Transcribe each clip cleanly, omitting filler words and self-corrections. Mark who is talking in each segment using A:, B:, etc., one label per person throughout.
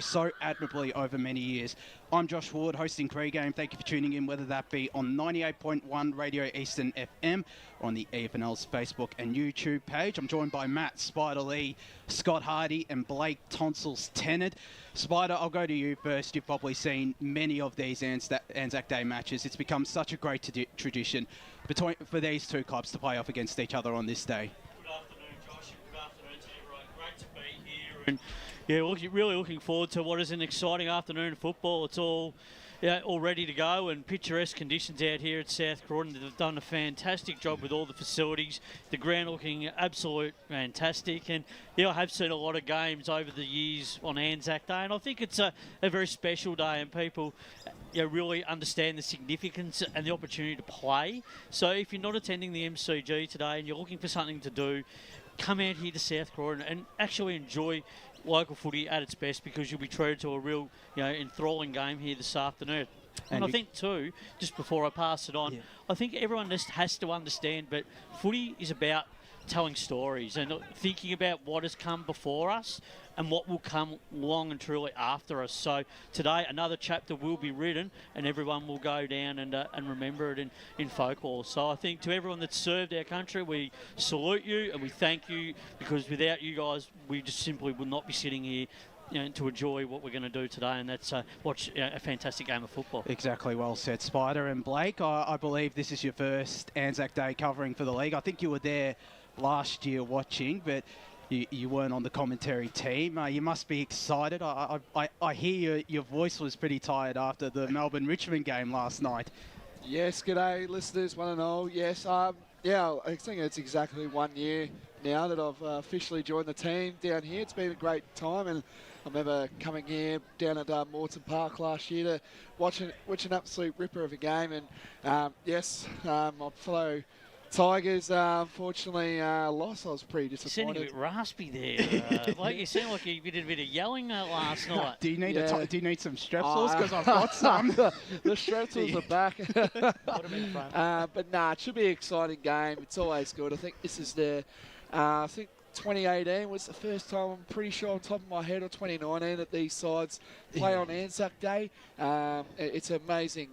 A: so admirably over many years. I'm Josh Ward, hosting Pregame. Thank you for tuning in, whether that be on 98.1 Radio Eastern FM or on the EFNL's Facebook and YouTube page. I'm joined by Matt Spider Lee, Scott Hardy and Blake Tonsils Tennant. Spider, I'll go to you first. You've probably seen many of these ANZAC Day matches. It's become such a great tradition for these two clubs to play off against each other on this day.
B: Good afternoon, Josh, and good afternoon to everyone. Great to be here. And yeah, really looking forward to what is an exciting afternoon of football. It's all ready to go, and picturesque conditions out here at South Croydon. They've done a fantastic job with all the facilities. The ground looking absolute fantastic, and I have seen a lot of games over the years on ANZAC Day, and I think it's a very special day, and people really understand the significance and the opportunity to play. So if you're not attending the MCG today and you're looking for something to do, come out here to South Croydon and actually enjoy local footy at its best, because you'll be treated to a real, enthralling game here this afternoon. And I think too, just before I pass it on, I think everyone just has to understand, but footy is about telling stories and thinking about what has come before us and what will come long and truly after us. So today, another chapter will be written, and everyone will go down and remember it in folklore. So I think to everyone that's served our country, we salute you and we thank you, because without you guys, we just simply would not be sitting here to enjoy what we're going to do today, and that's watch a fantastic game of football.
A: Exactly, well said, Spider. And Blake, I believe this is your first ANZAC Day covering for the league. I think you were there last year watching, but you weren't on the commentary team. You must be excited. I hear your voice was pretty tired after the Melbourne-Richmond game last night.
C: Yes, g'day listeners, one and all. Yes, I think it's exactly 1 year now that I've officially joined the team down here. It's been a great time, and I remember coming here down at Moreton Park last year to watch an absolute ripper of a game. And my fellow Tigers, unfortunately, lost. I was pretty disappointed.
B: You sound a bit raspy there. You sound like you did a bit of yelling last night.
A: Do you need some Strepsils? Because I've got some.
C: The Strepsils are back. But it should be an exciting game. It's always good. I think this is 2018 was the first time, I'm pretty sure on top of my head, or 2019, that these sides play on ANZAC Day. It's an amazing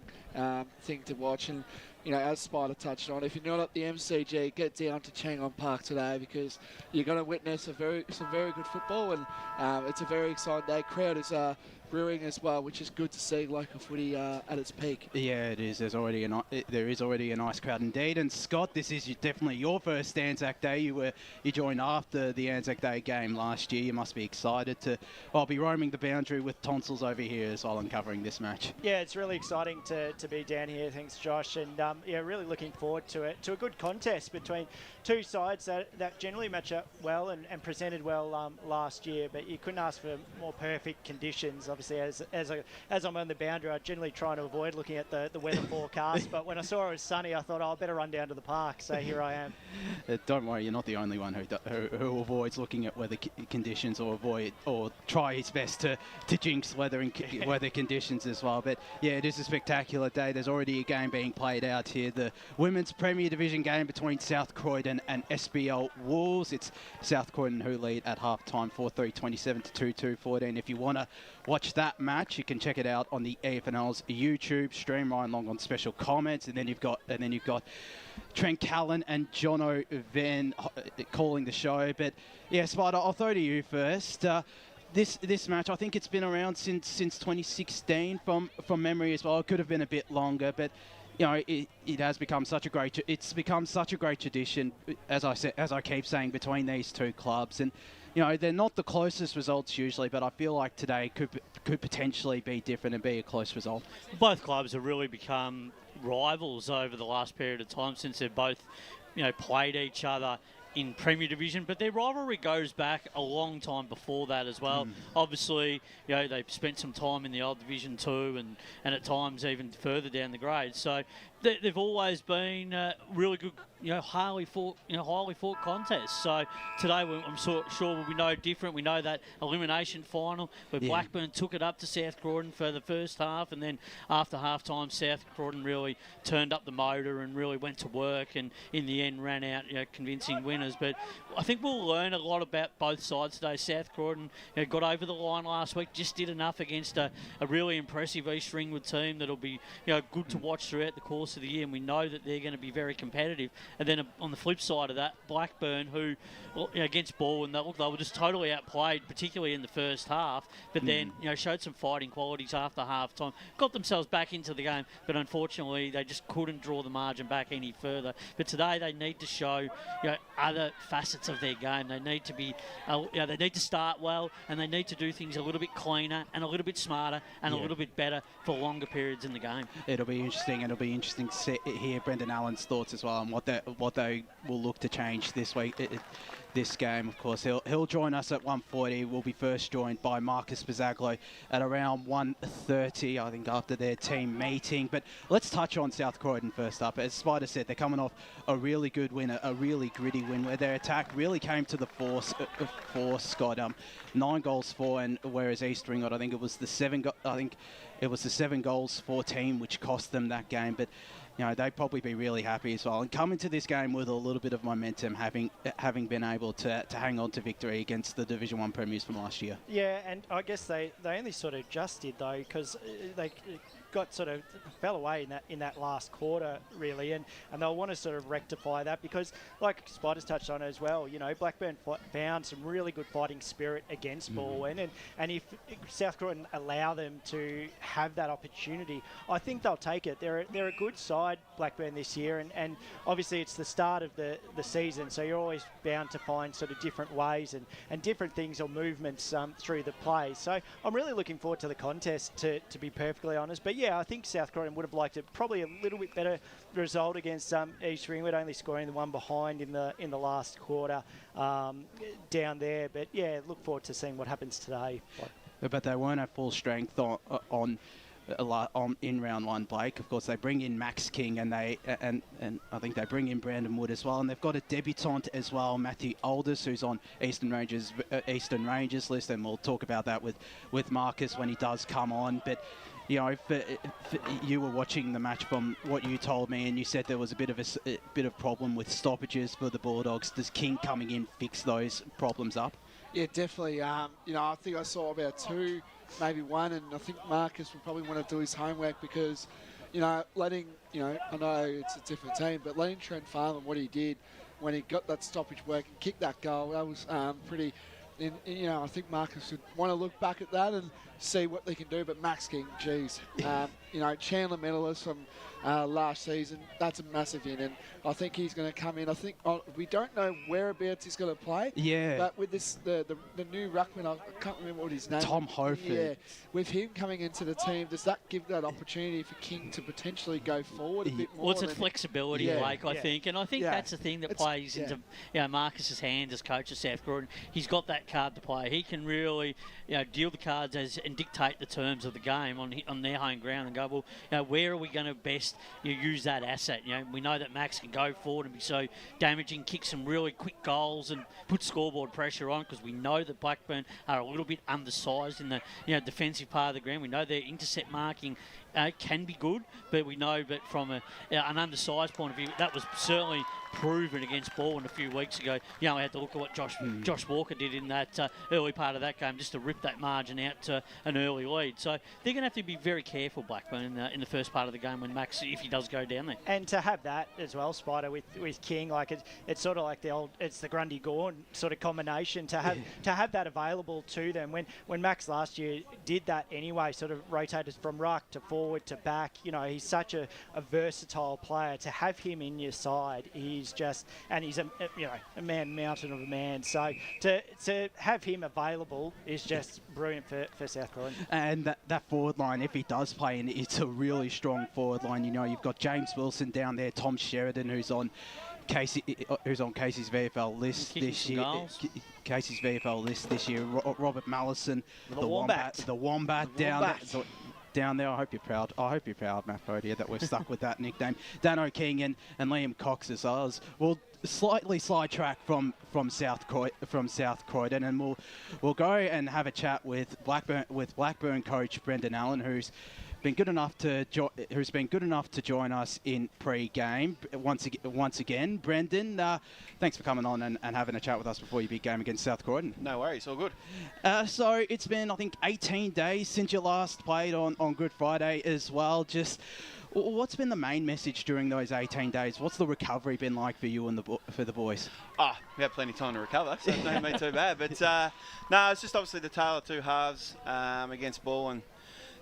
C: thing to watch. And as Spider touched on, if you're not at the MCG, get down to Changon Park today, because you're going to witness some very good football, and it's a very exciting day. Crowd is brewing as well, which is good to see local footy at its peak.
A: Yeah, it is. There is already a nice crowd indeed. And Scott, this is definitely your first ANZAC Day. You joined after the ANZAC Day game last year. You must be excited to be roaming the boundary with Tonsils over here as well and covering this match.
D: Yeah, it's really exciting to be down here. Thanks, Josh. And really looking forward to it. To a good contest between two sides that generally match up well and presented well last year. But you couldn't ask for more perfect conditions. Obviously, as I'm on the boundary, I generally try to avoid looking at the weather forecast. But when I saw it was sunny, I thought, I better run down to the park. So here I am.
A: Don't worry, you're not the only one who avoids looking at weather conditions or try his best to jinx weather conditions as well. But yeah, it is a spectacular day. There's already a game being played out here. The Women's Premier Division game between South Croydon and SBL Wolves. It's South Croydon who lead at half-time 4-3, 27 to 2-2, 14. If you want to watch that match, you can check it out on the EFNL's YouTube stream, Ryan Long on special comments, and then you've got Trent Callan and Jono Van calling the show. But yeah, Spider, I'll throw to you first. This match, I think it's been around since 2016 from memory as well. It could have been a bit longer, but it has become such a great. It's become such a great tradition, as I keep saying, between these two clubs. And they're not the closest results usually, but I feel like today could potentially be different and be a close result.
B: Both clubs have really become rivals over the last period of time, since they've both played each other in Premier Division, but their rivalry goes back a long time before that as well. Obviously, they've spent some time in the old Division 2 and at times even further down the grade. So they've always been really good, highly fought contests. So today I'm sure will be no different. We know that Elimination Final where Blackburn took it up to South Croydon for the first half, and then after half-time, South Croydon really turned up the motor and really went to work, and in the end ran out convincing winners. winners. But I think we'll learn a lot about both sides today. South Croydon got over the line last week, just did enough against a really impressive East Ringwood team that'll be good to watch throughout the course of the year, and we know that they're going to be very competitive. And then on the flip side of that, Blackburn, who against Baldwin, they were just totally outplayed, particularly in the first half, but then showed some fighting qualities after half time, got themselves back into the game, but unfortunately they just couldn't draw the margin back any further. But today they need to show other facets of their game. They need to be they need to start well, and they need to do things a little bit cleaner and a little bit smarter and a little bit better for longer periods in the game.
A: It'll be interesting, and it'll be interesting to hear Brendan Allen's thoughts as well on what they will look to change this week. This game, of course, he'll join us at 1:40. We'll be first joined by Marcus Bizaglow at around 1:30, I think, after their team meeting. But let's touch on South Croydon first up. As Spider said, they're coming off a really good win, a really gritty win, where their attack really came to the force. Scott, 9 goals for, and whereas East Ringwood, I think it was the 7 goals for team which cost them that game. But they'd probably be really happy as well. And come into this game with a little bit of momentum, having been able to hang on to victory against the Division 1 premiers from last year.
D: Yeah, and I guess they only sort of just did, though, because they fell away in that last quarter, really, and they'll want to sort of rectify that, because like Spider's touched on as well, Blackburn found some really good fighting spirit against Baldwin, and if South Croydon allow them to have that opportunity, I think they'll take it. They're a good side, Blackburn, this year, and obviously it's the start of the season, so you're always bound to find sort of different ways and different things or movements through the play. So I'm really looking forward to the contest, to be perfectly honest. But yeah, I think South Croydon would have liked it, probably a little bit better result against East Ringwood, only scoring the one behind in the last quarter down there. But yeah, look forward to seeing what happens today.
A: But they weren't at full strength in round 1, Blake. Of course, they bring in Max King, and I think they bring in Brandon Wood as well, and they've got a debutant as well, Matthew Aldous, who's on Eastern Rangers list, and we'll talk about that with Marcus when he does come on. But if you were watching the match, from what you told me, and you said there was a bit of problem with stoppages for the Bulldogs. Does King coming in fix those problems up?
C: Yeah, definitely. I think I saw about 2, maybe 1, and I think Marcus will probably want to do his homework, because, letting, I know it's a different team, but letting Trent Farland, what he did when he got that stoppage work and kicked that goal, that was pretty. And, I think Marcus would want to look back at that and see what they can do. But Max King, geez, Chandler medalist from last season, that's a massive in, and I think he's going to come in. I think we don't know whereabouts he's going to play.
A: Yeah.
C: But with this, the new ruckman, I can't remember what his name is.
A: Tom Hofer.
C: Yeah. With him coming into the team, does that give that opportunity for King to potentially go forward a bit more?
B: Well, it's a flexibility, Blake, I think. And I think that's the thing that plays into Marcus's hand as coach of South Croydon. He's got that card to play. He can really deal the cards and dictate the terms of the game on their home ground and go, well, where are we going to best use that asset? We know that Max can go forward and be so damaging, kick some really quick goals and put scoreboard pressure on, because we know that Blackburn are a little bit undersized in the defensive part of the ground. We know their intercept marking can be good, but we know that from an undersized point of view, that was certainly proven against Baldwin a few weeks ago. We had to look at what Josh Walker did in that early part of that game, just to rip that margin out to an early lead. So they're going to have to be very careful, Blackburn, in the first part of the game when Max, if he does go down there. And
D: to have that as well, Spider, with King, like it's sort of like it's the Grundy Gorn sort of combination, to have that available to them. When Max last year did that anyway, sort of rotated from ruck to forward to back, he's such a versatile player. To have him in your side, he's a man mountain of a man. So to have him available is just brilliant for South Croydon.
A: And that forward line, if he does play in, it's a really strong forward line. You've got James Wilson down there, Tom Sheridan, who's on Casey's VFL list this year. Casey's VFL list this year. Robert Mallison, the Wombat down there. I hope you're proud. Matt Fodia, that we've stuck with that nickname. Dano King and Liam Cox as well. We'll slightly sidetrack from South Croydon, and we'll go and have a chat with Blackburn coach Brendan Allen, who's been good enough to join us in pre-game once again. Brendan, thanks for coming on and having a chat with us before your big game against South Croydon.
E: No worries, all good.
A: So it's been, I think, 18 days since you last played on Good Friday as well. Just what's been the main message during those 18 days? What's the recovery been like for you and for the boys?
E: We had plenty of time to recover, so it hasn't been too bad. But no, it's just obviously the tale of two halves against Ball. And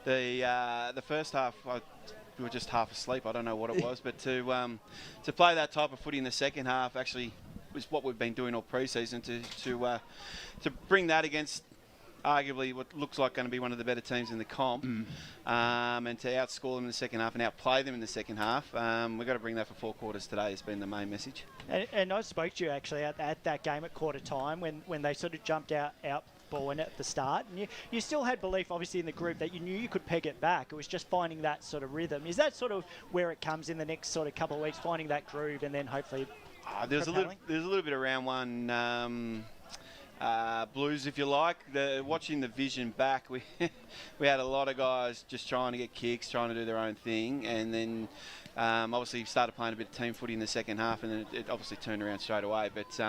E: the first half, we were just half asleep. I don't know what it was, but to play that type of footy in the second half actually was what we've been doing all pre-season. To bring that against arguably what looks like going to be one of the better teams in the comp, and to outscore them in the second half and outplay them in the second half. We've got to bring that for 4 quarters today has been the main message.
D: And I spoke to you actually at that game at quarter time when they sort of jumped out ball in at the start, and you still had belief obviously in the group that you knew you could peg it back. It was just finding that sort of rhythm. Is that sort of where it comes in the next sort of couple of weeks, finding that groove and then hopefully
E: there's a little bit of round one blues, if you like. Watching the vision back, we had a lot of guys just trying to get kicks, trying to do their own thing, and then obviously started playing a bit of team footy in the second half, and then it obviously turned around straight away. But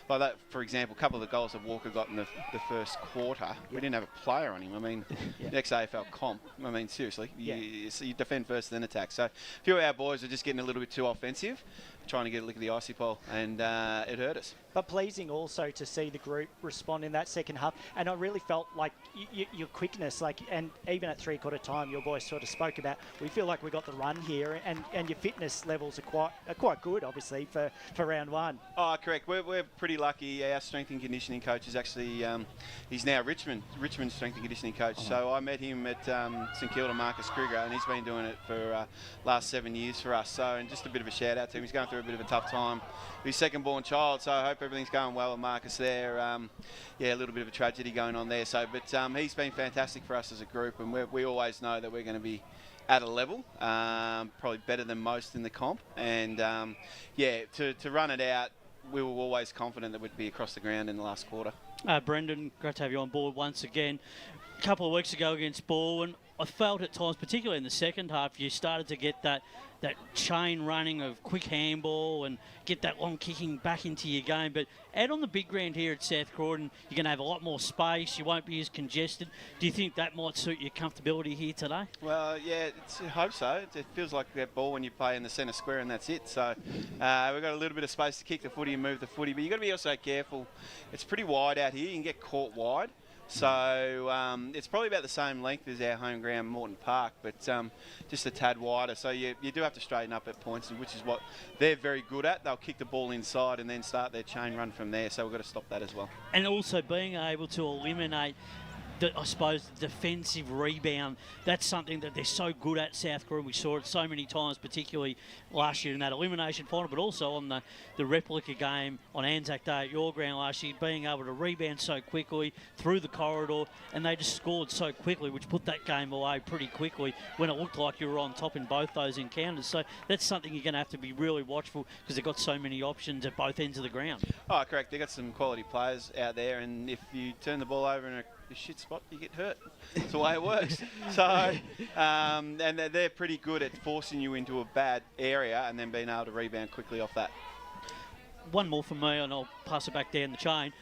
E: like that, for example, a couple of the goals that Walker got in the first quarter, we didn't have a player on him. I mean, next AFL comp, I mean, seriously, you defend first, then attack. So a few of our boys are just getting a little bit too offensive, trying to get a lick of the icy pole, and it hurt us.
D: But pleasing also to see the group respond in that second half, and I really felt like your quickness, and even at 3/4 time, your boys sort of spoke about, we feel like we got the run here, and your fitness levels are quite good, obviously, for round one. Oh,
E: correct. We're pretty lucky. Our strength and conditioning coach is actually, he's now Richmond's strength and conditioning coach. So I met him at St Kilda, Marcus Bizaglow, and he's been doing it for last 7 years for us. So, and just a bit of a shout out to him. He's going through a bit of a tough time with his second born child, so I hope everything's going well with Marcus there. A little bit of a tragedy going on there. So, but he's been fantastic for us as a group, and we always know that we're going to be at a level, probably better than most in the comp. And to run it out, we were always confident that we'd be across the ground in the last quarter.
B: Brendan, great to have you on board once again. A couple of weeks ago against Ball, and I felt at times, particularly in the second half, you started to get that chain running of quick handball and get that long kicking back into your game. But out on the big ground here at South Croydon, you're going to have a lot more space. You won't be as congested. Do you think that might suit your comfortability here today?
E: Well, yeah, I hope so. It feels like that ball when you play in the centre square and that's it. So we've got a little bit of space to kick the footy and move the footy. But you've got to be also careful. It's pretty wide out here. You can get caught wide. So it's probably about the same length as our home ground, Moreton Park, but just a tad wider. So you do have to straighten up at points, which is what they're very good at. They'll kick the ball inside and then start their chain run from there. So we've got to stop that as well.
B: And also being able to eliminate I suppose the defensive rebound, that's something that they're so good at, South Croydon. We saw it so many times, particularly last year in that elimination final, but also on the replica game on ANZAC Day at your ground last year, being able to rebound so quickly through the corridor, and they just scored so quickly, which put that game away pretty quickly when it looked like you were on top in both those encounters. So that's something you're going to have to be really watchful, because they've got so many options at both ends of the ground.
E: Oh, correct. They've got some quality players out there, and if you turn the ball over in a shit spot, you get hurt. That's the way it works. So, and they're pretty good at forcing you into a bad area and then being able to rebound quickly off that.
B: One more from me, and I'll pass it back down the chain.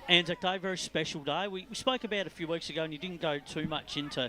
B: ANZAC Day, very special day. We spoke about it a few weeks ago, and you didn't go too much into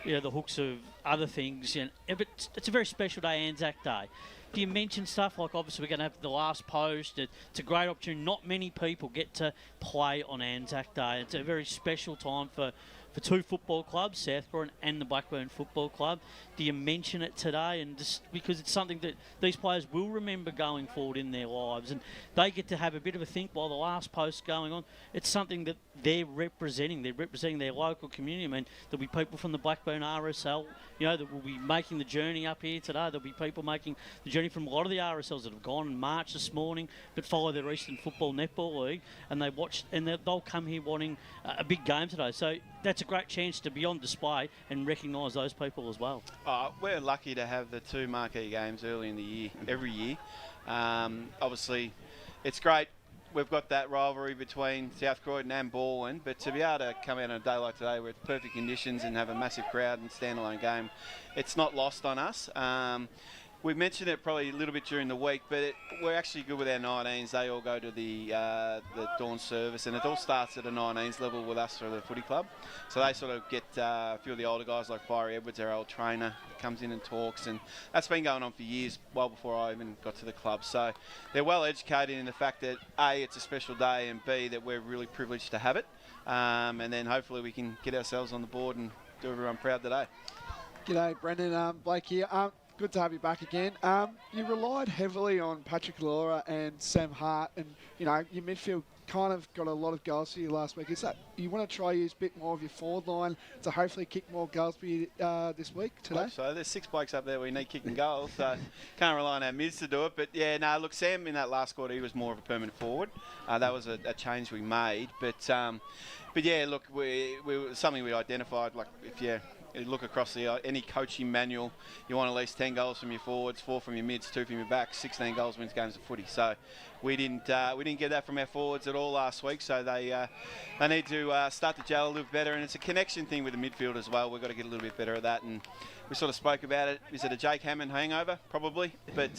B: the hooks of other things. But it's a very special day, ANZAC Day. Do you mention stuff like, obviously we're going to have the last post? It's a great opportunity. Not many people get to play on ANZAC Day. It's a very special time for two football clubs, South Croydon and the Blackburn Football Club. Do you mention it today? And just because it's something that these players will remember going forward in their lives, and they get to have a bit of a think while the last post's going on. It's something that they're representing. They're representing their local community. I mean, there'll be people from the Blackburn RSL, that will be making the journey up here today. There'll be people making the journey from a lot of the RSLs that have gone and marched this morning, but follow their Eastern Football Netball League, and they watch, and they'll come here wanting a big game today. So that's a great chance to be on display and recognise those people as well.
E: We're lucky to have the two marquee games early in the year, every year. Obviously, it's great. we've got that rivalry between South Croydon and Balwyn, but to be able to come out on a day like today with perfect conditions and have a massive crowd and standalone game, it's not lost on us. We mentioned it probably a little bit during the week, but we're actually good with our 19s. They all go to the dawn service, and it all starts at a 19s level with us for the footy club. So they sort of get a few of the older guys like Fiery Edwards, our old trainer, comes in and talks, and that's been going on for years, well before I even got to the club. So they're well educated in the fact that A, it's a special day, and B, that we're really privileged to have it. And then hopefully we can get ourselves on the board and do everyone proud today.
C: G'day, Brendan. Blake here. Good to have you back again. You relied heavily on Patrick Laura and Sam Hart, and your midfield kind of got a lot of goals for you last week. Is that you want to try use a bit more of your forward line to hopefully kick more goals for you this week today?
E: So there's 6 blokes up there we need kicking goals, so can't rely on our mids to do it. But yeah, no, look, Sam in that last quarter, he was more of a permanent forward. That was a change we made, but yeah, look, we something we identified. Like if you look across any coaching manual, you want at least 10 goals from your forwards, 4 from your mids, 2 from your backs. 16 goals wins games of footy. So we didn't get that from our forwards at all last week. So they need to start to gel a little better, and it's a connection thing with the midfield as well. We've got to get a little bit better at that, and we sort of spoke about it. Is it a Jake Hammond hangover? Probably, but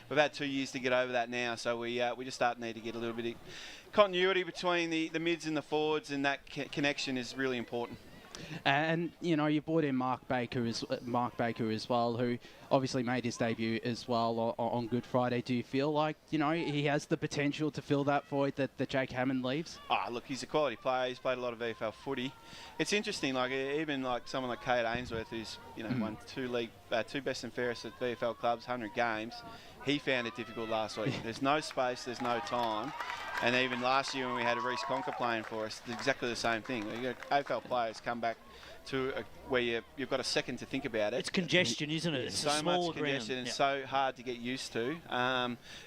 E: we've had 2 years to get over that now. So we just need to get a little bit of continuity between the mids and the forwards, and that connection is really important.
A: And you brought in Mark Baker as well, who obviously made his debut as well on Good Friday. Do you feel like he has the potential to fill that void that Jake Hammond leaves?
E: Look, he's a quality player. He's played a lot of VFL footy. It's interesting, even someone like Kate Ainsworth, who's won 2 best and fairest at VFL clubs, 100 games. He found it difficult last week. There's no space, there's no time. And even last year when we had a Reece Conker playing for us, it's exactly the same thing. You got AFL players come back to where you've got a second to think about it.
B: It's congestion, isn't it? It's
E: so much congestion and so hard to get used to.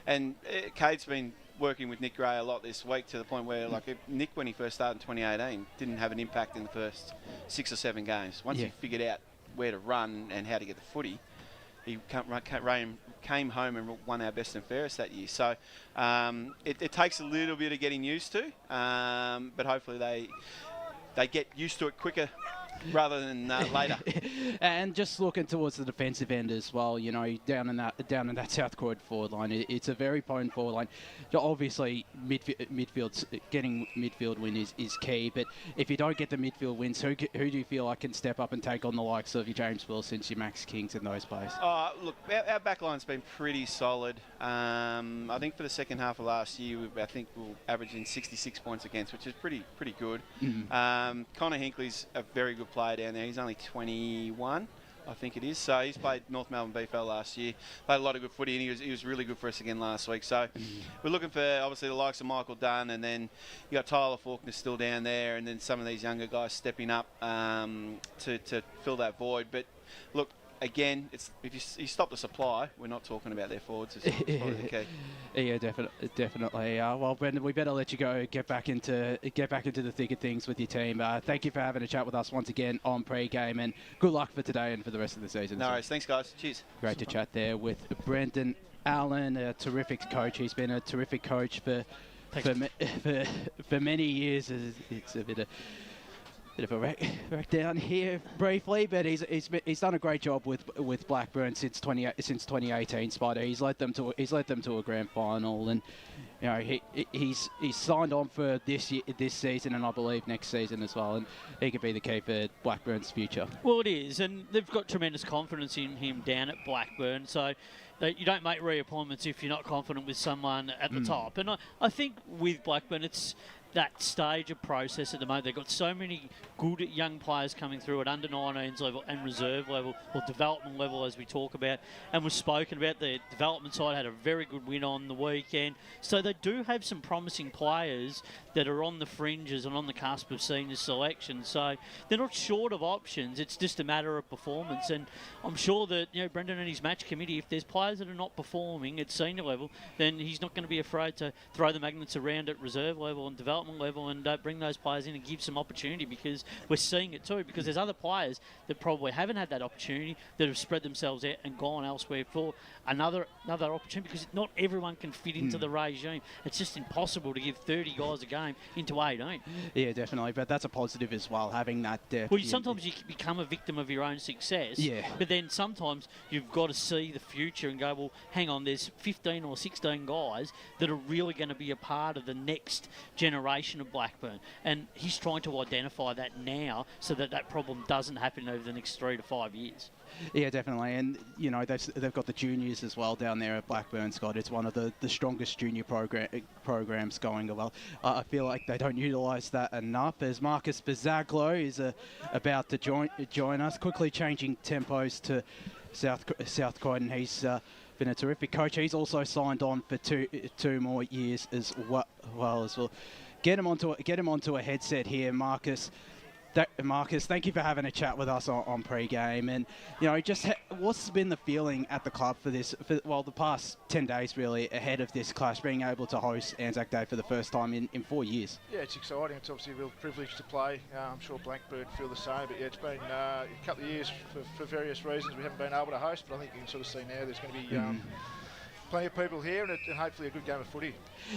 E: And Kate's been working with Nick Gray a lot this week to the point where, Nick, when he first started in 2018, didn't have an impact in the first 6 or 7 games. Once he figured out where to run and how to get the footy, he came home and won our best and fairest that year. So it takes a little bit of getting used to, but hopefully they get used to it quicker rather than later.
A: And just looking towards the defensive end as well, down in that South Croydon forward line, it's a very potent forward line. Obviously, getting midfield win is key, but if you don't get the midfield wins, who do you feel like can step up and take on the likes of your James Wilsons, your Max Kings and those players?
E: Look, our back line's been pretty solid. I think for the second half of last year, we're averaging 66 points against, which is pretty good. Mm-hmm. Connor Hinkley's a very good player down there. He's only 21, I think it is. So he's played North Melbourne BFL last year. Played a lot of good footy, and he was really good for us again last week. So we're looking for obviously the likes of Michael Dunn, and then you got Tyler Faulkner still down there, and then some of these younger guys stepping up to fill that void. But look, again, if you stop the supply, we're not talking about their forwards. It's probably the key.
A: Yeah, definitely. Well, Brendan, we better let you go. Get back into the thick of things with your team. Thank you for having a chat with us once again on Pregame, and good luck for today and for the rest of the season.
E: No worries. Thanks, guys. Cheers.
A: Great to chat there with Brendan Allen, a terrific coach. He's been a terrific coach for many years. It's a bit of a wreck down here briefly, but he's done a great job with Blackburn since 2018. Spider, he's led them to a grand final, and he's signed on for this season, and I believe next season as well, and he could be the key for Blackburn's future.
B: Well, it is, and they've got tremendous confidence in him down at Blackburn, so you don't make reappointments if you're not confident with someone at the top. And I think with Blackburn, it's that stage of process at the moment. They've got so many good young players coming through at under 19s level and reserve level, or development level as we talk about. And we've spoken about the development side, had a very good win on the weekend. So they do have some promising players that are on the fringes and on the cusp of senior selection. So they're not short of options. It's just a matter of performance. And I'm sure that Brendan and his match committee, if there's players that are not performing at senior level, then he's not going to be afraid to throw the magnets around at reserve level and develop development level and bring those players in and give some opportunity, because we're seeing it too, because there's other players that probably haven't had that opportunity that have spread themselves out and gone elsewhere for another opportunity, because not everyone can fit into the regime. It's just impossible to give 30 guys a game into 18.
A: Yeah, definitely, but that's a positive as well, having that depth.
B: Well, sometimes you become a victim of your own success, but then sometimes you've got to see the future and go, well, hang on, there's 15 or 16 guys that are really going to be a part of the next generation of Blackburn, and he's trying to identify that now so that that problem doesn't happen over the next 3 to 5 years.
A: Yeah, definitely. And, you know, they've got the juniors as well down there at Blackburn, Scott. It's one of the strongest junior programs going. Well, I feel like they don't utilise that enough, as Marcus Bizaglow is about to join us, quickly changing tempos to South Croydon. He's been a terrific coach. He's also signed on for two more years as well. Get him onto a headset here, Marcus. Marcus, thank you for having a chat with us on Pregame. And, you know, just what's been the feeling at the club for the past 10 days, really, ahead of this clash, being able to host ANZAC Day for the first time in 4 years?
F: Yeah, it's exciting. It's obviously a real privilege to play. I'm sure Blackburn feel the same. But, yeah, it's been a couple of years for various reasons we haven't been able to host. But I think you can sort of see now there's going to be plenty of people here, and hopefully a good game of footy.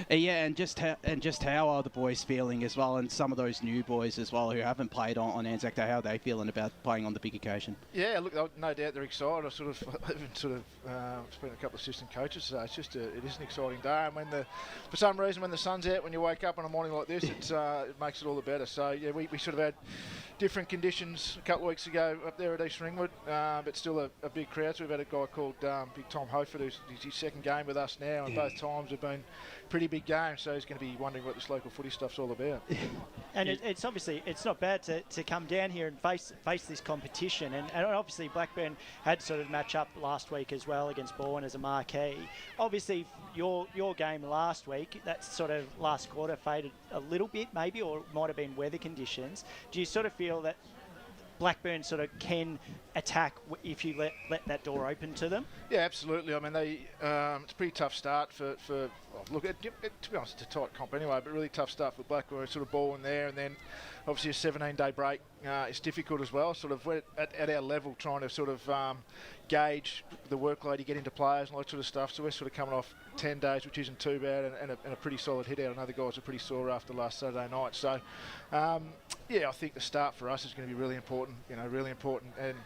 A: Yeah, and just how are the boys feeling as well, and some of those new boys as well who haven't played on ANZAC Day, how are they feeling about playing on the big occasion? Yeah,
F: look, no doubt they're excited. I've even spoken to a couple of assistant coaches, so it's just it is an exciting day. And for some reason, when the sun's out, when you wake up on a morning like this, it makes it all the better. So yeah, we sort of had different conditions a couple of weeks ago up there at East Ringwood, but still a big crowd. So we've had a guy called Big Tom Hofer, who's his second game with us now, and both times have been pretty big games, so he's going to be wondering what this local footy stuff's all about.
D: And it's obviously it's not bad to come down here and face this competition, and obviously Blackburn had sort of match up last week as well against Bourne as a marquee. Obviously your game last week, that sort of last quarter faded a little bit maybe, or it might have been weather conditions. Do you sort of feel that Blackburn sort of can attack if you let that door open to them?
F: Yeah, absolutely. I mean, it's a pretty tough start for to be honest, it's a tight comp anyway, but really tough start for Blackburn. Sort of ball in there, and then obviously a 17-day break is difficult as well. Sort of at our level, trying to sort of gauge the workload you get into players and all that sort of stuff. So we're sort of coming off 10 days, which isn't too bad, and a pretty solid hit out. I know the guys are pretty sore after last Saturday night. So yeah, I think the start for us is going to be really important. Really important. And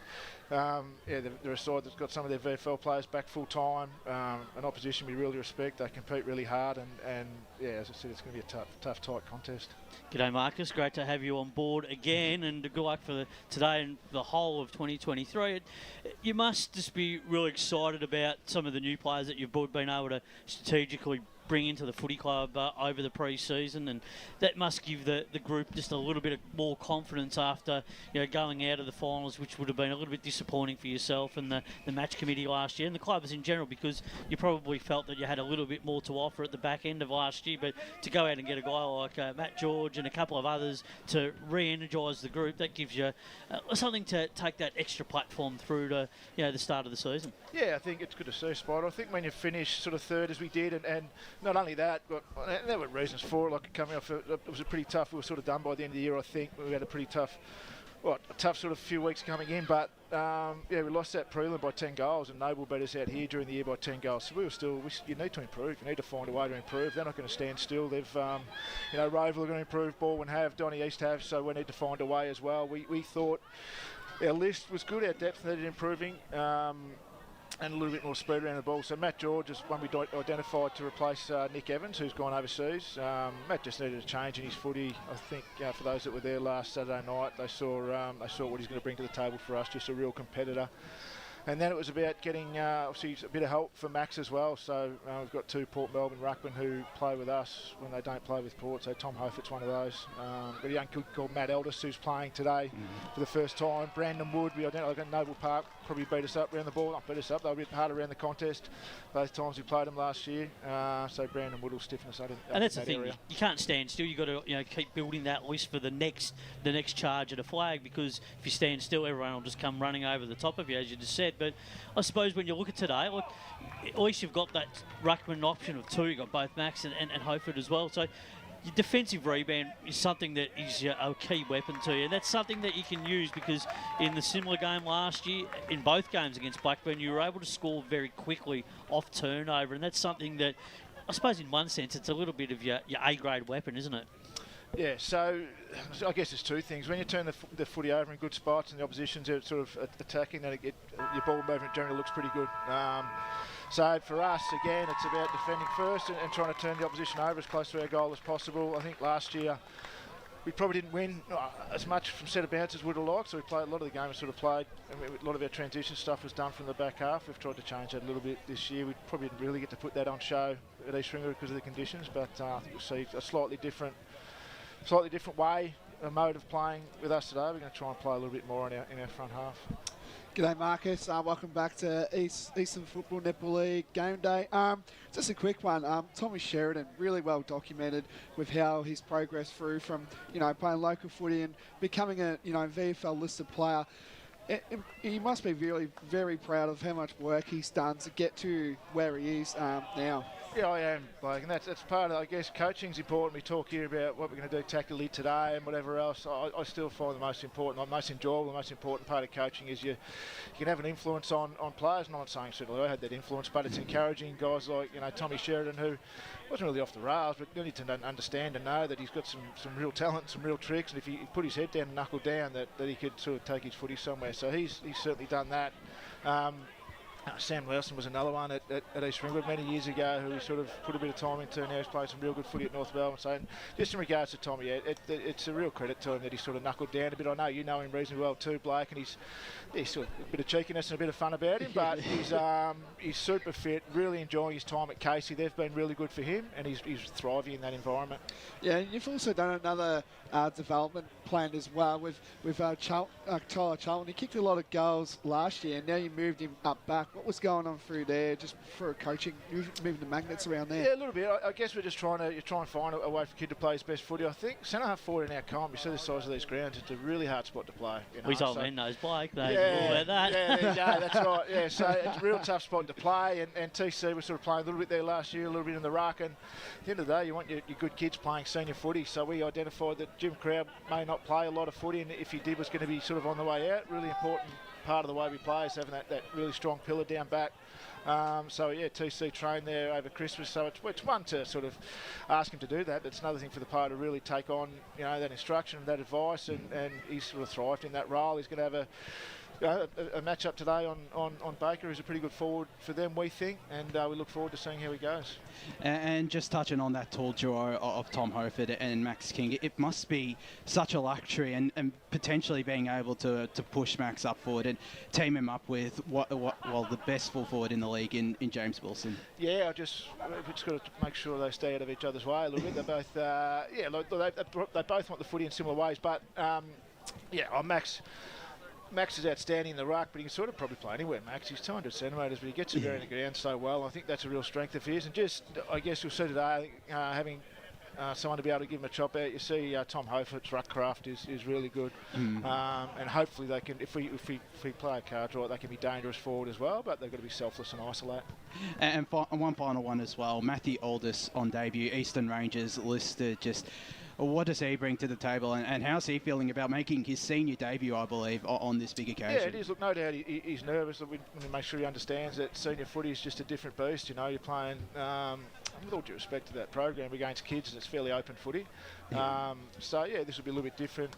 F: they're a side that's got some of their VFL players back full time. An opposition we really respect. They compete really hard, and yeah, as I said, it's going to be a tough, tight contest.
B: G'day, Marcus. Great to have you on board again, and good luck for today and the whole of 2023. You must just be really excited about some of the new players that you've been able to strategically bring into the footy club over the pre-season, and that must give the group just a little bit more confidence after going out of the finals, which would have been a little bit disappointing for yourself and the match committee last year and the clubs in general, because you probably felt that you had a little bit more to offer at the back end of last year. But to go out and get a guy like Matt George and a couple of others to re-energise the group, that gives you something to take that extra platform through to the start of the season.
F: Yeah, I think it's good to see, Spider. I think when you finish sort of third as we did, and not only that, but there were reasons for it. Like coming off, it was a pretty tough. We were sort of done by the end of the year. I think we had a pretty tough sort of few weeks coming in. But we lost that prelim by 10 goals, and Noble beat us out here during the year by 10 goals. So you need to improve. You need to find a way to improve. They're not going to stand still. They've, Roval are going to improve. Baldwin have, Donny East have. So we need to find a way as well. We thought our list was good. Our depth needed improving. And a little bit more speed around the ball. So Matt George is one we identified to replace Nick Evans, who's gone overseas. Matt just needed a change in his footy. I think for those that were there last Saturday night, they saw what he's going to bring to the table for us, just a real competitor. And then it was about getting obviously a bit of help for Max as well. So we've got two Port Melbourne ruckmen who play with us when they don't play with Port. So Tom Hofert's one of those. Got a young kid called Matt Eldest who's playing today for the first time. Brandon Wood, we identified Noble Park, probably beat us up around the ball. Not beat us up, they were a bit harder around the contest. Both times we played them last year. So Brandon Wood will stiffen us up.
B: And that's the thing, you can't stand still. You've got to keep building that list for the next charge at a flag, because if you stand still, everyone will just come running over the top of you, as you just said. But I suppose when you look at today, at least you've got that ruckman option of two. You've got both Max and Hofert as well. So your defensive rebound is something that is a key weapon to you. And that's something that you can use because in the similar game last year, in both games against Blackburn, you were able to score very quickly off turnover. And that's something that, I suppose in one sense, it's a little bit of your A-grade weapon, isn't it?
F: Yeah, so I guess there's two things. When you turn the footy over in good spots and the opposition's sort of attacking, then your ball movement generally looks pretty good. So for us, again, it's about defending first and trying to turn the opposition over as close to our goal as possible. I think last year we probably didn't win as much from set of bounce as we'd have liked, so we played a lot of the game. We sort of played, a lot of our transition stuff was done from the back half. We've tried to change that a little bit this year. We probably didn't really get to put that on show at East Ringwood because of the conditions, but I think you'll see a slightly different way, a mode of playing with us today. We're going to try and play a little bit more in our front half.
C: G'day Marcus, welcome back to Eastern Football Netball League Game Day. Just a quick one, Tommy Sheridan, really well documented with how he's progressed through from, playing local footy and becoming a, VFL listed player. He must be really very proud of how much work he's done to get to where he is now.
F: Yeah, I am, Blake, and that's part of, I guess, coaching's important. We talk here about what we're going to do tactically today and whatever else. I still find the most important, the most enjoyable, the most important part of coaching is you can have an influence on players. I'm not saying certainly I had that influence, but it's encouraging guys like, Tommy Sheridan, who wasn't really off the rails, but you need to understand and know that he's got some real talent, some real tricks, and if he put his head down and knuckle down, that he could sort of take his footy somewhere. So he's certainly done that. Sam Lawson was another one at East Ringwood many years ago who sort of put a bit of time into, and now he's playing some real good footy at North Melbourne. So just in regards to Tommy, it's a real credit to him that he sort of knuckled down a bit. I know you know him reasonably well too, Blake, and he's sort of a bit of cheekiness and a bit of fun about him, but he's super fit, really enjoying his time at Casey. They've been really good for him, and he's thriving in that environment. Yeah,
C: and you've also done another development plan as well with Tyler Charlton. He kicked a lot of goals last year, and now you moved him up back. What was going on through there, just for coaching, moving the magnets around there?
F: Yeah, a little bit. I guess we're just trying to find a way for a kid to play his best footy. I think centre half forward in our comp, you see the size of these grounds, it's a really hard spot to play.
B: We told men those, Blake. They
F: yeah,
B: that.
F: Yeah, there you go, that's right. Yeah, so it's a real tough spot to play, and TC was sort of playing a little bit there last year, a little bit in the ruck, and at the end of the day, you want your good kids playing senior footy. So we identified that Jim Crowd may not play a lot of footy, and if he did, was going to be sort of on the way out. Really important part of the way we play is having that really strong pillar down back. So yeah, TC trained there over Christmas, so it's one to sort of ask him to do that, but it's another thing for the player to really take on, that instruction and that advice, and he's sort of thrived in that role. He's going to have a match up today on Baker, who's a pretty good forward for them, we think, and we look forward to seeing how he goes.
A: And just touching on that tall duo of Tom Hoford and Max King, it must be such a luxury and potentially being able to push Max up forward and team him up with the best full forward in the league in James Wilson. Yeah,
F: we've just got to make sure they stay out of each other's way a little bit. They're both, they both want the footy in similar ways, but Max is outstanding in the ruck, but he can sort of probably play anywhere, Max. He's 200 centimetres, but he gets it around the ground so well. I think that's a real strength of his. And just, I guess you'll see today, having someone to be able to give him a chop out. You see Tom Hoford's ruck craft is really good. And hopefully they can, if we play a card right, they can be dangerous forward as well, but they've got to be selfless and isolate.
A: And one final one as well, Matthew Aldous on debut, Eastern Rangers listed. Just what does he bring to the table, and how's he feeling about making his senior debut, I believe, on this big occasion?
F: Yeah, it is. Look, no doubt he's nervous. We make sure he understands that senior footy is just a different beast. You're playing, with all due respect to that program, against kids, and it's fairly open footy. So yeah, this will be a little bit different.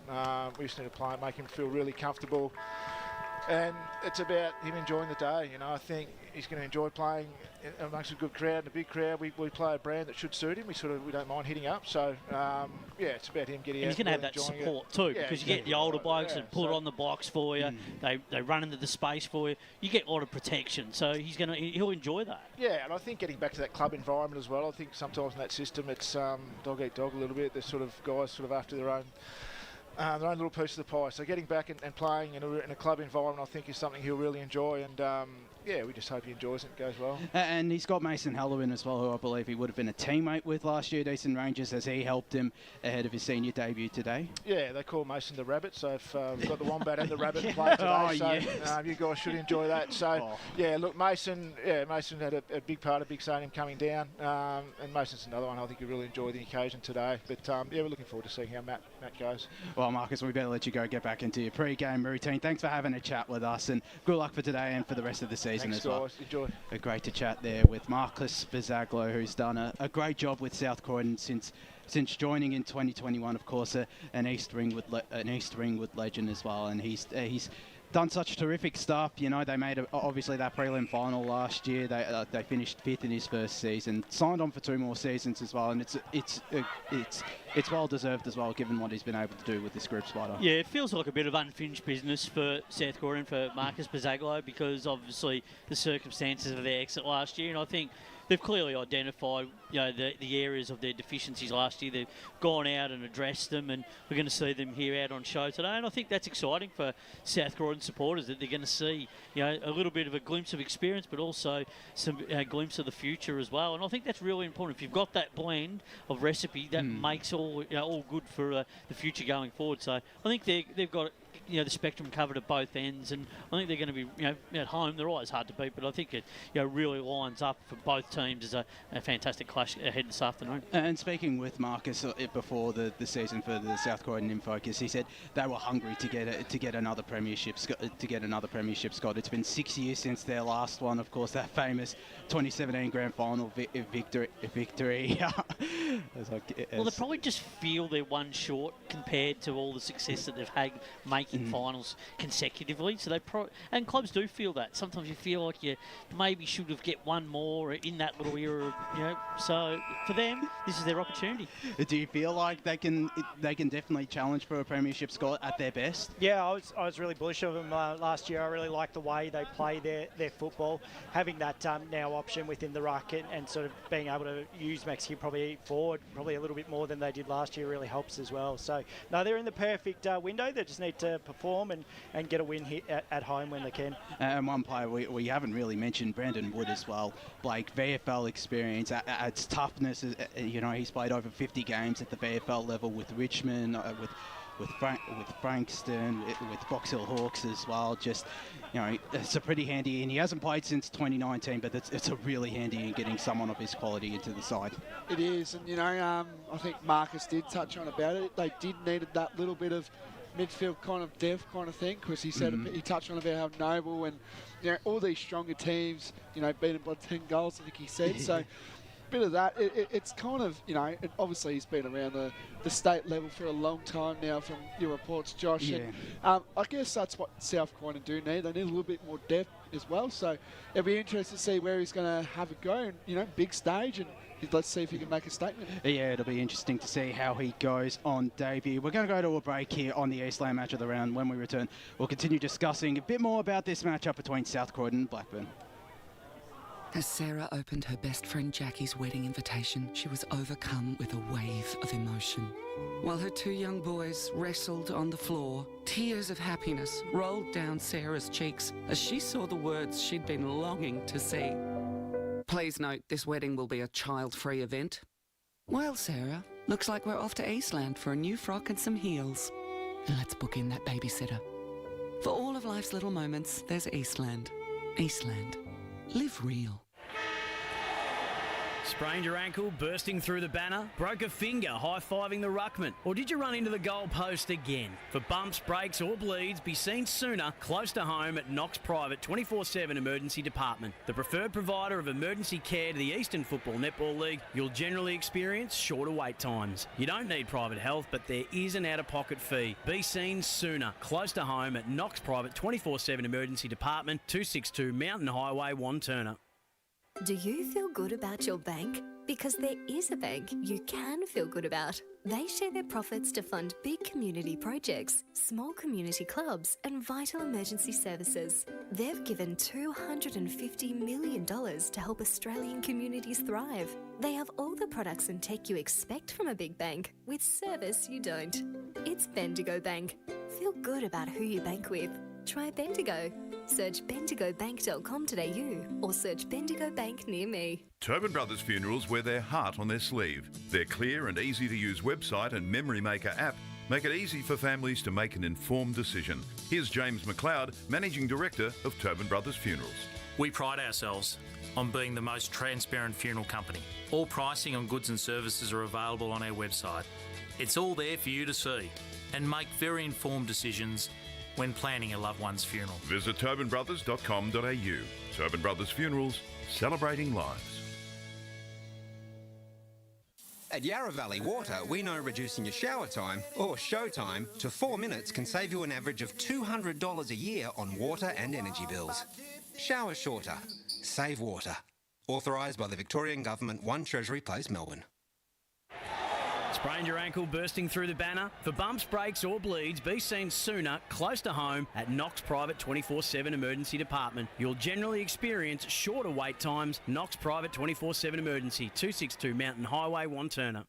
F: We just need to play, make him feel really comfortable. And it's about him enjoying the day. I think he's going to enjoy playing amongst a good crowd and a big crowd. We play a brand that should suit him. We don't mind hitting up. So it's about him getting out.
B: He's going to have that support too, because you get the older blokes that pull it on the box for you. They run into the space for you. You get a lot of protection. So he'll enjoy that.
F: Yeah, and I think getting back to that club environment as well. I think sometimes in that system it's dog eat dog a little bit. There's sort of guys sort of after their own their own little piece of the pie. So getting back and playing in a club environment, I think, is something he'll really enjoy. And yeah, we just hope he enjoys it and goes well.
A: And he's got Mason Halloween as well, who I believe he would have been a teammate with last year at Eastern Rangers. Has he helped him ahead of his senior debut today?
F: Yeah, they call Mason the Rabbit, so if we've got the Wombat and the Rabbit to play today, so
A: yes.
F: You guys should enjoy that. So, yeah, look, Mason had a big part of Big Stadium coming down, and Mason's another one. I think he really enjoyed the occasion today. But, yeah, we're looking forward to seeing how Matt goes.
A: Well, Marcus, we better let you go get back into your pre-game routine. Thanks for having a chat with us, and good luck for today and for the rest of the season.
F: Thanks,
A: as well.
F: Guys. Enjoy.
A: Great to chat there with Marcus Bizaglow, who's done a great job with South Croydon since joining in 2021. Of course, an East Ringwood legend as well, and he's done such terrific stuff. You know, they made obviously that prelim final last year. They finished 5th in his first season, signed on for 2 more seasons as well, and it's well deserved as well, given what he's been able to do with this group, Spider.
B: Yeah, it feels like a bit of unfinished business for South Croydon, for Marcus Bizaglow, because obviously the circumstances of their exit last year, and I think they've clearly identified, you know, the areas of their deficiencies last year. They've gone out and addressed them, and we're going to see them here out on show today. And I think that's exciting for South Croydon supporters, that they're going to see, you know, a little bit of a glimpse of experience, but also some glimpse of the future as well. And I think that's really important. If you've got that blend of recipe, that makes all good for the future going forward. So I think they've got, you know, the spectrum covered at both ends, and I think they're going to be, you know, at home. They're always hard to beat, but I think it, you know, really lines up for both teams as a fantastic clash ahead this afternoon. And
A: speaking with Marcus before the season for the South Croydon in Focus, he said they were hungry to get another premiership. It's been 6 years since their last one, of course, that famous 2017 grand final victory.
B: Well, they probably just feel they're one short compared to all the success that they've had making finals consecutively. So and clubs do feel that. Sometimes you feel like you maybe should have get one more in that little era, you know. So for them, this is their opportunity.
A: Do you feel like they can definitely challenge for a premiership spot at their best?
D: Yeah, I was really bullish of them last year. I really liked the way they play their football, having that now option within the ruck and sort of being able to use Mexico probably forward, probably a little bit more than they did last year, really helps as well. So no, they're in the perfect window. They just need to perform and get a win here at home when they can. And
A: one player we haven't really mentioned, Brandon Wood as well. Blake, VFL experience, adds toughness. You know, he's played over 50 games at the VFL level with Richmond, with Frankston, with Box Hill Hawks as well. Just, you know, it's a pretty handy, and he hasn't played since 2019, but it's a really handy in getting someone of his quality into the side.
C: It is, and you know, I think Marcus did touch on about it. They did need that little bit of midfield kind of depth kind of thing, because he said he touched on about how Noble and, you know, all these stronger teams, you know, beaten by 10 goals, I think he said. So bit of that. It's kind of, you know, obviously he's been around the state level for a long time now from your reports, Josh.
A: Yeah.
C: And, I guess that's what South Croydon do need. They need a little bit more depth as well. So it'll be interesting to see where he's going to have a go. And, you know, big stage, and let's see if he can make a statement.
A: Yeah, it'll be interesting to see how he goes on debut. We're going to go to a break here on the Eastland Match of the Round. When we return, we'll continue discussing a bit more about this matchup between South Croydon and Blackburn.
G: As Sarah opened her best friend Jackie's wedding invitation, she was overcome with a wave of emotion. While her 2 young boys wrestled on the floor, tears of happiness rolled down Sarah's cheeks as she saw the words she'd been longing to see. Please note, this wedding will be a child-free event. Well, Sarah, looks like we're off to Eastland for a new frock and some heels. And let's book in that babysitter. For all of life's little moments, there's Eastland. Eastland. Live real.
H: Sprained your ankle, bursting through the banner? Broke a finger high-fiving the ruckman? Or did you run into the goal post again? For bumps, breaks or bleeds, be seen sooner, close to home at Knox Private 24/7 Emergency Department. The preferred provider of emergency care to the Eastern Football Netball League, you'll generally experience shorter wait times. You don't need private health, but there is an out-of-pocket fee. Be seen sooner, close to home at Knox Private 24/7 Emergency Department, 262 Mountain Highway, Wanturna.
I: Do you feel good about your bank? Because there is a bank you can feel good about. They share their profits to fund big community projects, small community clubs, and vital emergency services. They've given $250 million to help Australian communities thrive. They have all the products and tech you expect from a big bank, with service you don't. It's Bendigo Bank. Feel good about who you bank with. Try Bendigo. Search bendigobank.com.au or search Bendigo Bank near me.
J: Tobin Brothers Funerals wear their heart on their sleeve. Their clear and easy to use website and Memory Maker app make it easy for families to make an informed decision. Here's James McLeod, Managing Director of Tobin Brothers Funerals.
K: We pride ourselves on being the most transparent funeral company. All pricing on goods and services are available on our website. It's all there for you to see and make very informed decisions when planning a loved one's funeral.
J: Visit tobinbrothers.com.au. Tobin Brothers Funerals, celebrating lives.
L: At Yarra Valley Water, we know reducing your shower time, or show time, to 4 minutes can save you an average of $200 a year on water and energy bills. Shower shorter. Save water. Authorised by the Victorian Government, 1 Treasury Place, Melbourne.
H: Sprained your ankle bursting through the banner? For bumps, breaks or bleeds, be seen sooner, close to home, at Knox Private 24/7 Emergency Department. You'll generally experience shorter wait times. Knox Private 24/7 Emergency, 262 Mountain Highway, Wanturna.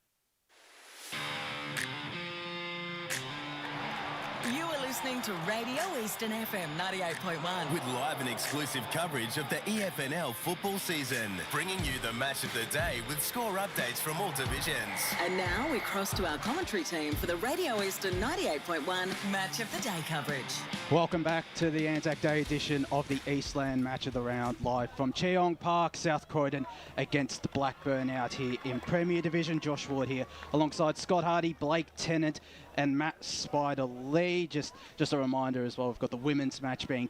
M: You are listening to Radio Eastern FM 98.1.
N: With live and exclusive coverage of the EFNL football season. Bringing you the match of the day with score updates from all divisions.
M: And now we cross to our commentary team for the Radio Eastern 98.1 Match of the Day coverage.
A: Welcome back to the ANZAC Day edition of the Eastland Match of the Round, live from Cheong Park, South Croydon against Blackburn out here in Premier Division. Josh Ward here alongside Scott Hardy, Blake Tennant and Matt Spider Lee. Just a reminder as well, we've got the women's match being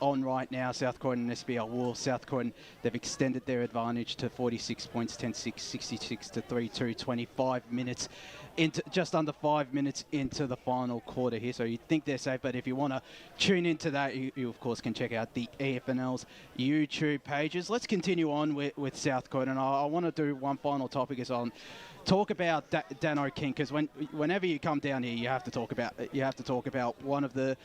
A: on right now. South Croydon and SBL Wolves. South Croydon, they've extended their advantage to 46 points, 10-6, 66 to 3-2, 25 minutes into, just under 5 minutes into the final quarter here. So you'd think they're safe, but if you want to tune into that, you of course can check out the EFNL's YouTube pages. Let's continue on with South Croydon. I want to do one final topic is on talk about Dano King, because whenever you come down here, you have to talk about one of the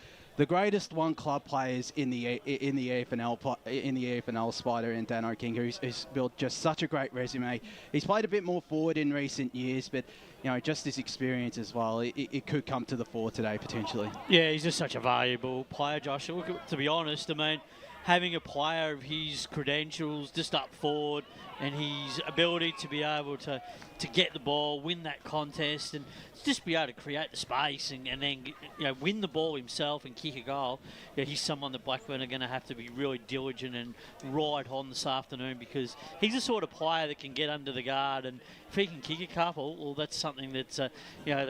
A: greatest one club players in the EFNL, Spider, and Dano King, who's built just such a great resume. He's played a bit more forward in recent years, but just his experience as well, it could come to the fore today potentially.
B: Yeah, he's just such a valuable player, Josh. Look, to be honest, I mean, having a player of his credentials just up forward and his ability to be able to get the ball, win that contest, and just be able to create the space and then win the ball himself and kick a goal. He's someone that Blackburn are going to have to be really diligent and right on this afternoon, because he's the sort of player that can get under the guard, and if he can kick a couple, well, that's something that's that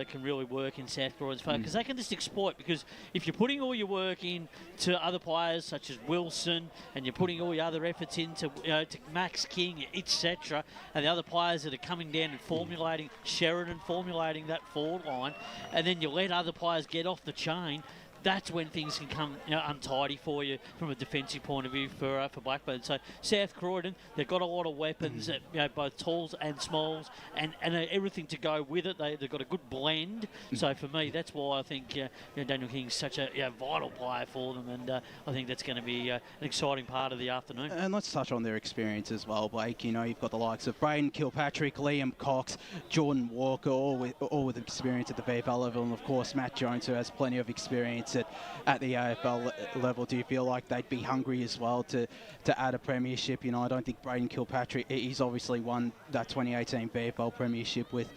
B: can really work in South Croydon's favour, because they can just exploit. Because if you're putting all your work in to other players such as Wilson, and you're putting all your other efforts into to Max King, etc., and the other players that are coming down and formulating, Sheridan formulating that forward line, and then you let other players get off the chain, that's when things can come untidy for you from a defensive point of view for Blackburn. So South Croydon, they've got a lot of weapons, both talls and smalls, and everything to go with it. They've got a good blend. So for me, that's why I think Daniel King's such a vital player for them, and I think that's going to be an exciting part of the afternoon. And
A: let's touch on their experience as well, Blake. You've got the likes of Braden Kilpatrick, Liam Cox, Jordan Walker, all with experience at the VFL level, and of course Matt Jones, who has plenty of experience at the AFL level. Do you feel like they'd be hungry as well to add a premiership? I don't think Braden Kilpatrick, he's obviously won that 2018 VFL premiership with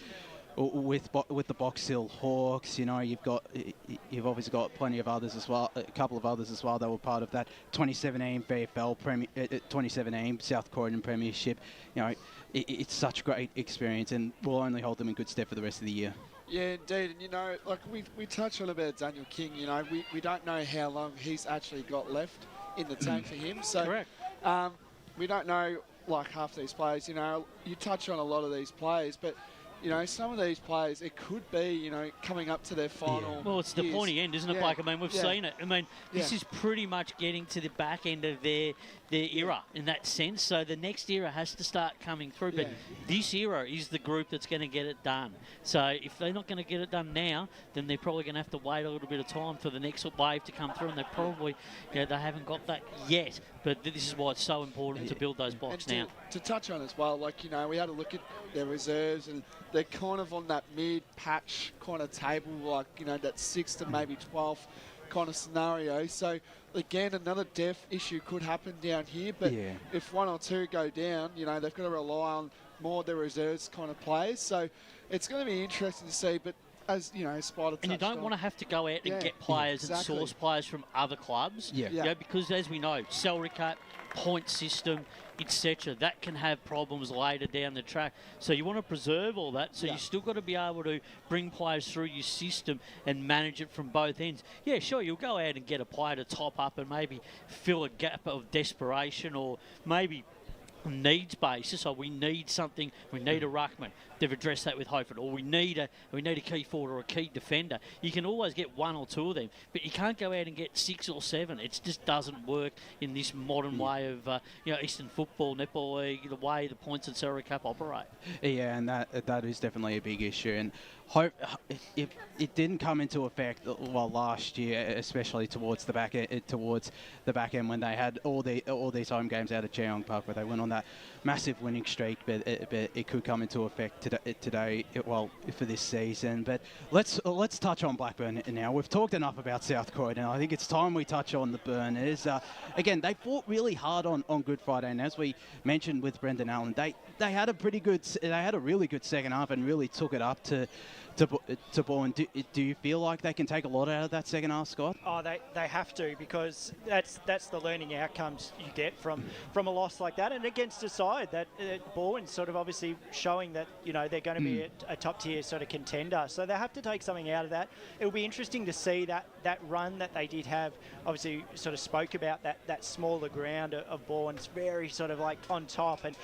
A: the Box Hill Hawks. You've obviously got plenty of others as well, a couple of others as well that were part of that 2017 VFL 2017 South Croydon premiership. It's such great experience, and will only hold them in good stead for the rest of the year.
C: Yeah, indeed. And, like we touched on about Daniel King, we don't know how long he's actually got left in the tank for him. So
B: correct.
C: We don't know, like, half these players. You touch on a lot of these players, but some of these players, it could be, coming up to their final.
B: Yeah. Well, it's the pointy end, isn't it, Blake? I mean, we've seen it. I mean, this is pretty much getting to the back end of their their era in that sense. So the next era has to start coming through. But this era is the group that's going to get it done. So if they're not going to get it done now, then they're probably going to have to wait a little bit of time for the next wave to come through. And they probably, they haven't got that yet. But this is why it's so important to build those blocks now.
C: To touch on as well, we had a look at their reserves, and they're kind of on that mid-patch kind of table, that 6th to maybe 12th kind of scenario. So again, another depth issue could happen down here, but if one or two go down, they've got to rely on more of their reserves kind of players. So it's going to be interesting to see, but as Spider touched
B: and you don't want to have to go out and get players and source players from other clubs. Because as we know, salary cap, point system, etc., that can have problems later down the track. So you want to preserve all that. So you still got to be able to bring players through your system and manage it from both ends. Yeah, sure, you'll go out and get a player to top up and maybe fill a gap of desperation, or maybe needs basis. So we need something. We need a ruckman. They've addressed that with Hofer. Or we need a key forward or a key defender. You can always get one or two of them, but you can't go out and get 6 or 7. It just doesn't work in this modern way of Eastern football, netball league, the way the points and salary cap operate.
A: Yeah, and that is definitely a big issue. And it didn't come into effect last year, especially towards the back end when they had all these home games out at Cheong Park, where they went on that massive winning streak. But it could come into effect today, for this season. But let's touch on Blackburn now. We've talked enough about South Croydon. I think it's time we touch on the Burners. Again, they fought really hard on Good Friday, and as we mentioned with Brendan Allen, they had a really good second half and really took it up to Bourne. Do you feel like they can take a lot out of that second half, Scott?
D: Oh, they have to, because that's the learning outcomes you get from a loss like that, and against a side that Bourne's sort of obviously showing that they're going to be a top tier sort of contender. So they have to take something out of that. It'll be interesting to see that run that they did have. Obviously, sort of spoke about that smaller ground of Bourne's very sort of like on top, and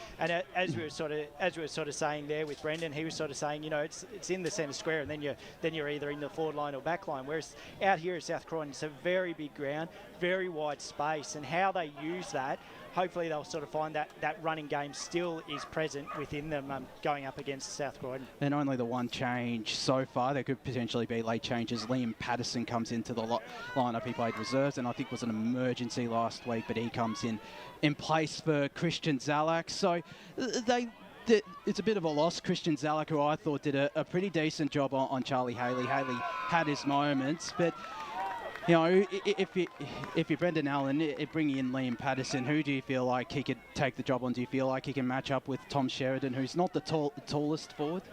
D: as we were sort of saying there with Brendan, he was sort of saying it's in the centre square, and then you're either in the forward line or back line. Whereas out here at South Croydon, it's a very big ground, very wide space, and how they use that, hopefully they'll sort of find that running game still is present within them going up against South Croydon. And
A: only the one change so far. There could potentially be late changes. Liam Patterson comes into the lineup. He played reserves and I think was an emergency last week, but he comes in place for Christian Zalak. So it's a bit of a loss. Christian Zalak, who I thought did a pretty decent job on Charlie Haley. Haley had his moments, but if you're Brendan Allen, bringing in Liam Patterson, who do you feel like he could take the job on? Do you feel like he can match up with Tom Sheridan, who's not the tallest forward?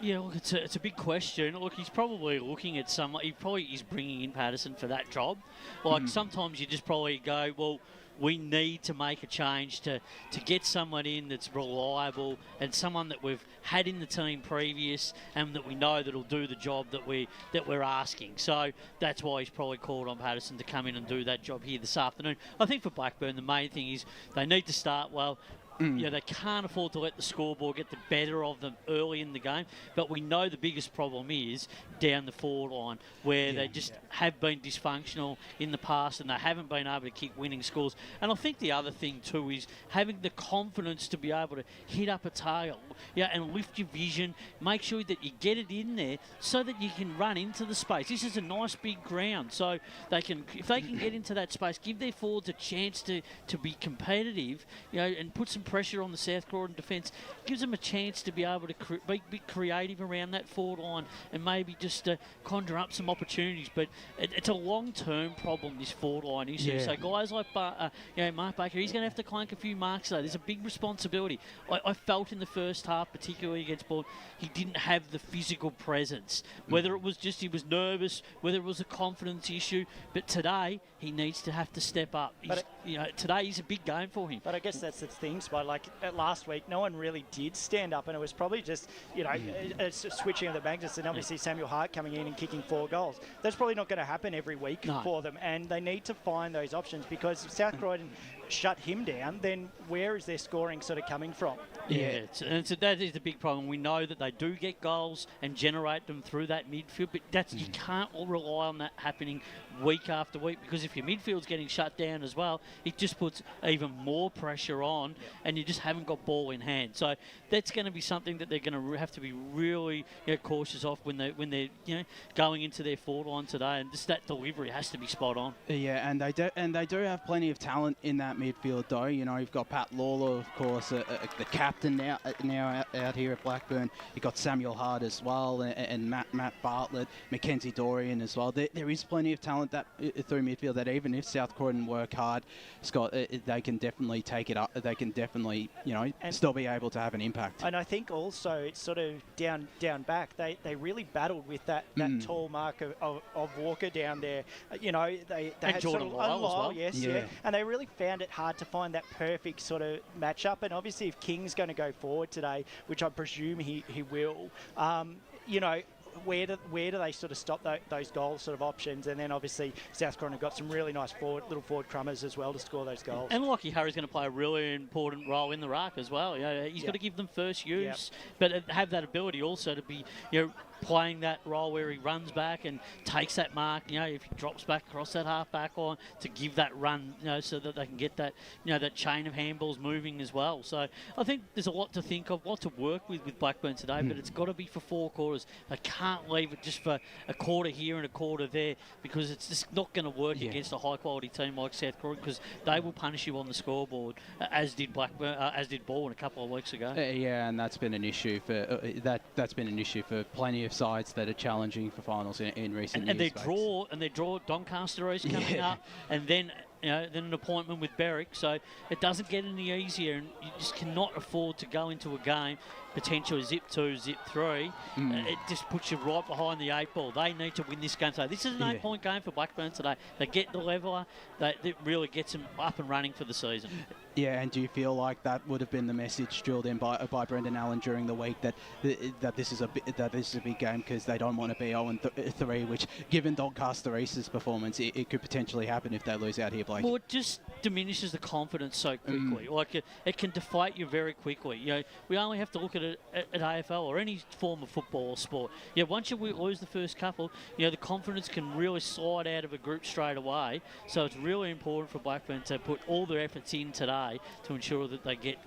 B: Yeah, look, it's a big question. Look, he's probably looking at someone. He probably is bringing in Patterson for that job. Like sometimes you just probably go, well, we need to make a change to get someone in that's reliable and someone that we've had in the team previous and that we know that'll do the job that we're asking. So that's why he's probably called on Patterson to come in and do that job here this afternoon. I think for Blackburn, the main thing is they need to start well. They can't afford to let the scoreboard get the better of them early in the game. But we know the biggest problem is down the forward line, where they just have been dysfunctional in the past and they haven't been able to kick winning scores. And I think the other thing too is having the confidence to be able to hit up a target, and lift your vision, make sure that you get it in there so that you can run into the space. This is a nice big ground, so if they can get into that space, give their forwards a chance to be competitive, and put some pressure on the South Croydon defence, gives them a chance to be able to be creative around that forward line and maybe just conjure up some opportunities. But it's a long-term problem, this forward line issue. So guys like Mark Baker, he's going to have to clank a few marks though. There's a big responsibility. I felt in the first half, particularly against Bourne, he didn't have the physical presence. Whether it was just he was nervous, whether it was a confidence issue, but today he needs to have to step up. Today is a big game for him.
D: But I guess that's the thing, Spy. Like last week, no one really did stand up, and it was probably just a switching of the bankers, and obviously Samuel Hart coming in and kicking 4 goals. That's probably not going to happen every week for them, and they need to find those options, because if South Croydon shut him down, then where is their scoring sort of coming from?
B: That is the big problem. We know that they do get goals and generate them through that midfield, but you can't all rely on that happening week after week, because if your midfield's getting shut down as well, it just puts even more pressure on, and you just haven't got ball in hand. So that's going to be something that they're going to have to be really cautious of when they're going into their forward line today, and just that delivery has to be spot on.
A: Yeah, and they do have plenty of talent in that midfield, though. You've got Pat Lawler, of course, the captain now out here at Blackburn. You've got Samuel Hart as well, and Matt Bartlett, Mackenzie Dorian as well. There is plenty of talent that through midfield that even if South Croydon work hard, Scott, they can definitely take it up. They can definitely, still be able to have an impact.
D: And I think also it's sort of down back. They really battled with that tall mark of Walker down there. They had
B: Jordan
D: sort of
B: Lyle as well.
D: Yes, yeah. And they really found it hard to find that perfect sort of matchup. And obviously, if King's going to go forward today, which I presume he will, where do they sort of stop those goal sort of options? And then obviously South Croydon have got some really nice little forward crummers as well to score those goals.
B: And Lockie Harry's going to play a really important role in the ruck as well. He's got to give them first use, but have that ability also to be playing that role where he runs back and takes that mark, if he drops back across that half-back line to give that run, so that they can get that, that chain of handballs moving as well. So I think there's a lot to think of, what to work with Blackburn today, but it's got to be for 4 quarters. They can't leave it just for a quarter here and a quarter there, because it's just not going to work against a high-quality team like South Croydon, because they will punish you on the scoreboard, as did Blackburn, as did Baldwin a couple of weeks ago.
A: And that's been an issue for that's been an issue for plenty of sides that are challenging for finals in recent years.
B: And they draw Doncaster East coming up, and then then an appointment with Berwick. So it doesn't get any easier, and you just cannot afford to go into a game potentially zip 2, zip 3. It just puts you right behind the 8 ball. They need to win this game. So this is an 8-point game for Blackburn today. They get the leveller. It really gets them up and running for the season.
A: Yeah, and do you feel like that would have been the message drilled in by Brendan Allen during the week, that this is a big game because they don't want to be 0-3, which, given Doncaster East's performance, it could potentially happen if they lose out here, Blake.
B: Well, it just diminishes the confidence so quickly. Like it can deflate you very quickly. We only have to look at it at AFL or any form of football or sport. Once you lose the first couple, the confidence can really slide out of a group straight away. So it's really important for Blackburn to put all their efforts in today to ensure that they get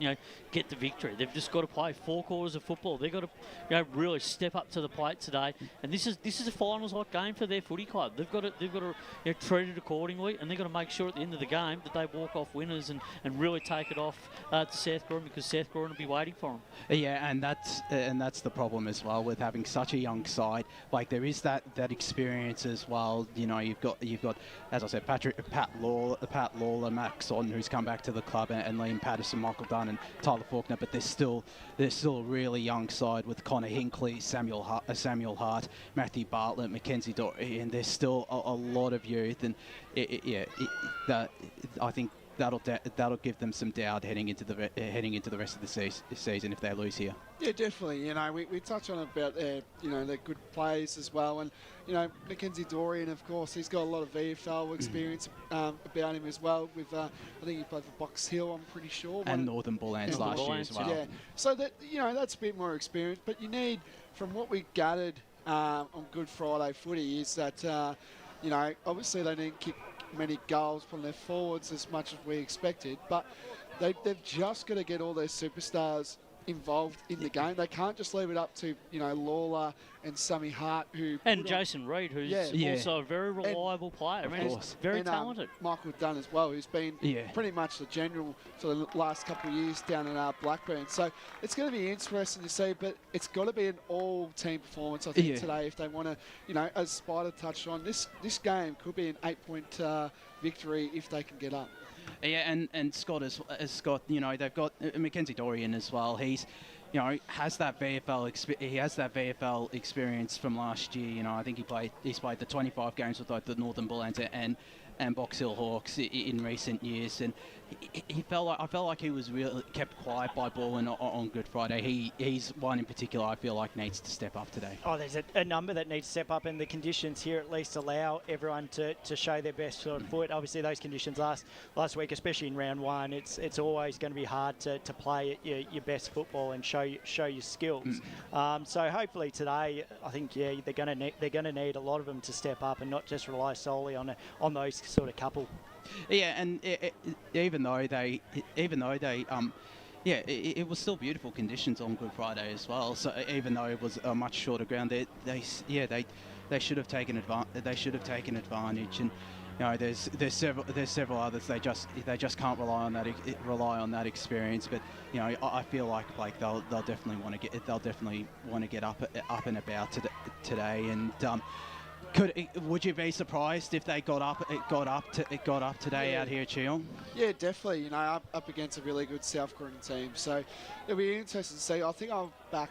B: the victory. They've just got to play 4 quarters of football. They've got to really step up to the plate today. And this is a finals-like game for their footy club. They've got to treat it accordingly, and they've got to make sure at the end of the game that they walk off winners and really take it off to South Croydon, because South Croydon will be waiting for them.
A: Yeah, and that's the problem as well with having such a young side. Like, there is that experience as well. You've got as I said, Pat Lawler, Max Sodden, who's come back to the club, and Liam Patterson, Michael Dunn, and Tyler Faulkner. But there's still a really young side with Connor Hinkley, Samuel Hart, Matthew Bartlett, Mackenzie Dory, and there's still a lot of youth. And I think that'll give them some doubt heading into the rest of the season if they lose here.
C: Yeah, definitely. We touch on about their good players as well, and Mackenzie Dorian, of course, he's got a lot of VFL experience about him as well. With I think he played for Box Hill, I'm pretty sure,
A: and Northern Bullants last year as well.
C: Yeah, so that that's a bit more experience. But you need, from what we gathered on Good Friday Footy, is that obviously they didn't kick many goals from their forwards as much as we expected, but they've just got to get all their superstars involved in the game. They can't just leave it up to Lawler and Sammy Hart,
B: and Jason Reid, who's also a very reliable player. He's very talented.
C: Michael Dunn as well, who's been pretty much the general for the last couple of years down in Blackburn. So it's going to be interesting to see, but it's got to be an all-team performance, I think, today, if they want to, as Spider touched on, this game could be an 8-point victory if they can get up.
A: Yeah, and Scott they've got Mackenzie Dorian as well. He's has that VFL experience from last year. I think he's played the 25 games with the Northern Bullants, and Box Hill Hawks in recent years, and I felt like he was really kept quiet by ball on Good Friday. He's one in particular I feel like needs to step up today.
D: Oh, there's a number that needs to step up, and the conditions here at least allow everyone to show their best sort of foot. Obviously, those conditions last week, especially in round one, it's always going to be hard to play your best football and show your skills. So hopefully today, I think they're going to need a lot of them to step up and not just rely solely on those sort of couple.
A: Yeah, and even though they it was still beautiful conditions on Good Friday as well. So even though it was a much shorter ground, they should have taken advantage. And you know, there's several others. They just can't rely on that experience. But you know, I feel like they'll definitely want to get up and about today. And would you be surprised if they got up today out here at Cheong?
C: Yeah, definitely. You know, up against a really good South Croydon team. So it'll be interesting to see. I think I'll back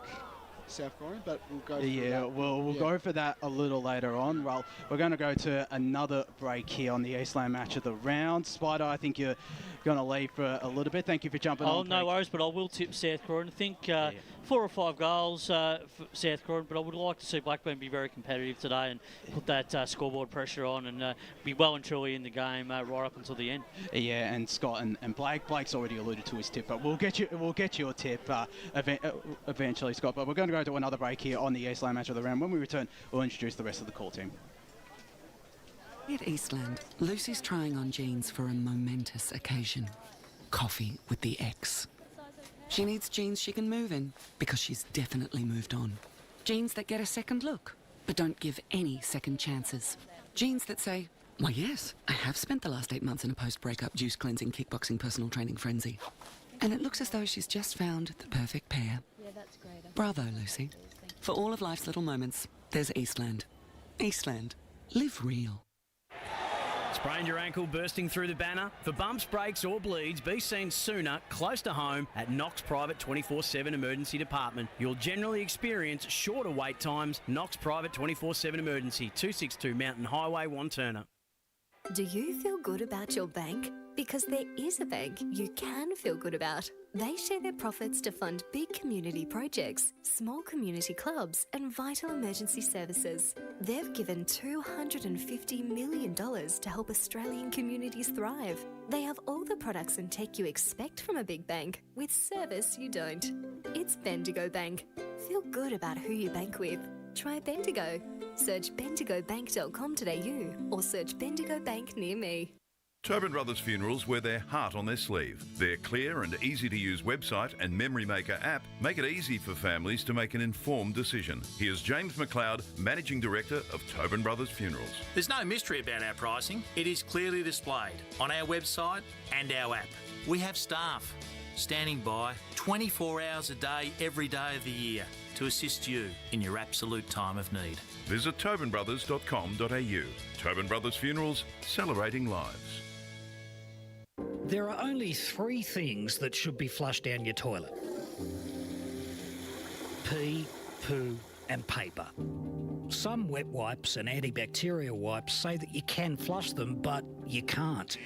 C: South Croydon, but we'll go for that.
A: We'll go for that a little later on. Well, we're going to go to another break here on the Eastland Match of the Round. Spider, I think you're going to leave for a little bit. Thank you for jumping on.
B: No worries, but I will tip South Croydon. I think 4 or 5 goals for South Croydon, but I would like to see Blackburn be very competitive today and put that scoreboard pressure on and be well and truly in the game right up until the end. Yeah,
A: and Scott and Blake's already alluded to his tip, but we'll get your tip eventually, Scott. But we're going to go to another break here on the Eastland Match of the Round. When we return, we'll introduce the rest of the call team.
G: At Eastland, Lucy's trying on jeans for a momentous occasion. Coffee with the ex. She needs jeans she can move in, because she's definitely moved on. Jeans that get a second look, but don't give any second chances. Jeans that say, why yes, I have spent the last 8 months in a post-breakup juice cleansing, kickboxing, personal training frenzy. And it looks as though she's just found the perfect pair.
O: Yeah, that's great.
G: Bravo, Lucy. For all of life's little moments, there's Eastland. Eastland. Live real.
H: Sprained your ankle bursting through the banner? For bumps, breaks or bleeds, be seen sooner, close to home, at Knox Private 24/7 Emergency Department. You'll generally experience shorter wait times. Knox Private 24/7 Emergency, 262 Mountain Highway, Wanturna.
I: Do you feel good about your bank? Because there is a bank you can feel good about. They share their profits to fund big community projects, small community clubs and vital emergency services. They've given $250 million to help Australian communities thrive. They have all the products and tech you expect from a big bank, with service you don't. It's Bendigo Bank. Feel good about who you bank with. Try Bendigo. Search bendigobank.com.au or search Bendigo Bank near me.
J: Tobin Brothers Funerals wear their heart on their sleeve. Their clear and easy-to-use website and Memory Maker app make it easy for families to make an informed decision. Here's James McLeod, Managing Director of Tobin Brothers Funerals.
K: There's no mystery about our pricing. It is clearly displayed on our website and our app. We have staff standing by 24 hours a day, every day of the year to assist you in your absolute time of need.
J: Visit tobinbrothers.com.au. Tobin Brothers Funerals, celebrating lives.
P: There are only 3 things that should be flushed down your toilet. Pee, poo and paper. Some wet wipes and antibacterial wipes say that you can flush them, but you can't.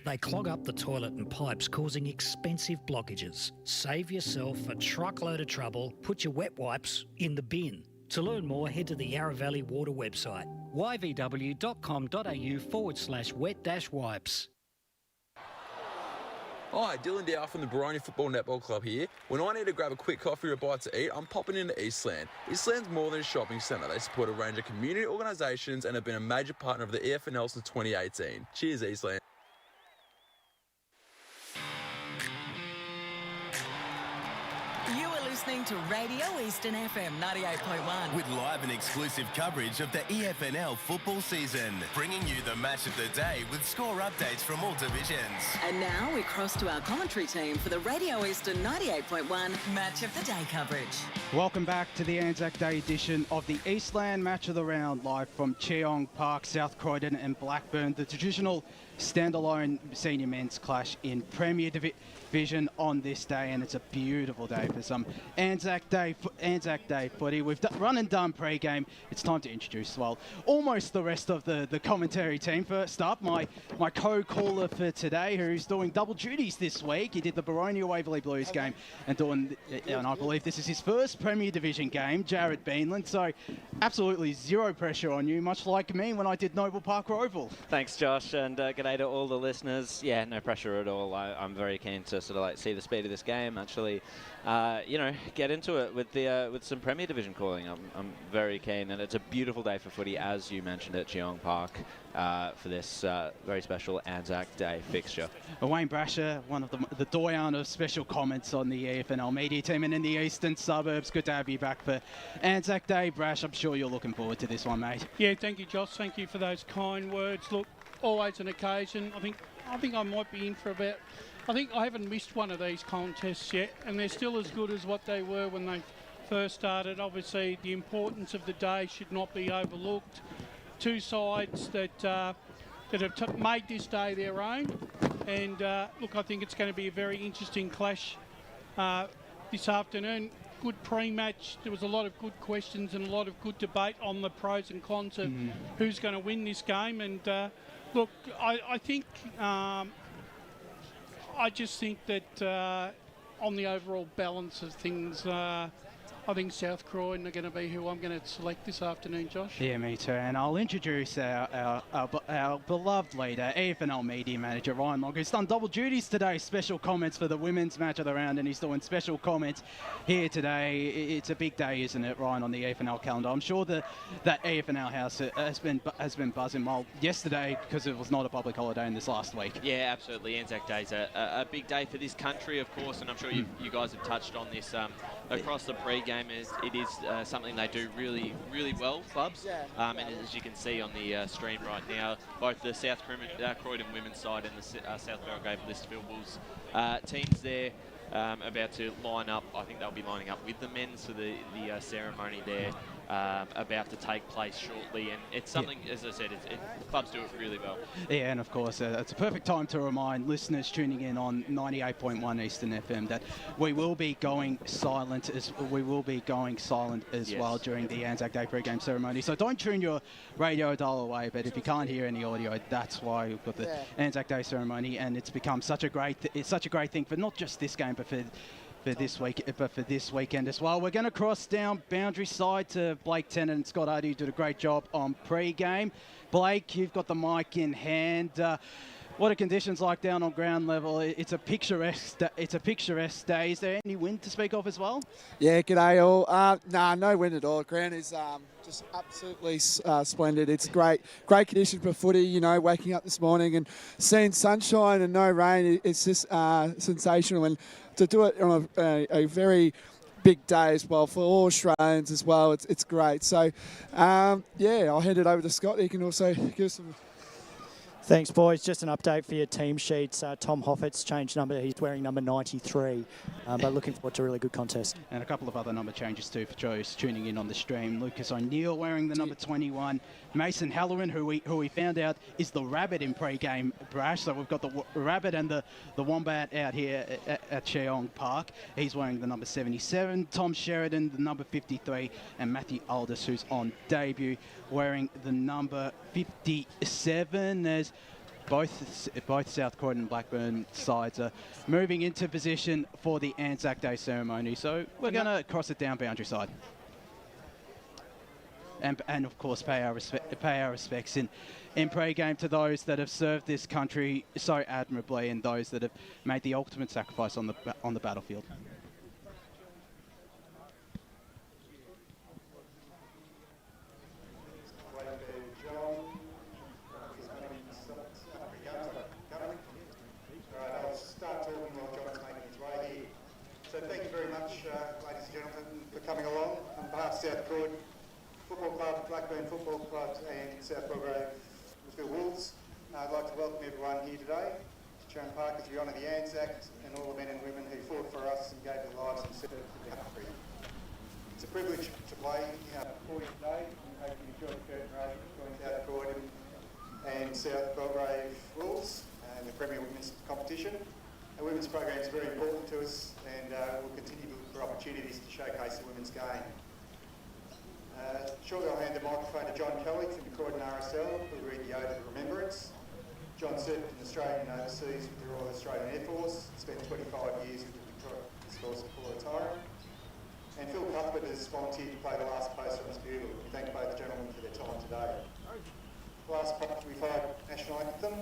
P: They clog up the toilet and pipes, causing expensive blockages. Save yourself a truckload of trouble. Put your wet wipes in the bin. To learn more, head to the Yarra Valley Water website, yvw.com.au/wet-wipes.
Q: Hi, Dylan Dow from the Baroni Football Netball Club here. When I need to grab a quick coffee or a bite to eat, I'm popping into Eastland. Eastland's more than a shopping centre. They support a range of community organisations and have been a major partner of the EFNL since 2018. Cheers, Eastland.
M: You are listening to Radio Eastern FM 98.1.
N: With live and exclusive coverage of the EFNL football season. Bringing you the match of the day with score updates from all divisions.
M: And now we cross to our commentary team for the Radio Eastern 98.1 Match of the Day coverage.
A: Welcome back to the ANZAC Day edition of the Eastland Match of the Round, live from Cheong Park, South Croydon and Blackburn. The traditional standalone senior men's clash in Premier Division on this day, and it's a beautiful day for some Anzac Day footy. We've run and done pre-game. It's time to introduce, well, almost the rest of the commentary team. First up, my co-caller for today, who's doing double duties this week. He did the Baronia Waverley Blues game and I believe this is his first Premier Division game, Jared Beanland. So absolutely zero pressure on you, much like me when I did Noble Park Roval.
O: Thanks, Josh, and g'day to all the listeners. Yeah, no pressure at all. I'm very keen to sort of like see the speed of this game. Actually, get into it with some Premier Division calling. I'm very keen, and it's a beautiful day for footy, as you mentioned at Geelong Park, for this very special Anzac Day fixture.
A: Wayne Brasher, one of the doyen of special comments on the EFNL media team and in the eastern suburbs. Good to have you back for Anzac Day. Brash, I'm sure you're looking forward to this one, mate.
R: Yeah, thank you, Josh. Thank you for those kind words. Look, always an occasion. I think I might be in for about... I think I haven't missed one of these contests yet, and they're still as good as what they were when they first started. Obviously, the importance of the day should not be overlooked. Two sides that have made this day their own, and look, I think it's going to be a very interesting clash this afternoon. Good pre-match. There was a lot of good questions and a lot of good debate on the pros and cons of who's going to win this game. And look, I think... I just think that on the overall balance of things, I think South Croydon are going to be who I'm going to select this afternoon, Josh.
A: Yeah, me too. And I'll introduce our beloved leader, EFNL Media Manager Ryan Long, who's done double duties today. Special comments for the women's match of the round, and he's doing special comments here today. It's a big day, isn't it, Ryan, on the EFNL calendar? I'm sure that EFNL house has been buzzing well yesterday because it was not a public holiday in this last week.
O: Yeah, absolutely. Anzac Day's a big day for this country, of course, and I'm sure you guys have touched on this across the pre-game. It is something they do really, really well, clubs. And as you can see on the stream right now, both the South Croydon women's side and the South Belgrave Listerville Bulls teams there about to line up. I think they'll be lining up with the men's for the ceremony there. About to take place shortly, and it's something, as I said, clubs do it really well.
A: Yeah, and of course, it's a perfect time to remind listeners tuning in on 98.1 Eastern FM that we will be going silent as well during the Anzac Day pre-game ceremony. So don't tune your radio dial away. But if you can't hear any audio, that's why we've got the Anzac Day ceremony, and it's become such a great thing for not just this game, but for this weekend as well. We're going to cross down boundary side to Blake Tennant and Scott Hardy, who did a great job on pre-game. Blake, you've got the mic in hand. What are conditions like down on ground level? It's a picturesque day. Is there any wind to speak of as well?
C: Yeah, g'day all. No wind at all. Ground is just absolutely splendid. It's great condition for footy. You know, waking up this morning and seeing sunshine and no rain, it's just sensational. And to do it on a very big day as well for all Australians as well, it's great. So, I'll hand it over to Scott. He can also give us some...
D: Thanks, boys. Just an update for your team sheets. Tom Hoffett's changed number. He's wearing number 93, but looking forward to a really good contest.
A: And a couple of other number changes too for Joe's tuning in on the stream. Lucas O'Neill wearing the number 21. Mason Halloran, who we found out is the Rabbit in pre-game, Brash. So we've got the Rabbit and the Wombat out here at Geelong Park. He's wearing the number 77. Tom Sheridan, the number 53. And Matthew Aldis, who's on debut, wearing the number 57. There's both South Croydon and Blackburn sides are moving into position for the Anzac Day ceremony. So we're going to cross it down boundary side. And of course pay our respects in pre-game to those that have served this country so admirably and those that have made the ultimate sacrifice on the battlefield.
S: Coming along on behalf of South Croydon Football Club, Blackburn Football Club and South Belgrave Wolves. I'd like to welcome everyone here today to Geelong Park as we honour the Anzac and all the men and women who fought for us and gave their lives and served the country. It's a privilege to play for you today, and hope you enjoy the curtain raiser between South Croydon and South Belgrave rules and the Premier Women's competition. Our women's program is very important to us, and we'll continue to look for opportunities to showcase the women's game. Shortly I'll hand the microphone to John Kelly from the Croydon RSL, who will read the Oath of Remembrance. John served in Australian and overseas with the Royal Australian Air Force, spent 25 years with the Victoria Force before retiring. And Phil Cuthbert has volunteered to play the last post on this bugle. We thank both gentlemen for their time today. Last part, we followed National Anthem.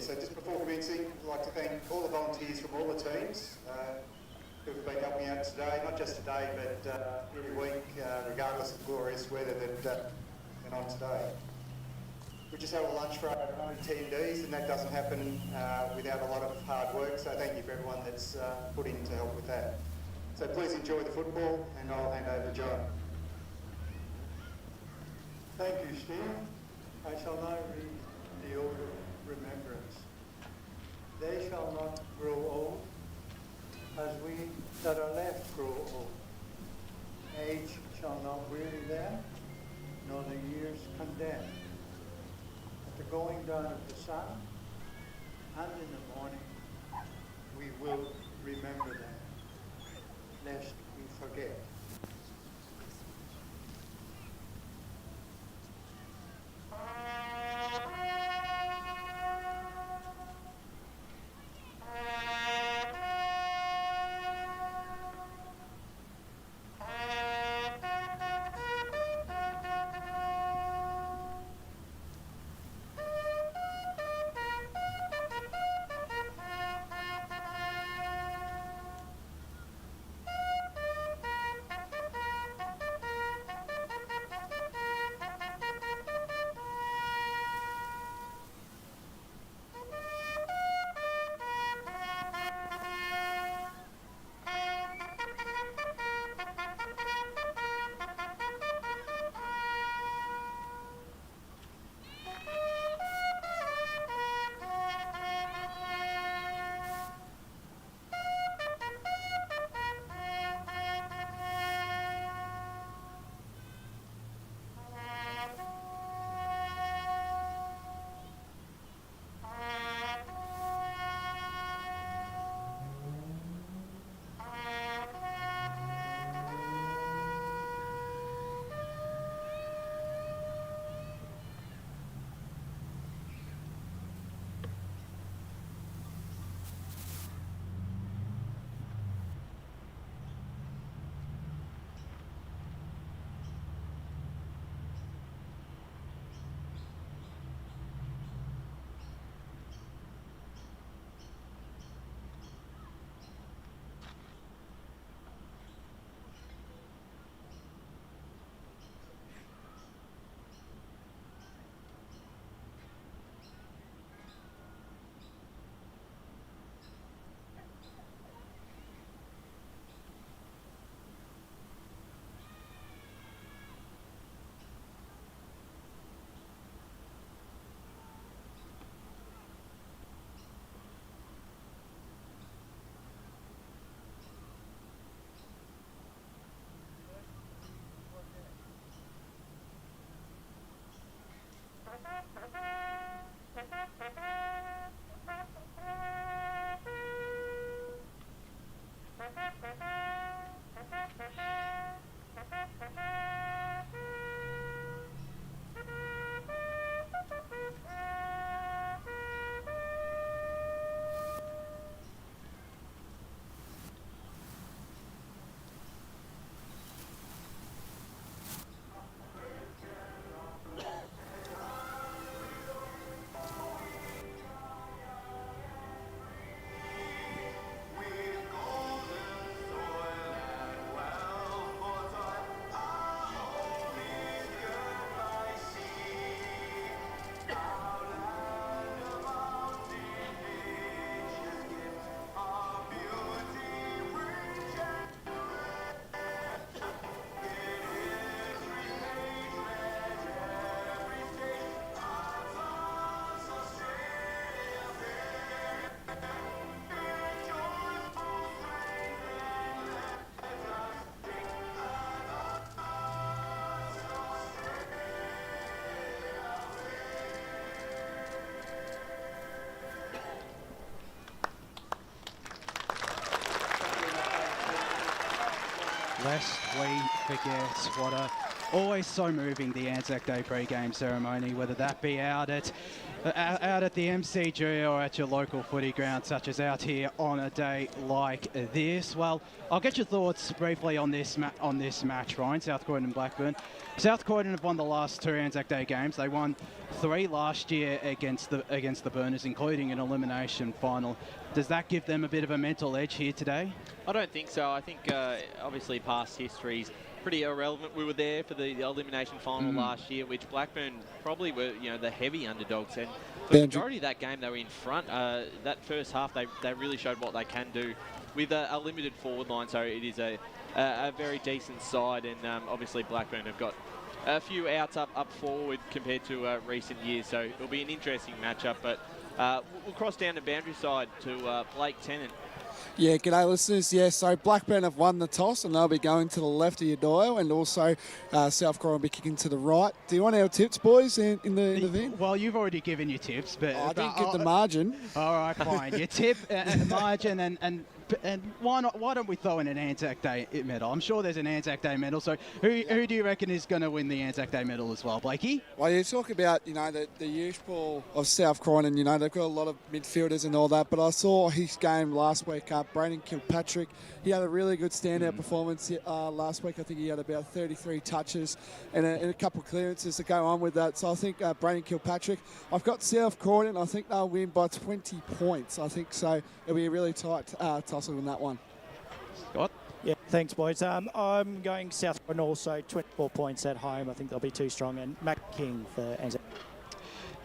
S: So just before commencing, I'd like to thank all the volunteers from all the teams who have been helping out today, not just today, but every week, regardless of glorious weather that went on today. We just held a lunch for our own attendees, and that doesn't happen without a lot of hard work, so thank you for everyone that's put in to help with that. So please enjoy the football, and I'll hand over to John.
T: Thank you, Steve. I shall now read the Oath of Remembrance. They shall not grow old, as we that are left grow old. Age shall not weary them, nor the years condemn. At the going down of the sun, and in the morning, we will remember them, lest we forget.
A: lest we forget what a always so moving the ANZAC Day pre-game ceremony, whether that be out at the MCG or at your local footy ground, such as out here on a day like this. Well, I'll get your thoughts briefly on this match, Ryan. South Croydon and Blackburn. South Croydon have won the last 2 ANZAC Day games. They won 3 last year against the Burners, including an elimination final. Does that give them a bit of a mental edge here today?
O: I don't think so. I think obviously past history's pretty irrelevant. We were there for the elimination final last year, which Blackburn probably were, the heavy underdogs. And for the majority of that game, they were in front. That first half, they really showed what they can do with a limited forward line. So it is a very decent side, and obviously Blackburn have got a few outs up forward compared to recent years. So it'll be an interesting matchup. But we'll cross down the boundary side to Blake Tennant.
C: Yeah, g'day listeners. Yeah, so Blackburn have won the toss and they'll be going to the left of your dial, and also South Croydon will be kicking to the right. Do you want our tips, boys, in the event?
A: Well, you've already given your tips, but
C: I didn't get the margin.
A: All right, fine. Your tip, margin, and why don't we throw in an ANZAC Day medal? I'm sure there's an ANZAC Day medal. So who do you reckon is going to win the ANZAC Day medal as well, Blakey?
C: Well, you talk about, the youth ball of South Croydon, they've got a lot of midfielders and all that, but I saw his game last week up. Braden Kilpatrick, he had a really good standout performance last week. I think he had about 33 touches and a couple of clearances to go on with that. So I think Braden Kilpatrick, I've got South Croydon. I think they'll win by 20 points. I think so. It'll be a really tight tussle in that one.
A: Scott?
D: Yeah, thanks, boys. I'm going South Croydon also, 24 points at home. I think they'll be too strong. And Mac King for ANZAC.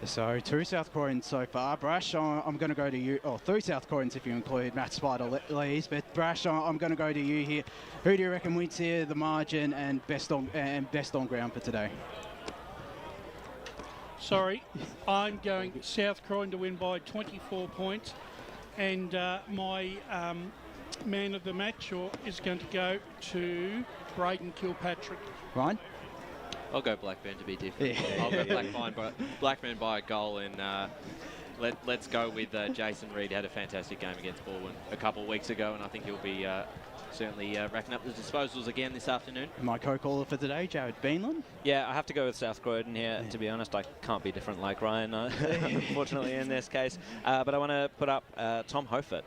A: So 2 South Croydon so far. Brash, I'm going to go to you. 3 South Croydons if you include Matt Spider Lees. But Brash, I'm going to go to you here. Who do you reckon wins here, the margin and best on ground for today?
R: Sorry, I'm going South Croydon to win by 24 points. And my man of the match is going to go to Braden Kilpatrick.
A: Ryan?
O: I'll go Blackburn to be different. Yeah. I'll go Blackburn by a goal, and let's go with Jason Reid. Had a fantastic game against Baldwin a couple of weeks ago, and I think he'll be certainly racking up the disposals again this afternoon.
A: My co-caller for today, Jared Beanland.
U: Yeah, I have to go with South Croydon here. To be honest, I can't be different like Ryan, unfortunately, in this case. But I want to put up Tom Hofert.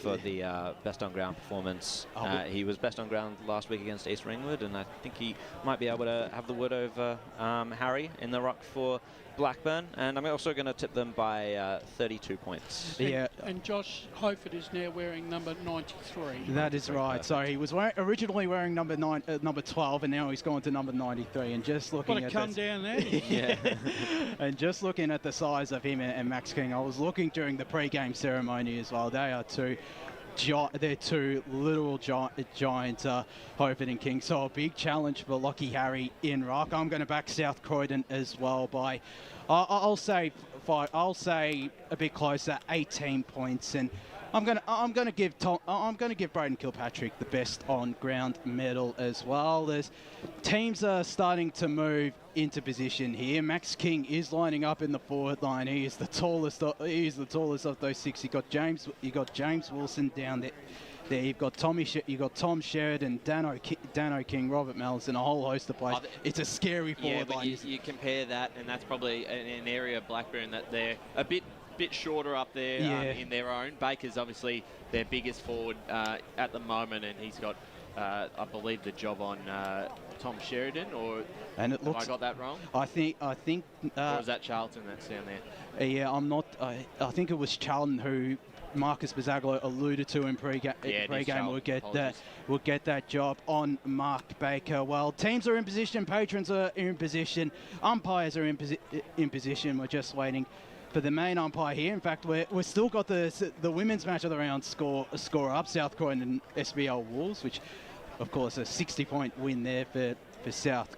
U: For the best on ground performance. He was best on ground last week against East Ringwood, and I think he might be able to have the wood over Harry in the ruck for Blackburn, and I'm also going to tip them by 32 points.
A: Yeah.
R: And Josh Hofert is now wearing number 93.
A: That is right. So he was originally wearing number 12, and now he's gone to number 93. And just looking at
R: come down there.
A: Yeah. And just looking at the size of him and Max King, I was looking during the pre-game ceremony as well. They are they're 2 literal giants, Hofert and King. So a big challenge for Lockie Harry in ruck. I'm going to back South Croydon as well by, I'll say a bit closer, 18 points. And I'm going to give Braden Kilpatrick the best on ground medal as well. Teams are starting to move into position here. Max King is lining up in the forward line. He is the tallest. He is the tallest of those 6. You got James Wilson down there. You've got Tom Sheridan, Dano King, Robert Mellis, and a whole host of players. It's a scary forward line.
O: You compare that, and that's probably an area of Blackburn that they're a bit shorter up there in their own. Baker's obviously their biggest forward at the moment, and he's got, I believe, the job on Tom Sheridan,
A: and it looks,
O: have I got that wrong?
A: I think.
O: Or is that Charlton that's down there?
A: Yeah, I'm not. I think it was Charlton who Marcus Bizaglow alluded to in pre-game will get that job on Mark Baker. Well, teams are in position, patrons are in position, umpires are in position. We're just waiting for the main umpire here. In fact, we've still got the women's match of the round score up, South Croydon and SBL Wolves, which of course a 60-point win there for South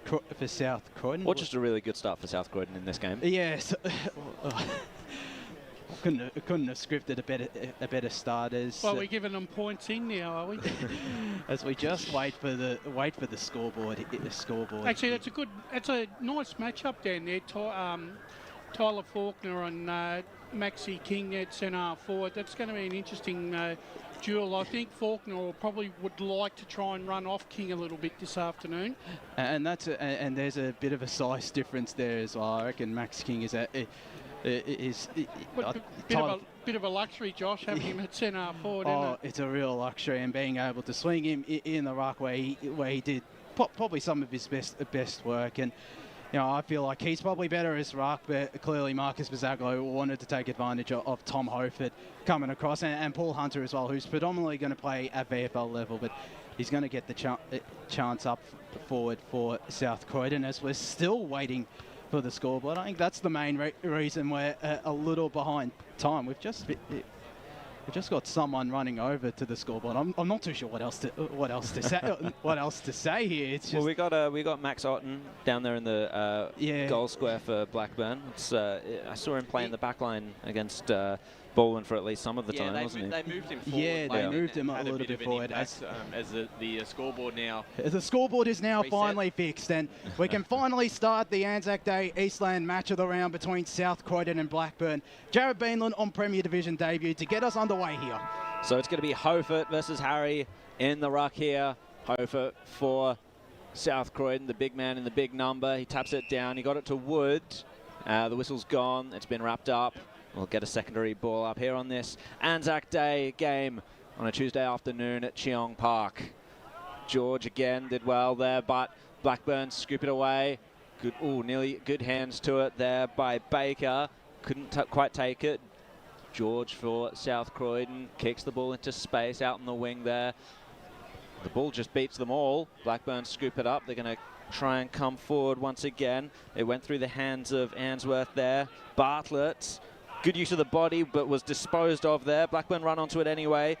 A: Croydon.
U: Or just a really good start for South Croydon in this game.
A: Yes. Couldn't have scripted a better start as.
R: Well, we're giving them points in now, are we?
A: As we just wait for the scoreboard.
R: Actually, that's a nice matchup down there. Tyler Faulkner and Maxi King at centre forward. That's going to be an interesting duel. I think Faulkner probably would like to try and run off King a little bit this afternoon.
A: And and there's a bit of a size difference there as well. I reckon Max King is
R: bit of a luxury, Josh, having him at centre forward.
A: Oh, it's a real luxury, and being able to swing him in the ruck where he did probably some of his best work. And I feel like he's probably better as ruck, but clearly Marcus Bizaglow wanted to take advantage of Tom Hofert coming across, and Paul Hunter as well, who's predominantly going to play at VFL level, but he's going to get the chance up forward for South Croydon as we're still waiting for the scoreboard. I think that's the main reason we're a little behind time. We've just got someone running over to the scoreboard. I'm not too sure what else to say here. It's just
U: we got Max Otten down there in the goal square for Blackburn. I saw him play in the back line against Baldwin for at least some of the time, wasn't he?
O: They moved him forward.
A: Yeah, they moved him a little bit forward.
O: As the scoreboard now.
A: The scoreboard is now
O: reset.
A: finally fixed, and we can finally start the ANZAC Day Eastland match of the round between South Croydon and Blackburn. Jared Beanland on Premier Division debut to get us underway here.
U: So it's going to be Hofert versus Harry in the ruck here. Hofert for South Croydon, the big man in the big number. He taps it down. He got it to Wood. The whistle's gone. It's been wrapped up. We'll get a secondary ball up here on this ANZAC Day game on a Tuesday afternoon at Cheong Park. George again did well there, but Blackburn scoop it away. Good hands to it there by Baker. Couldn't quite take it. George for South Croydon kicks the ball into space out on the wing there. The ball just beats them all. Blackburn scoop it up. They're going to try and come forward once again. It went through the hands of Answorth there. Bartlett, good use of the body, but was disposed of there. Blackburn run onto it anyway.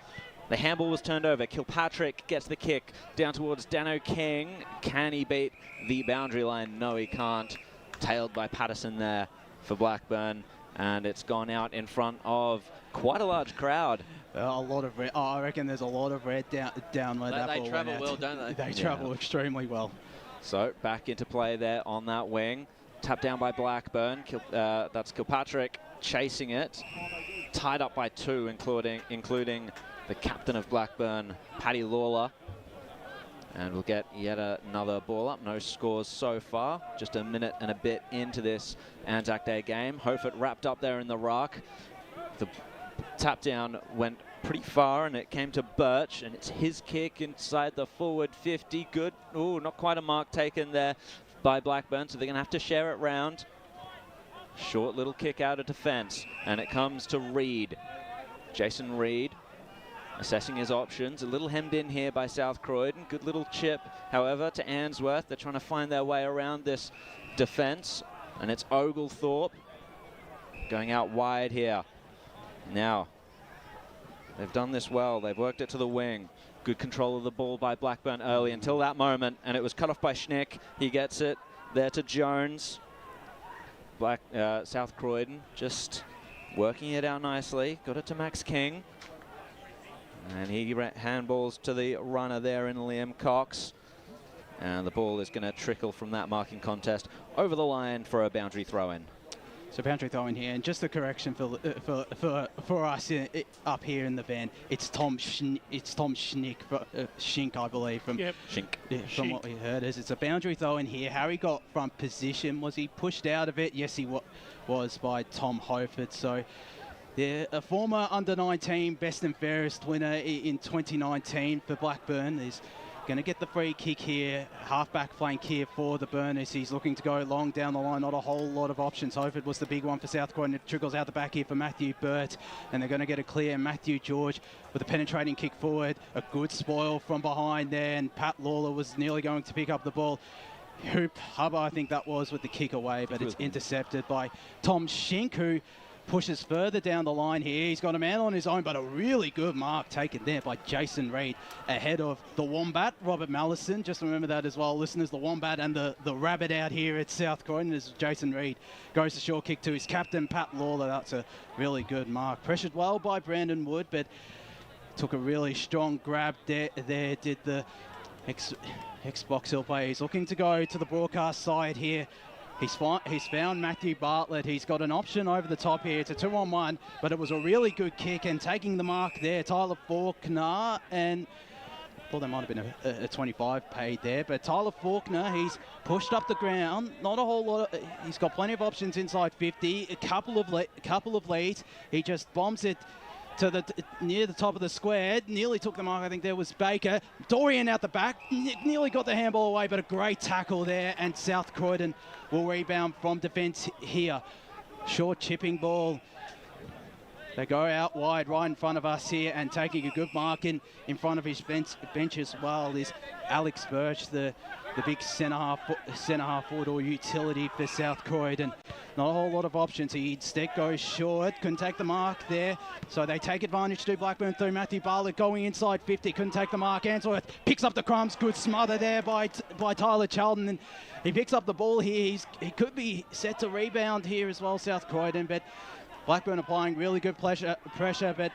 U: The handball was turned over. Kilpatrick gets the kick down towards Dano King. Can he beat the boundary line? No, he can't. Tailed by Patterson there for Blackburn. And it's gone out in front of quite a large crowd.
A: A lot of red. I reckon there's a lot of red down where that ball
O: They travel
A: went
O: well,
A: out.
O: don't they?
A: They travel extremely well.
U: So back into play there on that wing. Tapped down by Blackburn. That's Kilpatrick chasing it. Tied up by two, including the captain of Blackburn, Paddy Lawler. And we'll get yet another ball up. No scores so far. Just a minute and a bit into this ANZAC Day game. Hofert wrapped up there in the ruck. The tap down went pretty far and it came to Birch, and it's his kick inside the forward 50. Good. Ooh, not quite a mark taken there by Blackburn, so they're going to have to share it round. Short little kick out of defence, and it comes to Reid. Jason Reid assessing his options. A little hemmed in here by South Croydon. Good little chip, however, to Answorth. They're trying to find their way around this defence, and it's Oglethorpe going out wide here. Now, they've done this well. They've worked it to the wing. Good control of the ball by Blackburn early until that moment, and it was cut off by Schnick. He gets it there to Jones. South Croydon just working it out nicely. Got it to Max King. And he handballs to the runner there in Liam Cox. And the ball is going to trickle from that marking contest over the line for a boundary throw-in.
A: So boundary throw in here, and just a correction for us up here in the van. It's Tom Schnick, Schink, I believe, from from what we heard. It's a boundary throw in here. Harry got front position. Was he pushed out of it? Yes, he was by Tom Hofert. So yeah, a former under-19 best and fairest winner in 2019 for Blackburn is going to get the free kick here, half-back flank here for the Burners. He's looking to go long down the line, not a whole lot of options. Hofert was the big one for South Croydon. It trickles out the back here for Matthew Burt, and they're going to get a clear. Matthew George with a penetrating kick forward, a good spoil from behind there, and Pat Lawler was nearly going to pick up the ball. Hoop Hubber, I think that was, with the kick away, but it's intercepted by Tom Schink, who pushes further down the line here. He's got a man on his own, but a really good mark taken there by Jason Reid ahead of the Wombat, Robert Mallison. Just remember that as well, listeners, the Wombat and the Rabbit out here at South Croydon as Jason Reid goes to short kick to his captain, Pat Lawler. That's a really good mark. Pressured well by Brandon Wood, but took a really strong grab there did the ex-Box Hill player. He's looking to go to the broadcast side here He's found Matthew Bartlett. He's got an option over the top here. It's a 2-on-1, but it was a really good kick, and taking the mark there, Tyler Faulkner, and I thought there might have been a 25 paid there, but Tyler Faulkner, he's pushed up the ground. Not a whole lot. He's got plenty of options inside 50. A couple of leads. He just bombs it to near the top of the square. Nearly took the mark. I think there was Baker. Dorian out the back. Nearly got the handball away, but a great tackle there. And South Croydon will rebound from defence here. Short chipping ball. They go out wide right in front of us here, and taking a good mark in front of his bench as well is Alex Birch, the big centre half forward or utility for South Croydon. Not a whole lot of options. He instead goes short, couldn't take the mark there, so they take advantage to Blackburn through Matthew Bartlett going inside 50, couldn't take the mark. Answorth picks up the crumbs, good smother there by Tyler Charlton, and he picks up the ball here. He could be set to rebound here as well, South Croydon, but Blackburn applying really good pressure, but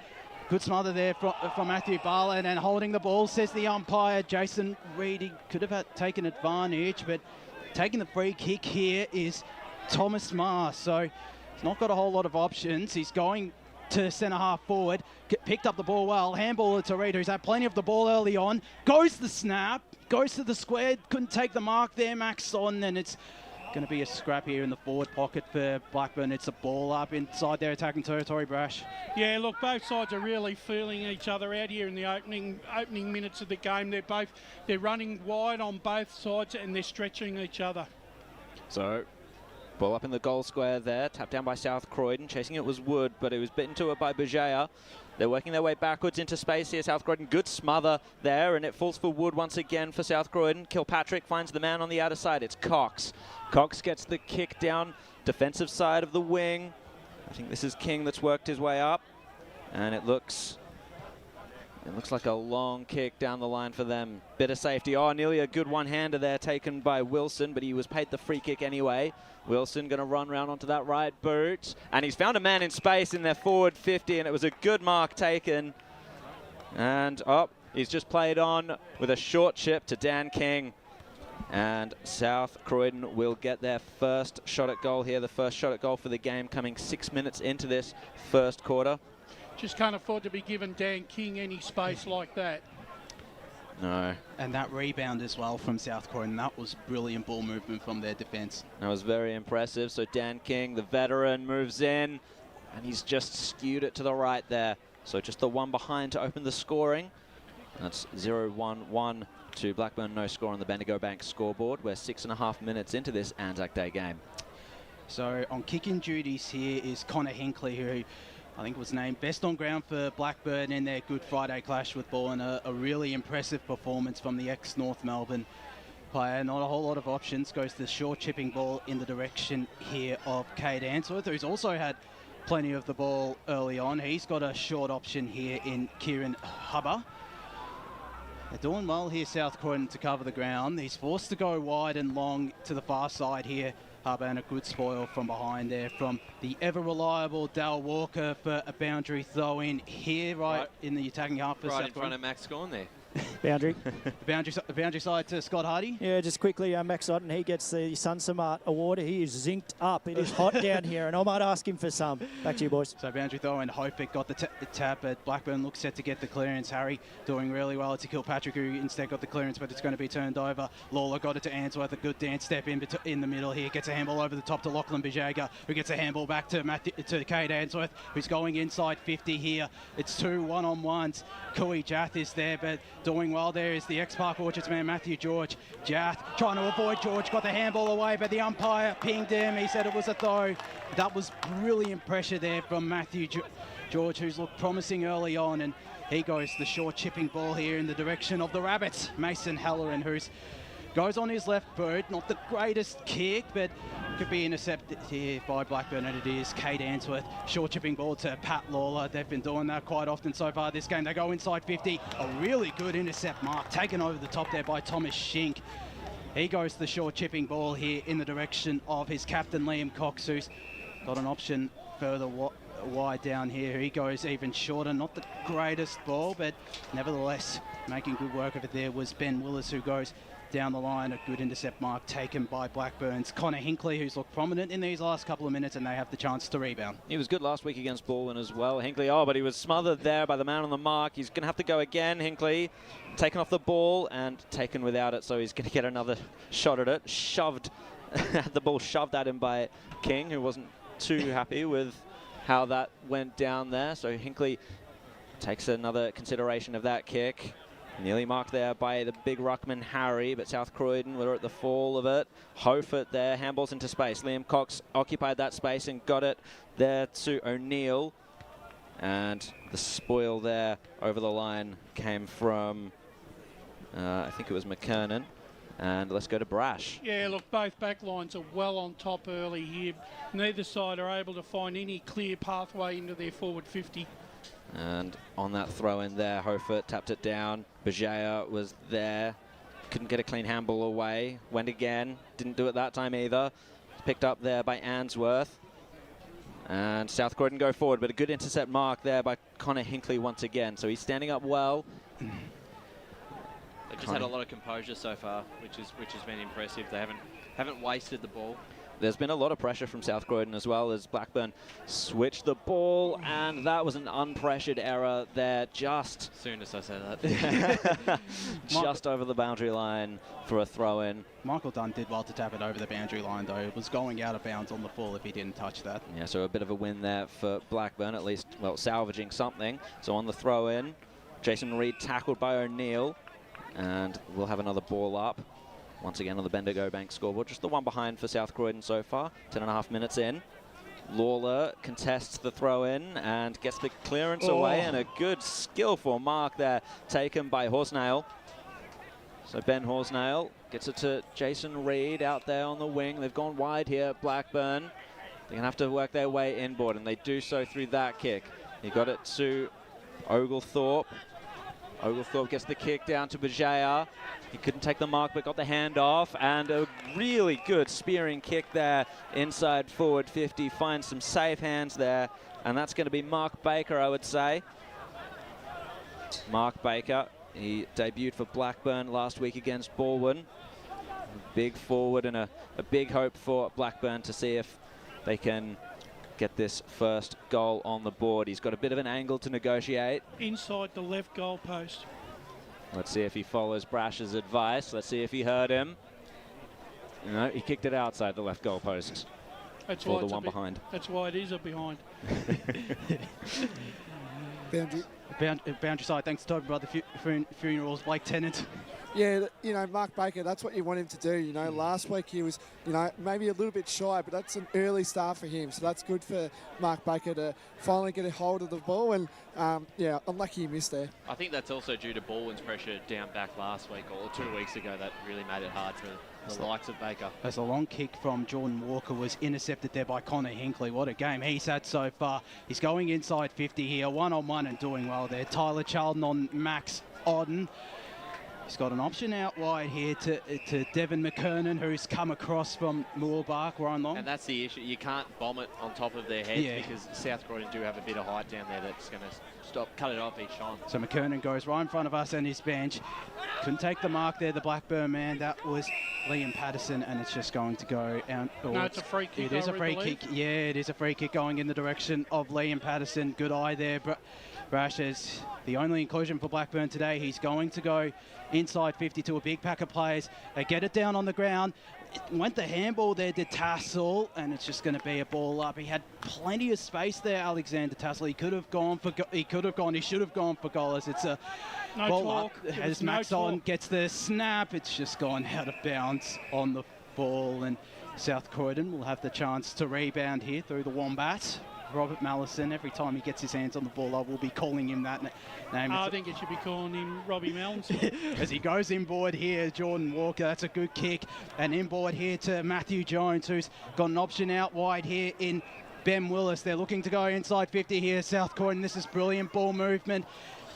A: good smother there from Matthew Bartlett, and holding the ball, says the umpire, Jason Reid. He could have taken advantage, but taking the free kick here is Thomas Mars. So he's not got a whole lot of options. He's going to centre half forward, picked up the ball well, handball to Reid, who's had plenty of the ball early on, goes the snap, goes to the square, couldn't take the mark there, Max on, and it's going to be a scrap here in the forward pocket for Blackburn. It's a ball up inside their attacking territory, Brash.
R: Yeah, look, both sides are really feeling each other out here in the opening minutes of the game. They're running wide on both sides, and they're stretching each other.
U: So, ball up in the goal square there, tapped down by South Croydon. Chasing it was Wood, but it was bitten to it by Bijaya. They're working their way backwards into space here, South Croydon. Good smother there, and it falls for Wood once again for South Croydon. Kilpatrick finds the man on the outer side. It's Cox. Cox gets the kick down, defensive side of the wing. I think this is King that's worked his way up, and it looks like a long kick down the line for them. Bit of safety. Oh, nearly a good one-hander there taken by Wilson, but he was paid the free kick anyway. Wilson going to run round onto that right boot, and he's found a man in space in their forward 50, and it was a good mark taken. And he's just played on with a short chip to Dan King. And South Croydon will get their first shot at goal here, the first shot at goal for the game, coming 6 minutes into this first quarter.
R: Just can't afford to be giving Dan King any space like that.
U: No.
A: And that rebound as well from South Croydon, that was brilliant ball movement from their defence.
U: That was very impressive. So Dan King, the veteran, moves in, and he's just skewed it to the right there. So just the one behind to open the scoring. That's 0-1-1 to Blackburn, no score on the Bendigo Bank scoreboard. We're 6.5 minutes into this ANZAC Day game.
A: So on kicking duties here is Connor Hinkley, who I think was named best on ground for Blackburn in their Good Friday clash with ball, and a really impressive performance from the ex-North Melbourne player. Not a whole lot of options. Goes the short chipping ball in the direction here of Cade Answorth, who's also had plenty of the ball early on. He's got a short option here in Kieran Hubber. They're doing well here, South Croydon, to cover the ground. He's forced to go wide and long to the far side here. Hubber, and a good spoil from behind there from the ever-reliable Dale Walker for a boundary throw-in here right in the attacking half for
O: right
A: South
O: in front of Max Gorn there.
E: Boundary.
A: boundary side to Scott Hardy.
E: Yeah, just quickly, Max Otten, he gets the Sun Smart Award. He is zinced up. It is hot down here, and I might ask him for some. Back to you, boys.
A: So boundary throw, and Hopick got the tap, but Blackburn looks set to get the clearance. Harry doing really well. It's a Kilpatrick who instead got the clearance, but it's going to be turned over. Lawler got it to Answorth. A good dance step in the middle here. Gets a handball over the top to Lachlan Bijaga, who gets a handball back to Cade Answorth, who's going inside 50 here. It's 2 one-on-ones. Kui Jath is there, but doing well there is the ex-Park Orchards man, Matthew George. Jath trying to avoid George, got the handball away, but the umpire pinged him. He said it was a throw. That was brilliant pressure there from Matthew George, who's looked promising early on, and he goes the short chipping ball here in the direction of the Rabbits. Mason Halloran, who's goes on his left boot. Not the greatest kick, but could be intercepted here by Blackburn, and it is. Cade Answorth, short chipping ball to Pat Lawler. They've been doing that quite often so far this game. They go inside 50. A really good intercept mark, taken over the top there by Thomas Schink. He goes the short chipping ball here in the direction of his captain, Liam Cox, who's got an option further wide down here. He goes even shorter. Not the greatest ball, but nevertheless making good work of it there was Ben Willis, who goes down the line. A good intercept mark taken by Blackburn's Connor Hinkley, who's looked prominent in these last couple of minutes, and they have the chance to rebound.
U: He was good last week against Baldwin as well, Hinkley. Oh, but he was smothered there by the man on the mark. He's going to have to go again, Hinkley. Taken off the ball and taken without it, so he's going to get another shot at it. Shoved, the ball shoved at him by King, who wasn't too happy with how that went down there. So Hinkley takes another consideration of that kick. Nearly marked there by the big ruckman Harry, but South Croydon were at the fall of it. Hofert there, handballs into space. Liam Cox occupied that space and got it there to O'Neill. And the spoil there over the line came from, I think it was McKernan. And let's go to Brash.
R: Yeah, look, both back lines are well on top early here. Neither side are able to find any clear pathway into their forward 50.
U: And on that throw in there, Hofert tapped it down. Bajaya was there. Couldn't get a clean handball away. Went again. Didn't do it that time either. Picked up there by Answorth. And South Croydon go forward, but a good intercept mark there by Connor Hinkley once again. So he's standing up well.
O: They've just had a lot of composure so far, which has been impressive. They haven't wasted the ball.
U: There's been a lot of pressure from South Croydon as well as Blackburn switched the ball, and that was an unpressured error there, just...
O: As soon as I said that.
U: just over the boundary line for a throw-in.
A: Michael Dunn did well to tap it over the boundary line, though. It was going out of bounds on the full if he didn't touch that.
U: Yeah, so a bit of a win there for Blackburn, at least, well, salvaging something. So on the throw-in, Jason Reed tackled by O'Neill, and we'll have another ball up. Once again on the Bendigo Bank scoreboard, just the one behind for South Croydon so far. 10.5 minutes in. Lawler contests the throw-in and gets the clearance away, and a good skillful mark there taken by Horsnail. So Ben Horsnail gets it to Jason Reed out there on the wing. They've gone wide here, Blackburn. They're going to have to work their way inboard, and they do so through that kick. He got it to Oglethorpe. Oglethorpe gets the kick down to Bajaya. He couldn't take the mark, but got the hand off, and a really good spearing kick there inside forward 50. Finds some safe hands there, and that's going to be Mark Baker, I would say. Mark Baker, he debuted for Blackburn last week against Baldwin. Big forward and a big hope for Blackburn to see if they can get this first goal on the board. He's got a bit of an angle to negotiate.
R: Inside the left goal post.
U: Let's see if he follows Brash's advice. Let's see if he heard him. No, he kicked it outside the left goal post.
R: That's
U: for
R: why
U: the one behind.
R: That's why it is a behind.
A: Boundary side, thanks to Toby Brother Funerals, Blake Tennant.
C: Yeah, you know, Mark Baker, that's what you want him to do. You know, last week he was, you know, maybe a little bit shy, but that's an early start for him. So that's good for Mark Baker to finally get a hold of the ball. And, yeah, unlucky he missed there.
O: I think that's also due to Baldwin's pressure down back last week or 2 weeks ago. That really made it hard for the likes of Baker.
A: As a long kick from Jordan Walker was intercepted there by Connor Hinkley. What a game he's had so far. He's going inside 50 here, one-on-one and doing well there. Tyler Charlton on Max Odden. He's got an option out wide here to Devon McKernan, who's come across from Moorbark, Ryan Long.
O: And that's the issue. You can't bomb it on top of their heads because South Croydon do have a bit of height down there that's going to cut it off each time.
A: So McKernan goes right in front of us and his bench. Couldn't take the mark there, the Blackburn man. That was Liam Patterson, and it's just going to go out.
R: No, it's a free kick.
A: It is a free kick. Yeah, it is a free kick going in the direction of Liam Patterson. Good eye there. Brash is the only inclusion for Blackburn today. He's going to go inside 50 to a big pack of players. They get it down on the ground. It went the handball there to Tassel, and it's just going to be a ball up. He had plenty of space there, Alexander Tassel. He should have gone for goal as it's a ball up. As Max on gets the snap, it's just gone out of bounds on the ball, and South Croydon will have the chance to rebound here through the Wombat. Robert Mallison, every time he gets his hands on the ball, I will be calling him that name.
R: I think it should be calling him Robbie Mallison.
A: As he goes inboard here, Jordan Walker, that's a good kick. And inboard here to Matthew Jones, who's got an option out wide here in Ben Willis. They're looking to go inside 50 here, South Croydon. This is brilliant ball movement.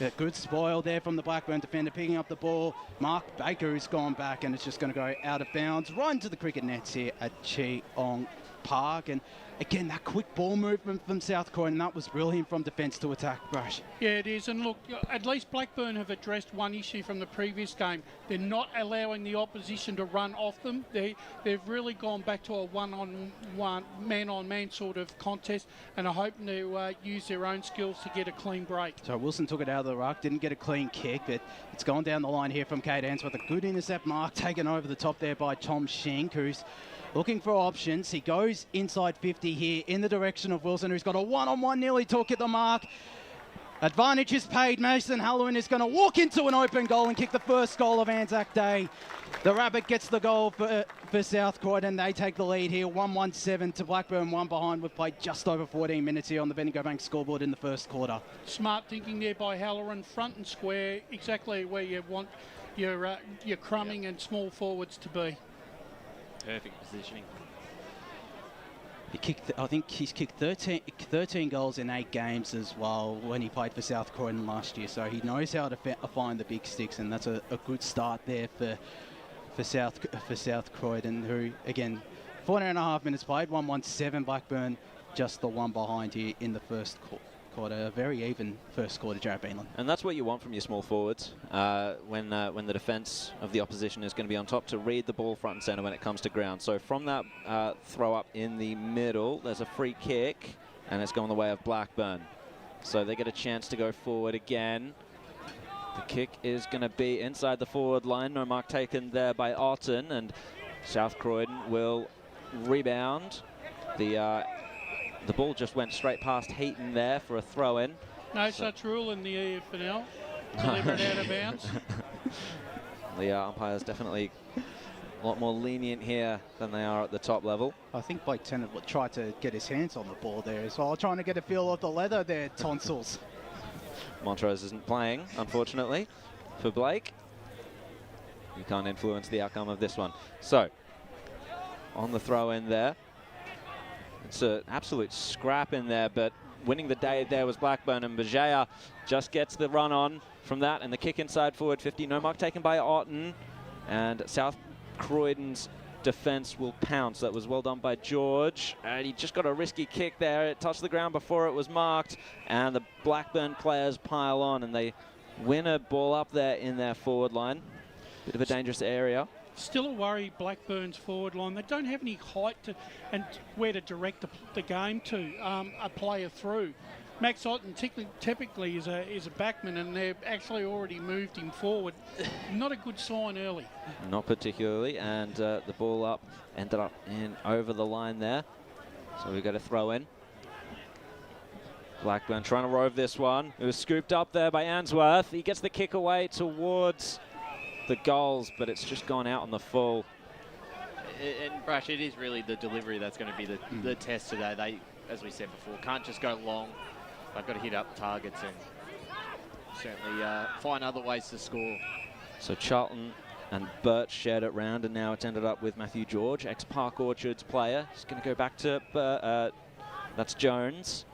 A: A good spoil there from the Blackburn defender, picking up the ball. Mark Baker, who's gone back, and it's just going to go out of bounds. Right into the cricket nets here at Cheong park. And again, that quick ball movement from South Croydon, that was brilliant from defence to attack, Brush.
R: Yeah, it is. And look, at least Blackburn have addressed one issue from the previous game. They're not allowing the opposition to run off them. They've really gone back to a one-on-one, man-on-man sort of contest, and are hoping to use their own skills to get a clean break.
A: So Wilson took it out of the ruck, didn't get a clean kick, but it's gone down the line here from Kate Answorth. A good intercept mark taken over the top there by Tom Schenk, who's looking for options. He goes inside 50 here in the direction of Wilson, who's got a one-on-one, nearly took at the mark. Advantage is paid. Mason Halloran is going to walk into an open goal and kick the first goal of Anzac Day. The Rabbit gets the goal for South Croydon. They take the lead here, 1-1-7 to Blackburn, 1 behind. We've played just over 14 minutes here on the Bendigo Bank scoreboard in the first quarter.
R: Smart thinking there by Halloran, front and square, exactly where you want your crumbing and small forwards to be.
O: Perfect positioning.
A: I think he's kicked 13 goals in 8 games as well when he played for South Croydon last year. So he knows how to find the big sticks, and that's a good start there for South Croydon, who again 14.5 minutes played, 1-1-7 Blackburn, just the one behind here in the first quarter. A very even first quarter, Jared Beanland.
U: And that's what you want from your small forwards when the defence of the opposition is going to be on top, to read the ball front and centre when it comes to ground. So from that throw up in the middle, there's a free kick, and it's going the way of Blackburn. So they get a chance to go forward again. The kick is going to be inside the forward line. No mark taken there by Otten, and South Croydon will rebound. The ball just went straight past Heaton there for a throw-in.
R: No such rule in the EFNL. Delivered out of bounds.
U: The umpire's definitely a lot more lenient here than they are at the top level.
A: I think Blake Tennant tried to get his hands on the ball there as well, trying to get a feel of the leather there, Tonsils.
U: Montrose isn't playing, unfortunately, for Blake. He can't influence the outcome of this one. So, on the throw-in there. It's an absolute scrap in there, but winning the day there was Blackburn, and Bajaya just gets the run on from that, and the kick inside forward 50. No mark taken by Otten, and South Croydon's defence will pounce. That was well done by George, and he just got a risky kick there. It touched the ground before it was marked, and the Blackburn players pile on, and they win a ball up there in their forward line. Bit of a dangerous area.
R: Still a worry, Blackburn's forward line. They don't have any height and where to direct the game to a player through. Max Otten typically is a backman, and they've actually already moved him forward. Not a good sign early.
U: Not particularly, and the ball up ended up in over the line there. So we've got a throw in. Blackburn trying to rove this one. It was scooped up there by Answorth. He gets the kick away towards the goals, but it's just gone out on the full.
O: And Brash, it is really the delivery that's going to be the test today. They, as we said before, can't just go long. They've got to hit up targets and certainly find other ways to score.
U: So Charlton and Burt shared it round, and now it's ended up with Matthew George, ex-Park Orchards player. He's going to go back to that's Jones.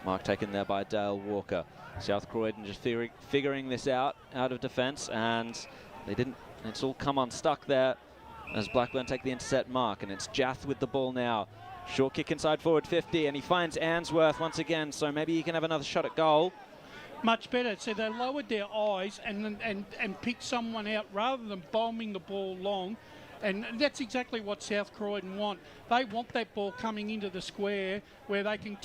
U: Mark taken there by Dale Walker. South Croydon just figuring this out of defence, and they didn't. It's all come unstuck there as Blackburn take the intercept mark, and it's Jath with the ball now. Short kick inside forward 50, and he finds Answorth once again, so maybe he can have another shot at goal.
R: Much better. So they lowered their eyes and picked someone out rather than bombing the ball long. And that's exactly what South Croydon want. They want that ball coming into the square where they can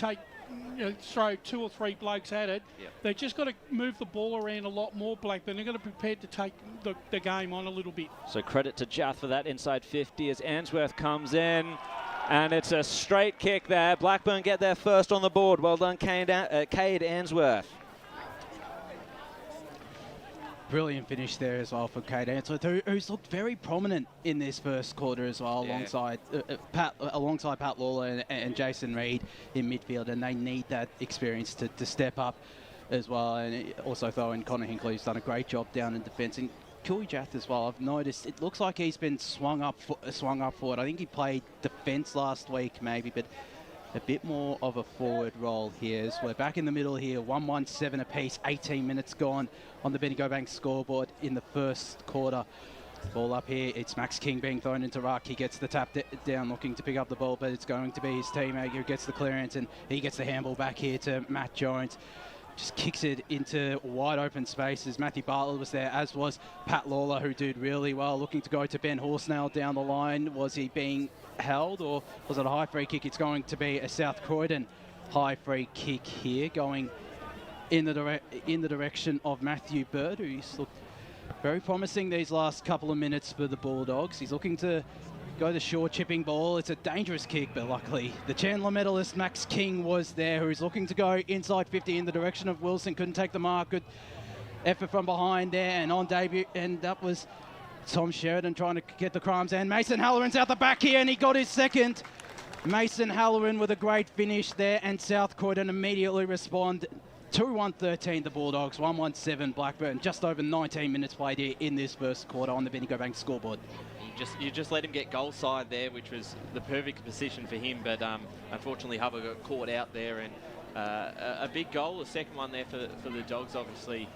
R: throw 2 or 3 blokes at it.
O: Yep.
R: They've just got to move the ball around a lot more, Blackburn. They've got to be prepared to take the game on a little bit.
U: So credit to Jath for that inside 50 as Answorth comes in. And it's a straight kick there. Blackburn get there first on the board. Well done, Cade Answorth.
A: Brilliant finish there as well for Cade Answorth, who's looked very prominent in this first quarter as well, alongside Pat Lawler and Jason Reid in midfield, and they need that experience to step up as well. And also throw in Connor Hinckley, who's done a great job down in defence. And Killy Jath as well, I've noticed it looks like he's been swung up forward. I think he played defence last week maybe, but a bit more of a forward role here. So we're back in the middle here, 1-1-7 apiece, 18 minutes gone on the Bendigo Bank scoreboard in the first quarter. Ball up here. It's Max King being thrown into ruck. He gets the tap down, looking to pick up the ball, but it's going to be his teammate who gets the clearance, and he gets the handball back here to Matt Jones. Just kicks it into wide open spaces. Matthew Bartlett was there, as was Pat Lawler, who did really well, looking to go to Ben Horsnell down the line. Was he being held, or was it a high free kick? It's going to be a South Croydon high free kick here, going in the direction of Matthew Bird, who's looked very promising these last couple of minutes for the Bulldogs. He's looking to go the short chipping ball. It's a dangerous kick, but luckily the Chandler medalist Max King was there, who's looking to go inside 50 in the direction of Wilson. Couldn't take the mark. Good effort from behind there, and on debut, and that was Tom Sheridan trying to get the crumbs, and Mason Halloran's out the back here, and he got his second. Mason Halloran with a great finish there, and South Croydon immediately respond. 2-1-13 the Bulldogs, 1-1-7 Blackburn. Just over 19 minutes played here in this first quarter on the Bendigo Bank scoreboard.
O: You just let him get goal side there, which was the perfect position for him, but unfortunately Hubbard got caught out there, and a big goal, the second one there for the Dogs, obviously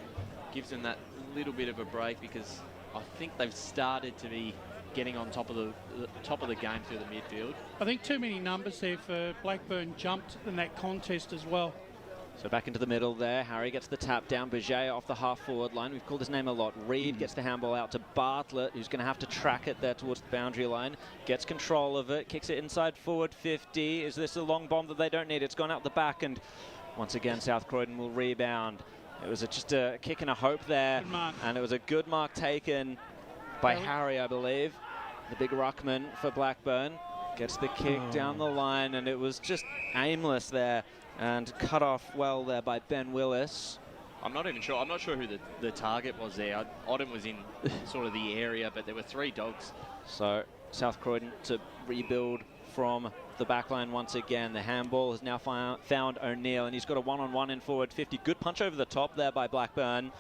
O: gives them that little bit of a break, because I think they've started to be getting on top of the game through the midfield.
R: I think too many numbers there for Blackburn jumped in that contest as well.
U: So back into the middle there. Harry gets the tap down. Berger off the half-forward line. We've called his name a lot. Reed gets the handball out to Bartlett, who's going to have to track it there towards the boundary line. Gets control of it. Kicks it inside forward 50. Is this a long bomb that they don't need? It's gone out the back, and once again, South Croydon will rebound. It was just a kick and a hope there, and it was a good mark taken by Harry, I believe. The big ruckman for Blackburn. Gets the kick down the line, and it was just aimless there. And cut off well there by Ben Willis.
O: I'm not even sure. I'm not sure who the target was there. Oddham was in sort of the area, but there were three Dogs.
U: So South Croydon to rebuild from the back line once again. The handball has now found O'Neill, and he's got a one-on-one in forward 50. Good punch over the top there by Blackburn,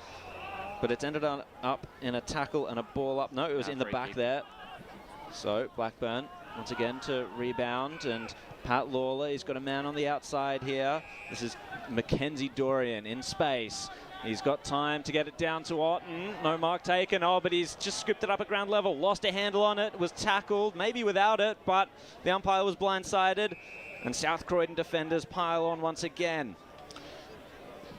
U: but it's ended up in a tackle and a ball up. No, it was in the back there. So Blackburn once again to rebound, and Pat Lawler, he's got a man on the outside here. This is Mackenzie Dorian in space. He's got time to get it down to Otten. No mark taken. Oh, but he's just scooped it up at ground level. Lost a handle on it. Was tackled, maybe without it, but the umpire was blindsided. And South Croydon defenders pile on once again.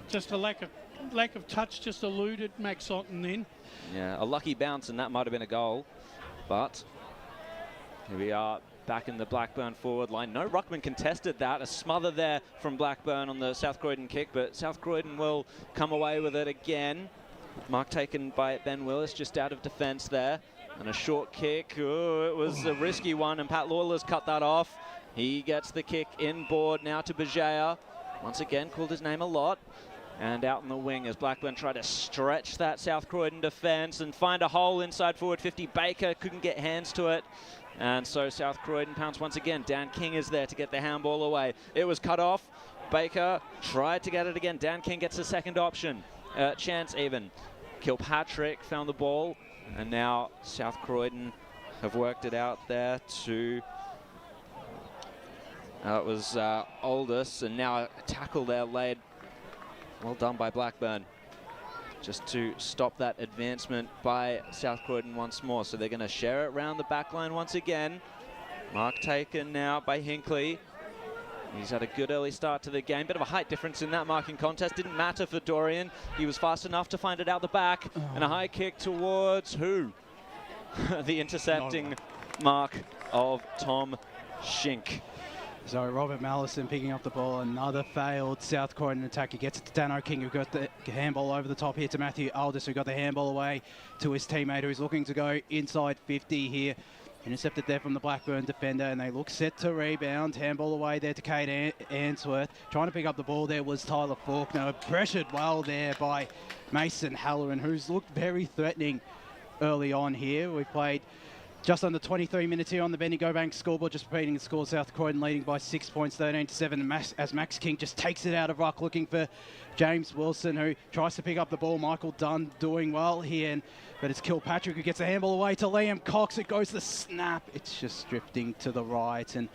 R: Just a lack of touch just eluded Max Otten then.
U: Yeah, a lucky bounce, and that might have been a goal. But here we are. Back in the Blackburn forward line. No ruckman contested that. A smother there from Blackburn on the South Croydon kick, but South Croydon will come away with it again. Mark taken by Ben Willis, just out of defence there. And a short kick. Oh, it was a risky one, and Pat Lawler's cut that off. He gets the kick inboard now to Berger. Once again, called his name a lot. And out in the wing as Blackburn try to stretch that South Croydon defence and find a hole inside forward 50. Baker couldn't get hands to it. And so South Croydon pounce once again. Dan King is there to get the handball away. It was cut off. Baker tried to get it again. Dan King gets a second option. Chance even. Kilpatrick found the ball. And now South Croydon have worked it out there to... it was Aldous. And now a tackle there laid. Well done by Blackburn. Just to stop that advancement by South Croydon once more. So they're going to share it around the back line once again. Mark taken now by Hinkley. He's had a good early start to the game. Bit of a height difference in that marking contest. Didn't matter for Dorian. He was fast enough to find it out the back. And a high kick towards who? The intercepting mark of Tom Schink.
A: So Robert Mallison picking up the ball. Another failed South Croydon attack. He gets it to Dano King, who got the handball over the top here to Matthew Aldous, who got the handball away to his teammate, who's looking to go inside 50 here. Intercepted there from the Blackburn defender, and they look set to rebound. Handball away there to Kate Answorth. Trying to pick up the ball there was Tyler Faulkner. Pressured well there by Mason Halloran, who's looked very threatening early on here. We've played just under 23 minutes here on the Bendigo Bank scoreboard. Just repeating the score, South Croydon leading by 6 points, 13-7, as Max King just takes it out of ruck, looking for James Wilson, who tries to pick up the ball. Michael Dunn doing well here, but it's Kilpatrick who gets the handball away to Liam Cox. It goes the snap. It's just drifting to the right, and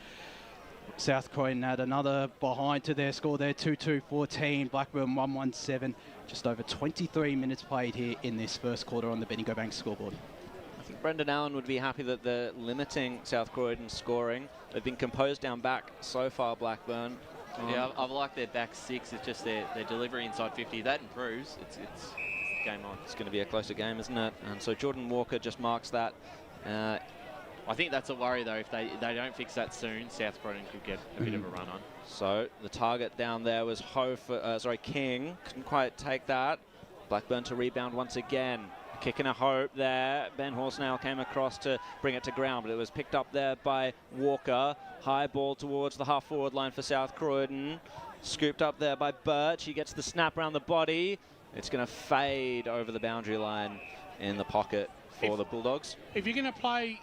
A: South Croydon had another behind to their score there, 2-2-14. Blackburn 1-1-7. Just over 23 minutes played here in this first quarter on the Bendigo Bank scoreboard.
U: I think Brendan Allen would be happy that they're limiting South Croydon scoring. They've been composed down back so far, Blackburn.
O: Yeah, I've liked their back six. It's just their delivery inside 50. That improves. It's game on.
U: It's going to be a closer game, isn't it? And so Jordan Walker just marks that.
O: I think that's a worry, though. If they don't fix that soon, South Croydon could get a bit of a run on.
U: So the target down there was King. Couldn't quite take that. Blackburn to rebound once again. Kick and a hope there. Ben Horsnail came across to bring it to ground, but it was picked up there by Walker. High ball towards the half-forward line for South Croydon. Scooped up there by Birch. He gets the snap around the body. It's going to fade over the boundary line in the pocket for the Bulldogs.
R: If you're going to play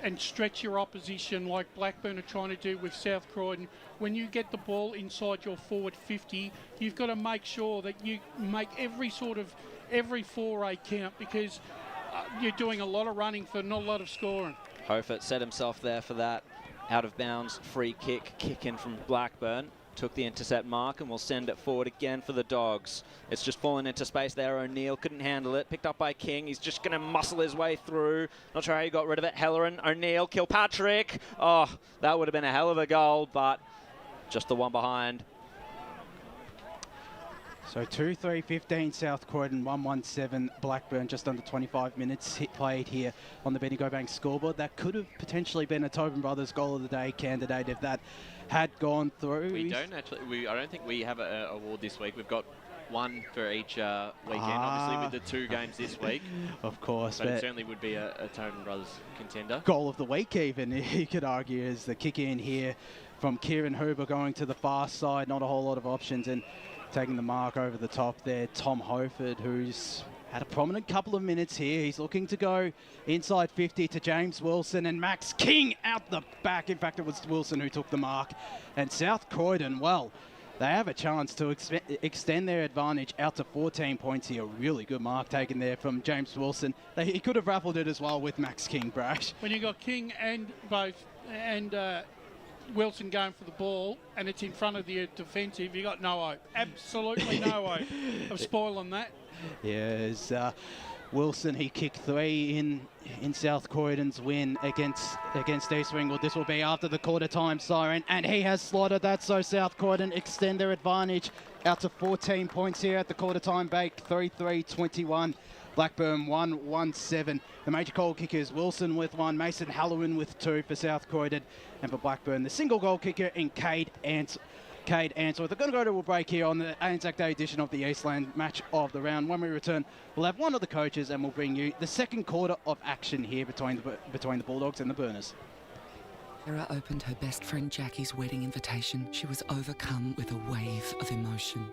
R: and stretch your opposition like Blackburn are trying to do with South Croydon, when you get the ball inside your forward 50, you've got to make sure that you make every foray count, because you're doing a lot of running for not a lot of scoring.
U: Hofert set himself there for that out of bounds free kick in from Blackburn. Took the intercept mark and will send it forward again for the Dogs. It's just fallen into space there. O'Neill couldn't handle it. Picked up by King. He's just going to muscle his way through. Not sure how he got rid of it. Helleran, O'Neill, Kilpatrick. Oh, that would have been a hell of a goal, but just the one behind.
A: So 2-3-15 South Croydon, 1-1-7 Blackburn, just under 25 minutes played here on the Bendigo Bank scoreboard. That could have potentially been a Tobin Brothers Goal of the Day candidate if that had gone through.
O: We don't actually. I don't think we have an award this week. We've got one for each weekend, obviously with the 2 games this week.
A: Of course.
O: But it certainly would be a Tobin Brothers contender.
A: Goal of the week even, you could argue, is the kick in here from Kieran Hoover going to the far side. Not a whole lot of options, and taking the mark over the top there, Tom Hoford, who's had a prominent couple of minutes here. He's looking to go inside 50 to James Wilson and Max King out the back. In fact, it was Wilson who took the mark. And South Croydon, well, they have a chance to extend their advantage out to 14 points here. Really good mark taken there from James Wilson. He could have raffled it as well with Max King, Brash.
R: When you got King and Wilson going for the ball and it's in front of the defensive, you got no hope. Absolutely no hope of spoiling that.
A: Yes, Wilson, he kicked 3 in South Croydon's win against East Ringwood. This will be after the quarter-time siren, and he has slotted that, so South Croydon extend their advantage out to 14 points here at the quarter-time break, 3-3-21. Blackburn 1-1-7. The major goal kickers, Wilson with 1, Mason Halloran with 2 for South Croydon, and for Blackburn, the single goal kicker in Cade Answorth. They're going to go to a break here on the ANZAC Day edition of the Eastland Match of the round. When we return, we'll have one of the coaches and we'll bring you the second quarter of action here between the Bulldogs and the Burners.
G: Sarah opened her best friend Jackie's wedding invitation. She was overcome with a wave of emotion.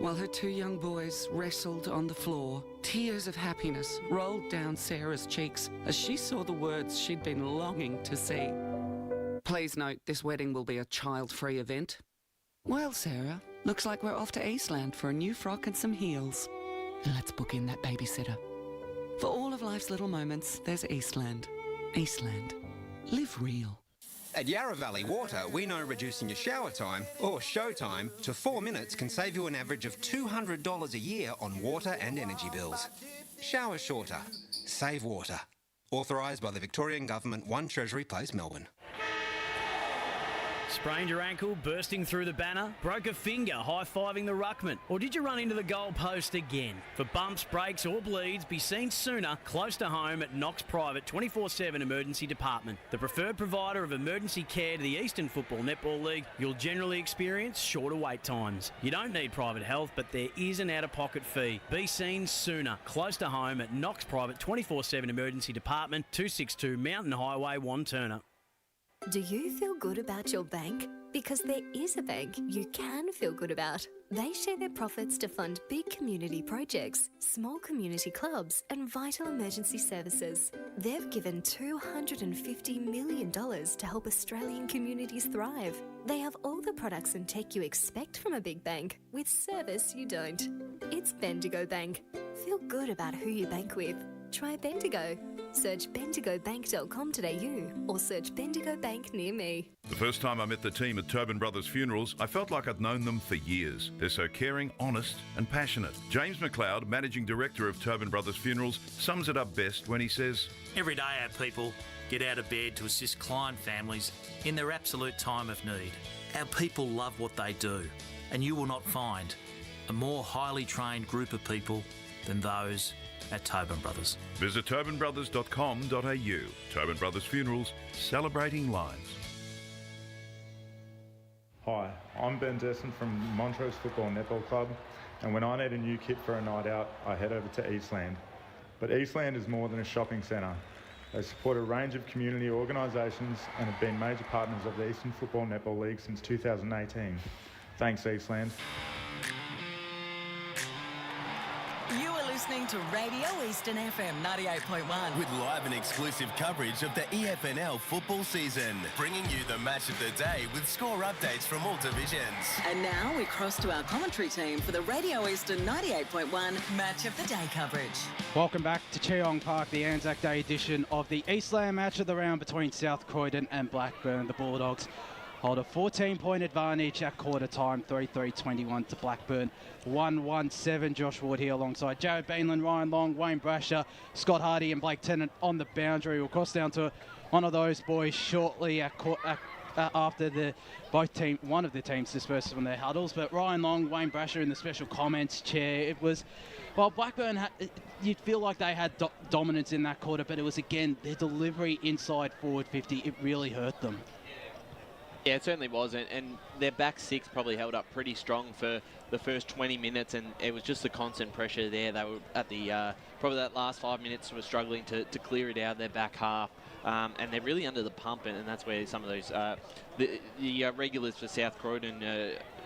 G: While her 2 young boys wrestled on the floor, tears of happiness rolled down Sarah's cheeks as she saw the words she'd been longing to see. Please note, this wedding will be a child-free event. Well, Sarah, looks like we're off to Eastland for a new frock and some heels. And let's book in that babysitter. For all of life's little moments, there's Eastland. Eastland. Live real.
L: At Yarra Valley Water, we know reducing your shower time, or show time, to 4 minutes can save you an average of $200 a year on water and energy bills. Shower shorter. Save water. Authorised by the Victorian Government, 1 Treasury Place, Melbourne.
H: Sprained your ankle, bursting through the banner? Broke a finger, high-fiving the ruckman? Or did you run into the goal post again? For bumps, breaks or bleeds, be seen sooner, close to home at Knox Private 24/7 Emergency Department. The preferred provider of emergency care to the Eastern Football Netball League, you'll generally experience shorter wait times. You don't need private health, but there is an out-of-pocket fee. Be seen sooner, close to home at Knox Private 24/7 Emergency Department, 262 Mountain Highway, Wanturna.
I: Do you feel good about your bank? Because there is a bank you can feel good about. They share their profits to fund big community projects, small community clubs, and vital emergency services. They've given $250 million to help Australian communities thrive. They have all the products and tech you expect from a big bank, with service you don't. It's Bendigo Bank. Feel good about who you bank with. Try Bendigo. Search bendigobank.com.au or search Bendigo Bank near me.
J: The first time I met the team at Tobin Brothers Funerals, I felt like I'd known them for years. They're so caring, honest and passionate. James McLeod, Managing Director of Tobin Brothers Funerals, sums it up best when he says,
K: Every day our people get out of bed to assist client families in their absolute time of need. Our people love what they do, and you will not find a more highly trained group of people than those at Tobin Brothers.
J: Visit tobinbrothers.com.au. Tobin Brothers Funerals, celebrating lives.
F: Hi, I'm Ben Desson from Montrose Football Netball Club, and when I need a new kit for a night out, I head over to Eastland. But Eastland is more than a shopping centre. They support a range of community organisations and have been major partners of the Eastern Football Netball League since 2018. Thanks, Eastland.
M: You are listening to Radio Eastern FM 98.1.
N: With live and exclusive coverage of the EFNL football season, bringing you the match of the day with score updates from all divisions.
M: And now we cross to our commentary team for the Radio Eastern 98.1 Match of the Day coverage.
A: Welcome back to Cheong Park, the Anzac Day edition of the Eastland Match of the round between South Croydon and Blackburn. The Bulldogs hold a 14-point advantage at quarter time, 3-3-21 to Blackburn. 1-1-7, Josh Ward here alongside Jared Beanland, Ryan Long, Wayne Brasher, Scott Hardy and Blake Tennant on the boundary. We'll cross down to one of those boys shortly after one of the teams disperses from their huddles. But Ryan Long, Wayne Brasher in the special comments chair. It was, well, Blackburn, you'd feel like they had dominance in that quarter, but it was, again, their delivery inside forward 50. It really hurt them.
O: Yeah, it certainly was, and their back six probably held up pretty strong for the first 20 minutes, and it was just the constant pressure there. They were at the probably that last 5 minutes were struggling to clear it out of their back half, and they're really under the pump, and that's where some of those the regulars for South Croydon,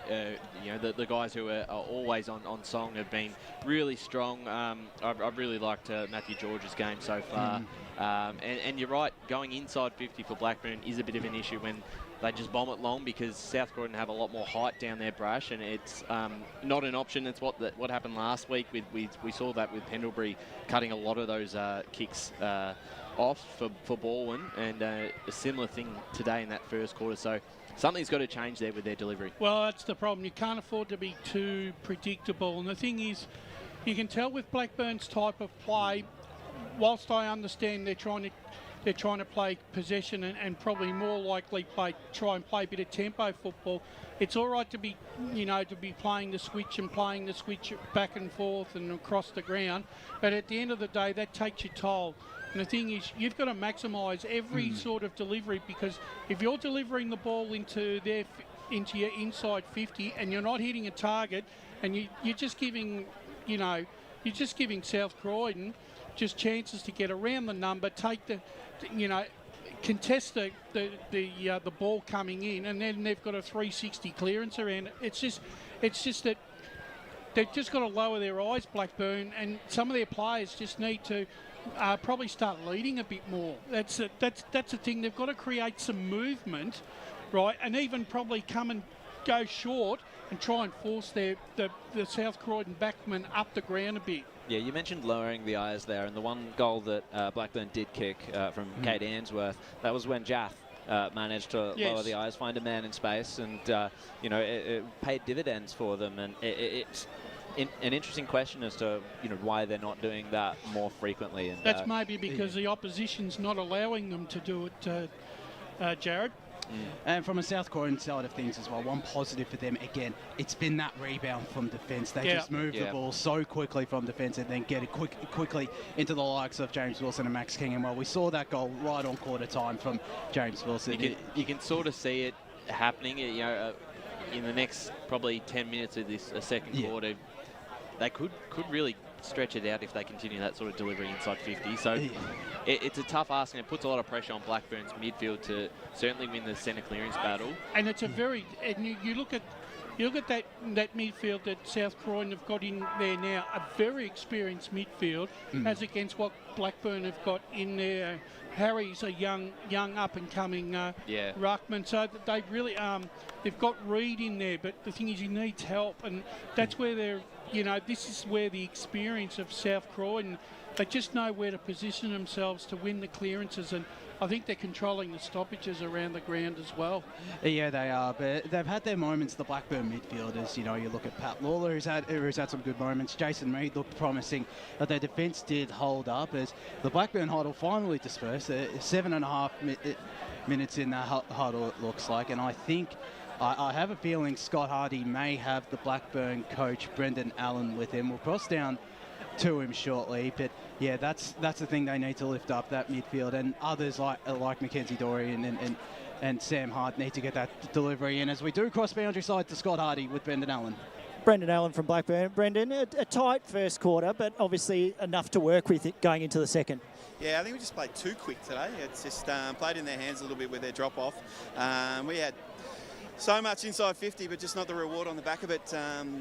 O: the guys who are always on song have been really strong. I've really liked Matthew George's game so far, and you're right, going inside 50 for Blackburn is a bit of an issue when they just bomb it long, because South Croydon have a lot more height down their brash, and it's not an option. It's what happened last week. We saw that with Pendlebury cutting a lot of those kicks off for Baldwin, and a similar thing today in that first quarter. So something's got to change there with their delivery.
R: Well, that's the problem. You can't afford to be too predictable. And the thing is, you can tell with Blackburn's type of play, whilst I understand they're trying to play possession and probably more likely try and play a bit of tempo football. It's all right to be playing the switch back and forth and across the ground, but at the end of the day, that takes your toll. And the thing is, you've got to maximise every sort of delivery, because if you're delivering the ball into your inside 50 and you're not hitting a target, and you're just giving South Croydon just chances to get around the number, contest the ball coming in, and then they've got a 360 clearance around it. It's just that they've just got to lower their eyes, Blackburn, and some of their players just need to probably start leading a bit more. That's the thing. They've got to create some movement, right, and even probably come and go short and try and force the South Croydon backmen up the ground a bit.
U: Yeah, you mentioned lowering the eyes there, and the one goal that Blackburn did kick from Kate Ainsworth, that was when Jaff managed to lower the eyes, find a man in space, and it paid dividends for them. And it's an interesting question as to why they're not doing that more frequently. And
R: that's maybe because the opposition's not allowing them to do it, Jared.
A: And from a South Croydon side of things as well, one positive for them, again, it's been that rebound from defence. They just move the ball so quickly from defence and then get it quickly into the likes of James Wilson and Max King. And well, we saw that goal right on quarter time from James Wilson.
O: You can sort of see it happening, in the next probably 10 minutes of this second quarter. They could really stretch it out if they continue that sort of delivery inside 50. So it's a tough ask, and it puts a lot of pressure on Blackburn's midfield to certainly win the centre clearance battle. And it's a
R: very, and you look at that midfield that South Croydon have got in there now, a very experienced midfield, as against what Blackburn have got in there. Harry's a young up and coming ruckman, so they really they've got Reed in there, but the thing is, he needs help, and that's where they're. This is where the experience of South Croydon they just know where to position themselves to win the clearances, and I think they're controlling the stoppages around the ground as well.
A: Yeah, they are, but they've had their moments, the Blackburn midfielders. You know, you look at Pat Lawler, who's had some good moments. Jason Reid looked promising, but their defence did hold up as the Blackburn huddle finally dispersed. 7.5 minutes in that huddle, it looks like, and I think I have a feeling Scott Hardy may have the Blackburn coach Brendan Allen with him. We'll cross down to him shortly, but yeah, that's the thing they need to lift up, that midfield, and others like Mackenzie Dorian and Sam Hart need to get that delivery in as we do cross boundary side to Scott Hardy with Brendan Allen.
E: Brendan Allen from Blackburn. Brendan, a tight first quarter, but obviously enough to work with it going into the second.
B: Yeah, I think we just played too quick today. It's just played in their hands a little bit with their drop-off. We had so much inside 50, but just not the reward on the back of it.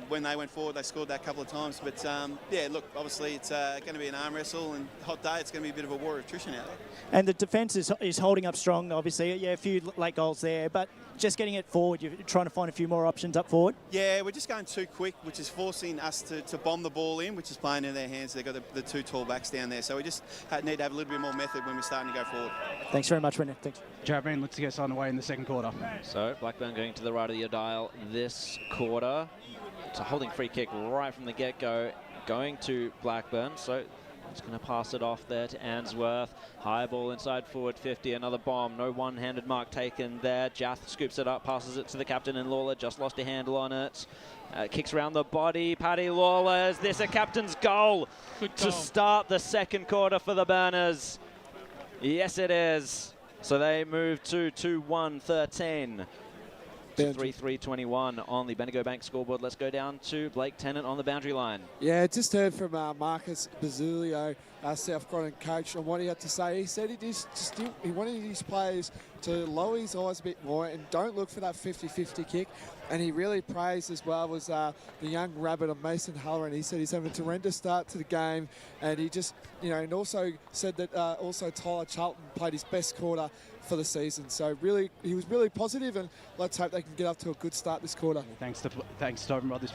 B: When they went forward, they scored that a couple of times. But, yeah, look, obviously it's going to be an arm wrestle, and hot day, it's going to be a bit of a war of attrition out there.
E: And the defence is holding up strong, obviously. Yeah, a few late goals there, but just getting it forward, you're trying to find a few more options up forward?
B: Yeah, we're just going too quick, which is forcing us to bomb the ball in, which is playing in their hands. They've got the two tall backs down there. So we just need to have a little bit more method when we're starting to go forward.
E: Thanks very much, Brendan. Thanks.
A: Jared, let's get us on the way in the second quarter.
U: So Blackburn going to the right of your dial this quarter. It's a holding free kick right from the get-go, going to Blackburn. So it's going to pass it off there to Answorth. High ball inside forward 50. Another bomb. No one-handed mark taken there. Jath scoops it up, passes it to the captain, and Lawler just lost a handle on it. Kicks around the body. Paddy Lawler. Is this a captain's goal to start the second quarter for the Burners? Yes, it is. So they move to 2-1-13. 3-3-21 on the Bendigo Bank scoreboard. Let's go down to Blake Tennant on the boundary line.
C: Yeah, just heard from Marcus Bizaglow, South Croydon coach, on what he had to say. He said he wanted his players to lower his eyes a bit more and don't look for that 50-50 kick. And he really praised as well was the young rabbit of Mason Halloran. He said he's having a horrendous start to the game, and he just, and also said that also Tyler Charlton played his best quarter for the season. So really, he was really positive, and let's hope they can get up to a good start this quarter.
A: Thanks to Open Brothers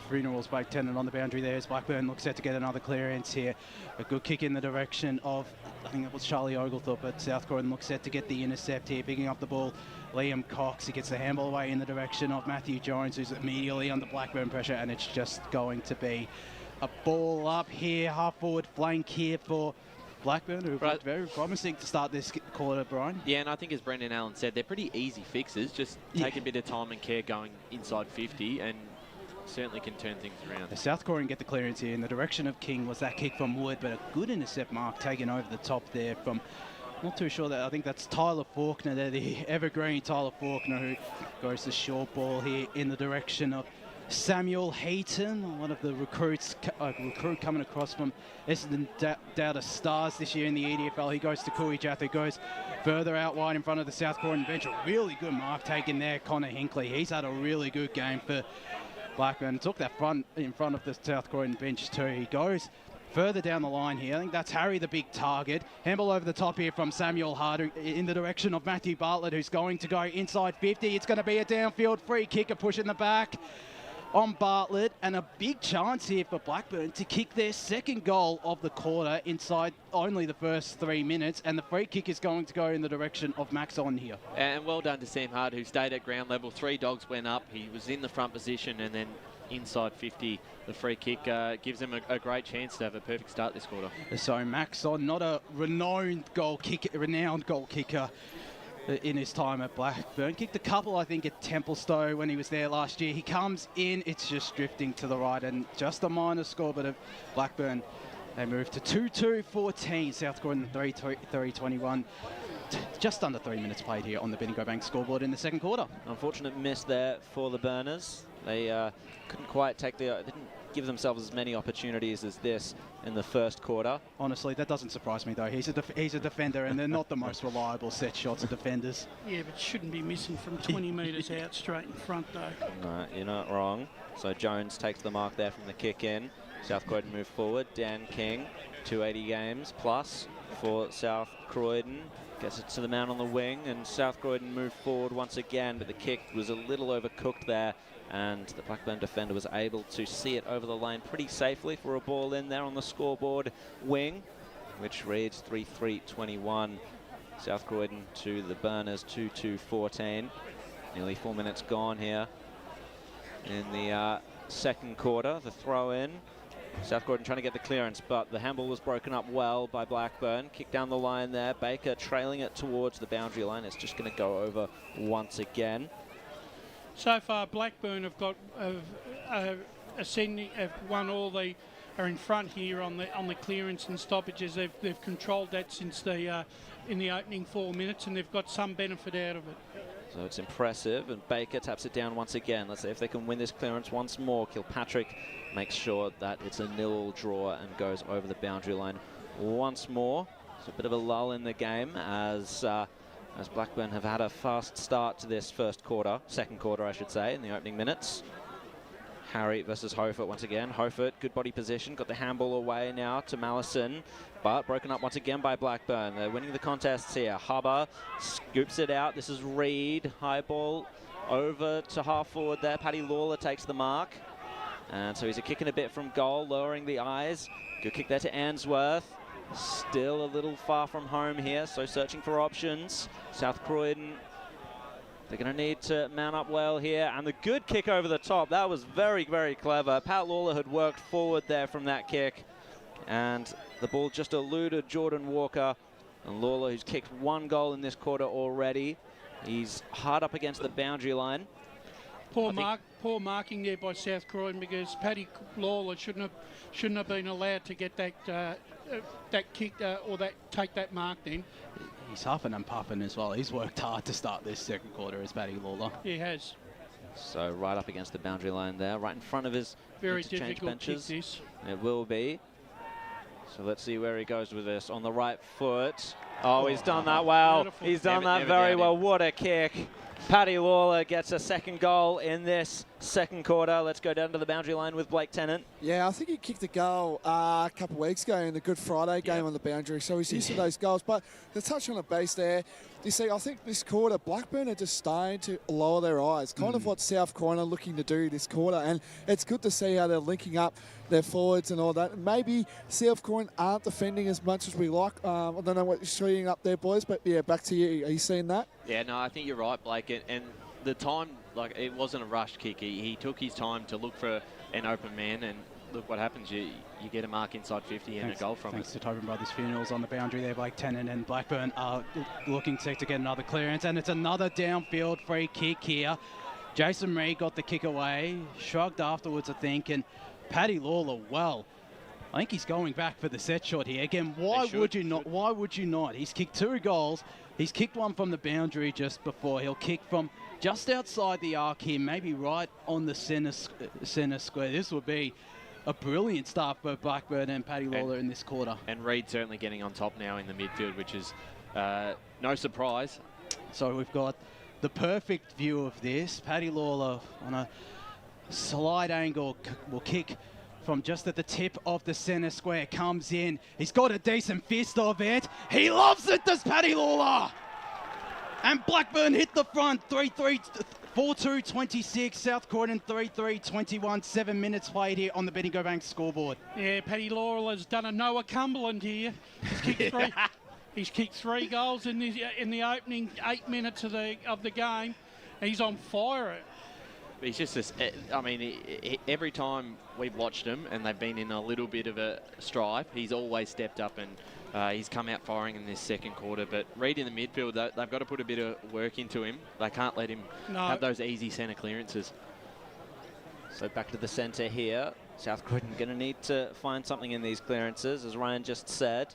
A: Funerals, Blake Tennant on the boundary there as Blackburn looks set to get another clearance here. A good kick in the direction of, I think it was Charlie Oglethorpe, but South Croydon looks set to get the intercept here, picking up the ball. Liam Cox, he gets the handball away in the direction of Matthew Jones, who's immediately under Blackburn pressure, and it's just going to be a ball up here, half forward flank here for Blackburn, who looked very promising to start this quarter, Brian.
O: Yeah, and I think as Brendan Allen said, they're pretty easy fixes. Just take a bit of time and care going inside 50 and certainly can turn things around.
A: The South Croydon get the clearance here in the direction of King. Was that kick from Wood, but a good intercept mark taken over the top there from, not too sure that, I think that's Tyler Faulkner there, the evergreen Tyler Faulkner, who goes the short ball here in the direction of Samuel Heaton, one of the recruit coming across from Essendon Doubter Stars this year in the EDFL. He goes to Kui Jath, who goes further out wide in front of the South Croydon bench. A really good mark taken there, Connor Hinkley. He's had a really good game for Blackburn. Took that front in front of the South Croydon bench too. He goes further down the line here. I think that's Harry, the big target. Handball over the top here from Samuel Hart in the direction of Matthew Bartlett, who's going to go inside 50. It's going to be a downfield free kick, a push in the back on Bartlett, and a big chance here for Blackburn to kick their second goal of the quarter inside only the first 3 minutes, and the free kick is going to go in the direction of Max On here.
O: And well done to Sam Hart, who stayed at ground level. 3 dogs went up. He was in the front position, and then inside 50, the free kick gives him a great chance to have a perfect start this quarter.
A: So Max On, not a renowned goal kicker in his time at Blackburn. Kicked a couple, I think, at Templestowe when he was there last year. He comes in, it's just drifting to the right, and just a minor score, but of Blackburn, they move to 2-2-14. South Croydon 3-21. Just under 3 minutes played here on the Bendigo Bank scoreboard in the second quarter.
U: Unfortunate miss there for the Burners. They couldn't quite take didn't give themselves as many opportunities as this in the first quarter.
A: Honestly, that doesn't surprise me, though. He's a defender, and they're not the most reliable set shots of defenders.
R: Yeah, but shouldn't be missing from 20 metres out straight in front, though.
U: No, you're not wrong. So Jones takes the mark there from the kick in. South Croydon move forward. Dan King, 280 games plus for South Croydon. Gets it to the man on the wing, and South Croydon move forward once again, but the kick was a little overcooked there and the Blackburn defender was able to see it over the line pretty safely for a ball in there on the scoreboard wing, which reads 3-3-21. South Croydon to the Burners 2-2-14. Nearly 4 minutes gone here in the second quarter. The throw in. South Croydon trying to get the clearance, but the handball was broken up well by Blackburn. Kick down the line there. Baker trailing it towards the boundary line. It's just going to go over once again.
R: So far, Blackburn have got ascending, have won all the, are in front here on the clearance and stoppages. They've controlled that since the in the opening 4 minutes, and they've got some benefit out of it.
U: So it's impressive, and Baker taps it down once again. Let's see if they can win this clearance once more. Kilpatrick makes sure that it's a 0 draw and goes over the boundary line once more. It's a bit of a lull in the game as Blackburn have had a fast start to this second quarter, I should say, in the opening minutes. Harry versus Hofert once again. Hofert, good body position, got the handball away now to Mallison, but broken up once again by Blackburn. They're winning the contests here. Hubber scoops it out. This is Reed. High ball over to half forward there. Paddy Lawler takes the mark. And so he's a kicking a bit from goal, lowering the eyes. Good kick there to Answorth. Still a little far from home here, so searching for options. South Croydon, they're going to need to mount up well here. And the good kick over the top, that was very, very clever. Pat Lawler had worked forward there from that kick. And the ball just eluded Jordan Walker. And Lawler, who's kicked 1 goal in this quarter already. He's hard up against the boundary line.
R: Poor marking there by South Croydon, because Paddy Lawler shouldn't have been allowed to get that kick or take that mark then.
A: He's huffing and puffing as well. He's worked hard to start this second quarter as Paddy Lawler.
R: He has.
U: So right up against the boundary line there, right in front of his
R: very
U: interchange
R: difficult
U: benches.
R: Kick this.
U: It will be. So let's see where he goes with this. On the right foot. Oh, he's done that well.
R: Beautiful.
U: He's done that very well. What a kick. Paddy Lawler gets a second goal in this second quarter. Let's go down to the boundary line with Blake Tennant.
C: Yeah, I think he kicked a goal a couple of weeks ago in the Good Friday game on the boundary, so he's used to those goals. But to touch on the base there, you see, I think this quarter, Blackburn are just starting to lower their eyes. Kind of what South Croydon are looking to do this quarter. And it's good to see how they're linking up their forwards and all that. Maybe South Croydon aren't defending as much as we like. I don't know what you're shooting up there, boys, but yeah, back to you. Are you seeing that?
O: Yeah, no, I think you're right, Blake. And the time, like, it wasn't a rushed kick. He took his time to look for an open man, and look what happens. You get a mark inside 50 and a goal from it.
A: Thanks to Tobin Brothers Funerals on the boundary there. Blake Tennant and Blackburn are looking to get another clearance, and it's another downfield free kick here. Jason Reed got the kick away, shrugged afterwards, I think, and Paddy Lawler, well, I think he's going back for the set shot here. Again, why would you not? Why would you not? He's kicked 2 goals. He's kicked one from the boundary just before. He'll kick from just outside the arc here, maybe right on the centre square. This would be a brilliant start for Blackburn and Paddy Lawler in this quarter.
O: And Reed certainly getting on top now in the midfield, which is no surprise.
A: So we've got the perfect view of this. Paddy Lawler on a slight angle will kick from just at the tip of the centre square, comes in. He's got a decent fist of it. He loves it, does Paddy Lawler. And Blackburn hit the front, 3-3, 4-2-26. South Croydon 3-3-21. 7 minutes played here on the Bendigo Bank scoreboard.
R: Yeah, Paddy Lawler's done a Noah Cumberland here. He's kicked 3 goals in the opening 8 minutes of the game. He's on fire.
O: He's just this, I mean, every time we've watched him and they've been in a little bit of a strife, he's always stepped up and he's come out firing in this second quarter. But Reed in the midfield, they've got to put a bit of work into him. They can't let him have those easy centre clearances.
U: So back to the centre here. South Croydon going to need to find something in these clearances, as Ryan just said.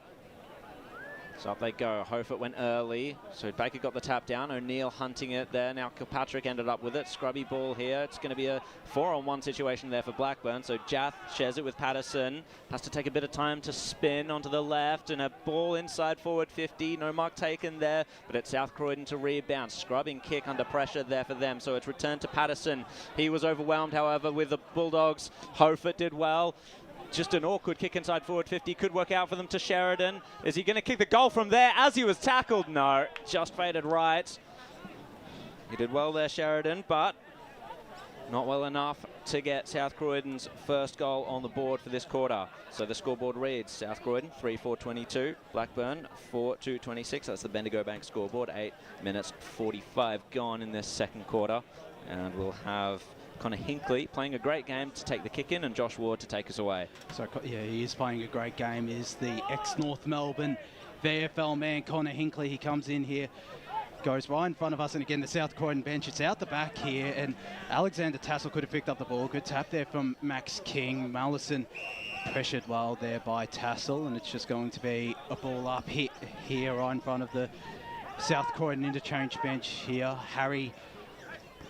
U: So up they go. Hofert went early. So Baker got the tap down. O'Neill hunting it there. Now Kilpatrick ended up with it. Scrubby ball here. It's going to be a 4-on-1 situation there for Blackburn. So Jath shares it with Patterson. Has to take a bit of time to spin onto the left. And a ball inside forward 50. No mark taken there. But it's South Croydon to rebound. Scrubbing kick under pressure there for them. So it's returned to Patterson. He was overwhelmed, however, with the Bulldogs. Hofert did well. Just an awkward kick inside forward 50. Could work out for them to Sheridan. Is he going to kick the goal from there as he was tackled? No, just faded right. He did well there, Sheridan, but Not well enough to get South Croydon's first goal on the board for this quarter. So the scoreboard reads South Croydon 3-4-22, Blackburn 4-2-26. That's the Bendigo Bank scoreboard. 8 minutes 45 gone in this second quarter. And we'll have Connor Hinkley playing a great game to take the kick in and Josh Ward to take us away.
A: So yeah, he is playing a great game. Is the ex-North Melbourne VFL man Connor Hinkley. He comes in here, goes right in front of us, and again the South Croydon bench, it's out the back here, and Alexander Tassel could have picked up the ball. Good tap there from Max King. Mallison pressured well there by Tassel, and it's just going to be a ball up here right in front of the South Croydon interchange bench here. Harry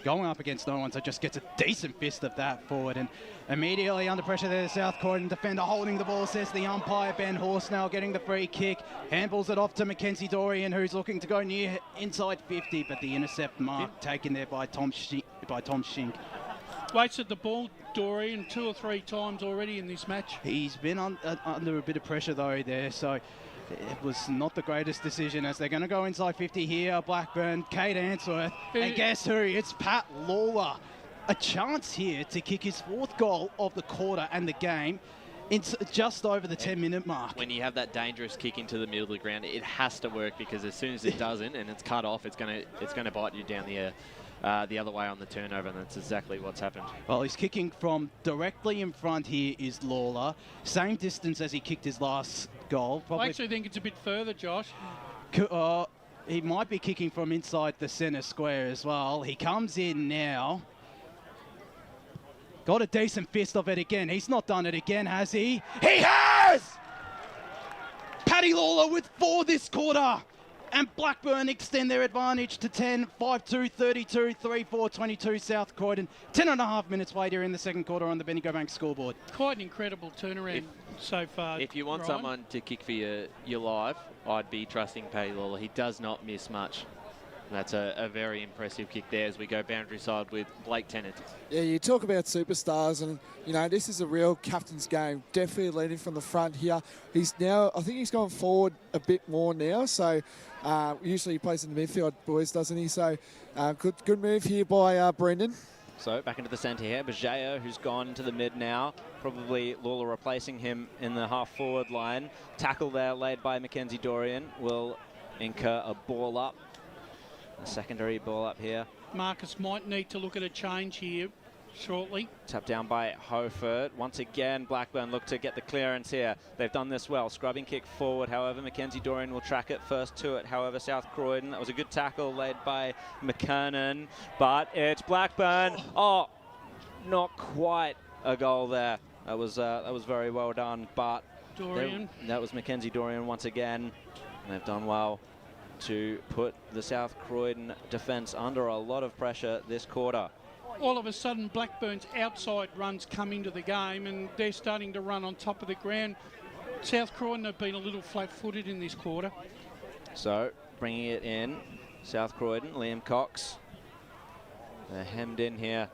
A: going up against no one, so just gets a decent fist of that forward, and immediately under pressure there, the South Croydon defender holding the ball, says the umpire. Ben Horsnell getting the free kick, handballs it off to Mackenzie Dorian, who's looking to go near inside 50, but the intercept mark taken there by Tom Schink.
R: Wasted the ball, Dorian, 2 or 3 times already in this match.
A: He's been under a bit of pressure though there, so it was not the greatest decision as they're going to go inside 50 here. Blackburn, Kate Answorth, and guess who? It's Pat Lawler. A chance here to kick his 4th goal of the quarter and the game. It's just over the 10-minute mark.
O: When you have that dangerous kick into the middle of the ground, it has to work, because as soon as it doesn't and it's cut off, it's gonna bite you down the other way on the turnover, and that's exactly what's happened.
A: Well, he's kicking from directly in front here is Lawler. Same distance as he kicked his last goal.
R: I actually think it's a bit further, Josh.
A: He might be kicking from inside the centre square as well. He comes in now. Got a decent fist of it again. He's not done it again, has he? He has! Paddy Lawler with 4 this quarter. And Blackburn extend their advantage to 10, 5-2, 32, 3-4, 22 South Croydon. 10.5 minutes played here in the second quarter on the Bendigo Bank scoreboard.
R: Quite an incredible turnaround so far.
O: If you want
R: Ryan,
O: someone to kick for your life, I'd be trusting Paddy Lawler. He does not miss much. That's a very impressive kick there as we go boundary side with Blake Tennant.
C: Yeah, you talk about superstars, and you know this is a real captain's game. Definitely leading from the front here. He's now, I think he's gone forward a bit more now. So usually he plays in the midfield, boys, doesn't he? So good move here by Brendan.
U: So back into the centre here, Bizaglow, who's gone to the mid now. Probably Lawler replacing him in the half-forward line. Tackle there laid by Mackenzie Dorian will incur a ball up. A secondary ball up here.
R: Marcus might need to look at a change here shortly.
U: Tapped down by Hofert. Once again, Blackburn look to get the clearance here. They've done this well. Scrubbing kick forward. However, Mackenzie Dorian will track it first to it. However, South Croydon, that was a good tackle laid by McKernan. But it's Blackburn. Oh, not quite a goal there. That was very well done. But
R: Dorian.
U: That was Mackenzie Dorian once again. And they've done well to put the South Croydon defence under a lot of pressure this quarter.
R: All of a sudden, Blackburn's outside runs come into the game, and they're starting to run on top of the ground. South Croydon have been a little flat-footed in this quarter.
U: So, bringing it in, South Croydon, Liam Cox. They're hemmed in here.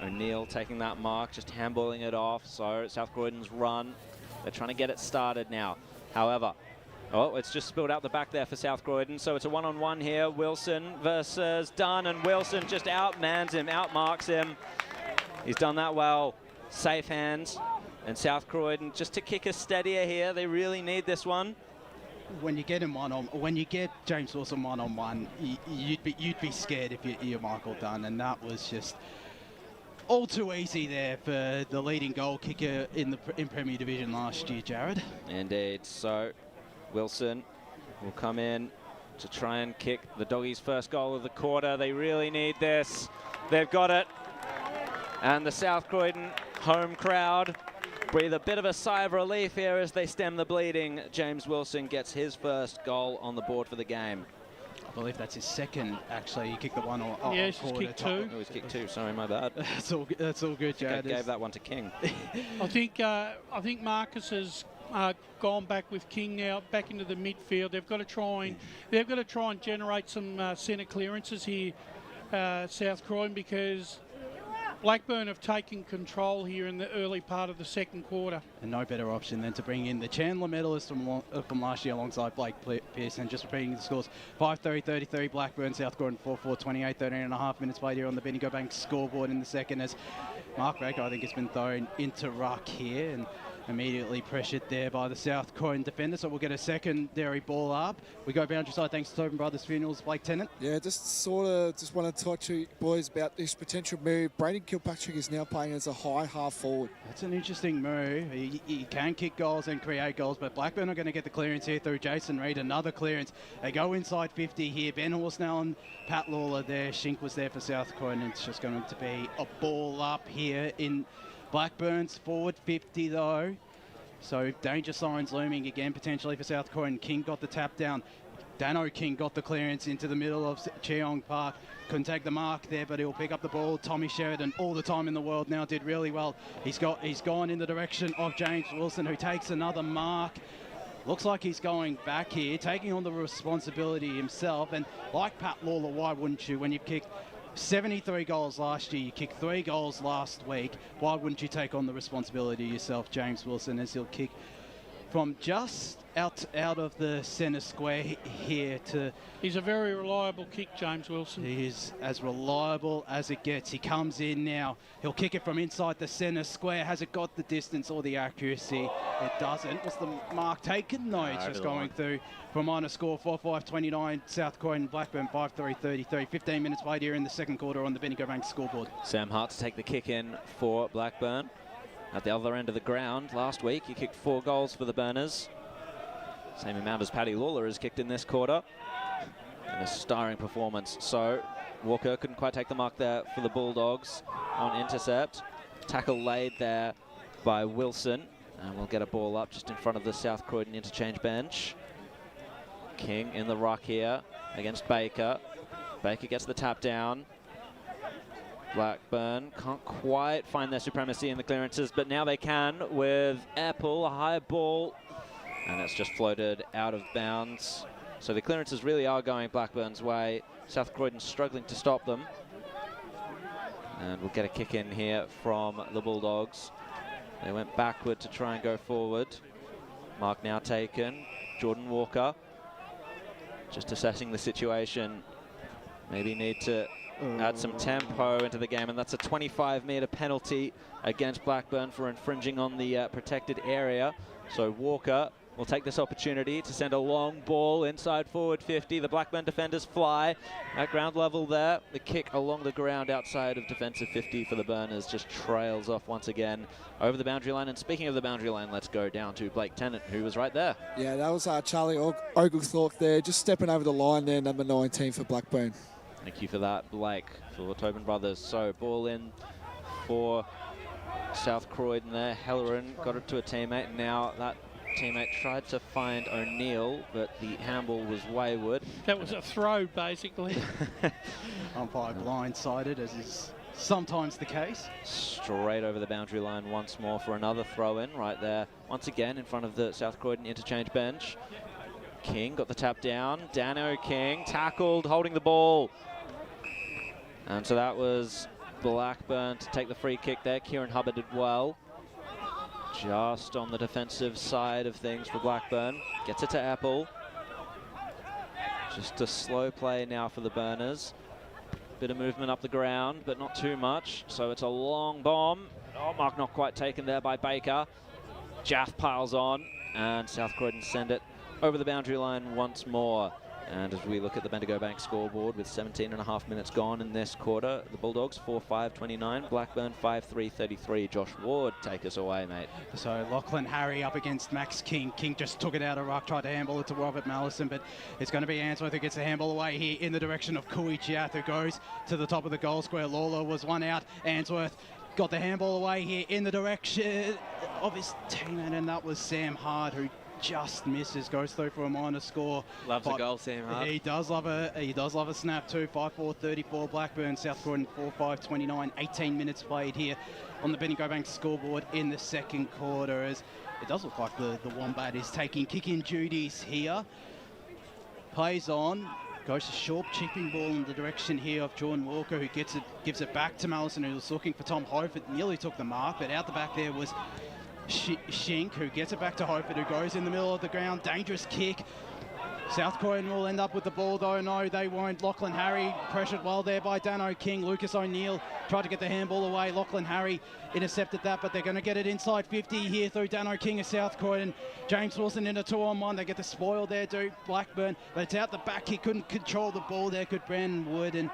U: O'Neill taking that mark, just handballing it off. So, South Croydon's run. They're trying to get it started now. However, oh, it's just spilled out the back there for South Croydon. So it's a one-on-one here. Wilson versus Dunn, and Wilson just outmans him, outmarks him. He's done that well. Safe hands. And South Croydon just to kick us steadier here. They really need this one.
A: When you get him when you get James Wilson one-on-one, you'd be scared if you're Michael Dunn, and that was just all too easy there for the leading goal kicker in Premier Division last year, Jared.
U: Indeed. So Wilson will come in to try and kick the Doggies' first goal of the quarter. They really need this. They've got it. And the South Croydon home crowd breathe a bit of a sigh of relief here as they stem the bleeding. James Wilson gets his first goal on the board for the game.
A: I believe that's his second, actually. He kicked the one or
R: yeah, he's kicked 2.
U: Oh, he's kicked 2. Sorry, my bad.
A: That's all good, Jared.
U: I gave that one to King.
R: I think Marcus has gone back with King now, back into the midfield. They've got to try and generate some centre clearances here, South Croydon, because Blackburn have taken control here in the early part of the second quarter.
A: And no better option than to bring in the Chandler medalist from last year alongside Blake Pearson. Just repeating the scores, 5-3-33 Blackburn, South Croydon 4-4, 28, 13.5 minutes played here on the Bendigo Bank scoreboard in the second as Mark Baker, I think, has been thrown into ruck here and immediately pressured there by the South Croydon defender. So we'll get a secondary ball up. We go boundary side thanks to Tobin Brothers Funerals. Blake Tennant.
C: Yeah, just want to talk to you boys about this potential move. Braden Kilpatrick is now playing as a high half forward.
A: That's an interesting move. He can kick goals and create goals, but Blackburn are going to get the clearance here through Jason Reid. Another clearance. They go inside 50 here. Ben Horsnell and Pat Lawler there. Shink was there for South Croydon. It's just going to be a ball up here in Blackburn's forward 50 though. So danger signs looming again potentially for South Croydon. King got the tap down. Dano King got the clearance into the middle of Cheong Park. Couldn't take the mark there, but he'll pick up the ball. Tommy Sheridan, all the time in the world now, did really well. He's gone in the direction of James Wilson, who takes another mark. Looks like he's going back here, taking on the responsibility himself. And like Pat Lawler, why wouldn't you? When you kicked 73 goals last year, you kicked 3 goals last week. Why wouldn't you take on the responsibility yourself, James Wilson, as he'll kick from just out of the centre square here to...
R: He's a very reliable kick, James Wilson.
A: He is as reliable as it gets. He comes in now. He'll kick it from inside the centre square. Has it got the distance or the accuracy? It doesn't. Was the mark taken? No, it's just going through for a minor score. 4-5-29, South Croydon, Blackburn 5-3-33. 15 minutes played here in the second quarter on the Bendigo Bank scoreboard.
U: Sam Hart to take the kick in for Blackburn. At the other end of the ground, last week he kicked 4 goals for the Burners. Same amount as Paddy Lawler has kicked in this quarter. And a starring performance. So Walker couldn't quite take the mark there for the Bulldogs on intercept. Tackle laid there by Wilson. And we'll get a ball up just in front of the South Croydon interchange bench. King in the ruck here against Baker. Baker gets the tap down. Blackburn can't quite find their supremacy in the clearances, but now they can with Apple, a high ball, and it's just floated out of bounds. So the clearances really are going Blackburn's way. South Croydon struggling to stop them. And we'll get a kick in here from the Bulldogs. They went backward to try and go forward. Mark now taken. Jordan Walker just assessing the situation. Maybe need to add some tempo into the game, and that's a 25-metre penalty against Blackburn for infringing on the protected area. So Walker will take this opportunity to send a long ball inside forward 50. The Blackburn defenders fly at ground level there. The kick along the ground outside of defensive 50 for the Burners just trails off once again over the boundary line. And speaking of the boundary line, let's go down to Blake Tennant, who was right there.
C: Yeah, that was Charlie Oglethorpe there, just stepping over the line there, number 19 for Blackburn.
U: Thank you for that, Blake, for the Tobin Brothers. So ball in for South Croydon there. Helleran got it to a teammate. Now that teammate tried to find O'Neill, but the handball was wayward.
R: That was a throw, basically.
A: Umpire blindsided, as is sometimes the case.
U: Straight over the boundary line once more for another throw-in right there. Once again in front of the South Croydon interchange bench. King got the tap down. Dano King tackled, holding the ball. And so that was Blackburn to take the free kick there. Kieran Hubbard did well. Just on the defensive side of things for Blackburn. Gets it to Apple. Just a slow play now for the Burners. Bit of movement up the ground, but not too much. So it's a long bomb. Oh, mark not quite taken there by Baker. Jaff piles on, and South Croydon send it over the boundary line once more. And as we look at the Bendigo Bank scoreboard with 17.5 minutes gone in this quarter, the Bulldogs 4-5-29, Blackburn 5-3-33. Josh Ward, take us away, mate.
A: So Lachlan Harry up against Max King. King just took it out of ruck, tried to handball it to Robert Mallison, but it's going to be Answorth who gets the handball away here in the direction of Kui Chiath, who goes to the top of the goal square. Lawler was one out. Answorth got the handball away here in the direction of his teammate, and that was Sam Hard, who just misses, goes through for a minor score.
U: Loves a goal, Sam Hart.
A: He does love a snap too. 5-4-34 Blackburn, South Croydon 4-5-29. 18 minutes played here on the Bendigo Bank scoreboard in the second quarter, as it does look like the Wombat is taking kick-in duties here. Plays on. Goes to short chipping ball in the direction here of Jordan Walker, who gives it back to Mallison, who was looking for Tom Hofert. Nearly took the mark, but out the back there was Shink, who gets it back to Hofert, who goes in the middle of the ground. Dangerous kick. South Croydon will end up with the ball, though. No, they won't. Lachlan Harry pressured well there by Dano King. Lucas O'Neill tried to get the handball away. Lachlan Harry intercepted that, but they're going to get it inside 50 here through Dano King of South Croydon. James Wilson in a 2-on-1. They get the spoil there, do Blackburn, but it's out the back. He couldn't control the ball there, could Brandon Wood, and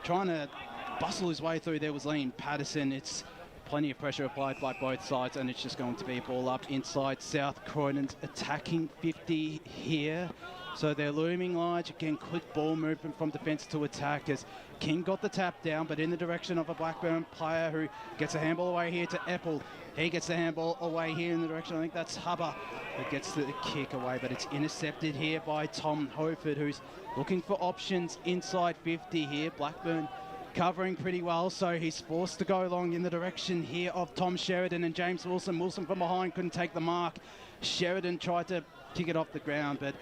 A: trying to bustle his way through there was Liam Patterson. It's plenty of pressure applied by both sides, and it's just going to be a ball up inside South Croydon's attacking 50 here. So they're looming large. Again, quick ball movement from defence to attack as King got the tap down, but in the direction of a Blackburn player who gets a handball away here to Eppel. He gets the handball away here in the direction, I think that's Hubber, who gets the kick away, but it's intercepted here by Tom Hofert, who's looking for options inside 50 here. Blackburn covering pretty well, so he's forced to go along in the direction here of Tom Sheridan and James Wilson. Wilson from behind couldn't take the mark. Sheridan tried to kick it off the ground, but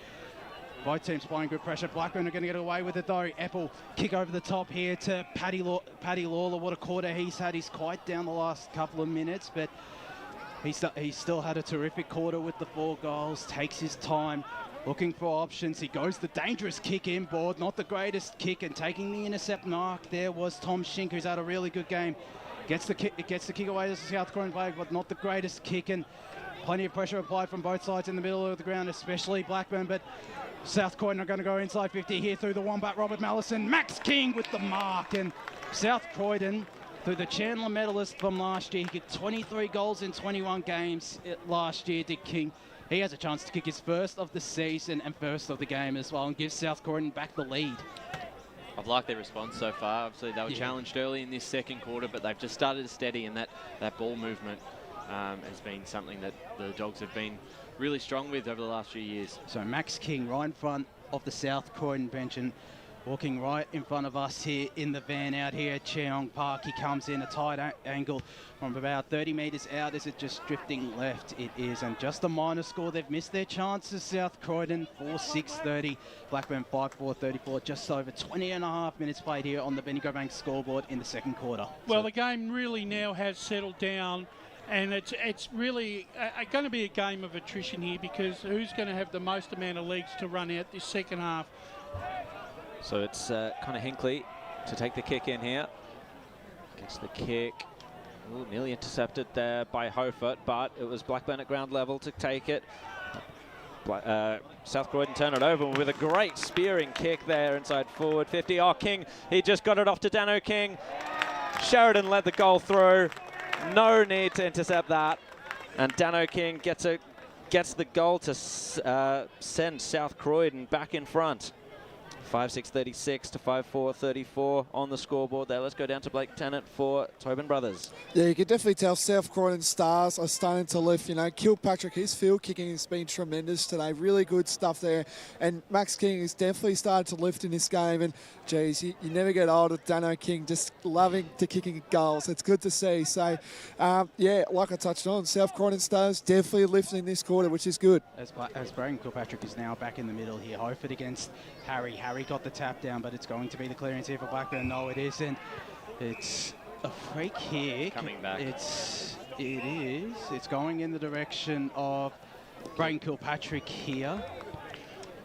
A: both teams applying good pressure. Blackburn are going to get away with it, though. Eppel kick over the top here to Paddy Lawler. What a quarter he's had. He's quite down the last couple of minutes, but he's still had a terrific quarter with the 4 goals. Takes his time, looking for options. He goes the dangerous kick inboard. Not the greatest kick, and taking the intercept mark there was Tom Shink, who's had a really good game. Gets the kick away to South Croydon flag, but not the greatest kick, and plenty of pressure applied from both sides in the middle of the ground, especially Blackburn, but South Croydon are going to go inside 50 here through the Wombat, Robert Mallison. Max King with the mark, and South Croydon, through the Chandler medalist from last year, he got 23 goals in 21 games last year, Dick King. He has a chance to kick his first of the season and first of the game as well, and gives South Croydon back the lead.
O: I've liked their response so far. Obviously, they were challenged early in this second quarter, but they've just started to steady, and that ball movement has been something that the Dogs have been really strong with over the last few years.
A: So Max King right in front of the South Croydon bench, and walking right in front of us here in the van out here at Cheong Park. He comes in a tight angle from about 30 metres out. Is it just drifting left? It is, and just a minor score. They've missed their chances, South Croydon, 4-6-30. Blackburn 5-4-34. Just over 20 and a half minutes played here on the Bendigo Bank scoreboard in the second quarter.
R: Well, the game really now has settled down, and it's really going to be a game of attrition here, because who's going to have the most amount of legs to run out this second half?
U: So it's Connor Hinkley to take the kick in here. Gets the kick. Ooh, nearly intercepted there by Hofert, but it was Blackburn at ground level to take it. South Croydon turn it over with a great spearing kick there inside forward 50. Oh, King, he just got it off to Dano King. Sheridan led the goal through. No need to intercept that. And Dano King gets the goal to send South Croydon back in front. 5-6-36 to 5-4-34 on the scoreboard there. Let's go down to Blake Tennant for Tobin Brothers.
C: Yeah, you can definitely tell South Croydon stars are starting to lift. You know, Kilpatrick, his field kicking has been tremendous today. Really good stuff there. And Max King has definitely started to lift in this game. And, geez, you never get old with Dano King just loving to kicking goals. It's good to see. So, yeah, like I touched on, South Croydon stars definitely lifting this quarter, which is good.
A: As Braden Kilpatrick is now back in the middle here. Hofert against Harry. Harry got the tap down, but it's going to be the clearance here for Blackburn. No, it isn't. It's a free kick.
O: Coming back.
A: It is. It's going in the direction of Braden Kilpatrick here.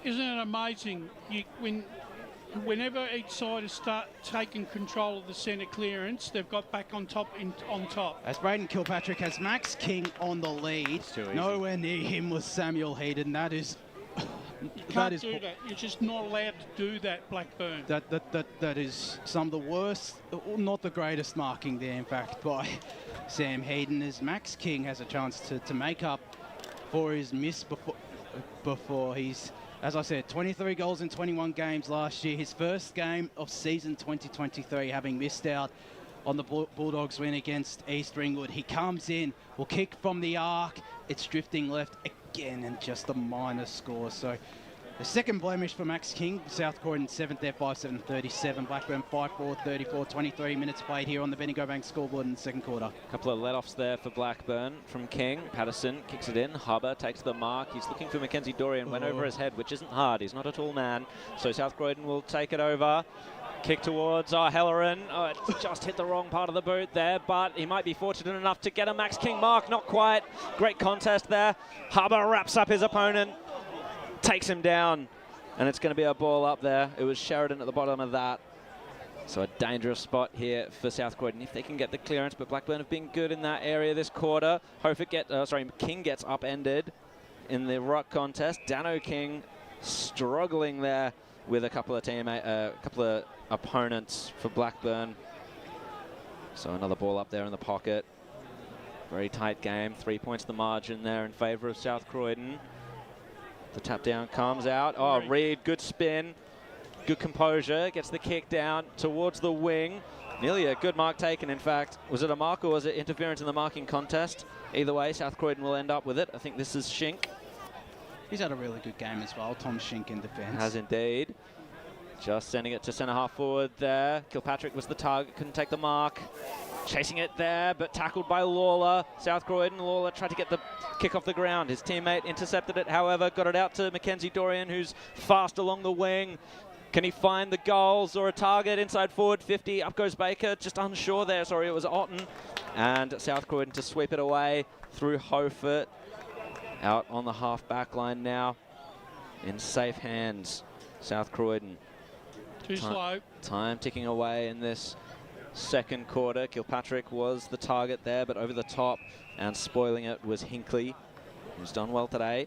R: Isn't it amazing? Whenever each side has taken control of the centre clearance, they've got back on top.
A: As Braden Kilpatrick has Max King on the lead. Nowhere near him was Samuel Heaton. That is.
R: You can't do that. You're just not allowed to do that, Blackburn.
A: That is some of the worst, not the greatest marking there, in fact, by Sam Heaton, as Max King has a chance to make up for his miss before. He's, as I said, 23 goals in 21 games last year. His first game of season 2023, having missed out on the Bulldogs win against East Ringwood. He comes in, will kick from the arc. It's drifting left again, and just a minor score. So The second blemish for Max King. South Croydon 7th there, 5-7-37. Blackburn 5-4-34. 23 minutes played here on the Bendigo Bank scoreboard in the second quarter.
U: A couple of let-offs there for Blackburn from King. Patterson kicks it in. Hubber takes the mark. He's looking for Mackenzie Dorian. Went over his head, which isn't hard. He's not a tall man. So South Croydon will take it over. Kick towards Halloran. Oh, it just hit the wrong part of the boot there, but he might be fortunate enough to get a Max King mark. Not quite. Great contest there. Hubber wraps up his opponent. Takes him down, and it's going to be a ball up there. It was Sheridan at the bottom of that. So a dangerous spot here for South Croydon if they can get the clearance, but Blackburn have been good in that area this quarter. King gets upended in the ruck contest. Dano King struggling there with a couple of opponents for Blackburn. So another ball up there in the pocket. Very tight game. 3 points the margin there in favour of South Croydon. The tap down comes out. Oh, Reed, good spin, good composure. Gets the kick down towards the wing. Nearly a good mark taken, in fact. Was it a mark or was it interference in the marking contest? Either way, South Croydon will end up with it. I think this is Shink.
A: He's had a really good game as well, Tom Shink in defence.
U: Has indeed. Just sending it to centre half forward there. Kilpatrick was the target, couldn't take the mark. Chasing it there, but tackled by Lawler. South Croydon, Lawler tried to get the kick off the ground. His teammate intercepted it, however, got it out to Mackenzie Dorian, who's fast along the wing. Can he find the goals or a target? Inside forward 50, up goes Baker, just unsure there. Sorry, it was Otten. And South Croydon to sweep it away through Hofert. Out on the half-back line now. In safe hands, South Croydon.
R: Too slow. Time
U: ticking away in this second quarter. Kilpatrick was the target there, but over the top and spoiling it was Hinkley, who's done well today.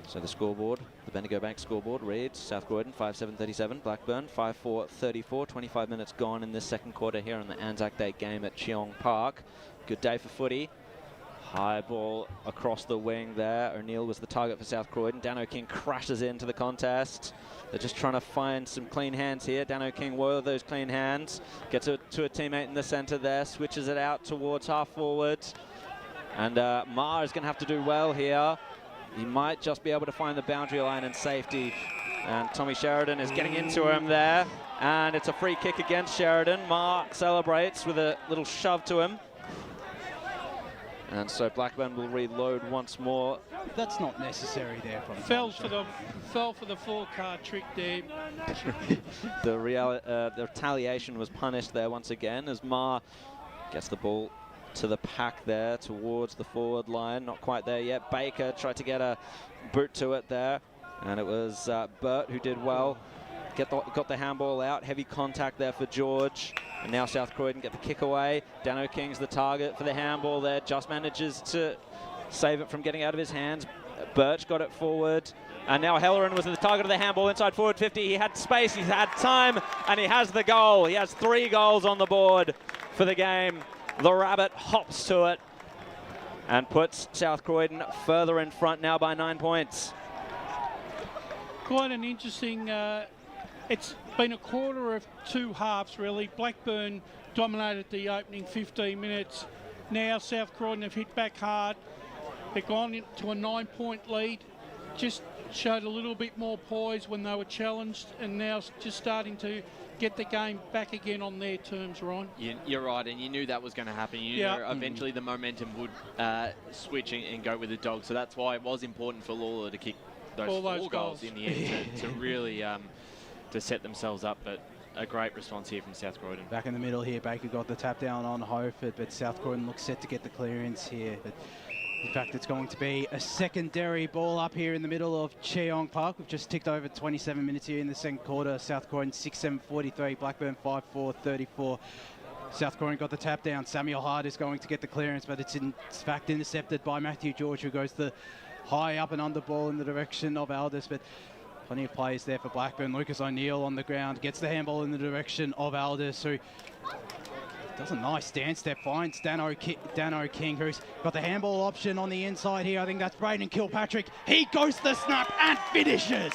U: So the scoreboard, the Bendigo Bank scoreboard reads South Croydon 5-7-37, Blackburn 5-4-34. 25 minutes gone in this second quarter here on the ANZAC Day game at Cheong Park. Good day for footy. High ball across the wing there. O'Neill was the target for South Croydon. Dano King crashes into the contest. They're just trying to find some clean hands here. Dano King were those clean hands. Gets it to a teammate in the centre there. Switches it out towards half forward. And Ma is going to have to do well here. He might just be able to find the boundary line and safety. And Tommy Sheridan is getting into him there. And it's a free kick against Sheridan. Ma celebrates with a little shove to him. And so Blackburn will reload once more.
A: That's not necessary there.
R: Fell for the 4-card trick there.
U: The retaliation was punished there once again as Ma gets the ball to the pack there towards the forward line. Not quite there yet. Baker tried to get a boot to it there. And it was Burt who did well. Got the handball out. Heavy contact there for George. And now South Croydon get the kick away. Dano King's the target for the handball there. Just manages to save it from getting out of his hands. Birch got it forward. And now Halloran was the target of the handball inside forward 50. He had space, he had time, and he has the goal. He has 3 goals on the board for the game. The Rabbit hops to it and puts South Croydon further in front now by 9 points.
R: Quite an interesting... it's been a quarter of 2 halves, really. Blackburn dominated the opening 15 minutes. Now South Croydon have hit back hard. They've gone into a 9-point lead. Just showed a little bit more poise when they were challenged, and now just starting to get the game back again on their terms, Ryan.
O: You're right, and you knew that was going to happen. You knew eventually the momentum would switch and go with the Dogs. So that's why it was important for Lawler to kick those 4 goals in the end to really... to set themselves up, but a great response here from South Croydon.
A: Back in the middle here, Baker got the tap down on Hofert, but South Croydon looks set to get the clearance here. But in fact, it's going to be a secondary ball up here in the middle of Cheong Park. We've just ticked over 27 minutes here in the second quarter. South Croydon 6-7-43, Blackburn 5-4-34. South Croydon got the tap down. Samuel Hart is going to get the clearance, but it's in fact intercepted by Matthew George, who goes the high up and under ball in the direction of Aldous. But plenty of players there for Blackburn. Lucas O'Neill on the ground, gets the handball in the direction of Aldous, who does a nice dance step, finds Dano King, who's got the handball option on the inside here. I think that's Braden Kilpatrick. He goes to the snap and finishes.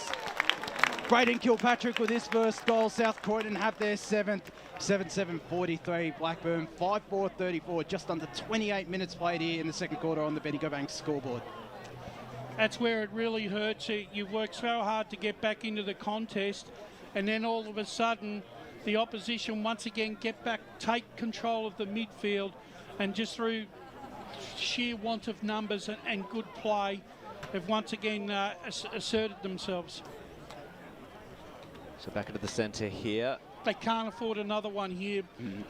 A: Braden Kilpatrick with his first goal. South Croydon have their 7th. 7-7-43, Blackburn 5-4-34. Just under 28 minutes played here in the second quarter on the Bendigo Bank scoreboard.
R: That's where it really hurts. You've worked so hard to get back into the contest, and then all of a sudden the opposition once again take control of the midfield, and just through sheer want of numbers and good play have once again asserted themselves.
U: So back into the centre here.
R: They can't afford another one here.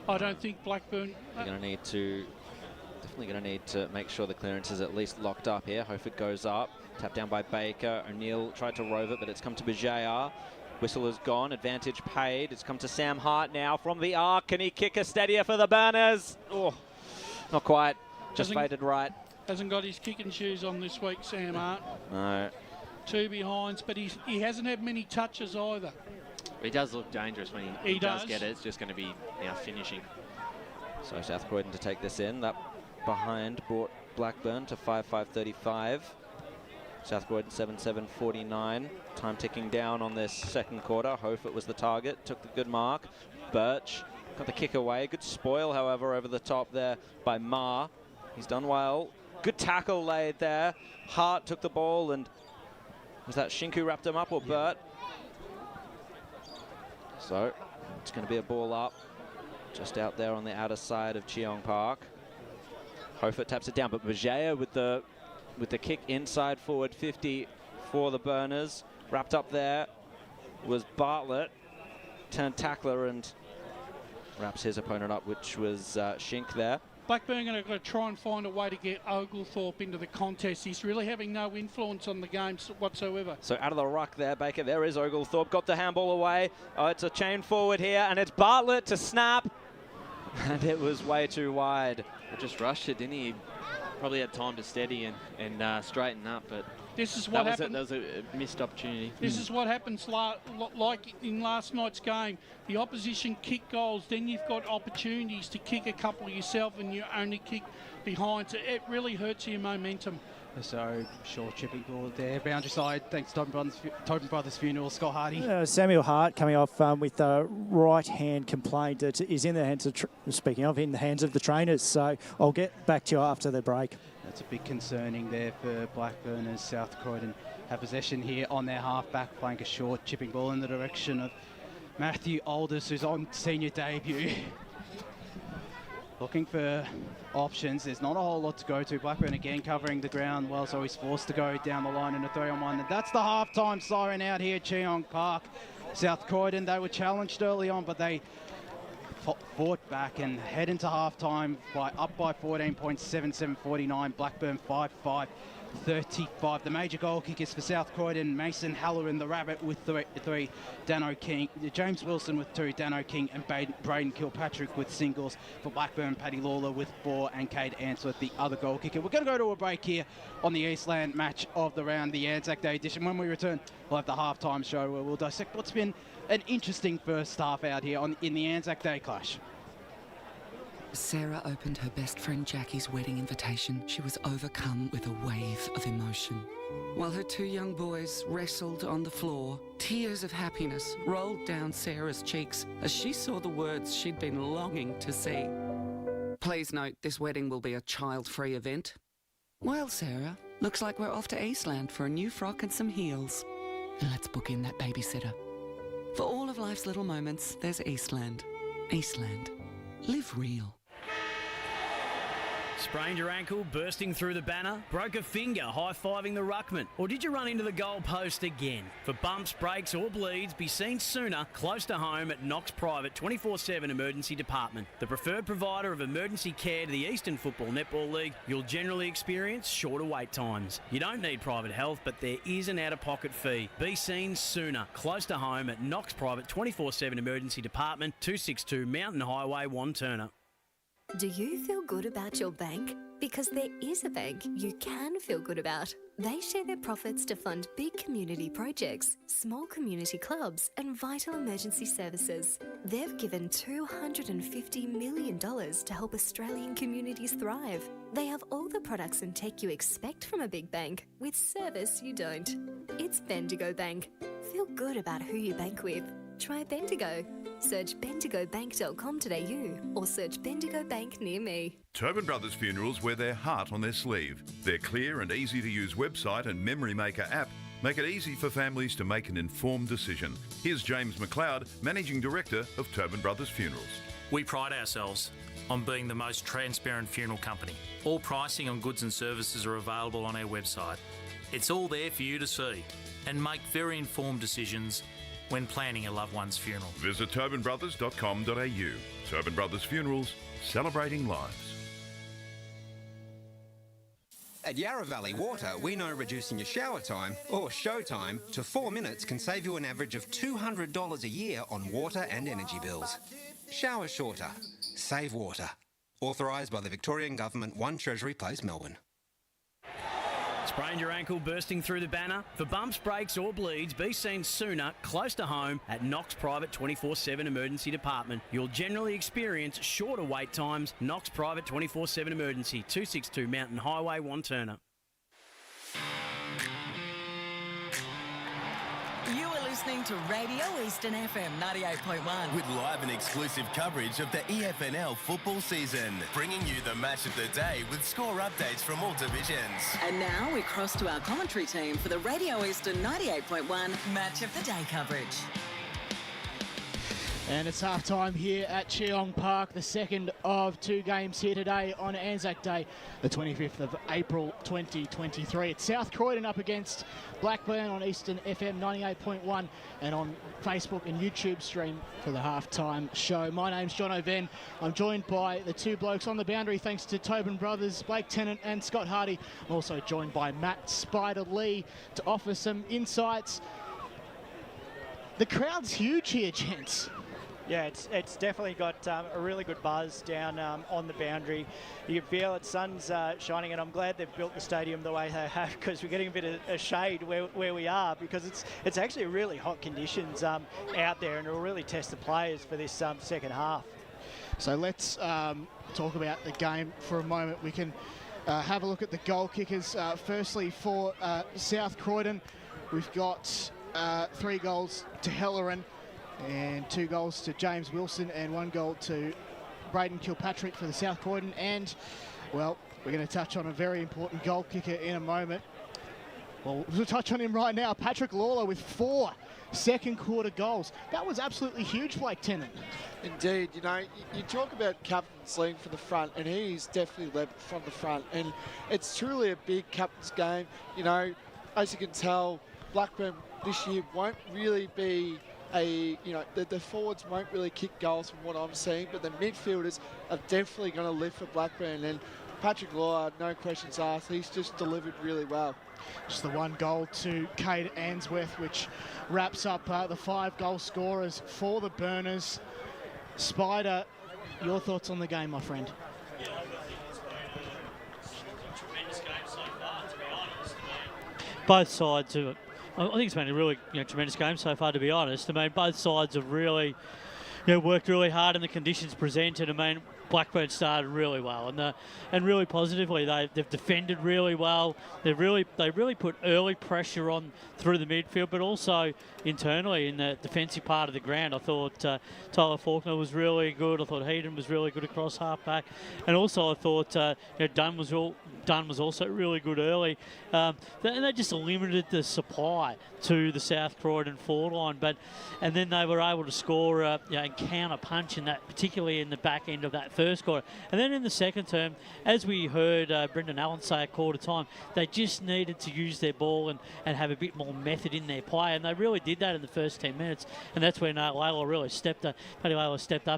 R: I don't think Blackburn.
U: They're going to need to, definitely going to need to make sure the clearance is at least locked up here. Hofert goes up, tapped down by Baker. O'Neill tried to rove it, but it's come to Bijayar. Whistle is gone, advantage paid. It's come to Sam Hart now from the arc. Can he kick a steadier for the Burners? Oh, not quite. Just faded right.
R: Hasn't got his kicking shoes on this week, Sam Hart.
U: No.
R: 2 behinds, but he hasn't had many touches either.
O: He does look dangerous when he does get it. It's just going to be now finishing.
U: So South Croydon to take this in. That behind brought Blackburn to 5-5-35. South Croydon 7-7-49. Time ticking down on this second quarter. Hofert was the target, took the good mark. Birch got the kick away. Good spoil, however, over the top there by Ma. He's done well. Good tackle laid there. Hart took the ball, and was that Shinku wrapped him up or Burt? So it's going to be a ball up just out there on the outer side of Cheong Park. Hofert taps it down, but Bijaya with the kick inside forward 50 for the Burners. Wrapped up there was Bartlett, turned tackler and wraps his opponent up, which was Shink there.
R: Blackburn are going to try and find a way to get Oglethorpe into the contest. He's really having no influence on the game whatsoever.
U: So out of the ruck there, Baker. There is Oglethorpe. Got the handball away. Oh, it's a chain forward here, and it's Bartlett to snap. And it was way too wide.
O: He just rushed it, didn't he? Probably had time to steady and straighten up, but
R: this is what happened.
O: That was a missed opportunity.
R: This is what happens like in last night's game. The opposition kick goals, then you've got opportunities to kick a couple yourself and you only kick behind. So it really hurts your momentum.
A: So, short chipping ball there. Boundary side, thanks to Totem Brothers Funeral, Scott Hardy.
E: Samuel Hart coming off with a right hand complaint that is in the hands of, in the hands of the trainers. So I'll get back to you after the break.
A: That's a bit concerning there for Blackburn as South Croydon have possession here on their half-back, playing a short chipping ball in the direction of Matthew Aldous, who's on senior debut. Looking for options. There's not a whole lot to go to. Blackburn again covering the ground well, so he's forced to go down the line in a 3-on-1. And that's the half-time siren out here at Cheong Park. South Croydon, they were challenged early on, but they fought back and head into half-time up by 14 points, 7-7-49. Blackburn 5-5-35. The major goal kickers for South Croydon, Mason Halloran, the Rabbit with three, Dano King, James Wilson with 2, Dano King and Braden Kilpatrick with singles. For Blackburn, Paddy Lawler with 4 and Cade Answorth, the other goal kicker. We're going to go to a break here on the Eastland match of the round, the ANZAC Day edition. When we return, we'll have the halftime show where we'll dissect what's been an interesting first half out here in the ANZAC Day clash.
G: Sarah opened her best friend Jackie's wedding invitation. She was overcome with a wave of emotion. While her 2 young boys wrestled on the floor, tears of happiness rolled down Sarah's cheeks as she saw the words she'd been longing to see. Please note, this wedding will be a child-free event. Well, Sarah, looks like we're off to Eastland for a new frock and some heels. And let's book in that babysitter. For all of life's little moments, there's Eastland. Eastland. Live real.
H: Sprained your ankle, bursting through the banner? Broke a finger, high-fiving the ruckman? Or did you run into the goal post again? For bumps, breaks or bleeds, be seen sooner, close to home at Knox Private 24/7 Emergency Department. The preferred provider of emergency care to the Eastern Football Netball League, you'll generally experience shorter wait times. You don't need private health, but there is an out-of-pocket fee. Be seen sooner, close to home at Knox Private 24/7 Emergency Department, 262 Mountain Highway, Wanturna.
I: Do you feel good about your bank? Because there is a bank you can feel good about. They share their profits to fund big community projects, small community clubs, and vital emergency services. They've given $250 million to help Australian communities thrive. They have all the products and tech you expect from a big bank, with service you don't. It's Bendigo Bank. Feel good about who you bank with. try Bendigo. Search bendigobank.com.au or search Bendigo Bank near me.
J: Tobin Brothers Funerals wear their heart on their sleeve. Their clear and easy-to-use website and Memory Maker app make it easy for families to make an informed decision. Here's James McLeod, Managing Director of Tobin Brothers Funerals.
K: We pride ourselves on being the most transparent funeral company. All pricing on goods and services are available on our website. It's all there for you to see and make very informed decisions when planning a loved one's funeral.
J: Visit tobinbrothers.com.au. Tobin Brothers Funerals, celebrating lives.
L: At Yarra Valley Water, we know reducing your shower time, or show time, to 4 minutes can save you an average of $200 a year on water and energy bills. Shower shorter. Save water. Authorised by the Victorian Government, 1 Treasury Place, Melbourne.
H: Sprained your ankle bursting through the banner? For bumps, breaks or bleeds, be seen sooner, close to home, at Knox Private 24/7 Emergency Department. You'll generally experience shorter wait times. Knox Private 24/7 Emergency, 262 Mountain Highway, Wanturna.
M: You are listening to Radio Eastern FM 98.1.
N: With live and exclusive coverage of the EFNL football season. Bringing you the match of the day with score updates from all divisions.
M: And now we cross to our commentary team for the Radio Eastern 98.1 Match of the Day coverage.
P: And it's half-time here at Cheong Park, the second of 2 games here today on ANZAC Day, the 25th of April 2023. It's South Croydon up against Blackburn on Eastern FM 98.1 and on Facebook and YouTube stream for the half-time show. My name's John O'Venn. I'm joined by the 2 blokes on the boundary thanks to Tobin Brothers, Blake Tennant and Scott Hardy. I'm also joined by Matt Spider Lee to offer some insights. The crowd's huge here, gents.
D: Yeah, it's definitely got a really good buzz down on the boundary. You can feel it, sun's shining, and I'm glad they've built the stadium the way they have, because we're getting a bit of shade where we are, because it's actually really hot conditions out there, and it'll really test the players for this second half.
P: So let's talk about the game for a moment. We can have a look at the goal kickers. Firstly, for South Croydon, we've got 3 goals to Helleran, and 2 goals to James Wilson and 1 goal to Braden Kilpatrick for the South Croydon. And, well, we're going to touch on a very important goal kicker in a moment. Well, we'll touch on him right now. Patrick Lawler with 4 second quarter goals. That was absolutely huge, Blake Tennant.
C: Indeed, you know, you talk about captains leading from the front, and he's definitely led from the front. And it's truly a big captain's game. You know, as you can tell, Blackburn this year won't really be the forwards won't really kick goals from what I'm seeing, but the midfielders are definitely going to live for Blackburn. And Patrick Lawler, no questions asked, he's just delivered really well.
P: Just the 1 goal to Cade Answorth, which wraps up the 5 goal scorers for the Burners. Spider, your thoughts on the game, my friend?
V: Both sides of it. I think it's been a really tremendous game so far, to be honest. I mean, both sides have really worked really hard in the conditions presented. I mean, Blackburn started really well and really positively. They've defended really well. They really put early pressure on through the midfield, but also internally in the defensive part of the ground. I thought Tyler Faulkner was really good. I thought Heaton was really good across half back, and also I thought Dunn was also really good early. And they just limited the supply to the South Croydon forward line, and then they were able to score and counter punch in that, particularly in the back end of that first quarter. And then in the second term, as we heard Brendan Allen say at quarter time, they just needed to use their ball and have a bit more method in their play, and they really did that in the first 10 minutes. And that's when Layla really stepped up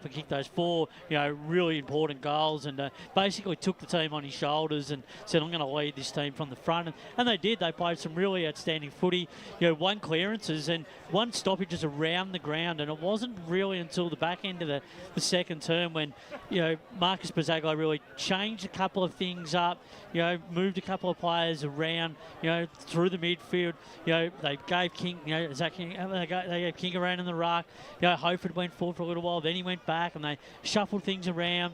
V: and kicked those 4 really important goals, and basically took the team on his shoulders and said, I'm going to lead this team from the front. And they did. They played some really outstanding footy. 1 clearances and 1 stoppages around the ground, and it wasn't really until the back end of the second term when Marcus Bizaglow really changed a couple of things up, moved a couple of players around, through the midfield. They gave King, they gave King around in the ruck. Hoford went forward for a little while, then he went back, and they shuffled things around.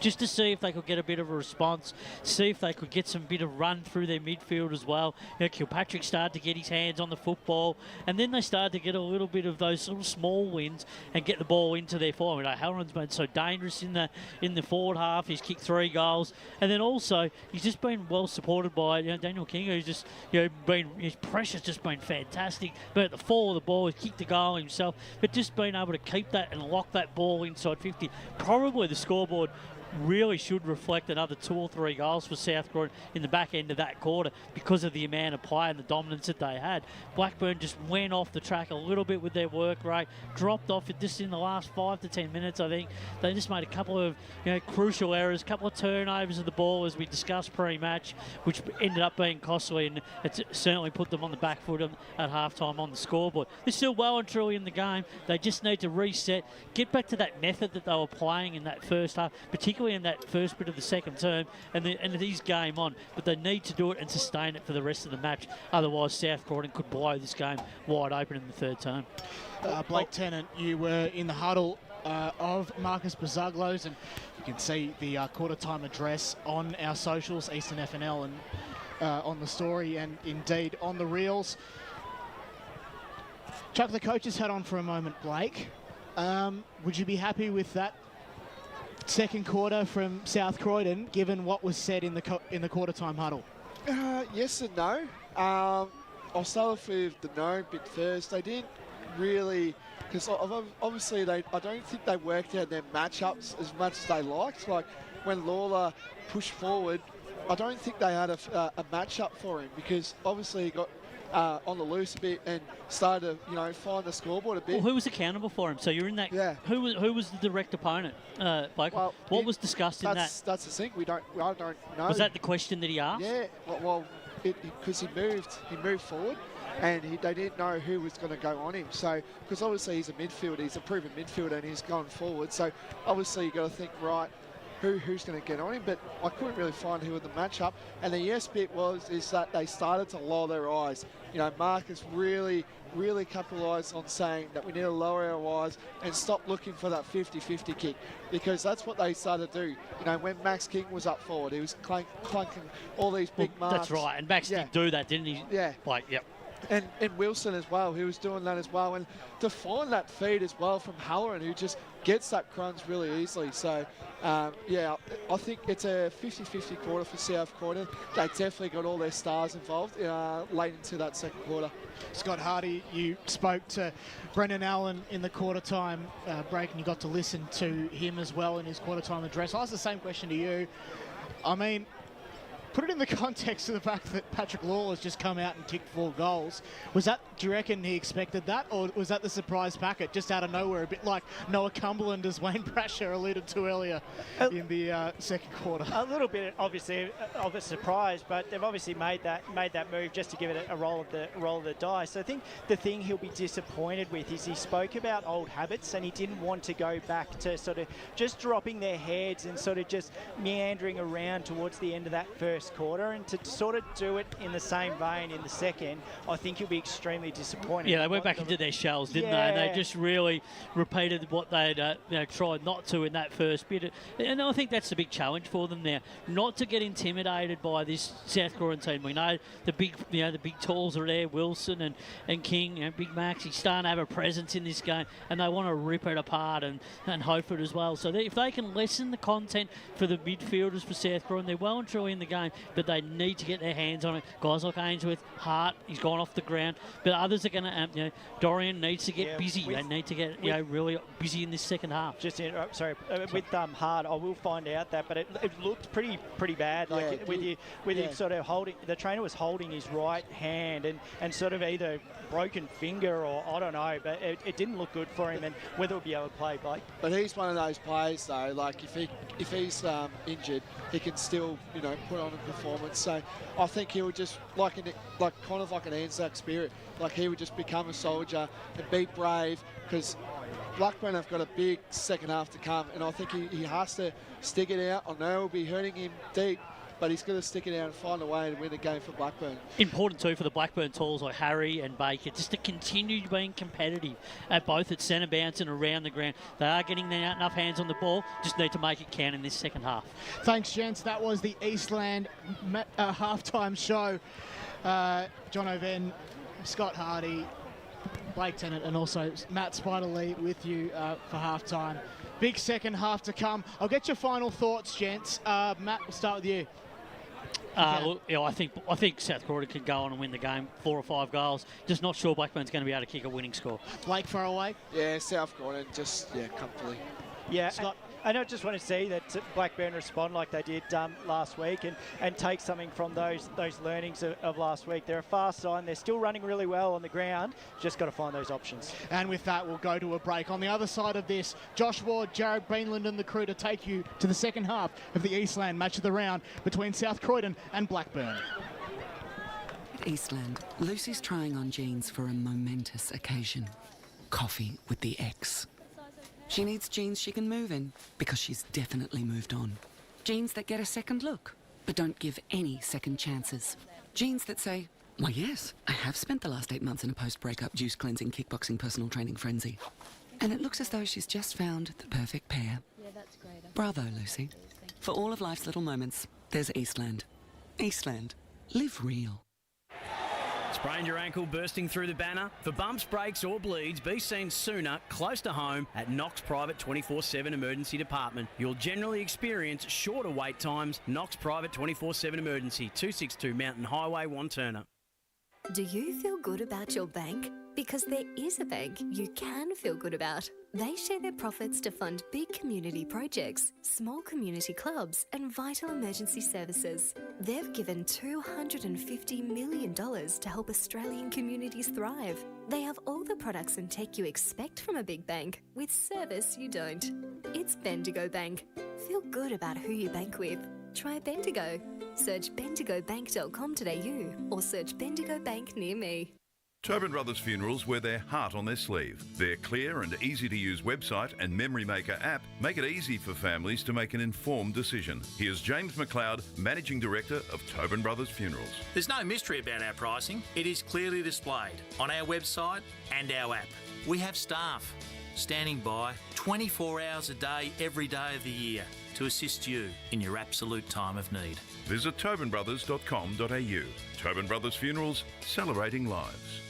V: just to see if they could get a bit of a response, see if they could get some bit of run through their midfield as well. Kilpatrick started to get his hands on the football, and then they started to get a little bit of those little small wins and get the ball into their form. Halloran's been so dangerous in the forward half. He's kicked 3 goals, and then also he's just been well supported by Daniel King, who's just his pressure's just been fantastic. But at the fall of the ball, he's kicked the goal himself, but just being able to keep that and lock that ball inside 50. Probably the scoreboard really should reflect another 2 or 3 goals for South Croydon in the back end of that quarter because of the amount of play and the dominance that they had. Blackburn just went off the track a little bit with their work rate, dropped off it just in the last 5 to 10 minutes. I think they just made a couple of crucial errors, a couple of turnovers of the ball as we discussed pre-match, which ended up being costly, and it certainly put them on the back foot at halftime on the scoreboard. They're still well and truly in the game. They just need to reset, get back to that method that they were playing in that first half, particularly in that first bit of the second term, and it is game on. But they need to do it and sustain it for the rest of the match. Otherwise, South Croydon could blow this game wide open in the third term.
P: Blake Tennant, you were in the huddle of Marcus Bizaglow's, and you can see the quarter-time address on our socials, Eastern FNL, and on the story, and indeed on the reels. Chuck the coach's hat on for a moment, Blake. Would you be happy with that second quarter from South Croydon, given what was said in the quarter-time huddle?
C: Yes and no. I'll start off with the no bit first. They didn't really, because obviously I don't think they worked out their matchups as much as they liked. Like when Lawler pushed forward, I don't think they had a matchup for him, because obviously he got on the loose a bit and started to find the scoreboard a bit.
V: Well, who was accountable for him? So you're in that.
C: Yeah.
V: Who was the direct opponent, Blake?
C: Well,
V: what was discussed in that?
C: That's the thing. I don't know.
V: Was that the question that he asked?
C: Yeah. Well, because he moved forward, and they didn't know who was going to go on him. So, because obviously he's a midfielder, he's a proven midfielder, and he's gone forward. So, obviously you got to think, right, who's going to get on him, but I couldn't really find who in the matchup. And the yes bit is that they started to lower their eyes. Marcus really capitalised on saying that we need to lower our eyes and stop looking for that 50-50 kick, because that's what they started to do. When Max King was up forward, he was clunking all these big marks.
V: That's right, and Max did do that, didn't he?
C: Yeah.
V: Yep.
C: And Wilson as well, he was doing that as well. And to find that feed as well from Halloran, who just gets that crunch really easily. So, yeah, I think it's a 50-50 quarter for South Croydon. They definitely got all their stars involved late into that second quarter.
P: Scott Hardy, you spoke to Brendan Allen in the quarter-time break, and you got to listen to him as well in his quarter-time address. I asked the same question to you. I mean, put it in the context of the fact that Patrick Law has just come out and kicked 4 goals. Do you reckon he expected that, or was that the surprise packet just out of nowhere, a bit like Noah Cumberland, as Wayne Brasher alluded to earlier in the second quarter?
D: A little bit, obviously, of a surprise, but they've obviously made that move just to give it a roll of the dice. So I think the thing he'll be disappointed with is he spoke about old habits, and he didn't want to go back to sort of just dropping their heads and sort of just meandering around towards the end of that first quarter, and to sort of do it in the same vein in the second, I think he'll be extremely disappointed.
V: Yeah, they went back into their shells, didn't they? And they just really repeated what they'd tried not to in that first bit. And I think that's the big challenge for them now, not to get intimidated by this South Croydon team. We know the big tools are there, Wilson and King, Big Max. He's starting to have a presence in this game, and they want to rip it apart and Hofer as well. So if they can lessen the content for the midfielders for South Croydon, they're well and truly in the game, but they need to get their hands on it. Guys like Ainsworth, Hart, he's gone off the ground, but others are going to, Dorian needs to get busy. They need to get really busy in this second half.
D: Just to interrupt, sorry, with Hart, I will find out that, but it looked pretty bad. Like with you sort of holding, the trainer was holding his right hand and sort of either broken finger or I don't know, but it didn't look good for him, and whether he'll be able to play, Blake.
C: But he's one of those players though, like if he's injured, he can still put on a performance. So I think he would just kind of like an ANZAC spirit. Like he would just become a soldier and be brave, because Blackburn have got a big second half to come, and I think he has to stick it out. I know it'll be hurting him deep, but he's going to stick it out and find a way to win a game for Blackburn.
V: Important too for the Blackburn tools like Harry and Baker, just to continue being competitive at both at centre bounce and around the ground. They are getting enough hands on the ball, just need to make it count in this second half.
P: Thanks, gents. That was the Eastland halftime show. John O'Ven, Scott Hardy, Blake Tennant, and also Matt Spider-Lee with you for halftime. Big second half to come. I'll get your final thoughts, gents. Matt, we'll start with you.
V: Well, yeah, I think South Croydon could go on and win the game, 4 or 5 goals. Just not sure Blackburn's going to be able to kick a winning score.
P: Blake, far away.
C: Yeah, South Croydon just comfortably.
D: Yeah, Scott. And I just want to see that Blackburn respond like they did last week and take something from those learnings of last week. They're a fast side. They're still running really well on the ground. Just got to find those options.
P: And with that, we'll go to a break. On the other side of this, Josh Ward, Jared Beanland and the crew to take you to the second half of the Eastland match of the round between South Croydon and Blackburn.
G: At Eastland, Lucy's trying on jeans for a momentous occasion. Coffee with the ex. She needs jeans she can move in, because she's definitely moved on. Jeans that get a second look, but don't give any second chances. Jeans that say, why yes, I have spent the last 8 months in a post-breakup juice cleansing, kickboxing, personal training frenzy. And it looks as though she's just found the perfect pair.
Q: Yeah, that's great.
G: Bravo, Lucy. For all of life's little moments, there's Eastland. Eastland. Live real.
H: Sprained your ankle bursting through the banner? For bumps, breaks or bleeds, be seen sooner, close to home, at Knox Private 24/7 Emergency Department. You'll generally experience shorter wait times. Knox Private 24/7 Emergency, 262 Mountain Highway, Wanturna.
I: Do you feel good about your bank? Because there is a bank you can feel good about. They share their profits to fund big community projects, small community clubs, and vital emergency services. They've given $250 million to help Australian communities thrive. They have all the products and tech you expect from a big bank, with service you don't. It's Bendigo Bank. Feel good about who you bank with. Try Bendigo. Search bendigobank.com.au or search Bendigo Bank near me.
J: Tobin Brothers Funerals wear their heart on their sleeve. Their clear and easy-to-use website and Memory Maker app make it easy for families to make an informed decision. Here's James McLeod, Managing Director of Tobin Brothers Funerals.
K: There's no mystery about our pricing. It is clearly displayed on our website and our app. We have staff standing by 24 hours a day, every day of the year to assist you in your absolute time of need.
J: Visit tobinbrothers.com.au. Tobin Brothers Funerals, celebrating lives.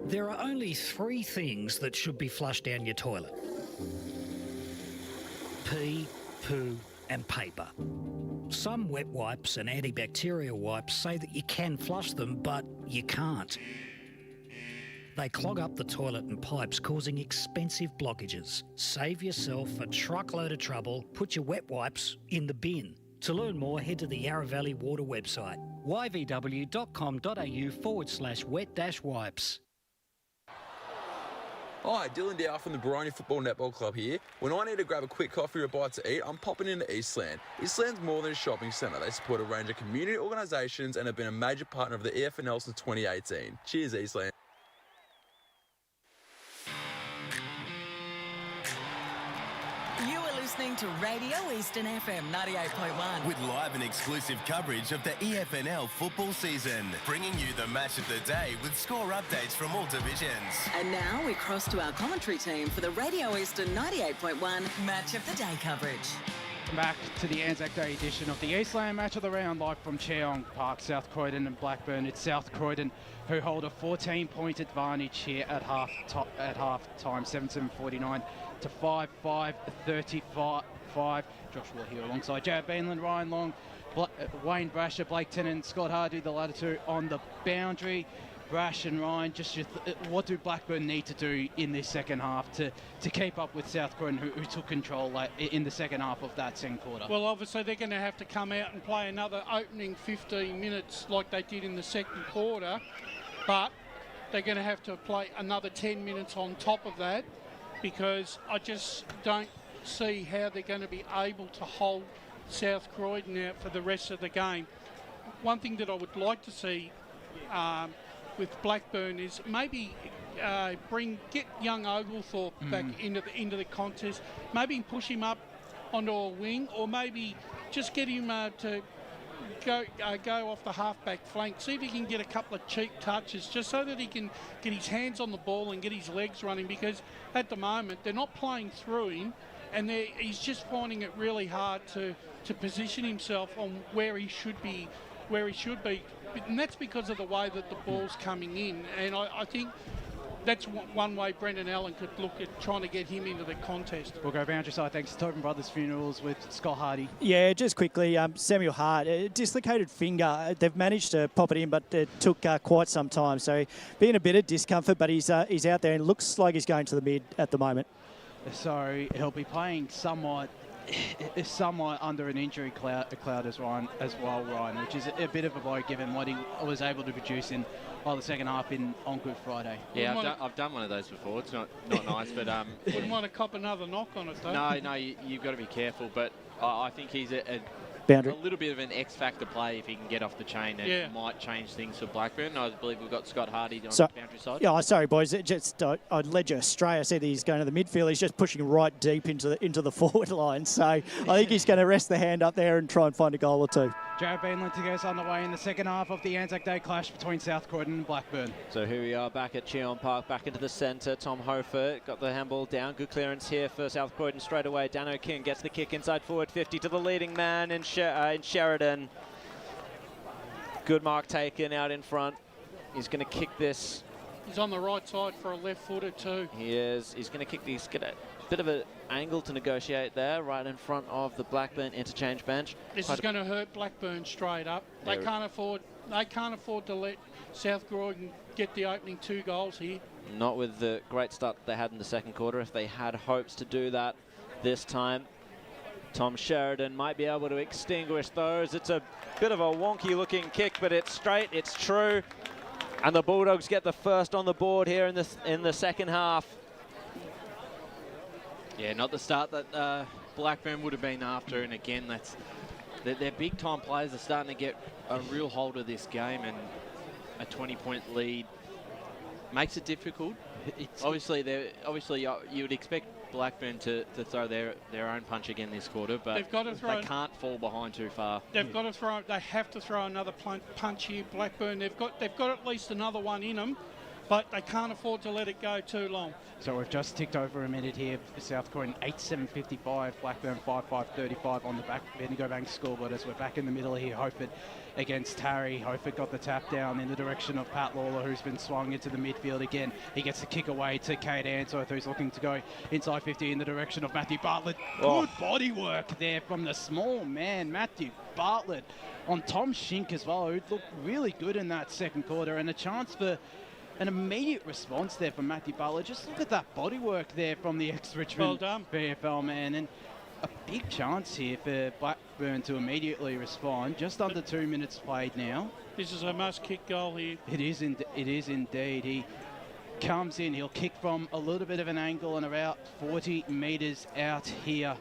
S: There are only 3 things that should be flushed down your toilet. Pee, poo and paper. Some wet wipes and antibacterial wipes say that you can flush them, but you can't. They clog up the toilet and pipes, causing expensive blockages. Save yourself a truckload of trouble. Put your wet wipes in the bin. To learn more, head to the Yarra Valley Water website, yvw.com.au/wet-wipes.
W: Hi, Dylan Dow from the Baroni Football Netball Club here. When I need to grab a quick coffee or a bite to eat, I'm popping into Eastland. Eastland's more than a shopping centre. They support a range of community organisations and have been a major partner of the EFNL since 2018. Cheers, Eastland.
M: You are listening to Radio Eastern FM 98.1.
N: With live and exclusive coverage of the EFNL football season. Bringing you the match of the day with score updates from all divisions.
M: And now we cross to our commentary team for the Radio Eastern 98.1 Match of the Day coverage.
A: Back to the ANZAC Day edition of the Eastland Match of the Round, live from Cheong Park, South Croydon and Blackburn. It's South Croydon who hold a 14-point advantage here at half time, 7-7-49 to 5-5-35. Josh Ward here alongside Jared Beanland, Ryan Long, Wayne Brasher, Blake Tennant, Scott Hardy, the latter two on the boundary. Brash and Ryan, just what do Blackburn need to do in this second half to keep up with South Croydon, who took control in the second half of that second quarter?
R: Well, obviously they're going to have to come out and play another opening 15 minutes like they did in the second quarter, but they're going to have to play another 10 minutes on top of that, because I just don't see how they're going to be able to hold South Croydon out for the rest of the game. One thing that I would like to see with Blackburn is maybe get young Oglethorpe back into the contest, maybe push him up onto a wing, or maybe just get him to go off the half-back flank. See if he can get a couple of cheap touches just so that he can get his hands on the ball and get his legs running, because at the moment they're not playing through him, and he's just finding it really hard to position himself on where he should be. And that's because of the way that the ball's coming in. And I think that's one way Brendan Allen could look at trying to get him into the contest.
A: We'll go boundary side thanks to Tobin Brothers Funerals with Scott Hardy.
E: Yeah, just quickly, Samuel Hart, dislocated finger. They've managed to pop it in, but it took quite some time. So being a bit of discomfort, but he's out there and looks like he's going to the mid at the moment.
A: So he'll be playing somewhat under an injury cloud as well, Ryan, which is a bit of a blow given what he was able to produce in the second half on Good Friday.
O: Yeah, I've done one of those before. It's not nice, but
R: wouldn't want to cop another knock on it though.
O: No, you've got to be careful. But I think he's a little bit of an X-factor play if he can get off the chain, and it might change things for Blackburn. I believe we've got Scott Hardy on the boundary side.
E: Yeah, sorry boys, I led you astray. I said he's going to the midfield. He's just pushing right deep into the forward line. So I think he's going to rest the hand up there and try and find a goal or two.
A: Jared Beanland to get underway in the second half of the ANZAC Day clash between South Croydon and Blackburn.
U: So here we are back at Cheon Park, back into the centre. Tom Hofer got the handball down. Good clearance here for South Croydon straight away. Dano King gets the kick inside forward 50 to the leading man in Sheridan. Good mark taken out in front. He's going to kick this.
R: He's on the right side for a left footer too.
U: He is. He's going to kick these. Get a bit of an angle to negotiate there, right in front of the Blackburn interchange bench.
R: This is going to hurt Blackburn straight up. They can't afford to let South Croydon get the opening 2 goals here.
U: Not with the great start that they had in the second quarter. If they had hopes to do that this time, Tom Sheridan might be able to extinguish those. It's a bit of a wonky looking kick, but it's straight, it's true. And the Bulldogs get the first on the board here in the second half.
O: Yeah, not the start that Blackburn would have been after. And again, their big time players are starting to get a real hold of this game, and a 20-point lead makes it difficult. Obviously you would expect Blackburn to throw their own punch again this quarter, but they can't fall behind too far.
R: They have to throw another punch here, Blackburn. They've got at least another one in them, but they can't afford to let it go too long.
A: So we've just ticked over a minute here. South Croydon 8-7-55, Blackburn 5-5-35 on the back Bendigo Bank scoreboard as we're back in the middle here. Hofer against Harry. Hofer got the tap down in the direction of Pat Lawler, who's been swung into the midfield again. He gets the kick away to Kate Answorth, who's looking to go inside 50 in the direction of Matthew Bartlett. Good body work there from the small man, Matthew Bartlett, on Tom Shink as well, who looked really good in that second quarter, and a chance for an immediate response there from Matthew Bartlett. Just look at that body work there from the ex-Richmond VFL man, and a big chance here for Blackburn to immediately respond. Just under 2 minutes played now.
R: This is a must-kick goal here.
A: It is indeed. He comes in. He'll kick from a little bit of an angle and about 40 metres out here.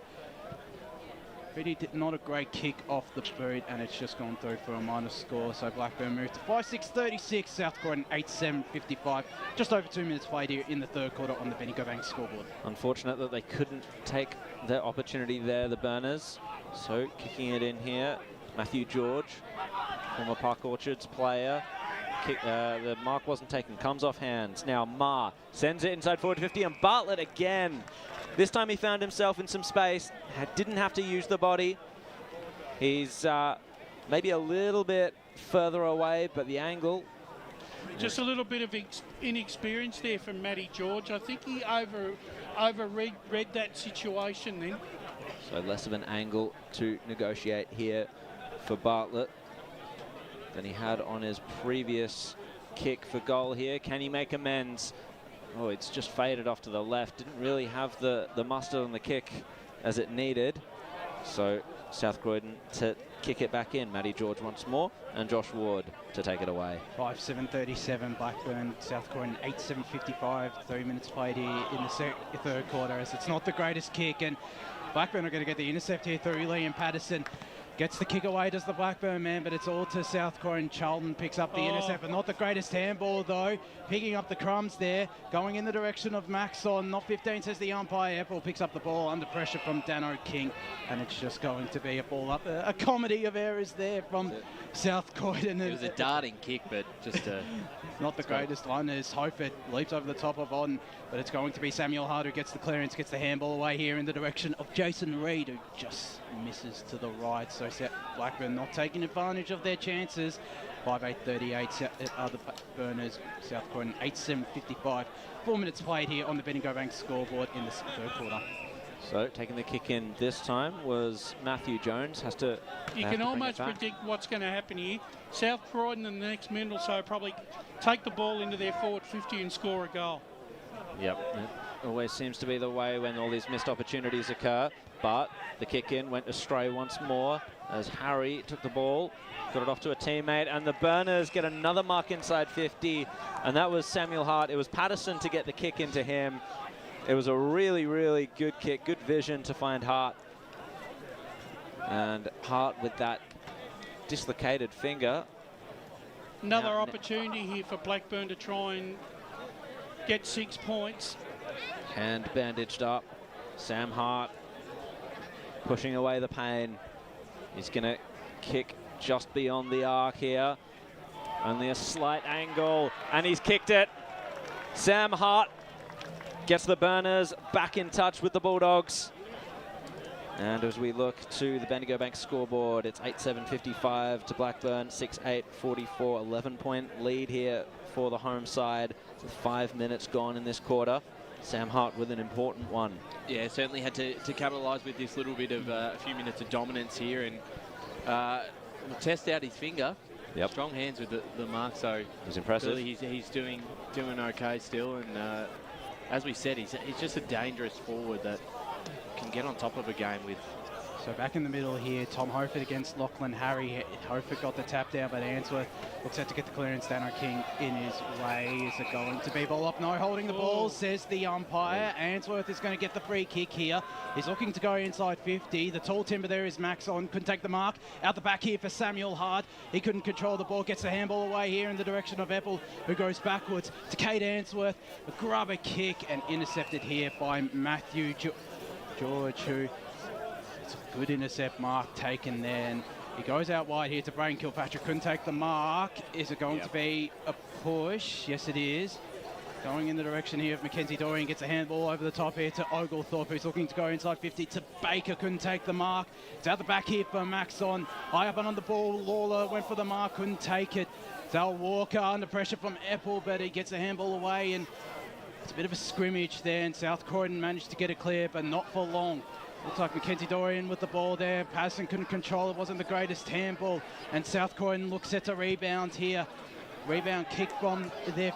A: Pretty not a great kick off the boot, and it's just gone through for a minus score. So Blackburn moved to 5-6-36. South Croydon 8-7-55. Just over 2 minutes played here in the third quarter on the Bendigo Bank scoreboard.
U: Unfortunate that they couldn't take their opportunity there, the Burners. So kicking it in here, Matthew George, former Park Orchards player. The mark wasn't taken, comes off hands. Now Ma sends it inside forward 50, and Bartlett again. This time he found himself in some space, didn't have to use the body. He's maybe a little bit further away, but the angle.
R: Just a little bit of inexperience there from Matty George. I think he read that situation then.
U: So less of an angle to negotiate here for Bartlett than he had on his previous kick for goal here. Can he make amends? Oh, it's just faded off to the left. Didn't really have the mustard on the kick as it needed. So South Croydon to kick it back in. Matty George once more, and Josh Ward to take it away.
A: 5-7-37 Blackburn, South Croydon 8-7-55. 3 minutes played here in the third quarter, as it's not the greatest kick, and Blackburn are going to get the intercept here through Liam Patterson. Gets the kick away, does the Blackburn man, but it's all to South Croydon. Charlton picks up the intercept, but not the greatest handball though. Picking up the crumbs there, going in the direction of Maxon. Not 15, says the umpire. Apple picks up the ball under pressure from Dano King, and it's just going to be a ball up. A comedy of errors there from South Croydon.
O: It was a darting kick, but just
A: not the greatest one as Hofer leaps over the top of on, but it's going to be Samuel Hart who gets the clearance, gets the handball away here in the direction of Jason Reid, who just misses to the right. So Blackburn not taking advantage of their chances. 5:8:38 are the Burners. South Croydon 8:7:55. 4 minutes played here on the Bendigo Bank scoreboard in the third quarter.
U: So taking the kick in this time was Matthew Jones.
R: You can almost predict what's going to happen here. South Croydon in the next minute or so probably take the ball into their forward 50 and score a goal.
U: Yep, it always seems to be the way when all these missed opportunities occur. But the kick in went astray once more as Harry took the ball, got it off to a teammate, and the Burners get another mark inside 50, and that was Samuel Hart. It was Patterson to get the kick into him. It was a really, really good kick, good vision to find Hart. And Hart with that dislocated finger.
R: Another opportunity here for Blackburn to try and get 6 points.
U: Hand bandaged up. Sam Hart pushing away the pain. He's going to kick just beyond the arc here. Only a slight angle, and he's kicked it. Sam Hart gets the Burners back in touch with the Bulldogs. And as we look to the Bendigo Bank scoreboard, it's 8:7:55 to Blackburn, 6:8:44, 11-point lead here for the home side. 5 minutes gone in this quarter. Sam Hart with an important one.
O: Yeah, certainly had to capitalise with this little bit of a few minutes of dominance here and test out his finger.
U: Yep.
O: Strong hands with the mark, so
U: it was impressive.
O: Really he's doing okay still, and as we said, he's just a dangerous forward that can get on top of a game with.
A: So back in the middle here, Tom Hofer against Lachlan Harry. Hofer got the tap down, but Ainsworth looks set to get the clearance. Dano King in his way. Is it going to be ball up? No, holding the ball, says the umpire. Ainsworth is going to get the free kick here. He's looking to go inside 50. The tall timber there is Maxon. Couldn't take the mark. Out the back here for Samuel Hart. He couldn't control the ball. Gets the handball away here in the direction of Apple, who goes backwards to Kate Ainsworth. A grubber kick and intercepted here by Matthew George, who... Good intercept mark taken there, and he goes out wide here to Brain Kilpatrick. Couldn't take the mark. Is it going to be a push? Yes, it is. Going in the direction here of Mackenzie Dorian. Gets a handball over the top here to Oglethorpe, who's looking to go inside 50 to Baker. Couldn't take the mark. It's out the back here for Maxon. High up and on the ball. Lawler went for the mark. Couldn't take it. Zal Walker under pressure from Apple, but he gets a handball away, and it's a bit of a scrimmage there, and South Croydon managed to get it clear, but not for long. Looks like Mackenzie Dorian with the ball there. Patterson couldn't control it. Wasn't the greatest handball. And South Croydon looks set to rebound here. Rebound kick from their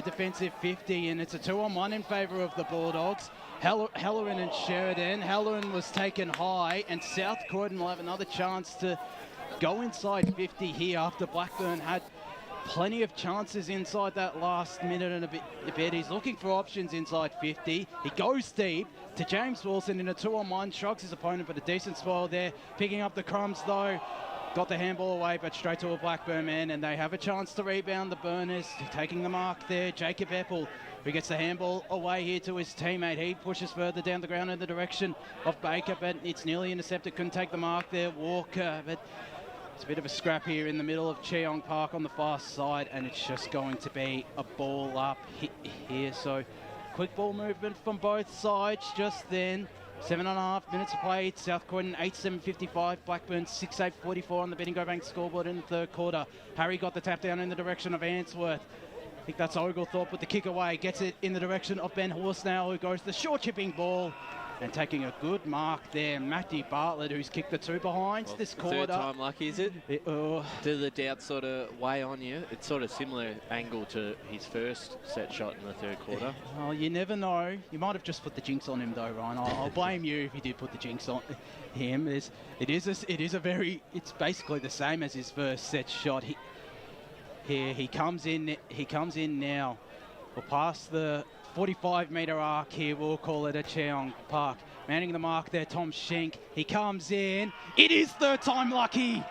A: defensive 50, and it's a 2-on-1 in favour of the Bulldogs. Halloran and Sheridan. Halloran was taken high, and South Croydon will have another chance to go inside 50 here after Blackburn had plenty of chances inside that last minute and a bit. He's looking for options inside 50. He goes deep to James Wilson in a 2-on-1, shrugs his opponent, but a decent spoil there. Picking up the crumbs though. Got the handball away, but straight to a Blackburn man, and they have a chance to rebound the Burners. Taking the mark there, Jacob Epple, who gets the handball away here to his teammate. He pushes further down the ground in the direction of Baker, but it's nearly intercepted. Couldn't take the mark there, Walker, but it's a bit of a scrap here in the middle of Cheong Park on the far side, and it's just going to be a ball up here. So quick ball movement from both sides just then. 7.5 minutes played. South Croydon 8:7:55. Blackburn 6:8:44 on the Bendigo Bank scoreboard in the third quarter. Harry got the tap down in the direction of Ainsworth. I think that's Oglethorpe with the kick away. Gets it in the direction of Ben Horsnell, who goes the short chipping ball. And taking a good mark there, Matthew Bartlett, who's kicked the two behinds this quarter.
O: Third time lucky, is it? Do the doubts sort of weigh on you? It's sort of similar angle to his first set shot in the third quarter.
A: Well, you never know. You might have just put the jinx on him though, Ryan. I'll blame you if you did put the jinx on him. It's basically the same as his first set shot. He comes in now. We'll pass the 45-metre arc here, we'll call it at Cheong Park. Manning the mark there, Tom Schenk. He comes in. It is third time lucky.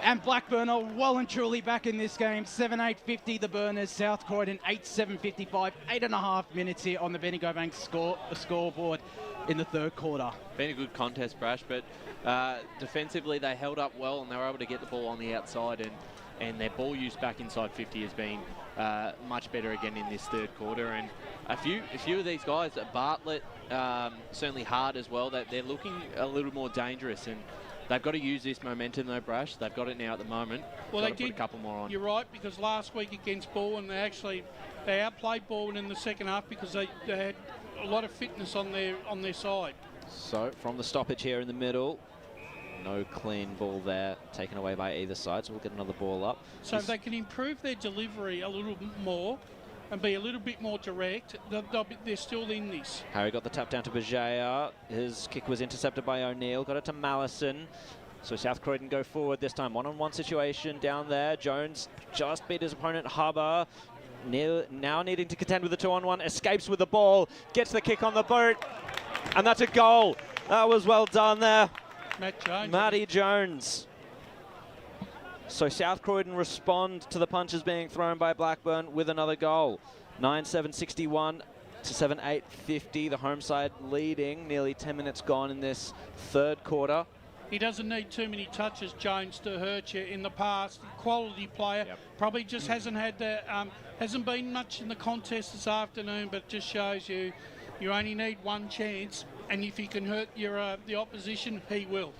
A: And Blackburn are well and truly back in this game. 7-8-50 the Burners. South Croydon 8-7-55. 8.5 minutes here on the Bendigo Bank scoreboard in the third quarter.
O: Been a good contest, Brash, but defensively they held up well and they were able to get the ball on the outside, and their ball use back inside 50 has been much better again in this third quarter. And a few of these guys, Bartlett, certainly Hart as well, that they're looking a little more dangerous, and they've got to use this momentum though, Brash. They've got it now at the moment.
R: Well,
O: Got
R: they
O: to
R: did.
O: Put a couple more on.
R: You're right, because last week against Baldwin, they outplayed Baldwin in the second half because they had a lot of fitness on their side.
U: So from the stoppage here in the middle, no clean ball there taken away by either side, so we'll get another ball up.
R: So if they can improve their delivery a little more and be a little bit more direct, they're still in this.
U: Harry got the tap down to Bajaya. His kick was intercepted by O'Neill. Got it to Mallison. So South Croydon go forward this time. One-on-one situation down there. Jones just beat his opponent, Hubber. Now needing to contend with the 2-on-1. Escapes with the ball. Gets the kick on the boot. And that's a goal. That was well done there. Matty Jones. So South Croydon respond to the punches being thrown by Blackburn with another goal. 9-7-61 to 7-8-50. The home side leading. Nearly 10 minutes gone in this third quarter.
R: He doesn't need too many touches, Jones, to hurt you in the past. Quality player. Probably just hasn't had that. Hasn't been much in the contest this afternoon, but just shows you only need one chance, and if he can hurt the opposition, he will.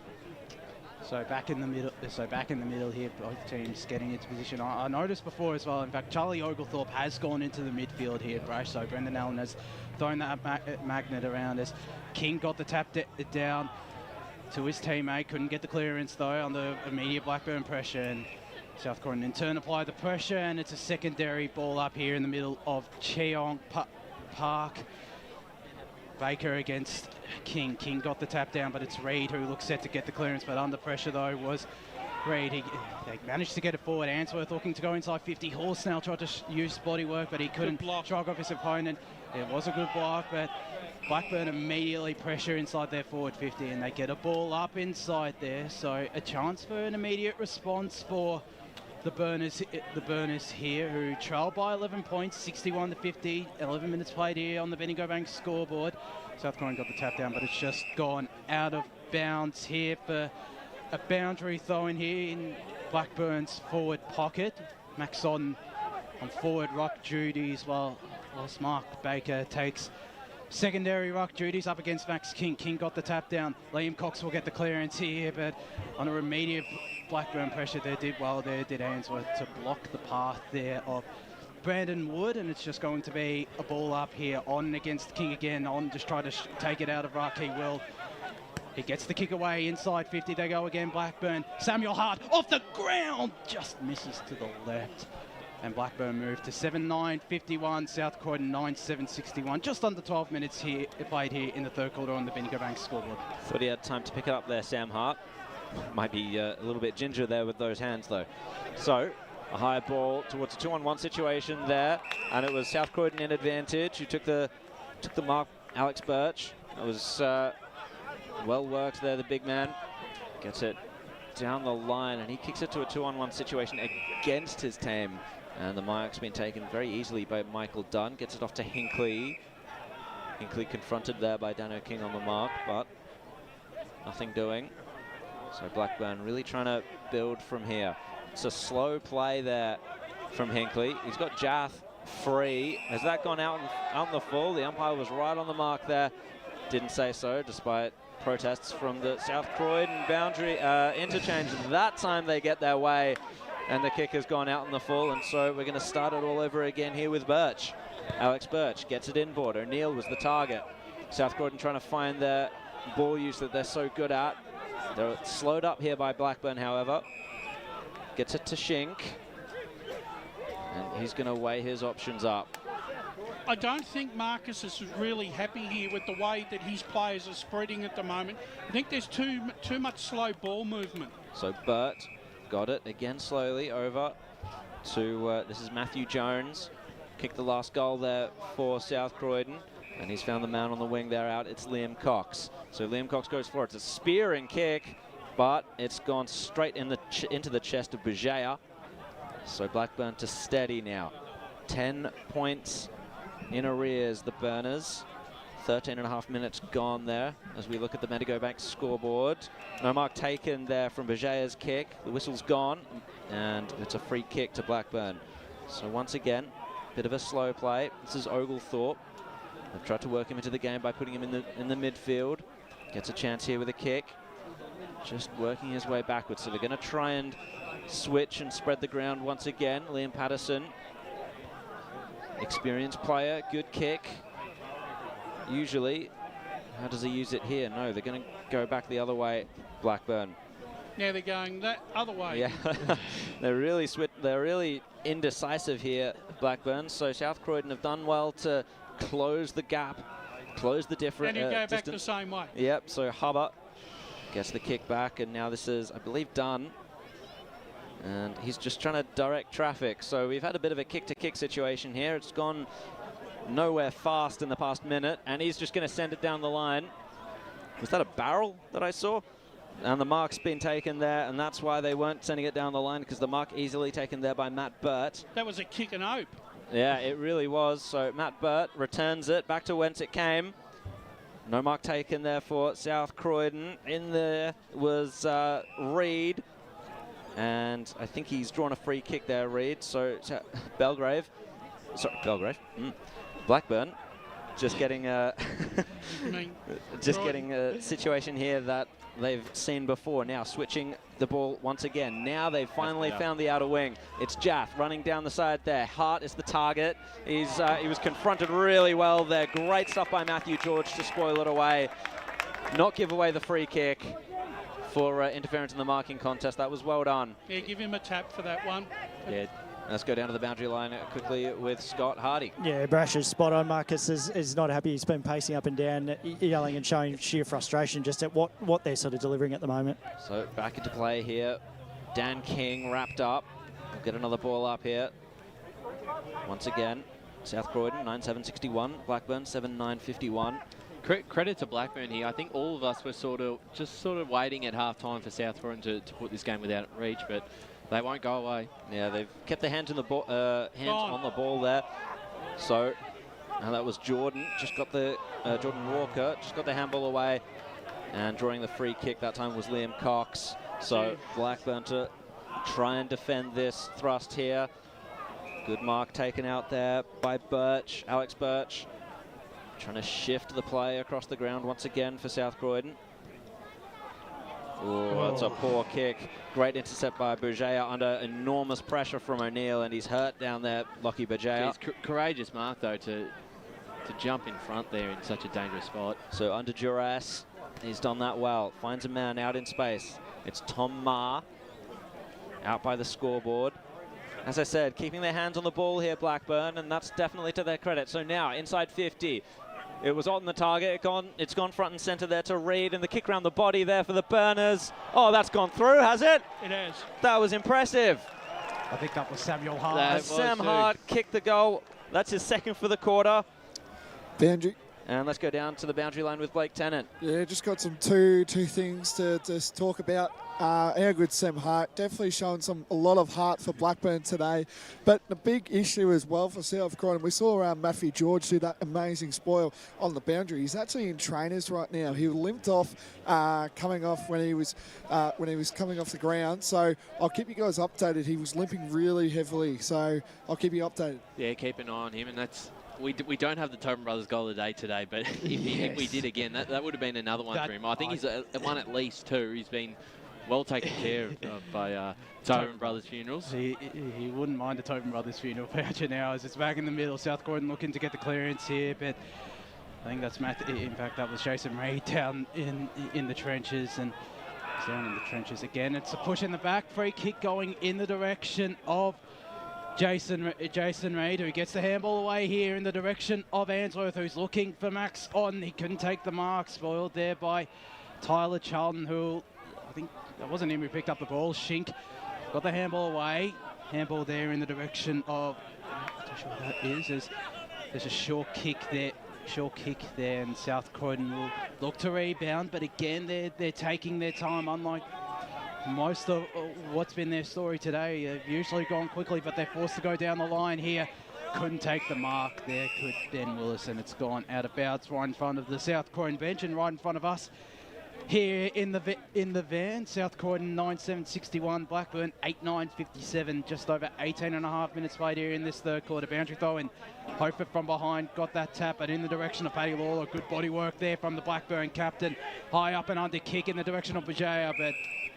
A: So back in the middle here, both teams getting into position. I noticed before as well, in fact, Charlie Oglethorpe has gone into the midfield here, Brash. So Brendan Allen has thrown that magnet around us. King got the tap down to his teammate, couldn't get the clearance though under immediate Blackburn pressure, and South Croydon in turn applied the pressure, and it's a secondary ball up here in the middle of Cheong Park. Baker against King. King got the tap down, but it's Reid who looks set to get the clearance, but under pressure though was Reid. They managed to get it forward. Answorth looking to go inside 50. Horsnell tried to use body work, but he couldn't shrug off his opponent. It was a good block, but Blackburn immediately pressure inside their forward 50, and they get a ball up inside there. So a chance for an immediate response for the Burners here, who trail by 11 points, 61-50. 11 minutes played here on the Bendigo Bank scoreboard. South Croydon got the tap down, but it's just gone out of bounds here for a boundary throw in here in Blackburn's forward pocket. Max on forward ruck duties whilst Mark Baker takes secondary ruck duties up against Max King. King got the tap down. Liam Cox will get the clearance here, but on a immediate Blackburn pressure, they did well there, did Ainsworth, to block the path there of Brandon Wood, and it's just going to be a ball up here on against King again. On just try to take it out of ruck. He will. He gets the kick away inside 50. They go again, Blackburn. Samuel Hart off the ground, just misses to the left. And Blackburn moved to 7-9-51, South Croydon 9-7-61. Just under 12 minutes here played here in the third quarter on the Bendigo Bank scoreboard.
U: Thought he had time to pick it up there, Sam Hart. Might be a little bit ginger there with those hands though. So a high ball towards a 2-on-1 situation there, and it was South Croydon in advantage. Who took the mark, Alex Birch. It was well worked there, the big man. Gets it down the line, and he kicks it to a 2-on-1 situation against his team. And the mark's been taken very easily by Michael Dunn. Gets it off to Hinkley. Hinkley confronted there by Dano King on the mark, but nothing doing. So Blackburn really trying to build from here. It's a slow play there from Hinkley. He's got Jaff free. Has that gone out on the full? The umpire was right on the mark there. Didn't say so, despite protests from the South Croydon boundary interchange. That time they get their way, and the kick has gone out in the full, and so we're going to start it all over again here with Birch. Alex Birch gets it inboard. O'Neill was the target. South Croydon trying to find their ball use that they're so good at. They're slowed up here by Blackburn, however. Gets it to Shink, and he's going to weigh his options up.
R: I don't think Marcus is really happy here with the way that his players are spreading at the moment. I think there's too much slow ball movement.
U: So Burt got it again slowly over to, this is Matthew Jones. Kicked the last goal there for South Croydon. And he's found the man on the wing there out. It's Liam Cox. So Liam Cox goes for it. It's a spearing kick, but it's gone straight into the chest of Bijaya. So Blackburn to steady now. 10 points in arrears, the Burners. 13.5 minutes gone there as we look at the Medico Bank scoreboard. No mark taken there from Bijaya's kick. The whistle's gone, and it's a free kick to Blackburn. So once again, bit of a slow play. This is Oglethorpe. They've tried to work him into the game by putting him in the midfield. Gets a chance here with a kick. Just working his way backwards. So they're going to try and switch and spread the ground once again. Liam Patterson, experienced player, good kick. Usually, how does he use it here? No, they're going to go back the other way, Blackburn.
R: Now they're going that other way.
U: Yeah, they're really indecisive here, Blackburn. So South Croydon have done well to close the gap, close the difference.
R: And you go back the same way.
U: Yep, so Hubber gets the kick back, and now this is, I believe, Dunn. And he's just trying to direct traffic. So we've had a bit of a kick-to-kick situation here. It's gone nowhere fast in the past minute, and he's just going to send it down the line. Was that a barrel that I saw? And the mark's been taken there, and that's why they weren't sending it down the line, because the mark easily taken there by Matt Burt.
R: That was a kick and hope.
U: Yeah, it really was. So Matt Burt returns it back to whence it came. No mark taken there for South Croydon. In there was Reid, and I think he's drawn a free kick there, Reid. So Belgrave. Blackburn just getting a getting a situation here that they've seen before. Now switching the ball once again. Now they've finally found the outer wing. It's Jaff running down the side there. Hart is the target. He was confronted really well there. Great stuff by Matthew George to spoil it away. Not give away the free kick for interference in the marking contest. That was well done.
R: Yeah, give him a tap for that one.
U: Yeah. Let's go down to the boundary line quickly with Scott Hardy.
E: Yeah, Brash is spot on. Marcus is not happy. He's been pacing up and down, yelling and showing sheer frustration just at what they're sort of delivering at the moment.
U: So back into play here. Dan King wrapped up. We'll get another ball up here. Once again, South Croydon 9-7-61, Blackburn 7-9-51.
O: Credit to Blackburn here. I think all of us were sort of waiting at half time for South Croydon to put this game without reach, but they won't go away.
U: Yeah, they've kept their hands on the ball there. So, and that was Jordan. Just got the Jordan Walker. Just got the handball away, and drawing the free kick that time was Liam Cox. So Blackburn to try and defend this thrust here. Good mark taken out there by Birch, Alex Birch. Trying to shift the play across the ground once again for South Croydon. Oh, that's a poor kick. Great intercept by Bijaya under enormous pressure from O'Neill, and he's hurt down there, Lockie Bijaya.
O: It's courageous mark, though, to jump in front there in such a dangerous spot.
U: So under duress, he's done that well. Finds a man out in space. It's Tom Marr out by the scoreboard. As I said, keeping their hands on the ball here, Blackburn, and that's definitely to their credit. So now, inside 50. It was on the target. It's gone front and centre there to Reid, and the kick around the body there for the Burners. Oh, that's gone through, has it?
R: It has.
U: That was impressive.
A: I think that was Samuel Hart.
U: Sam Hart kicked the goal. That's his second for the quarter.
C: Boundary.
U: And let's go down to the boundary line with Blake Tennant.
C: Yeah, just got some two things to talk about. Our good Sam Hart definitely showing a lot of heart for Blackburn today, but the big issue as well for South Croydon. We saw Matthew George do that amazing spoil on the boundary. He's actually in trainers right now. He limped off coming off when he was coming off the ground. So I'll keep you guys updated. He was limping really heavily, so I'll keep you updated.
O: Yeah, keep an eye on him, and that's. We don't have the Tobin Brothers goal of the day today, but if we did again, that would have been another one for him. I think he's won at least two. He's been well taken care of by Tobin Brothers Funerals.
A: He wouldn't mind a Tobin Brothers funeral voucher now, as it's back in the middle. South Croydon looking to get the clearance here, but I think that's in fact, that was Jason Reid down in the trenches, and he's down in the trenches again. It's a push in the back, free kick going in the direction of Jason Reid, who gets the handball away here in the direction of Answorth, who's looking for Max on. He couldn't take the mark, spoiled there by Tyler Charlton, who I think that wasn't him who picked up the ball. Shink got the handball away. Handball there in the direction of, I'm not sure what that is. There's a short kick there short kick there, and South Croydon will look to rebound, but again, they're taking their time, unlike most of what's been their story today. They've usually gone quickly, but they're forced to go down the line here. Couldn't take the mark there, could Ben Willis, and it's gone out of bounds right in front of the South Croydon bench and right in front of us here in the van. South Croydon 9-7-61, Blackburn 8-9-57, just over 18 and a half minutes played here in this third quarter. Boundary throw in. Hofer from behind got that tap, but in the direction of Paddy Lawler. Good body work there from the Blackburn captain. High up and under kick in the direction of Bajaya, but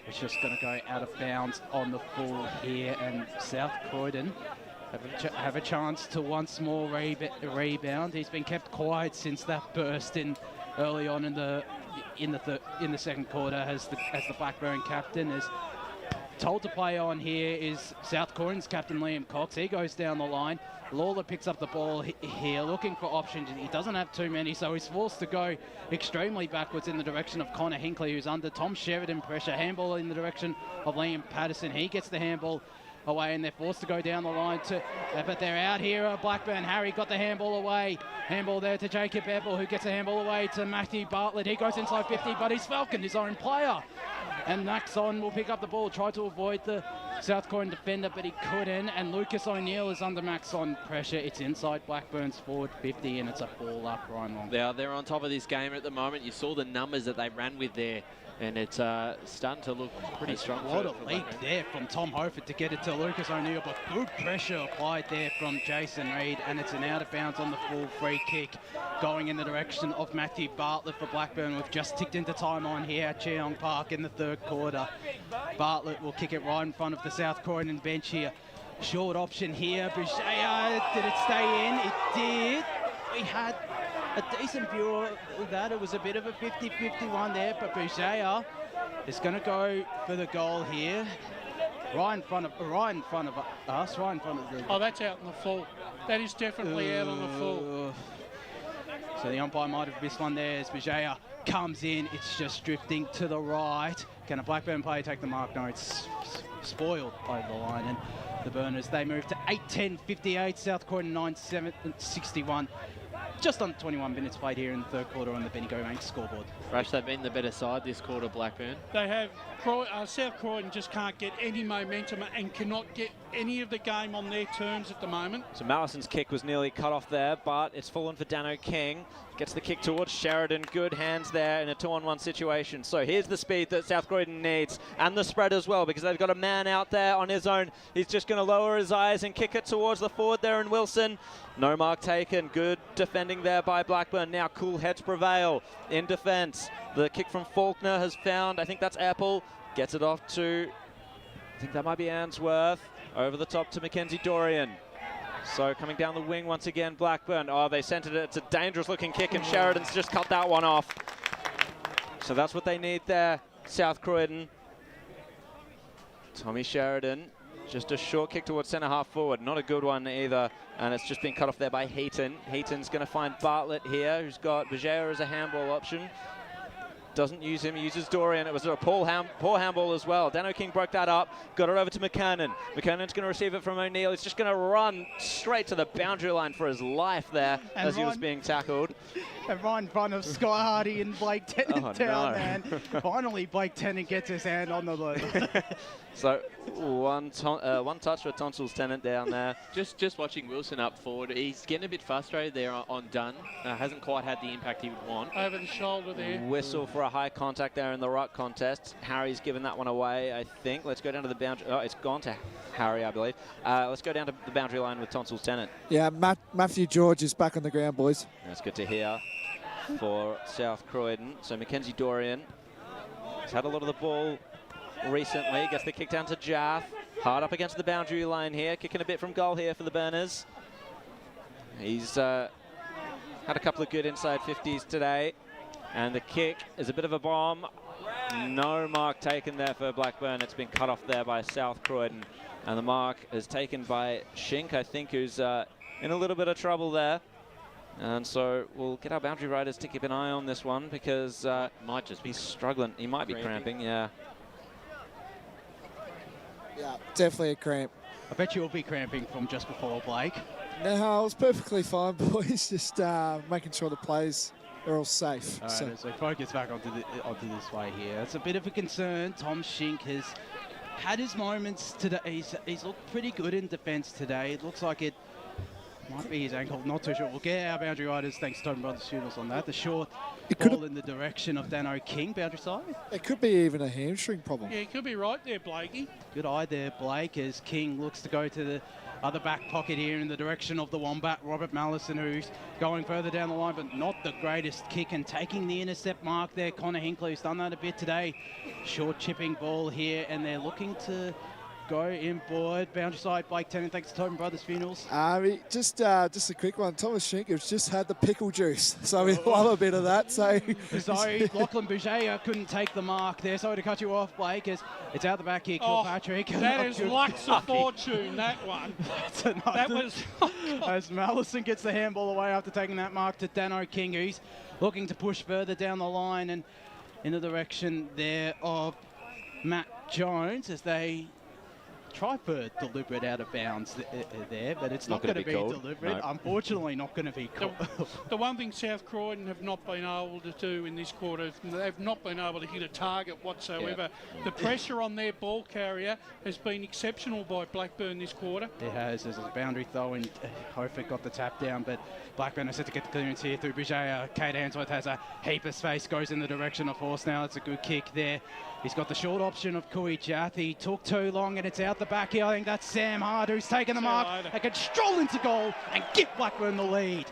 A: it's just going to go out of bounds on the full here, and South Croydon have a chance to once more rebound. He's been kept quiet since that burst in early on in the second quarter, as the Blackburn captain is told to play on here is South Croydon's captain Liam Cox. He goes down the line. Lawler picks up the ball here, looking for options. He doesn't have too many, so he's forced to go extremely backwards in the direction of Connor Hinkley, who's under Tom Sheridan pressure. Handball in the direction of Liam Patterson. He gets the handball away, and they're forced to go down the line but they're out here. Blackburn, Harry got the handball away. Handball there to Jacob Ebel, who gets the handball away to Matthew Bartlett. He goes inside 50, but he's Falcon, his own player. And Maxon will pick up the ball, try to avoid the South Croydon defender, but he couldn't. And Lucas O'Neill is under Maxon pressure. It's inside Blackburn's forward 50, and it's a ball up, Ryan Long.
O: They're on top of this game at the moment. You saw the numbers that they ran with there, and it's starting to look pretty strong.
A: A lot of leak there from Tom Hofer to get it to Lucas O'Neill, but good pressure applied there from Jason Reid, and it's an out of bounds on the full free kick going in the direction of Matthew Bartlett for Blackburn. We've just ticked into time on here at Cheong Park in the third quarter. Bartlett will kick it right in front of the South Croydon bench here. Short option here. Boucher, did it stay in? It did. We had a decent view of that. It was a bit of a 50-50 one there, but Boucher is going to go for the goal here. Right in front of us, right in front of the...
R: Oh, that's out in the full. That is definitely out on the full.
A: So the umpire might have missed one there as Boucher comes in. It's just drifting to the right. Can a Blackburn player take the mark? No, it's spoiled over the line. And the Burners, they move to 8-10-58. South Croydon 9-7-61. Just on 21 minutes played here in the third quarter on the Bendigo Banks scoreboard.
O: Rash, they've been the better side this quarter, Blackburn.
R: They have. South Croydon just can't get any momentum and cannot get any of the game on their terms at the moment.
U: So Mallison's kick was nearly cut off there, but it's fallen for Dano King. Gets the kick towards Sheridan. Good hands there in a 2-on-1 situation. So here's the speed that South Croydon needs, and the spread as well, because they've got a man out there on his own. He's just going to lower his eyes and kick it towards the forward there in Wilson. No mark taken. Good defending there by Blackburn. Now cool heads prevail in defence. The kick from Faulkner has found, I think that's Apple. Gets it off to, I think that might be Answorth. Over the top to Mackenzie Dorian. So coming down the wing once again, Blackburn. Oh, they centred it. It's a dangerous looking kick, and Sheridan's just cut that one off. So that's what they need there, South Croydon. Tommy Sheridan, just a short kick towards centre half forward. Not a good one either, and it's just been cut off there by Heaton. Heaton's going to find Bartlett here, who's got Bajaya as a handball option. Doesn't use him, uses Dorian. It was a poor handball as well. Dano King broke that up, got it over to McKernan. McKernan's going to receive it from O'Neill. He's just going to run straight to the boundary line for his life there as he was being tackled.
A: And right in front of Sky Hardy and Blake Tennant man. Finally, Blake Tennant gets his hand on the loop.
U: So one touch for Tonsils Tennant down there.
O: Just watching Wilson up forward, he's getting a bit frustrated there on Dunn. Hasn't quite had the impact he would want.
R: Over the shoulder there.
U: Whistle for a high contact there in the ruck contest. Harry's given that one away, I think. Let's go down to the boundary. Oh, it's gone to Harry, I believe. Let's go down to the boundary line with Tonsils Tennant.
C: Yeah, Matthew George is back on the ground, boys.
U: That's good to hear for South Croydon. So Mackenzie Dorian has had a lot of the ball recently. Gets the kick down to Jaff. Hard up against the boundary line here. Kicking a bit from goal here for the Burners. He's had a couple of good inside 50s today. And the kick is a bit of a bomb. No mark taken there for Blackburn. It's been cut off there by South Croydon. And the mark is taken by Shink, I think, who's in a little bit of trouble there. And so we'll get our boundary riders to keep an eye on this one, because
O: might just be
U: struggling. He might be cramping, yeah.
C: Yeah, definitely a cramp.
A: I bet you'll be cramping from just before Blake.
C: No, it was perfectly fine, boys. Just making sure the players are all safe.
A: All right, so focus back onto this way here. It's a bit of a concern. Tom Schinck has had his moments today. He's looked pretty good in defence today. It looks like it might be his ankle, not too sure. We'll get our boundary riders, thanks to Tom Brothers Funerals on that. The short ball in the direction of Dano King, boundary side.
C: It could be even a hamstring problem.
R: Yeah, he could be right there, Blakey.
A: Good eye there, Blake, as King looks to go to the other back pocket here in the direction of the Wombat. Robert Mallison, who's going further down the line, but not the greatest kick, and taking the intercept mark there. Connor Hinckley, who's done that a bit today. Short chipping ball here, and they're looking to go inboard. Boundary side, Blake Tennant, thanks to Tobin Brothers Funerals.
C: Just a quick one. Thomas Schinck has just had the pickle juice, so we love a bit of that. So
A: Lachlan Bouger couldn't take the mark there. Sorry to cut you off, Blake, as it's out the back here, Kilpatrick.
R: That is Lux of Fortune, that one. That was...
A: as Mallison gets the handball away after taking that mark to Dano King, who's looking to push further down the line and in the direction there of Matt Jones as they try for deliberate out of bounds there, but it's not going to be deliberate. No. Unfortunately, not going to be called.
R: The one thing South Croydon have not been able to do in this quarter, they've not been able to hit a target whatsoever. Yeah. The pressure on their ball carrier has been exceptional by Blackburn this quarter.
A: It has. There's a boundary throw, and Hofer got the tap down, but Blackburn has had to get the clearance here through Bouger. Kate Answorth has a heap of space, goes in the direction of Horse now. It's a good kick there. He's got the short option of Kui Jath. He took too long, and it's out the back here. I think that's Sam Hard who's taken the mark. They can stroll into goal and give Blackburn the lead.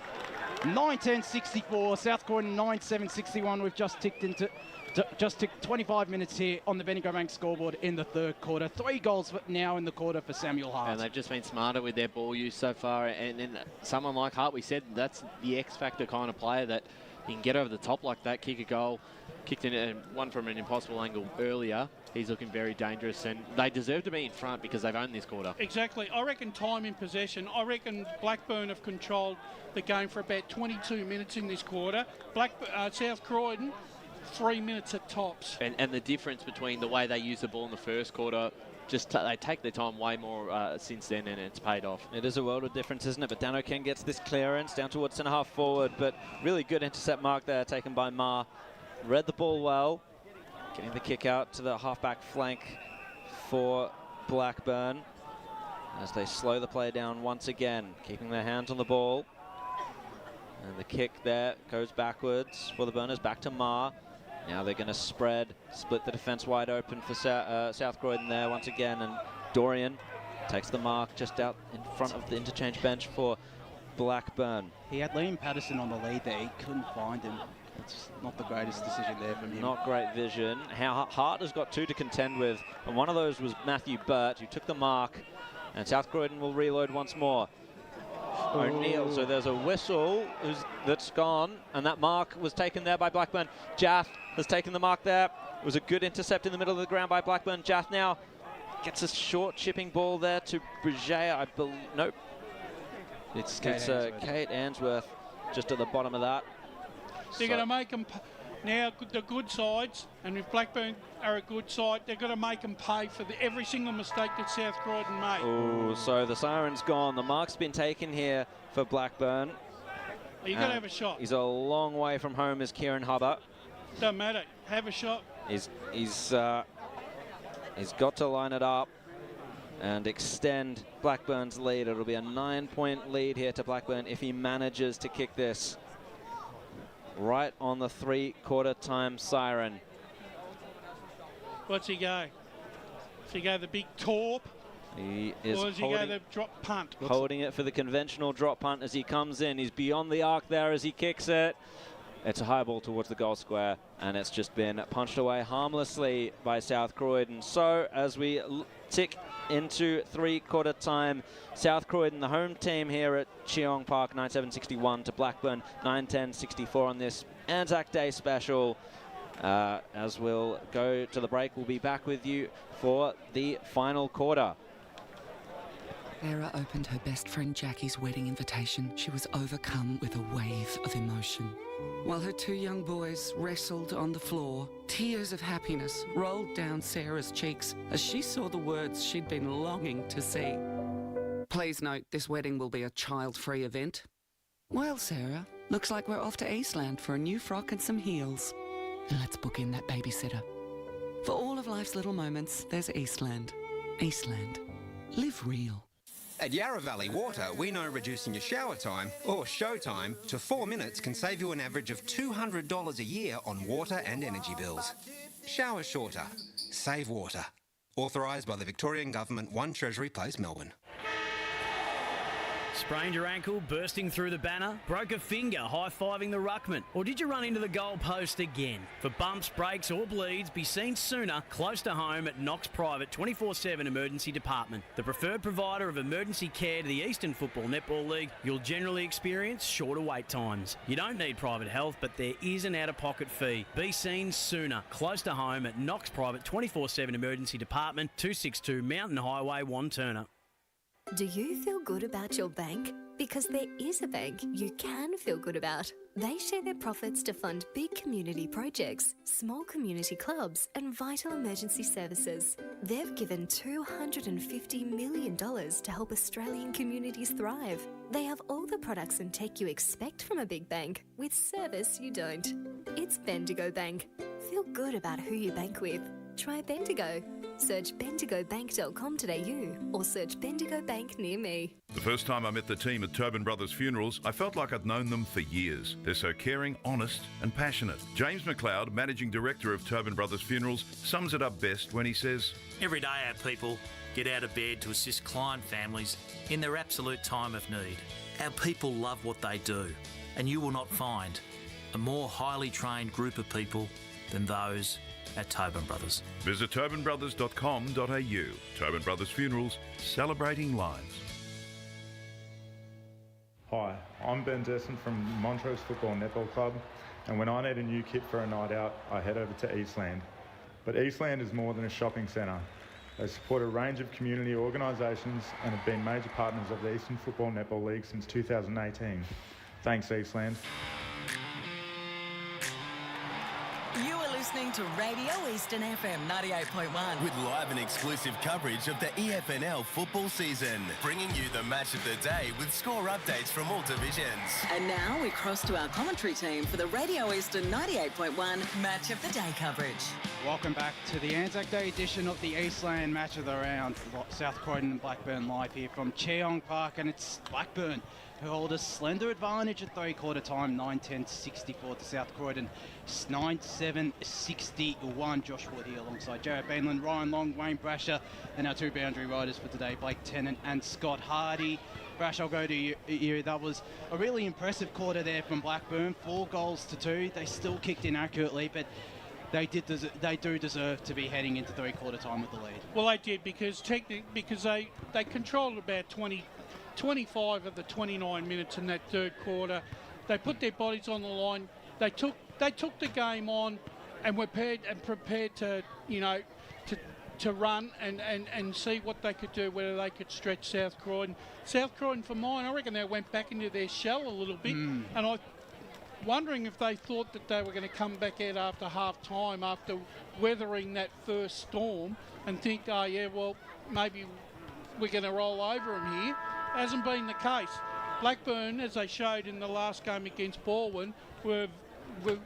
A: 9-10-64, South Croydon 9-7-61. We've just ticked 25 minutes here on the Bendigo Bank scoreboard in the third quarter. 3 goals now in the quarter for Samuel Hart.
O: And they've just been smarter with their ball use so far. And then someone like Hart, we said that's the X-factor kind of player that he can get over the top like that, kick a goal. Kicked in one from an impossible angle earlier. He's looking very dangerous, and they deserve to be in front because they've owned this quarter.
R: Exactly. I reckon time in possession. I reckon Blackburn have controlled the game for about 22 minutes in this quarter. South Croydon, 3 minutes at tops.
O: And the difference between the way they use the ball in the first quarter, they take their time way more since then, and it's paid off.
U: It is a world of difference, isn't it? But Dano King gets this clearance down towards centre half forward, but really good intercept mark there taken by Ma. Read the ball well, getting the kick out to the half-back flank for Blackburn as they slow the play down once again, keeping their hands on the ball. And the kick there goes backwards for the Burners, back to Ma. Now they're going to split the defence wide open for South Croydon there once again, and Dorian takes the mark just out in front of the interchange bench for Blackburn.
A: He had Liam Patterson on the lead there, he couldn't find him. It's not the greatest decision there from him.
U: Not great vision. Hart has got 2 to contend with, and one of those was Matthew Burt, who took the mark, and South Croydon will reload once more. O'Neill, so there's a whistle that's gone, and that mark was taken there by Blackburn. Jath has taken the mark there. It was a good intercept in the middle of the ground by Blackburn. Jath now gets a short chipping ball there to Brigier, I believe. Nope. It's Kate Answorth just at the bottom of that.
R: They're going to make them now the good sides, and if Blackburn are a good side, they're going to make them pay for every single mistake that South Croydon made.
U: Oh, so the siren's gone. The mark's been taken here for Blackburn.
R: Well, you've got to have a shot.
U: He's a long way from home as Kieran Hubbard.
R: Doesn't matter. Have a shot.
U: He's got to line it up and extend Blackburn's lead. It'll be a 9-point lead here to Blackburn if he manages to kick this right on the 3/4 time siren.
R: What's he go? Does he go the big torp?
U: He is
R: or does he go the drop punt?
U: Holding it for the conventional drop punt as he comes in. He's beyond the arc there as he kicks it. It's a high ball towards the goal square, and it's just been punched away harmlessly by South Croydon. So as we tick into 3/4 time, South Croydon, the home team here at Cheong Park, 9-7-61 to Blackburn, 9-10-64 on this Anzac Day special. As we'll go to the break, we'll be back with you for the final quarter.
G: Sarah opened her best friend Jackie's wedding invitation. She was overcome with a wave of emotion. While her 2 young boys wrestled on the floor, tears of happiness rolled down Sarah's cheeks as she saw the words she'd been longing to see. Please note this wedding will be a child-free event. Well, Sarah, looks like we're off to Eastland for a new frock and some heels. And let's book in that babysitter. For all of life's little moments, there's Eastland. Eastland. Live real.
L: At Yarra Valley Water, we know reducing your shower time, or show time, to 4 minutes can save you an average of $200 a year on water and energy bills. Shower shorter. Save water. Authorised by the Victorian Government, 1 Treasury Place, Melbourne.
H: Sprained your ankle, bursting through the banner? Broke a finger, high-fiving the ruckman? Or did you run into the goal post again? For bumps, breaks or bleeds, be seen sooner, close to home at Knox Private 24/7 Emergency Department. The preferred provider of emergency care to the Eastern Football Netball League, you'll generally experience shorter wait times. You don't need private health, but there is an out-of-pocket fee. Be seen sooner, close to home at Knox Private 24/7 Emergency Department, 262 Mountain Highway, Wanturna.
I: Do you feel good about your bank? Because there is a bank you can feel good about. They share their profits to fund big community projects, small community clubs and vital emergency services. They've given $250 million to help Australian communities thrive. They have all the products and tech you expect from a big bank, with service you don't. It's Bendigo Bank. Feel good about who you bank with. Try Bendigo. Search bendigobank.com.au or search Bendigo Bank near me.
J: The first time I met the team at Tobin Brothers Funerals, I felt like I'd known them for years. They're so caring, honest and passionate. James McLeod, Managing Director of Tobin Brothers Funerals, sums it up best when he says,
K: Every day our people get out of bed to assist client families in their absolute time of need. Our people love what they do, and you will not find a more highly trained group of people than those at Tobin Brothers.
J: Visit tobinbrothers.com.au. Tobin Brothers Funerals, celebrating lives.
F: Hi, I'm Ben Desson from Montrose Football Netball Club, and when I need a new kit for a night out, I head over to Eastland. But Eastland is more than a shopping centre. They support a range of community organisations and have been major partners of the Eastern Football Netball League since 2018. Thanks, Eastland.
M: You are listening to Radio Eastern FM 98.1.
N: With live and exclusive coverage of the EFNL football season. Bringing you the match of the day with score updates from all divisions.
M: And now we cross to our commentary team for the Radio Eastern 98.1 Match of the Day coverage.
A: Welcome back to the ANZAC Day edition of the Eastland Match of the Round. South Croydon and Blackburn live here from Cheong Park, and it's Blackburn who hold a slender advantage at three-quarter time, 9-10-64 to South Croydon, 9-7-61. Josh Wood here alongside Jared Bainland, Ryan Long, Wayne Brasher, and our two boundary riders for today, Blake Tennant and Scott Hardy. Brash, I'll go to you. That was a really impressive quarter there from Blackburn, 4 goals to 2. They still kicked in accurately, but they do deserve to be heading into three-quarter time with the lead.
R: Well, they did because they controlled about 25 of the 29 minutes in that third quarter. They put their bodies on the line. They took the game on, and were prepared to run and see what they could do, whether they could stretch South Croydon. South Croydon, for mine, I reckon they went back into their shell a little bit, and I'm wondering if they thought that they were going to come back out after half time, after weathering that first storm, and think, oh yeah, well, maybe we're going to roll over them here. Hasn't been the case. Blackburn, as they showed in the last game against Baldwin,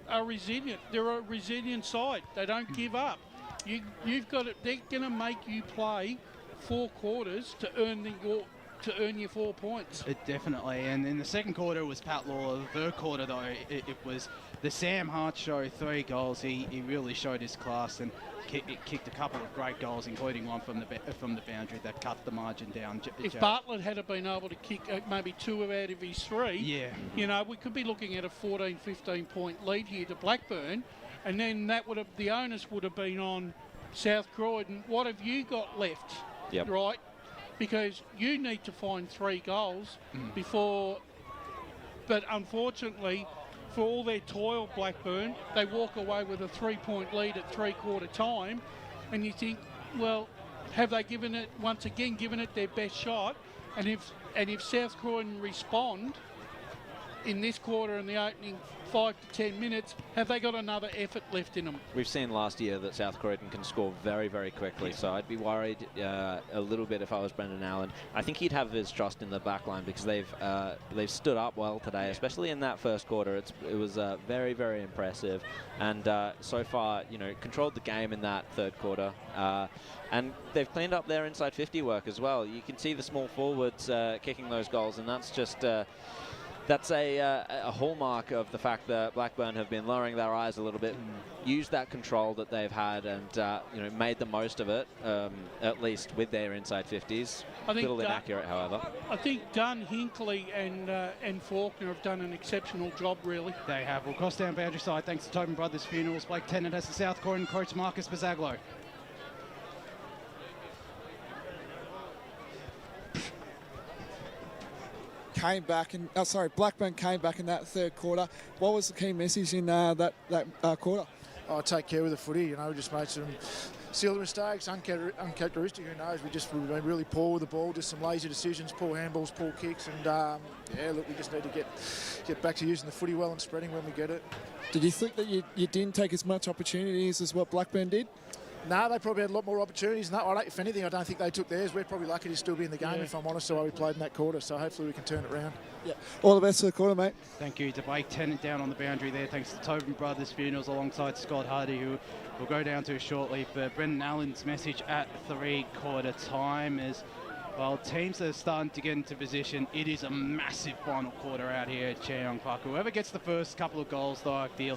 R: are resilient. They're a resilient side. They don't give up. You've got it. They're going to make you play 4 quarters to earn your 4 points.
A: Definitely. And in the second quarter, it was Pat Lawler. The third quarter, though, it was the Sam Hart show. 3 goals. He really showed his class and kicked a couple of great goals, including one from the boundary that cut the margin down.
R: If Bartlett had been able to kick maybe 2 out of his 3, we could be looking at a 14, 15-point lead here to Blackburn, and then the onus would have been on South Croydon. What have you got left?
U: Yep.
R: Right? Because you need to find 3 goals before. But unfortunately, for all their toil, Blackburn, they walk away with a 3-point lead at three-quarter time, and you think, well, have they given it their best shot? And if South Croydon respond in this quarter and the opening 5 to 10 minutes, have they got another effort left in them?
U: We've seen last year that South Croydon can score very, very quickly, so I'd be worried a little bit if I was Brendan Allen. I think he'd have his trust in the back line because they've stood up well today, especially in that first quarter. It was very, very impressive, and so far, controlled the game in that third quarter. And they've cleaned up their inside 50 work as well. You can see the small forwards kicking those goals, and that's just that's a hallmark of the fact that Blackburn have been lowering their eyes a little bit, used that control that they've had, and made the most of it, at least with their inside 50s. A little inaccurate, however.
R: I think Dunn, Hinkley, and Faulkner have done an exceptional job, really.
A: They have. We'll cross down boundary side thanks to Tobin Brothers Funerals. Blake Tennant has the South Croydon coach Marcus Bizaglow.
C: Blackburn came back in that third quarter. What was the key message in that quarter?
B: Take care of the footy. We just made some silly mistakes, uncharacteristic. Who knows? We've been really poor with the ball, just some lazy decisions, poor handballs, poor kicks, and we just need to get back to using the footy well and spreading when we get it.
C: Did you think that you didn't take as much opportunities as what Blackburn did?
B: No, they probably had a lot more opportunities than that. If anything, I don't think they took theirs. We're probably lucky to still be in the game, if I'm honest, the way we played in that quarter. So hopefully we can turn it around.
C: Yeah. All the best for the quarter, mate.
A: Thank you to Blake Tennant down on the boundary there. Thanks to Tobin Brothers Funerals alongside Scott Hardy, who we'll go down to shortly. But Brendan Allen's message at 3/4 time is, well, teams that are starting to get into position, it is a massive final quarter out here at Cheong Park. Whoever gets the first couple of goals, though, I feel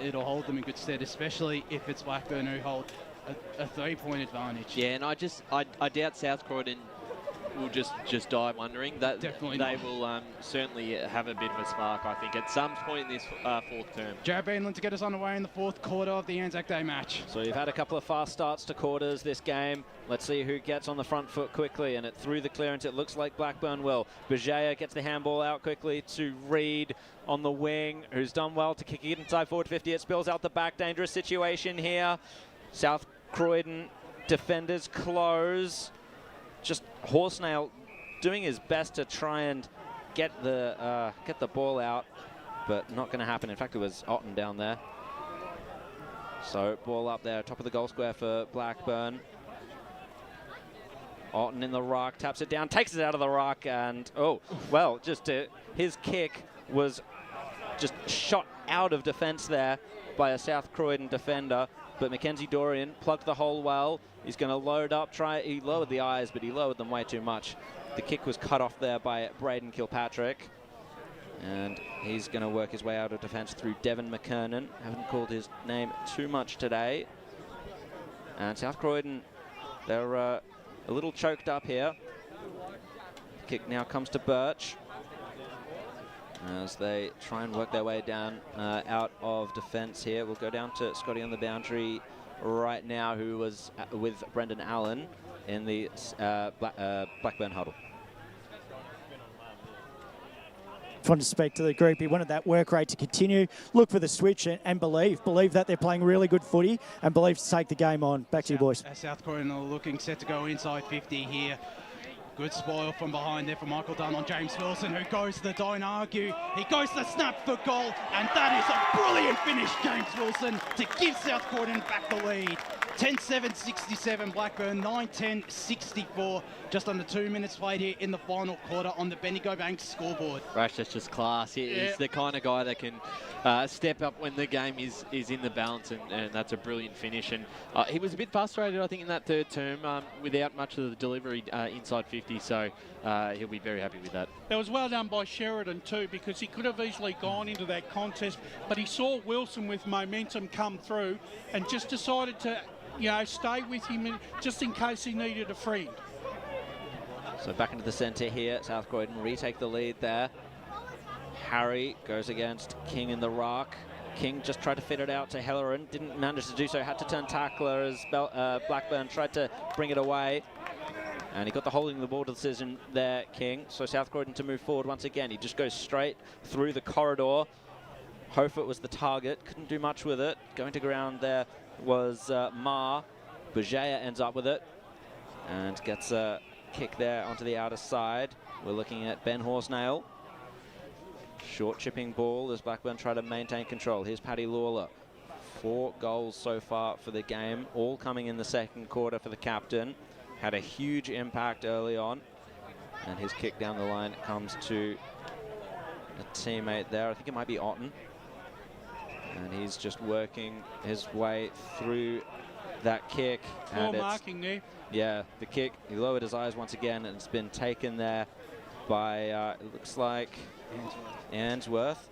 A: it'll hold them in good stead, especially if it's Blackburn who hold a 3-point advantage.
O: Yeah, and I doubt South Croydon will just die wondering.
A: Definitely
O: they
A: not.
O: will certainly have a bit of a spark, I think, at some point in this fourth term.
A: Jared Beanland to get us underway in the fourth quarter of the ANZAC Day match.
U: So you've had a couple of fast starts to quarters this game. Let's see who gets on the front foot quickly, and it through the clearance. It looks like Blackburn will. Bizaglow gets the handball out quickly to Reid on the wing, who's done well to kick it inside forward 50. It spills out the back. Dangerous situation here. South Croydon defenders close. Just Horsnail doing his best to try and get the ball out, but not going to happen. In fact, it was Otten down there. So ball up there, top of the goal square for Blackburn. Otten in the ruck, taps it down, takes it out of the ruck, and his kick was just shot out of defence there by a South Croydon defender. But Mackenzie Dorian plugged the hole well. He's going to load up, he lowered the eyes, but he lowered them way too much. The kick was cut off there by Braden Kilpatrick. And he's going to work his way out of defence through Devon McKernan. Haven't called his name too much today. And South Croydon, they're a little choked up here. The kick now comes to Birch as they try and work their way down out of defence here. We'll go down to Scotty on the boundary right now, who was with Brendan Allen in the Blackburn huddle.
E: Just wanted to speak to the group. He wanted that work rate to continue. Look for the switch and believe that they're playing really good footy and believe to take the game on. Back to you, boys.
A: South Croydon are looking set to go inside 50 here. Good spoil from behind there for Michael Dunn on James Wilson, who goes to the don't argue. He goes to snap for goal, and that is a brilliant finish, James Wilson, to give South Croydon back the lead. 10-7-67 Blackburn, 9-10-64. Just under 2 minutes played here in the final quarter on the Bendigo Bank scoreboard.
O: Rash, that's just class. He's the kind of guy that can step up when the game is in the balance, and that's a brilliant finish. And he was a bit frustrated, I think, in that third term without much of the delivery inside 50, so he'll be very happy with that.
R: That was well done by Sheridan too, because he could have easily gone into that contest, but he saw Wilson with momentum come through and just decided to stay with him just in case he needed a friend.
U: So back into the centre here. South Croydon retake the lead there. Harry goes against King in the ruck. King just tried to fit it out to Helleran. Didn't manage to do so. Had to turn tackler as Blackburn tried to bring it away. And he got the holding the ball decision there, King. So South Croydon to move forward once again. He just goes straight through the corridor. Hofert was the target. Couldn't do much with it. Going to ground there was Ma. Bizaglow ends up with it and gets a kick there onto the outer side. We're looking at Ben Horsnail. Short chipping ball as Blackburn try to maintain control. Here's Paddy Lawler. 4 goals so far for the game, all coming in the second quarter for the captain. Had a huge impact early on. And his kick down the line comes to a teammate there. I think it might be Otten. And he's just working his way through that kick.
R: Poor marking there.
U: Yeah, the kick, he lowered his eyes once again, and it's been taken there by, it looks like Ainsworth.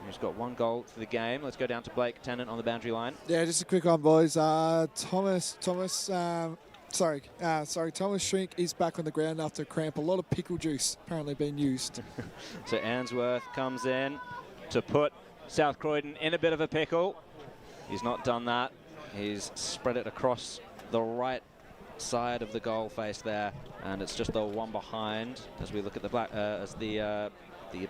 U: He's got 1 goal for the game. Let's go down to Blake Tennant on the boundary line.
Q: Yeah, just a quick one, boys. Thomas Shrink is back on the ground after a cramp. A lot of pickle juice apparently being used.
U: So Ainsworth comes in to put South Croydon in a bit of a pickle. He's not done that. He's spread it across the right side of the goal face there, and it's just the one behind as we look at the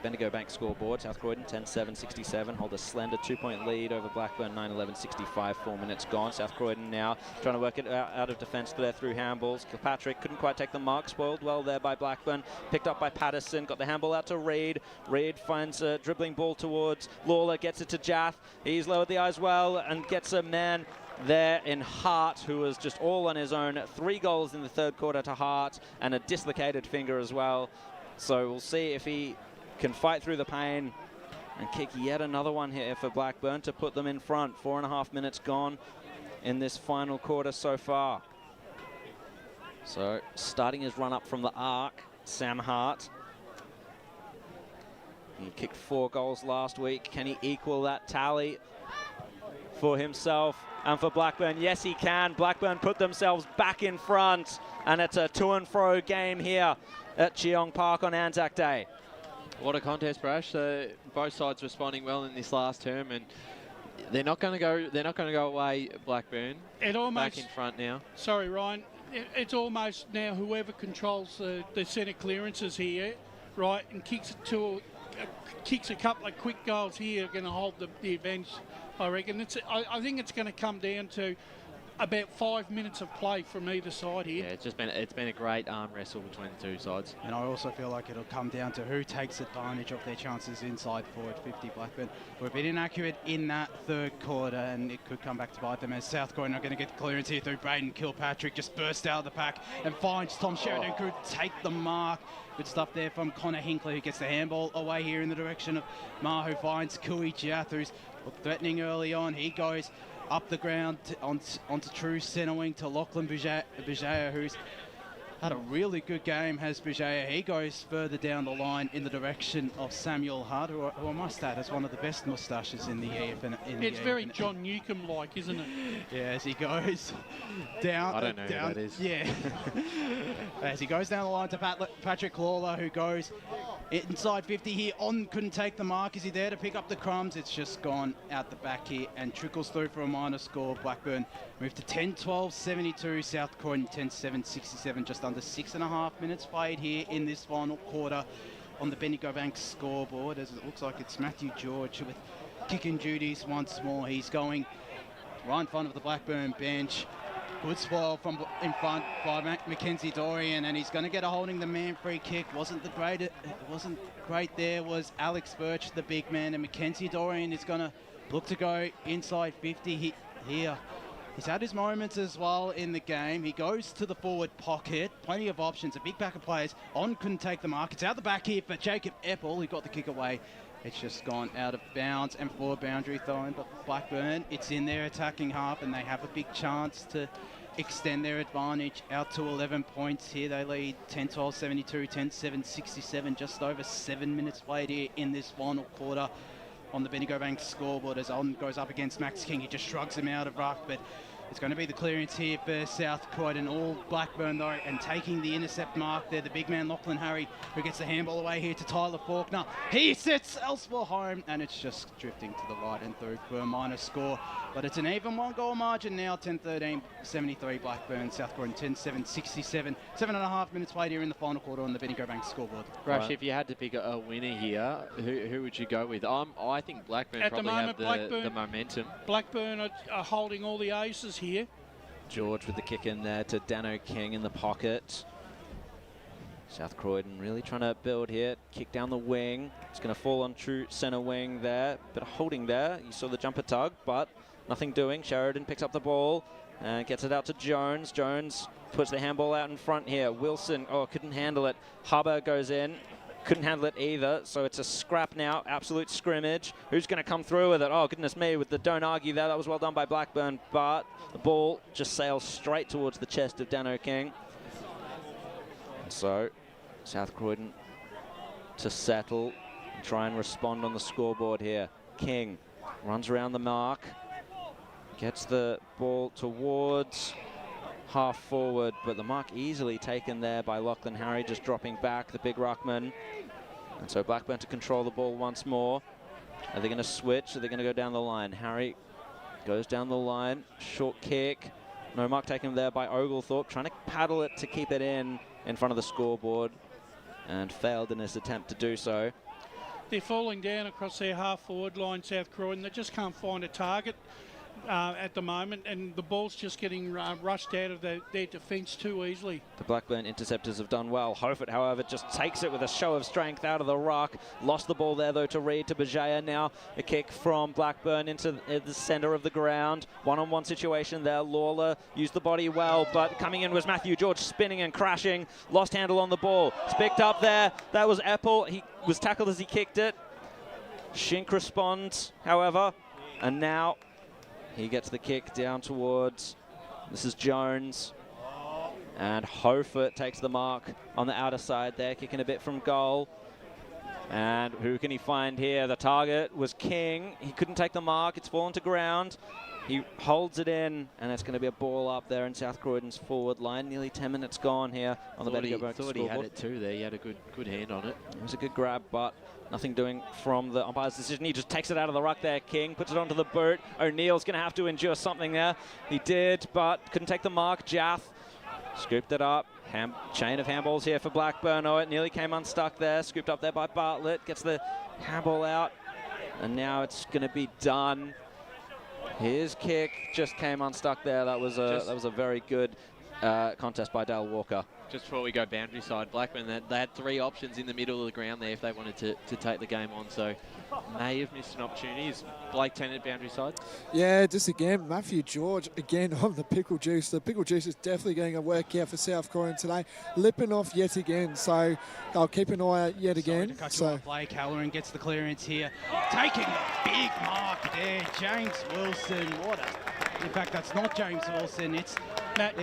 U: Bendigo Bank scoreboard. South Croydon 10-7-67 hold a slender 2-point lead over Blackburn 9-11-65. 4 minutes gone. South Croydon now trying to work it out of defence there through handballs. Kilpatrick couldn't quite take the mark. Spoiled well there by Blackburn. Picked up by Patterson. Got the handball out to Reid. Reid finds a dribbling ball towards Lawler. Gets it to Jaff. He's lowered the eyes well and gets a man there in Hart, who was just all on his own. 3 goals in the third quarter to Hart and a dislocated finger as well. So we'll see if he can fight through the pain and kick yet another one here for Blackburn to put them in front. 4.5 minutes gone in this final quarter so far. So starting his run up from the arc, Sam Hart. He kicked 4 goals last week. Can he equal that tally for himself and for Blackburn? Yes, he can. Blackburn put themselves back in front, and it's a to and fro game here at Cheong Park on Anzac Day.
O: What a contest, Brash. Both sides responding well in this last term, and they're not going to go. They're not going to go away. Blackburn back in front now.
R: Sorry, Ryan. It's almost now whoever controls the centre clearances here, right, and kicks a couple of quick goals here, are going to hold the advantage. I reckon. I think it's going to come down to about 5 minutes of play from either side here.
O: Yeah, it's been a great arm wrestle between the two sides.
A: And I also feel like it'll come down to who takes advantage of their chances inside forward 50. Blackburn were a bit inaccurate in that third quarter, and it could come back to bite them as South Croydon are going to get the clearance here through Braden Kilpatrick. Just burst out of the pack and finds Tom Sheridan. Could take the mark. Good stuff there from Connor Hinckley, who gets the handball away here in the direction of Ma, who finds Kui Jath, who's threatening early on. He goes up the ground onto true centre wing to Lachlan Bijaya, who's had a really good game, has Bijaya. He goes further down the line in the direction of Samuel Hart, who I must add has one of the best moustaches in the EFN.
R: It's very John Newcombe-like, isn't it?
A: Yeah, as he goes down.
O: I don't know who that is.
A: Yeah. As he goes down the line to Patrick Lawler, who goes inside 50 here. Couldn't take the mark. Is he there to pick up the crumbs? It's just gone out the back here and trickles through for a minor score. Blackburn moved to 10-12-72. South Croydon 10-7-67. Just under 6.5 minutes played here in this final quarter on the Bendigo Bank scoreboard, as it looks like it's Matthew George with kicking duties once more. He's going right in front of the Blackburn bench. Good spoil from in front by Mackenzie Dorian, and he's going to get a holding the man free kick. Wasn't great there. Was Alex Birch, the big man, and Mackenzie Dorian is going to look to go inside 50 here. He's had his moments as well in the game. He goes to the forward pocket. Plenty of options. A big pack of players. Couldn't take the mark. It's out the back here for Jacob Epple, who got the kick away. It's just gone out of bounds and forward boundary thrown. But Blackburn, it's in their attacking half, and they have a big chance to extend their advantage out to 11 points here. They lead 10-12-72, 10-7-67. Just over 7 minutes played here in this final quarter on the Bendigo Bank scoreboard as On goes up against Max King. He just shrugs him out of ruck, but it's going to be the clearance here for South Croydon. All Blackburn, though, and taking the intercept mark there, the big man Lachlan Harry, who gets the handball away here to Tyler Faulkner. He sets Elsevier home, and it's just drifting to the right and through for a minor score. But it's an even 1-goal margin now, 10-13-73 Blackburn, South Croydon 10-7-67. 7.5 minutes played here in the final quarter on the Bendigo Bank scoreboard.
O: Rash, if you had to pick a winner here, who would you go with? I think Blackburn
R: at
O: probably
R: the moment,
O: have the momentum.
R: Blackburn are holding all the aces here.
U: George with the kick in there to Dano King in the pocket. South Croydon really trying to build here. Kick down the wing. It's going to fall on true centre wing there. Bit of holding there. You saw the jumper tug, but nothing doing. Sheridan picks up the ball and gets it out to Jones. Jones puts the handball out in front here. Wilson, couldn't handle it. Hubber goes in. Couldn't handle it either, so it's a scrap now, absolute scrimmage. Who's going to come through with it? Oh, goodness me, with the don't argue there. That was well done by Blackburn, but the ball just sails straight towards the chest of Dano King. And so, South Croydon to settle and try and respond on the scoreboard here. King runs around the mark, gets the ball towards half forward, but the mark easily taken there by Lachlan Harry, just dropping back, the big ruckman. And so Blackburn to control the ball once more. Are they going to switch? Are they going to go down the line? Harry goes down the line, short kick. No mark taken there by Oglethorpe, trying to paddle it to keep it in front of the scoreboard, and failed in his attempt to do so.
R: They're falling down across their half-forward line, South Croydon. They just can't find a target at the moment, and the ball's just getting rushed out of their defence too easily.
U: The Blackburn interceptors have done well. Hofert, however, just takes it with a show of strength out of the ruck. Lost the ball there, though, to Reid, to Bajaya. Now a kick from Blackburn into the centre of the ground. One-on-one situation there. Lawler used the body well, but coming in was Matthew George, spinning and crashing. Lost handle on the ball. It's picked up there. That was Eppel. He was tackled as he kicked it. Shink responds, however, and now he gets the kick down towards, this is Jones, and Hofert takes the mark on the outer side there, kicking a bit from goal. And who can he find here? The target was King. He couldn't take the mark. It's fallen to ground. He holds it in, and it's going to be a ball up there in South Croydon's forward line. Nearly 10 minutes gone here on the Bendigo Broncos
O: scoreboard. Thought he had it too there. He had a good hand on it.
U: It was a good grab, but nothing doing from the umpire's decision. He just takes it out of the ruck there. King puts it onto the boot. O'Neill's going to have to endure something there. He did, but couldn't take the mark. Jath scooped it up. Chain of handballs here for Blackburn. Oh, it nearly came unstuck there. Scooped up there by Bartlett. Gets the handball out, and now it's going to be done. His kick just came unstuck there. That was a very good contest by Dale Walker.
O: Just before we go boundary side, Blackburn, they had three options in the middle of the ground there if they wanted to take the game on, so may have missed an opportunity. Is Blake Tennant boundary side?
Q: Yeah, just again, Matthew George again on the pickle juice. The pickle juice is definitely getting a workout for South Croydon today. Lipping off yet again, so I'll keep an eye out yet again.
A: Blake Halloran gets the clearance here. Taking a big mark there. James Wilson, in fact, that's not James Wilson, it's Matt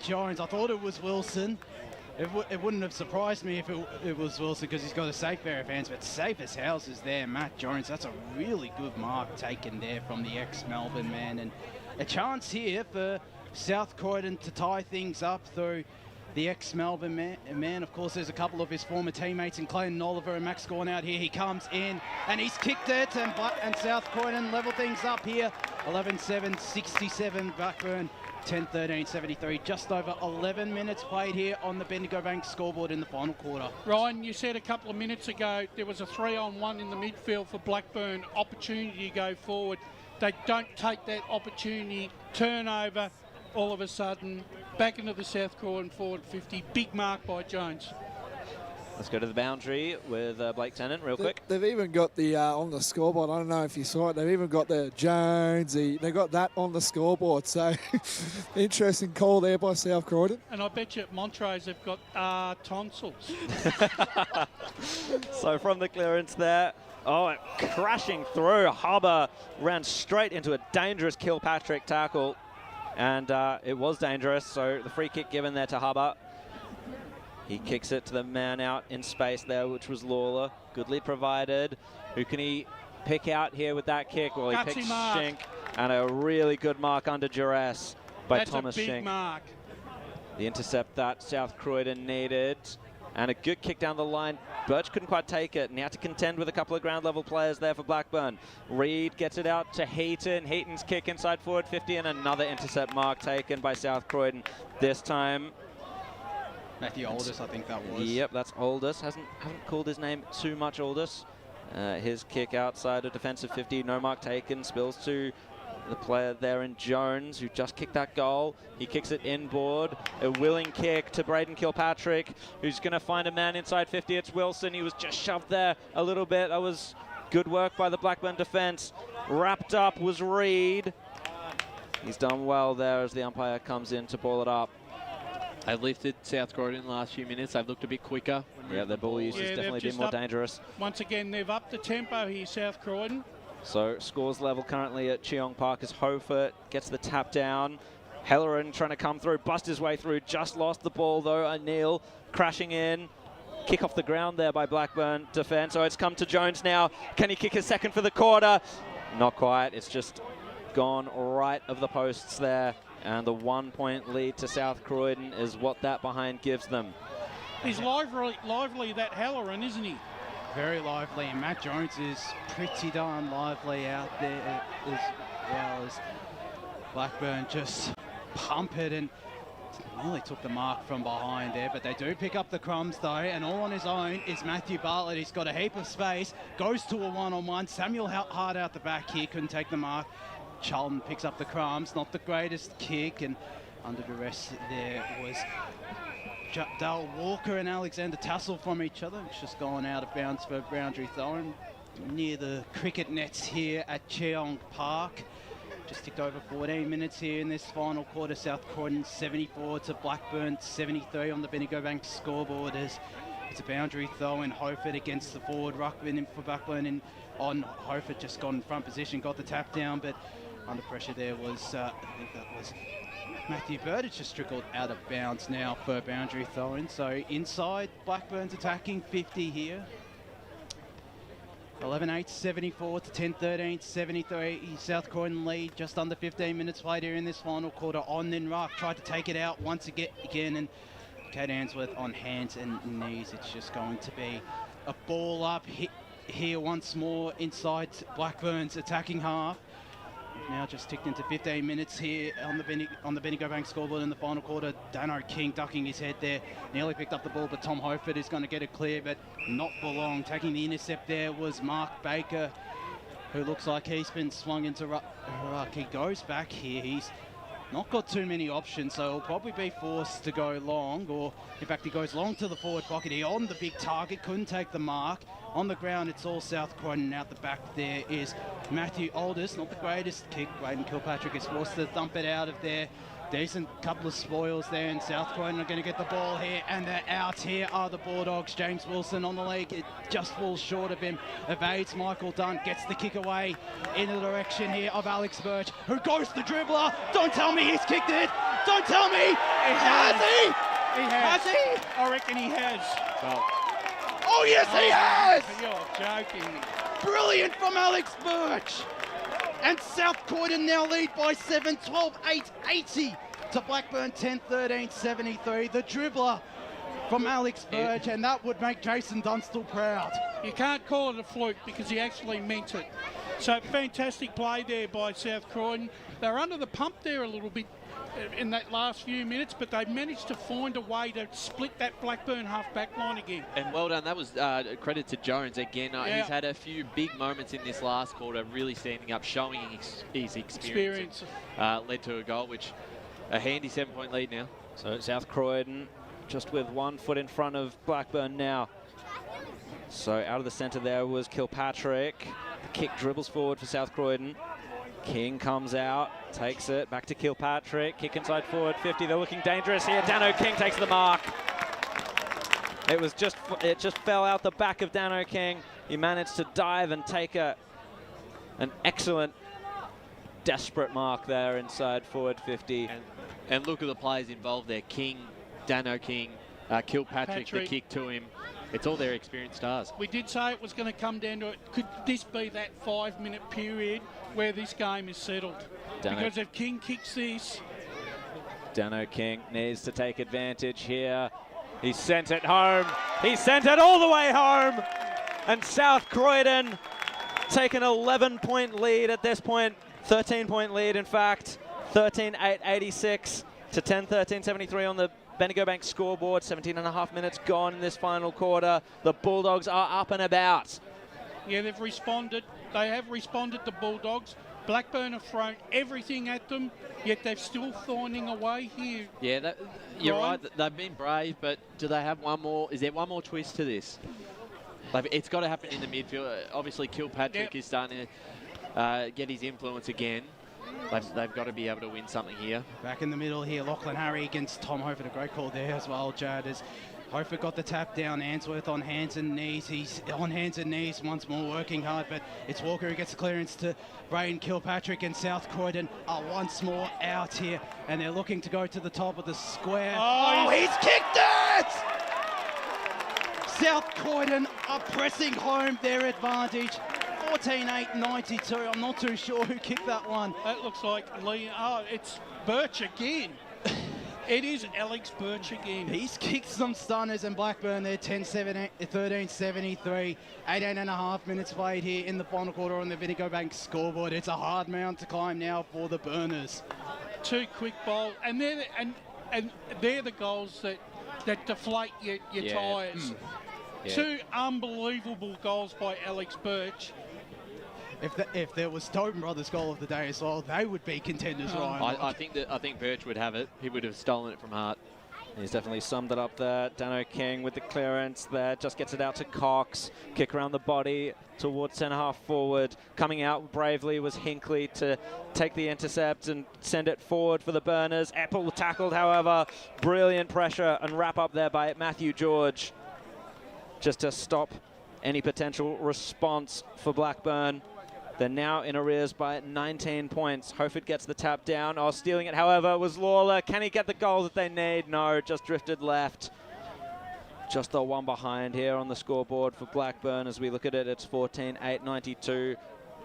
A: Jones. I thought it was Wilson. It wouldn't have surprised me if it was Wilson, because he's got a safe pair of hands, but safe as houses there, Matt Jones. That's a really good mark taken there from the ex-Melbourne man, and a chance here for South Croydon to tie things up through the ex-Melbourne man. Of course, there's a couple of his former teammates in Clayton Oliver and Max Gorn out here. He comes in and he's kicked it, and South Croydon level things up here. 11-7, 67 Blackburn. 10-13, 73. Just over 11 minutes played here on the Bendigo Bank scoreboard in the final quarter.
R: Ryan, you said a couple of minutes ago there was a 3-on-1 in the midfield for Blackburn. Opportunity to go forward. They don't take that opportunity. Turnover, all of a sudden, back into the South Croydon forward 50. Big mark by Jones.
U: Let's go to the boundary with Blake Tennant real quick.
Q: They've even got the, on the scoreboard, I don't know if you saw it, they've even got the Jonesy. They've got that on the scoreboard. So, interesting call there by South Croydon.
R: And I bet you at Montrose they've got tonsils.
U: So from the clearance there, crashing through. Hubber ran straight into a dangerous Kilpatrick tackle. And it was dangerous, so the free kick given there to Hubber. He kicks it to the man out in space there, which was Lawler. Goodly provided. Who can he pick out here with that kick? Well, he picks Shink, and a really good mark under duress by Thomas Shink.
R: That's a big mark.
U: The intercept that South Croydon needed. And a good kick down the line. Birch couldn't quite take it, and he had to contend with a couple of ground level players there for Blackburn. Reid gets it out to Heaton. Heaton's kick inside forward 50, and another intercept mark taken by South Croydon. This time
A: Matthew Aldous, I think that was.
U: Yep, that's Aldous. Haven't called his name too much, Aldous. His kick outside a defensive 50, no mark taken, spills to the player there in Jones, who just kicked that goal. He kicks it inboard. A willing kick to Braden Kilpatrick, who's going to find a man inside 50. It's Wilson. He was just shoved there a little bit. That was good work by the Blackburn defence. Wrapped up was Reed. He's done well there as the umpire comes in to ball it up.
O: They've lifted South Croydon in the last few minutes. They've looked a bit quicker.
U: Yeah, their ball use has definitely been more dangerous.
R: Once again, they've upped the tempo here, South Croydon.
U: So scores level currently at Cheong Park as Hofert gets the tap down. Helleran trying to come through, bust his way through, just lost the ball though. O'Neill crashing in. Kick off the ground there by Blackburn defence. So it's come to Jones now. Can he kick a second for the quarter? Not quite. It's just gone right of the posts there. And the 1 point lead to South Croydon is what that behind gives them.
R: He's lively, that Halloran, isn't he?
A: Very lively, and Matt Jones is pretty darn lively out there as well as Blackburn just pump it and nearly took the mark from behind there, but they do pick up the crumbs though, and all on his own is Matthew Bartlett. He's got a heap of space, goes to a one-on-one. Samuel Hart out the back here, couldn't take the mark. Charlton picks up the crumbs, not the greatest kick, and under duress there was Dale Walker and Alexander Tassel from each other. It's just gone out of bounds for boundary throw near the cricket nets here at Cheong Park. Just ticked over 14 minutes here in this final quarter. South Croydon 74 to Blackburn 73 on the Bendigo Bank scoreboard as it's a boundary throw in Hofert against the forward ruckman in for Blackburn. And on Hofert just got in front position, got the tap down, but under pressure there was, I think that was Matthew Bird. It's just trickled out of bounds now for boundary throwing. So inside, Blackburn's attacking 50 here. 11-8, 74 to 10-13, 73. South Croydon lead just under 15 minutes played here in this final quarter. On then Ruck tried to take it out once again, and Kate Answorth on hands and knees. It's just going to be a ball up here once more inside Blackburn's attacking half. Now just ticked into 15 minutes here on the Bendigo Bank scoreboard in the final quarter. Dano King ducking his head there. Nearly picked up the ball, but Tom Hofert is going to get it clear, but not for long. Taking the intercept there was Mark Baker, who looks like he's been swung into ruck. He goes back here. He's not got too many options, so he'll probably be forced to go long, or in fact he goes long to the forward pocket here on the big target, couldn't take the mark. On the ground, it's all South Croydon. Out the back there is Matthew Aldous, not the greatest kick. Braden Kilpatrick is forced to thump it out of there. Decent couple of spoils there, and South Croydon are going to get the ball here, and they're out. Here are the Bulldogs. James Wilson on the leg. It just falls short of him. Evades Michael Dunn, gets the kick away in the direction here of Alex Birch, who goes to dribbler. Don't tell me he's kicked it. Don't tell me. Has he? Has he?
R: I reckon he has.
A: Oh, yes, he has!
R: You're joking.
A: Brilliant from Alex Birch. And South Croydon now lead by 7, 12-8, 80 to Blackburn 10-13, 73. The dribbler from Alex Birch, and that would make Jason Dunstall proud.
R: You can't call it a fluke because he actually meant it. So fantastic play there by South Croydon. They're under the pump there a little bit in that last few minutes, but they've managed to find a way to split that Blackburn half-back line again.
O: And well done. That was credit to Jones again. He's had a few big moments in this last quarter, really standing up, showing his experience. Led to a goal, which a handy 7-point lead now.
U: So South Croydon just with 1 foot in front of Blackburn now. So out of the centre there was Kilpatrick. The kick dribbles forward for South Croydon. King comes out, takes it, back to Kilpatrick, kick inside forward, 50, they're looking dangerous here. Dano King takes the mark. It just fell out the back of Dano King. He managed to dive and take an excellent, desperate mark there inside forward 50.
O: And look at the players involved there. King, Dano King, Kilpatrick, the kick to him. It's all their experienced stars.
R: We did say it was going to come down to it. Could this be that 5-minute period where this game is settled? Because if King kicks this...
U: Dano King needs to take advantage here. He sent it home. He sent it all the way home. And South Croydon take an 11-point lead at this point. 13-point lead, in fact. 13-8, 86 to 10-13, 73 on the Bendigo Bank scoreboard. 17.5 minutes gone in this final quarter. The Bulldogs are up and about.
R: Yeah, they've responded. They have responded, the Bulldogs, Blackburn have thrown everything at them, yet they're still finding a way here.
O: Yeah, you're right. They've been brave, but do they have one more? Is there one more twist to this? It's got to happen in the midfield. Obviously, Kilpatrick is starting to get his influence again. They've got to be able to win something here.
A: Back in the middle here, Lachlan Harry against Tom Hofer. A great call there as well, Jad. As Hofer got the tap down, Answorth on hands and knees. He's on hands and knees once more, working hard, but it's Walker who gets the clearance to Braden Kilpatrick, and South Croydon are once more out here, and they're looking to go to the top of the square. Oh, he's kicked it! South Croydon are pressing home their advantage. 14-8-92. I'm not too sure who kicked that one.
R: That looks like Lee. Oh, it's Birch again. It is Alex Birch again.
A: He's kicked some stunners, and Blackburn there 13-73. 18.5 minutes played here in the final quarter on the Vinegar Bank scoreboard. It's a hard mountain to climb now for the Burners.
R: 2 quick bowls, and they're the goals that deflate your tyres.
A: Yeah.
R: 2 unbelievable goals by Alex Birch.
A: If there was Tobin Brothers' goal of the day as well, they would be contenders, Ryan.
O: I think Birch would have it. He would have stolen it from Hart.
U: He's definitely summed it up there. Dano King with the clearance there, just gets it out to Cox. Kick around the body towards centre half forward. Coming out bravely was Hinkley to take the intercept and send it forward for the Burners. Apple tackled, however. Brilliant pressure and wrap up there by Matthew George, just to stop any potential response for Blackburn. They're now in arrears by 19 points. Hoford gets the tap down. Oh, stealing it, however, was Lawler. Can he get the goal that they need? No, just drifted left. Just the one behind here on the scoreboard for Blackburn. As we look at it, it's 14-8-92.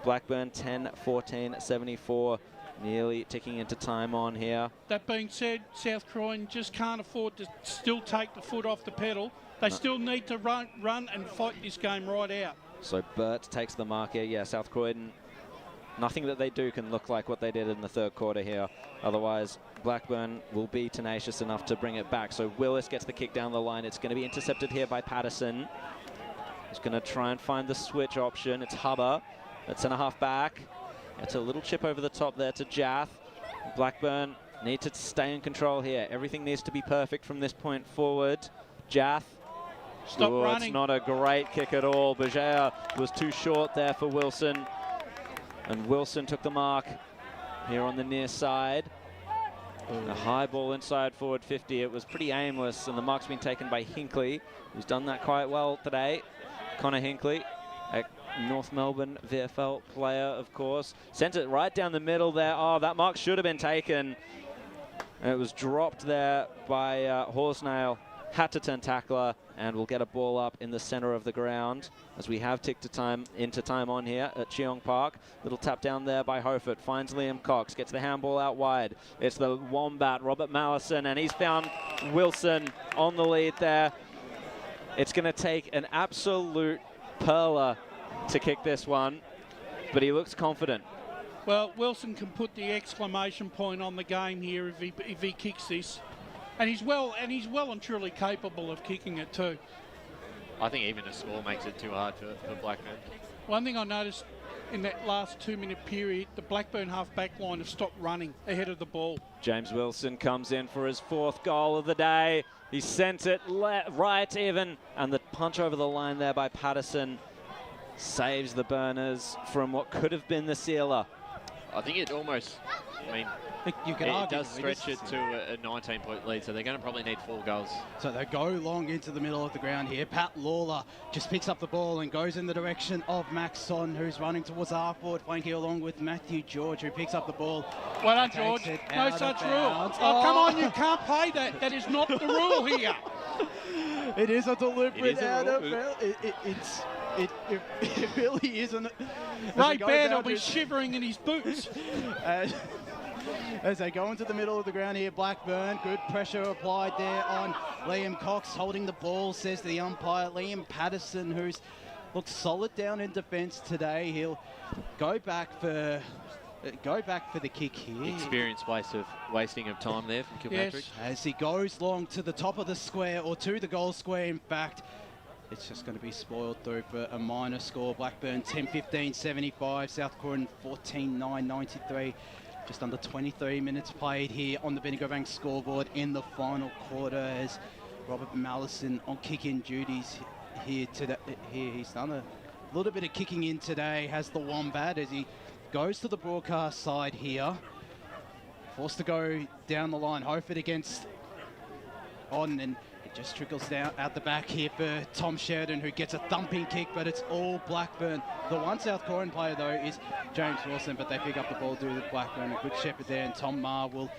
U: Blackburn 10-14-74. Nearly ticking into time on here.
R: That being said, South Croydon just can't afford to still take the foot off the pedal. They still need to run and fight this game right out.
U: So Burt takes the mark here. Yeah, South Croydon, nothing that they do can look like what they did in the third quarter here. Otherwise, Blackburn will be tenacious enough to bring it back. So Willis gets the kick down the line. It's going to be intercepted here by Patterson. He's going to try and find the switch option. It's Hubber at centre half back. It's a little chip over the top there to Jath. Blackburn need to stay in control here. Everything needs to be perfect from this point forward. Jath.
R: Stop running.
U: It's not a great kick at all. Bergea was too short there for Wilson. And Wilson took the mark here on the near side. A high ball inside forward 50. It was pretty aimless, and the mark's been taken by Hinkley, who's done that quite well today. Connor Hinkley, a North Melbourne VFL player, of course. Sent it right down the middle there. Oh, that mark should have been taken. And it was dropped there by Horsnail. Had to turn tackler, and we'll get a ball up in the centre of the ground as we have ticked into time on here at Cheong Park. Little tap down there by Hofert. Finds Liam Cox. Gets the handball out wide. It's the Wombat, Robert Mallison, and he's found Wilson on the lead there. It's going to take an absolute perler to kick this one, but he looks confident.
R: Well, Wilson can put the exclamation point on the game here if he kicks this. And he's well and truly capable of kicking it too.
O: I think even a score makes it too hard for Blackburn.
R: One thing I noticed in that last 2-minute period, the Blackburn half-back line have stopped running ahead of the ball.
U: James Wilson comes in for his 4th goal of the day. He sent it right even, and the punch over the line there by Patterson saves the Burners from what could have been the sealer.
O: I think it almost,
A: you can
O: it does stretch it to a 19-point lead, so they're going to probably need 4 goals.
A: So they go long into the middle of the ground here. Pat Lawler just picks up the ball and goes in the direction of Max Son, who's running towards the half-forward flank here, along with Matthew George, who picks up the ball.
R: Well done, George. No such rule. Oh, come on, you can't play that. That is not the rule here.
A: It is a deliberate out of it really isn't.
R: Ray Baird will be shivering in his boots.
A: As they go into the middle of the ground here, Blackburn, good pressure applied there on Liam Cox, holding the ball, says the umpire. Liam Patterson, who's looked solid down in defence today, he'll go back for the kick here.
O: Experienced wasting of time there from Kilpatrick.
A: Yes. As he goes long to the top of the square, or to the goal square, in fact. it's just going to be spoiled through for a minor score. Blackburn 10-15-75, South Croydon 14-9-93. Just under 23 minutes played here on the Bendigo Bank scoreboard in the final quarter as Robert Mallison on kick-in duties here today. He's done a little bit of kicking in today, has the Wombat as he goes to the broadcast side here. Forced to go down the line. Hofert against on, and it just trickles down out the back here for Tom Sheridan, who gets a thumping kick, but it's all Blackburn. The one South Croydon player, though, is James Wilson, but they pick up the ball due to Blackburn. A good shepherd there, and Tom Maher will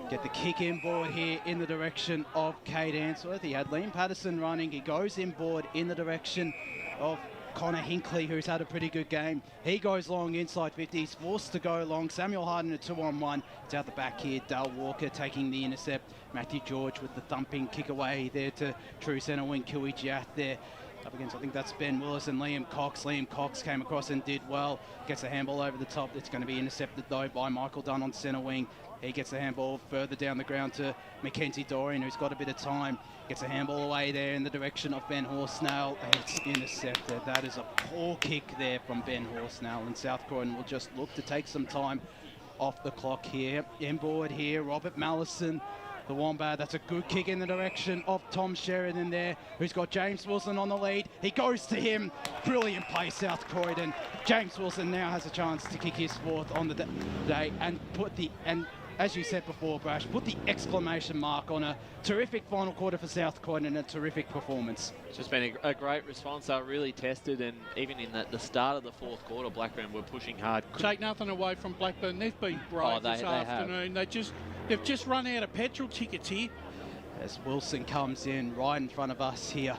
A: get the kick inboard here in the direction of Kate Answorth. He had Liam Patterson running. He goes inboard in the direction of Connor Hinkley, who's had a pretty good game. He goes long inside 50. He's forced to go long. Samuel Harden a 2-on-1. It's out the back here. Dale Walker taking the intercept. Matthew George with the thumping kick away there to true centre wing Kiwi Jath there. Up against, I think that's Ben Willis and Liam Cox. Liam Cox came across and did well. Gets a handball over the top. It's going to be intercepted, though, by Michael Dunn on centre wing. He gets a handball further down the ground to Mackenzie Dorian, who's got a bit of time. Gets a handball away there in the direction of Ben Horsnell. And it's intercepted. That is a poor kick there from Ben Horsnell. And South Croydon will just look to take some time off the clock here. Inboard here, Robert Mallison, the Wombat. That's a good kick in the direction of Tom Sheridan there, who's got James Wilson on the lead. He goes to him. Brilliant play, South Croydon. James Wilson now has a chance to kick his fourth on the day and put the... As you said before, Brash, put the exclamation mark on a terrific final quarter for South Croydon and a terrific performance.
O: It's just been a great response. They were really tested, and even in the start of the fourth quarter, Blackburn were pushing hard.
R: Take nothing away from Blackburn. They've been brave this afternoon. They've just run out of petrol tickets here.
A: As Wilson comes in right in front of us here.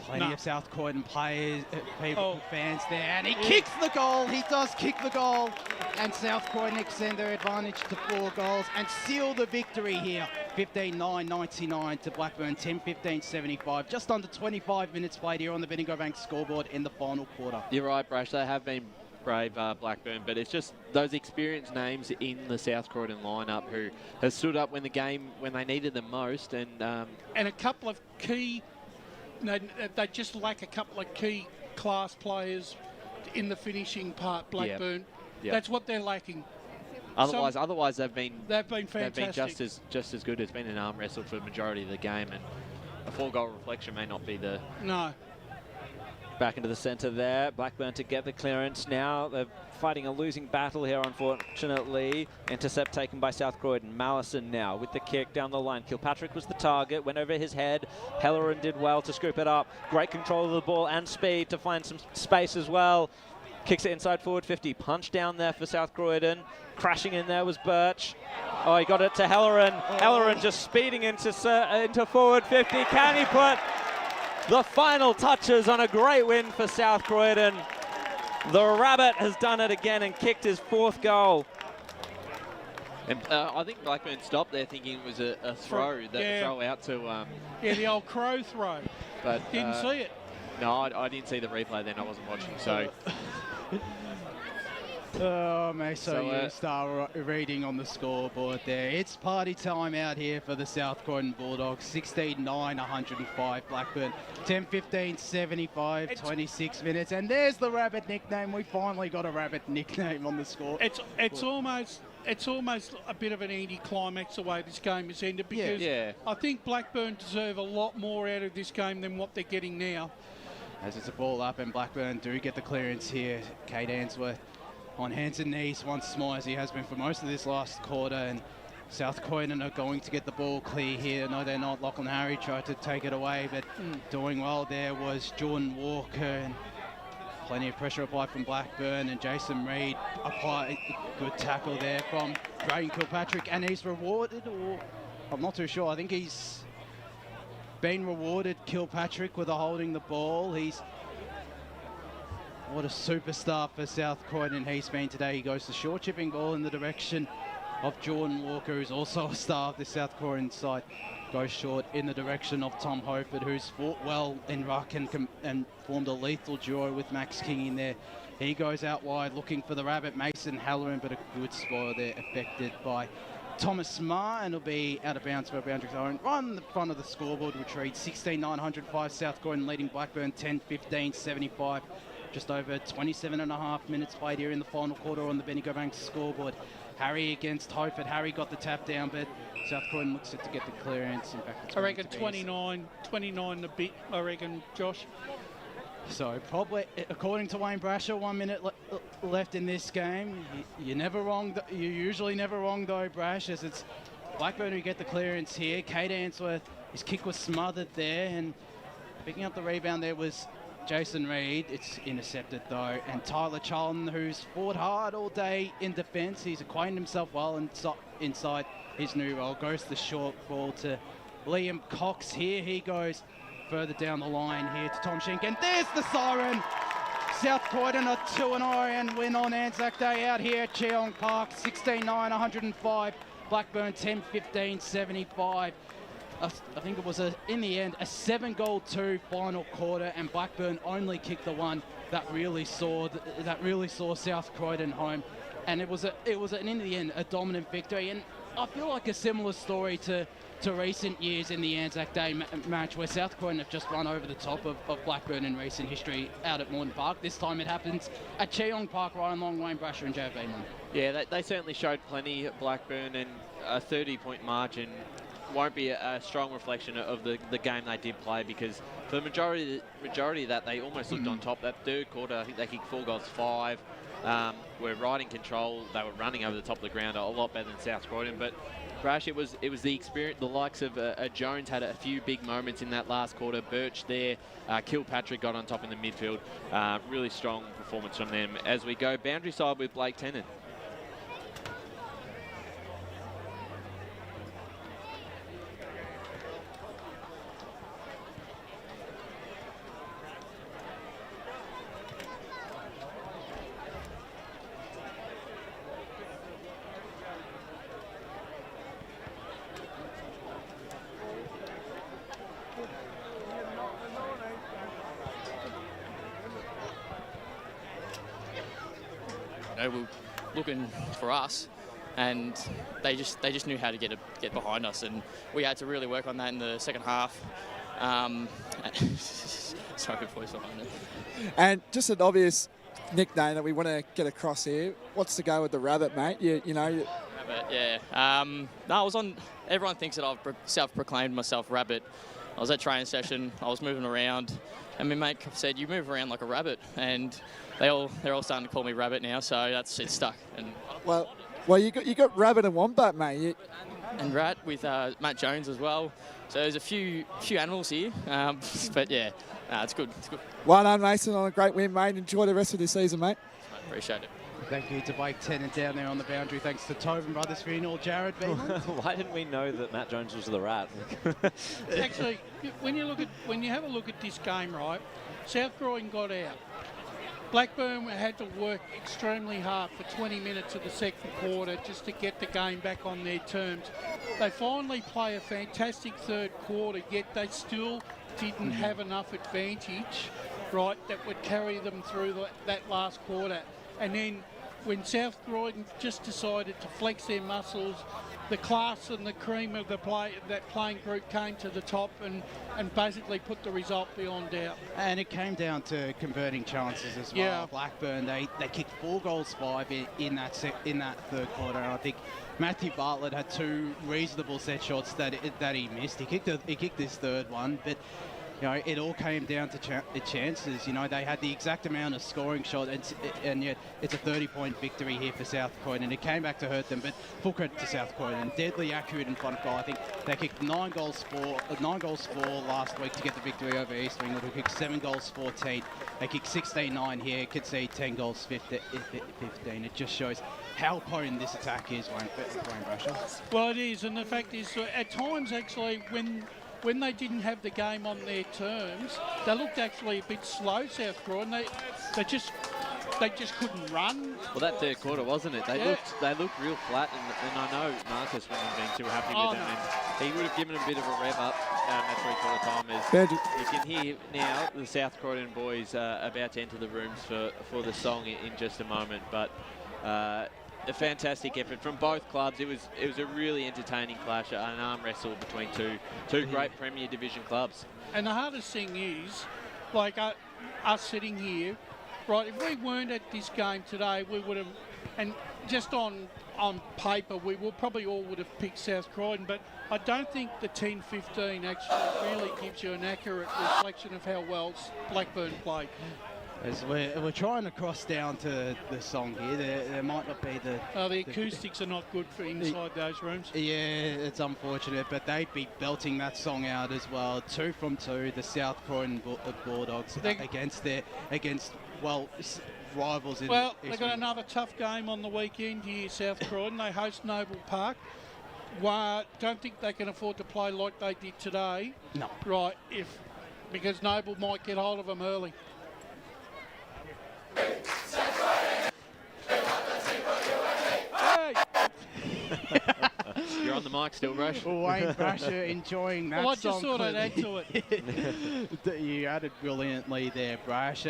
A: Plenty of South Croydon players, fans there, and he kicks the goal. He does kick the goal, and South Croydon extend their advantage to 4 goals and seal the victory here. 15-9-99 to Blackburn, 10-15-75. Just under 25 minutes played here on the Bendigo Bank scoreboard in the final quarter.
O: You're right, Brash. They have been brave, Blackburn, but it's just those experienced names in the South Croydon lineup who have stood up when they needed them most, and
R: a couple of key. They just lack a couple of key class players in the finishing part, Blackburn.
O: Yep.
R: That's what they're lacking.
O: Otherwise they've been
R: fantastic.
O: They've been just as good. It's been an arm wrestle for the majority of the game, and a 4-goal reflection may not be the...
R: No.
U: Back into the centre there. Blackburn to get the clearance. Now they're fighting a losing battle here, unfortunately. Intercept taken by South Croydon. Mallison now with the kick down the line. Kilpatrick was the target, went over his head. Helleran did well to scoop it up. Great control of the ball and speed to find some space as well. Kicks it inside forward 50. Punch down there for South Croydon. Crashing in there was Birch. Oh, he got it to Helleran. Helleran just speeding into forward 50. Can he put the final touches on a great win for South Croydon? The Rabbit has done it again and kicked his 4th goal.
O: And I think Blackburn stopped there thinking it was a throw, throw out to...
R: the old crow throw.
O: But
R: didn't see it.
O: No, I didn't see the replay then. I wasn't watching, so...
A: You start reading on the scoreboard there. It's party time out here for the South Croydon Bulldogs. 16-9-105 Blackburn. 10-15-75, 26 minutes. And there's the Rabbit nickname. We finally got a Rabbit nickname on the score.
R: It's almost a bit of an anti-climax the way this game has ended, because I think Blackburn deserve a lot more out of this game than what they're getting now.
A: As it's a ball up, and Blackburn do get the clearance here. Kate Answorth on hands and knees once more, as he has been for most of this last quarter, and South Croydon are going to get the ball clear here. No, they're not. Lachlan Harry tried to take it away, but doing well there was Jordan Walker, and plenty of pressure applied from Blackburn, and Jason Reid applied good tackle there from Drayden Kilpatrick, and he's rewarded, or I'm not too sure. I think he's been rewarded, Kilpatrick, with holding the ball. What a superstar for South Croydon he's been today. He goes to short chipping ball in the direction of Jordan Walker, who's also a star of the South Croydon side. Goes short in the direction of Tom Hofert, who's fought well in ruck and formed a lethal duo with Max King in there. He goes out wide looking for the Rabbit, Mason Halloran, but a good spoil there affected by Thomas Ma, and it'll be out of bounds for a boundary zone. Right on the front of the scoreboard, which reads 16,905. South Croydon leading Blackburn 10-15-75. Just over 27.5 minutes played here in the final quarter on the Bendigo Banks scoreboard. Harry against Hofer. Harry got the tap down, but South Croydon looks set to get the clearance. In fact,
R: I reckon 29 a bit, I reckon, Josh.
A: So probably, according to Wayne Brasher, 1 minute left in this game. You're never wrong. You're usually never wrong though, Brash, as it's Blackburn who get the clearance here. Kate Answorth, his kick was smothered there, and picking up the rebound there was Jason Reid. It's intercepted though, and Tyler Charlton, who's fought hard all day in defence. He's acquainted himself well inside his new role. Goes the short ball to Liam Cox. Here he goes further down the line here to Tom Schenk, and there's the siren. South Croydon are 2-0 and win on Anzac Day out here at Cheong Park. 16-9-105. Blackburn 10-15-75. I think it was, in the end, a 7-2 final quarter, and Blackburn only kicked the one that really saw South Croydon home, and it was in the end a dominant victory. And I feel like a similar story to recent years in the Anzac Day match, where South Croydon have just run over the top of Blackburn in recent history out at Morton Park. This time it happens at Cheong Park, right along Wayne Brasher and Joe Beeman.
O: Yeah, they certainly showed plenty at Blackburn, and a 30-point margin won't be a strong reflection of the game they did play, because for the majority of that, they almost looked on top. That third quarter, I think they kicked 4 goals 5. Were right in control. They were running over the top of the ground a lot better than South Croydon. But Brash, it was the experience. The likes of Jones had a few big moments in that last quarter. Birch there, Kilpatrick got on top in the midfield. Really strong performance from them. As we go boundary side with Blake Tennant.
D: Were looking for us, and they just knew how to get behind us, and we had to really work on that in the second half. Sorry, voice behind it.
Q: And just an obvious nickname that we want to get across here. What's the go with the Rabbit, mate? You know.
D: Rabbit, yeah. No, I was on. Everyone thinks that I've self-proclaimed myself Rabbit. I was at training session. I was moving around, and my mate said, "You move around like a rabbit," and they're all starting to call me Rabbit now. So it's stuck. And
Q: well, you got Rabbit and Wombat, mate.
D: And Rat with Matt Jones as well. So there's a few animals here, but yeah, it's good. It's good.
Q: Well done, Mason, on a great win, mate. Enjoy the rest of the season, mate.
D: Appreciate it.
A: Thank you to Blake Tennant down there on the boundary. Thanks to Tobin Brothers Funeral, Jared Beeman.
U: Why didn't we know that Matt Jones was the Rat?
R: Actually, when you have a look at this game, right, South Croydon got out. Blackburn had to work extremely hard for 20 minutes of the second quarter just to get the game back on their terms. They finally play a fantastic third quarter, yet they still didn't have enough advantage, right, that would carry them through that last quarter. And then when South Croydon just decided to flex their muscles, the class and the cream of that playing group came to the top and basically put the result beyond doubt.
A: And it came down to converting chances as well.
R: Yeah.
A: Blackburn, they kicked 4 goals 5 in that third quarter. And I think Matthew Bartlett had 2 reasonable set shots that he missed. He kicked this third one, but you know, it all came down to chances. You know, they had the exact amount of scoring shot, and yet it's a 30-point victory here for South Croydon. It came back to hurt them, but full credit to South Croydon. Deadly accurate in front of goal. I think they kicked 9 goals 4 last week to get the victory over East England, who kicked 7 goals 14. They kicked 16-9 here, could see 10 goals 15. It just shows how potent this attack is, Wayne Brasher.
R: Well, it is, and the fact is, at times actually, when they didn't have the game on their terms, they looked actually a bit slow, South Croydon. They just couldn't run.
O: Well, that third quarter, wasn't it? They looked real flat, and I know Marcus wouldn't have been too happy with them. And he would have given them a bit of a rev up at three-quarter time. As you can hear now, the South Croydon boys are about to enter the rooms for the song in just a moment. But a fantastic effort from both clubs. It was a really entertaining clash, an arm wrestle between two great Premier Division clubs.
R: And the hardest thing is, like us sitting here, right, if we weren't at this game today, we would have, and just on paper, we will probably all would have picked South Croydon, but I don't think the 10-15 actually really gives you an accurate reflection of how well Blackburn played.
A: As we're trying to cross down to the song here, there might not be the...
R: The acoustics are not good for inside those rooms.
A: Yeah, it's unfortunate, but they'd be belting that song out as well. 2 from 2, the South Croydon Bulldogs against rivals in...
R: Well, they've got another tough game on the weekend here, South Croydon. They host Noble Park. Don't think they can afford to play like they did today.
A: No.
R: Right, because Noble might get hold of them early.
O: You're on the mic still, Brash.
A: Wayne Brasher enjoying that
R: I
A: song.
R: just thought I'd add to it.
A: You added brilliantly there, Brash.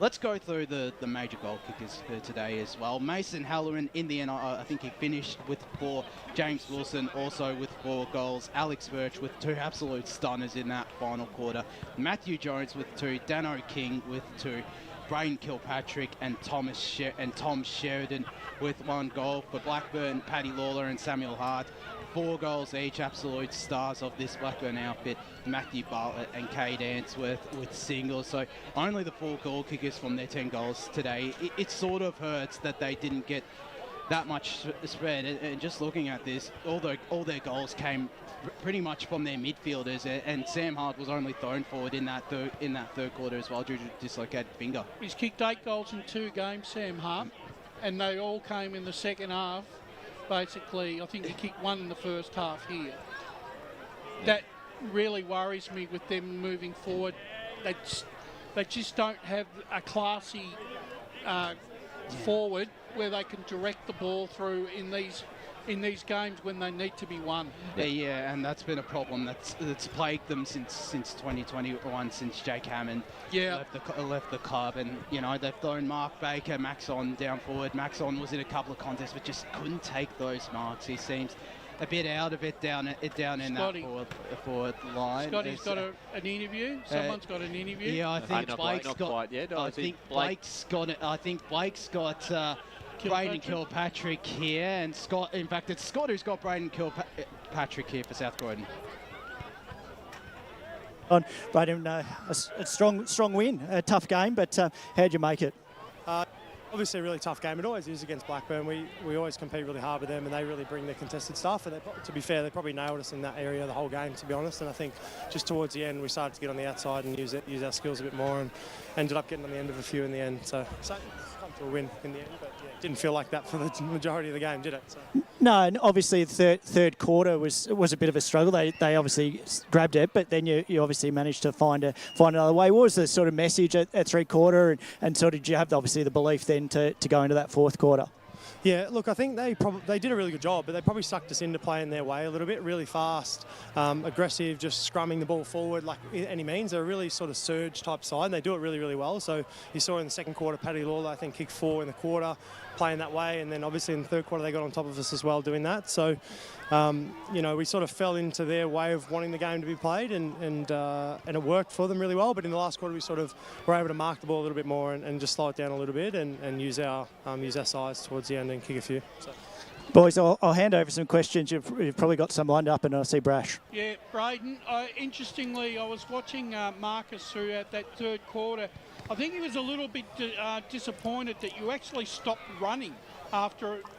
A: Let's go through the major goal kickers for today as well. Mason Halloran, in the end, I think he finished with 4. James Wilson also with 4 goals. Alex Birch with 2 absolute stunners in that final quarter. Matthew Jones with 2. Dano King with 2. Braden Kilpatrick and Tom Sheridan with 1 goal. For Blackburn, Paddy Lawler and Samuel Hart, 4 goals each, absolute stars of this Blackburn outfit. Matthew Bartlett and Kay Dance with singles. So only the 4 goal kickers from their 10 goals today. It sort of hurts that they didn't get that much spread. And just looking at this, all their goals came pretty much from their midfielders, and Sam Hart was only thrown forward in that third quarter as well due to dislocated finger.
R: He's kicked 8 goals in 2 games, Sam Hart, and they all came in the second half. Basically, I think he kicked 1 in the first half here. That really worries me with them moving forward. They just don't have a classy forward where they can direct the ball through in these games when they need to be won.
A: Yeah, and that's been a problem that's plagued them since 2021, since Jake Hammond left the club. And they've thrown Mark Baker, Maxon down forward. Maxon was in a couple of contests, but just couldn't take those marks. He seems a bit out of it down in that forward line.
R: Scotty's got an interview. Someone's got an interview.
A: Yeah, I think Blake's got Braden Kilpatrick here, and Scott. In fact, it's Scott who's got Braden Kilpatrick here for South Croydon.
E: Braden, a strong win, a tough game, but how'd you make it?
P: Obviously a really tough game. It always is against Blackburn. We always compete really hard with them, and they really bring their contested stuff. And to be fair, they probably nailed us in that area the whole game, to be honest. And I think just towards the end, we started to get on the outside and use our skills a bit more, and ended up getting on the end of a few in the end. So it's come to a win in the end, but yeah, it didn't feel like that for the majority of the game, did it? So.
E: No, and obviously the third quarter was a bit of a struggle. They obviously grabbed it, but then you obviously managed to find another way. What was the sort of message at 3/4, and sort of did you have obviously the belief then to go into that 4th quarter?
P: Yeah, look, I think they did a really good job, but they probably sucked us into playing their way a little bit, really fast, aggressive, just scrumming the ball forward like any means. They're a really sort of surge type side, and they do it really, really well. So you saw in the second quarter, Paddy Lawler, I think, kicked 4 in the quarter, playing that way, and then obviously in the third quarter they got on top of us as well doing that. So, we sort of fell into their way of wanting the game to be played, and it worked for them really well. But in the last quarter we sort of were able to mark the ball a little bit more and just slow it down a little bit and use our size towards the end and kick a few. So.
E: Boys, I'll hand over some questions. You've probably got some lined up, and I see Brash.
R: Yeah, Braden, interestingly, I was watching Marcus throughout that third quarter. I think he was a little bit disappointed that you actually stopped running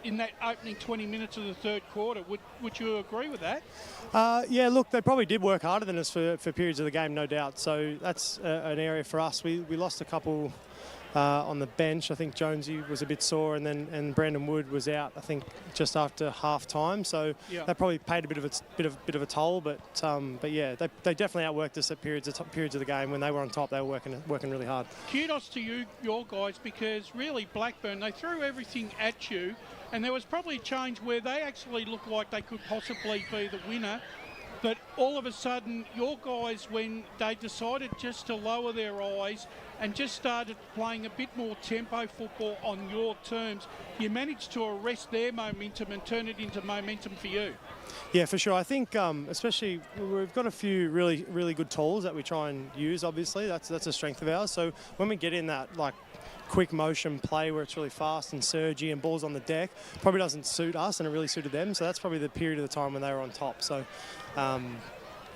R: in that opening 20 minutes of the third quarter. Would you agree with that?
P: Yeah, look, they probably did work harder than us for periods of the game, no doubt. So that's an area for us. We lost a couple on the bench. I think Jonesy was a bit sore, and Brandon Wood was out, I think, just after half time. So that probably paid a bit of a toll. But yeah, they definitely outworked us at periods of the game. When they were on top, they were working really hard.
R: Kudos to your guys, because really Blackburn, they threw everything at you, and there was probably a change where they actually looked like they could possibly be the winner. But all of a sudden, your guys, when they decided just to lower their eyes and just started playing a bit more tempo football on your terms, you managed to arrest their momentum and turn it into momentum for you.
P: Yeah, for sure. I think especially we've got a few really good tools that we try and use, obviously. That's a strength of ours. So when we get in that, like, quick motion play where it's really fast and surgy and balls on the deck, probably doesn't suit us, and it really suited them. So that's probably the period of the time when they were on top. So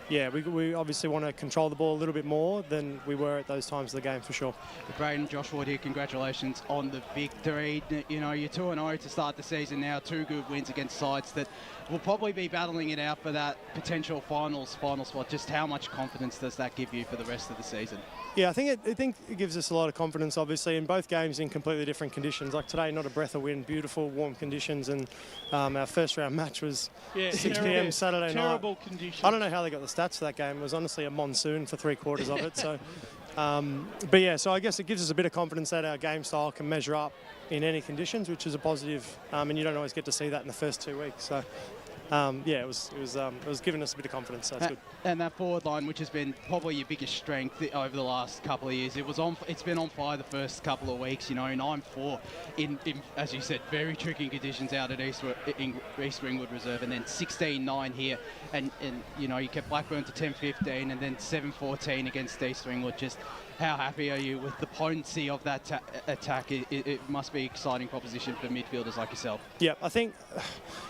P: yeah, we obviously want to control the ball a little bit more than we were at those times of the game, for sure.
A: Braden, Josh Ward here, congratulations on the victory. You know, you're 2-0 to start the season now, 2 good wins against sides that will probably be battling it out for that potential final spot. Just how much confidence does that give you for the rest of the season?
P: Yeah, I think it gives us a lot of confidence, obviously, in both games in completely different conditions. Like today, not a breath of wind, beautiful, warm conditions, and our first round match was 6 p.m. Saturday night.
R: Terrible conditions.
P: I don't know how they got the stats for that game. It was honestly a monsoon for 3/4 of it. So, but yeah, so I guess it gives us a bit of confidence that our game style can measure up in any conditions, which is a positive, and you don't always get to see that in the first 2 weeks. So. Yeah, it was giving us a bit of confidence. So that's good.
A: And that forward line, which has been probably your biggest strength over the last couple of years, it's been on fire the first couple of weeks. You know, 9-4 in as you said, very tricky conditions out at East Ringwood Reserve, and then 16-9 here, and you know, you kept Blackburn to 10-15, and then 7-14 against East Ringwood. Just how happy are you with the potency of that attack? It must be an exciting proposition for midfielders like yourself.
P: Yeah, I think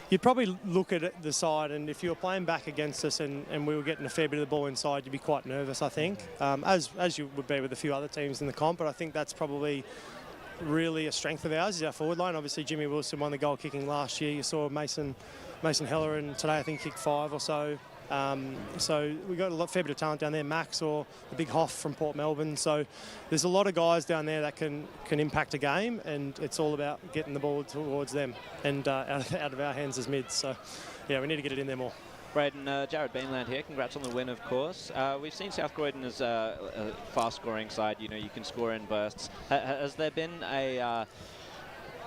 P: you'd probably look at the side, and if you were playing back against us and we were getting a fair bit of the ball inside, you'd be quite nervous, I think, as you would be with a few other teams in the comp. But I think that's probably really a strength of ours, is our forward line. Obviously, Jimmy Wilson won the goal kicking last year. You saw Mason Heller, and today I think kicked 5 or so. So we got a fair bit of talent down there. Max, or the big Hoff from Port Melbourne. So there's a lot of guys down there that can impact a game, and it's all about getting the ball towards them and out of our hands as mids. So yeah, we need to get it in there more.
U: Braden, Jared Beanland here. Congrats on the win, of course. We've seen South Croydon as a fast-scoring side. You know, you can score in bursts. Has there been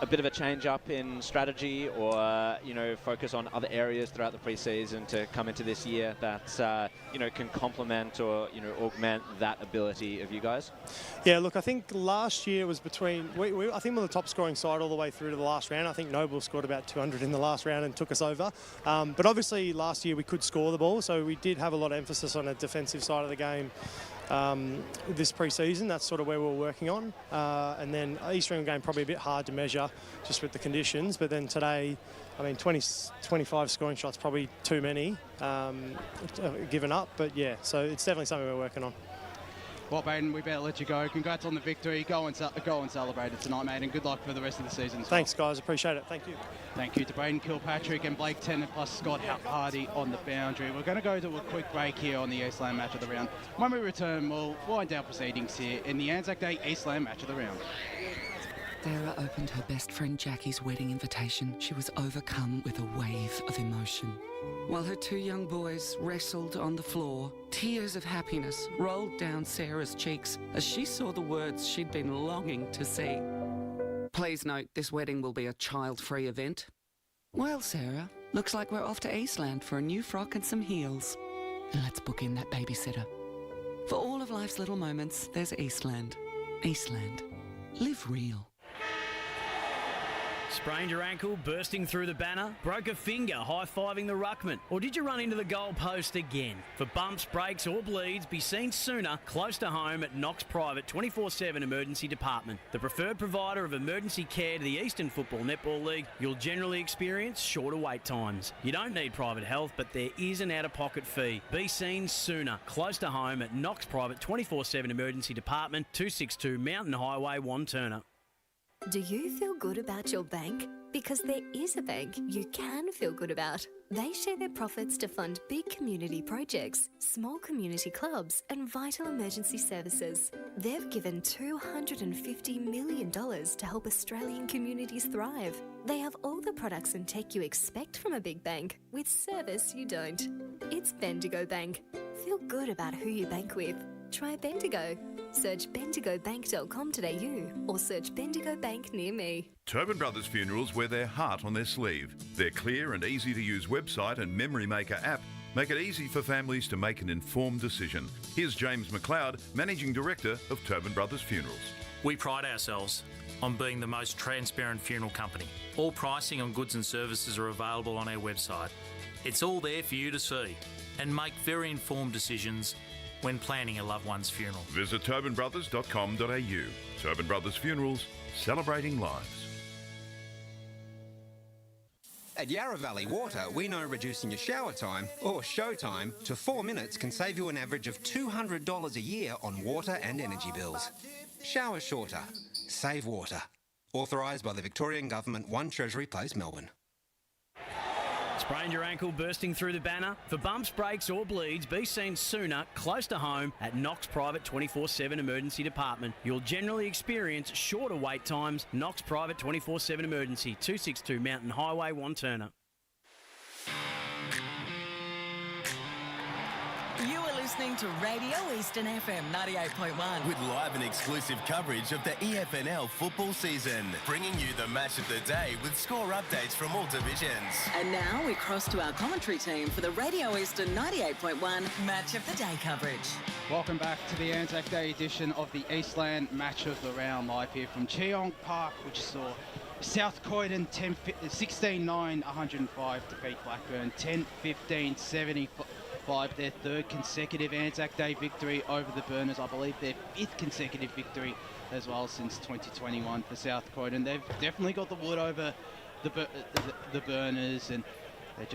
U: a bit of a change up in strategy, or you know, focus on other areas throughout the pre-season to come into this year that you know, can complement or, you know, augment that ability of you guys?
P: Yeah, look, I think last year was between I think we're the top scoring side all the way through to the last round. I think Noble scored about 200 in the last round and took us over. But obviously last year we could score the ball, so we did have a lot of emphasis on a defensive side of the game. This pre-season, that's sort of where we're working on. And then East Ringwood game probably a bit hard to measure just with the conditions, but then today, I mean, 25 scoring shots, probably too many given up, but yeah, so it's definitely something we're working on.
A: Well, Baden, we better let you go. Congrats on the victory. Go and celebrate it tonight, mate, and good luck for the rest of the season.
P: Thanks, guys. Appreciate it. Thank you.
A: Thank you to Braden Kilpatrick and Blake Tennant plus Scott Hardy on the boundary. We're going to go to a quick break here on the Eastland Match of the Round. When we return, we'll wind down proceedings here in the ANZAC Day Eastland Match of the Round.
G: Sarah opened her best friend Jackie's wedding invitation. She was overcome with a wave of emotion. While her 2 young boys wrestled on the floor, tears of happiness rolled down Sarah's cheeks as she saw the words she'd been longing to see. Please note, this wedding will be a child-free event. Well, Sarah, looks like we're off to Eastland for a new frock and some heels. And let's book in that babysitter. For all of life's little moments, there's Eastland. Eastland. Live real.
H: Sprained your ankle, bursting through the banner? Broke a finger, high-fiving the ruckman? Or did you run into the goal post again? For bumps, breaks or bleeds, be seen sooner, close to home at Knox Private 24/7 Emergency Department. The preferred provider of emergency care to the Eastern Football Netball League. You'll generally experience shorter wait times. You don't need private health, but there is an out-of-pocket fee. Be seen sooner, close to home at Knox Private 24/7 Emergency Department, 262 Mountain Highway, Wanturna.
I: Do you feel good about your bank? Because there is a bank you can feel good about. They share their profits to fund big community projects, small community clubs, and vital emergency services. They've given $250 million to help Australian communities thrive. They have all the products and tech you expect from a big bank, with service you don't. It's Bendigo Bank. Feel good about who you bank with. Try Bendigo. Search bendigobank.com.au or search Bendigo Bank near me.
J: Tobin Brothers Funerals wear their heart on their sleeve. Their clear and easy to use website and memory maker app Make it easy for families to make an informed decision. Here's James McLeod, Managing Director of Tobin Brothers Funerals.
K: We pride ourselves on being the most transparent funeral company. All pricing on goods and services are available on our website. It's all there for you to see and make very informed decisions when planning a loved one's funeral.
J: Visit tobinbrothers.com.au. Tobin Brothers Funerals, celebrating lives.
L: At Yarra Valley Water, we know reducing your shower time, or show time, to 4 minutes can save you an average of $200 a year on water and energy bills. Shower shorter. Save water. Authorised by the Victorian Government, 1 Treasury Place, Melbourne.
H: Sprained your ankle bursting through the banner? For bumps, breaks or bleeds, be seen sooner, close to home, at Knox Private 24/7 Emergency Department. You'll generally experience shorter wait times. Knox Private 24/7 Emergency, 262 Mountain Highway, Wanturna.
M: You are listening to Radio Eastern FM 98.1.
N: With live and exclusive coverage of the EFNL football season. Bringing you the match of the day with score updates from all divisions.
M: And now we cross to our commentary team for the Radio Eastern 98.1 Match of the Day coverage.
A: Welcome back to the ANZAC Day edition of the Eastland Match of the Round, live here from Cheong Park, which saw South Croydon 16-9, 105 to beat Blackburn 10-15, 75. Their third consecutive ANZAC Day victory over the Burners. I believe their 5th consecutive victory as well since 2021 for South Croydon. They've definitely got the wood over the Burners, and they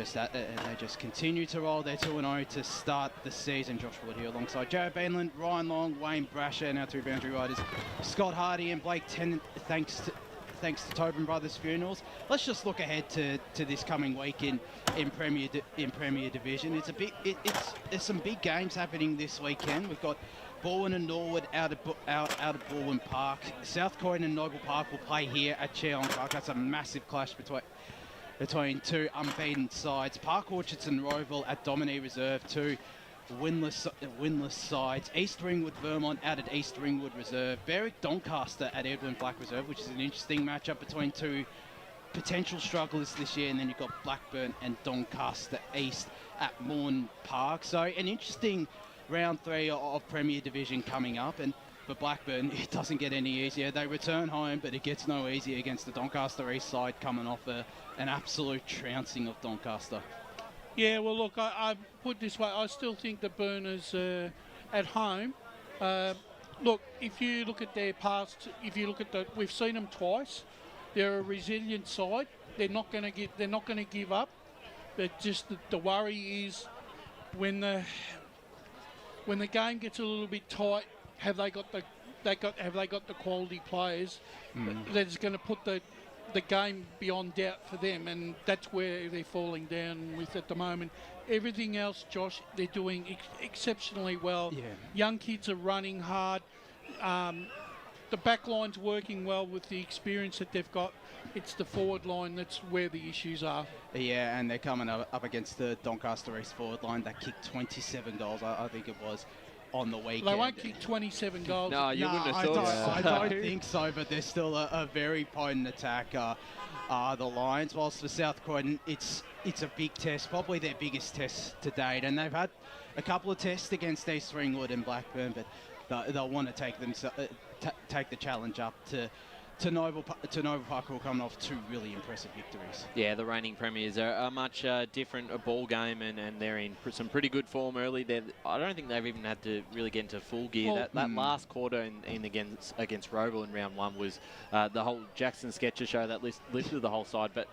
A: just continue to roll. They're 2-0 to start the season. Josh Wood here alongside Jared Bainland, Ryan Long, Wayne Brasher, and our 2 boundary riders, Scott Hardy and Blake Tennant. Thanks to Tobin Brothers Funerals. Let's just look ahead to this coming week in Premier Division. There's some big games happening this weekend. We've got Balwyn and Norwood out of Balwyn Park. South Croydon and Noble Park will play here at Cheong Park. That's a massive clash between 2 unbeaten sides. Park Orchards and Roval at Dominic Reserve, 2 winless sides. East Ringwood Vermont out at East Ringwood Reserve. Berwick Doncaster at Edwin Black Reserve, which is an interesting matchup between 2 potential strugglers this year. And then you've got Blackburn and Doncaster East at Morn Park. So an interesting round 3 of Premier Division coming up. And for Blackburn, it doesn't get any easier. They return home, but it gets no easier against the Doncaster East side coming off an absolute trouncing of Doncaster.
R: Yeah, well, look, I put it this way. I still think the Burners at home. Look, if you look at their past, we've seen them twice. They're a resilient side. They're not going to give up. But just the worry is when the game gets a little bit tight, have they got the quality players that's going to put the game beyond doubt for them, and that's where they're falling down with at the moment. Everything else, Josh, they're doing exceptionally well. Yeah. Young kids are running hard. The back line's working well with the experience that they've got. It's the forward line that's where the issues are.
A: Yeah, and they're coming up against the Doncaster East forward line that kicked 27 goals, I think it was, on the weekend.
R: They won't kick 27 goals.
O: No, you wouldn't have thought so.
A: I don't think so, but they're still a very potent attack, the Lions. Whilst for South Croydon, it's a big test, probably their biggest test to date. And they've had a couple of tests against East Ringwood and Blackburn, but they'll want to take the challenge up to Noble Park, who are coming off 2 really impressive victories.
O: Yeah, the reigning premiers are a much different ball game, and they're in some pretty good form early. I don't think they've even had to really get into full gear. Well, that last quarter against Roval in round 1 was the whole Jackson Sketcher show that lifted the whole side. But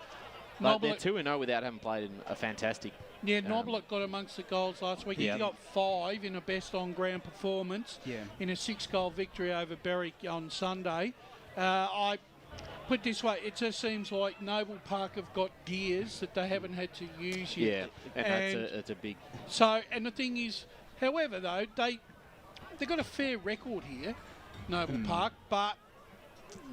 O: they're 2-0 without having played in a fantastic.
R: Yeah, Noblick got amongst the goals last week. He got 5 in a best on-ground performance in a 6-goal victory over Berwick on Sunday. I put it this way, it just seems like Noble Park have got gears that they haven't had to use yet.
O: Yeah, and that's a big...
R: So, and the thing is, however, though, they've got a fair record here, Noble Park, but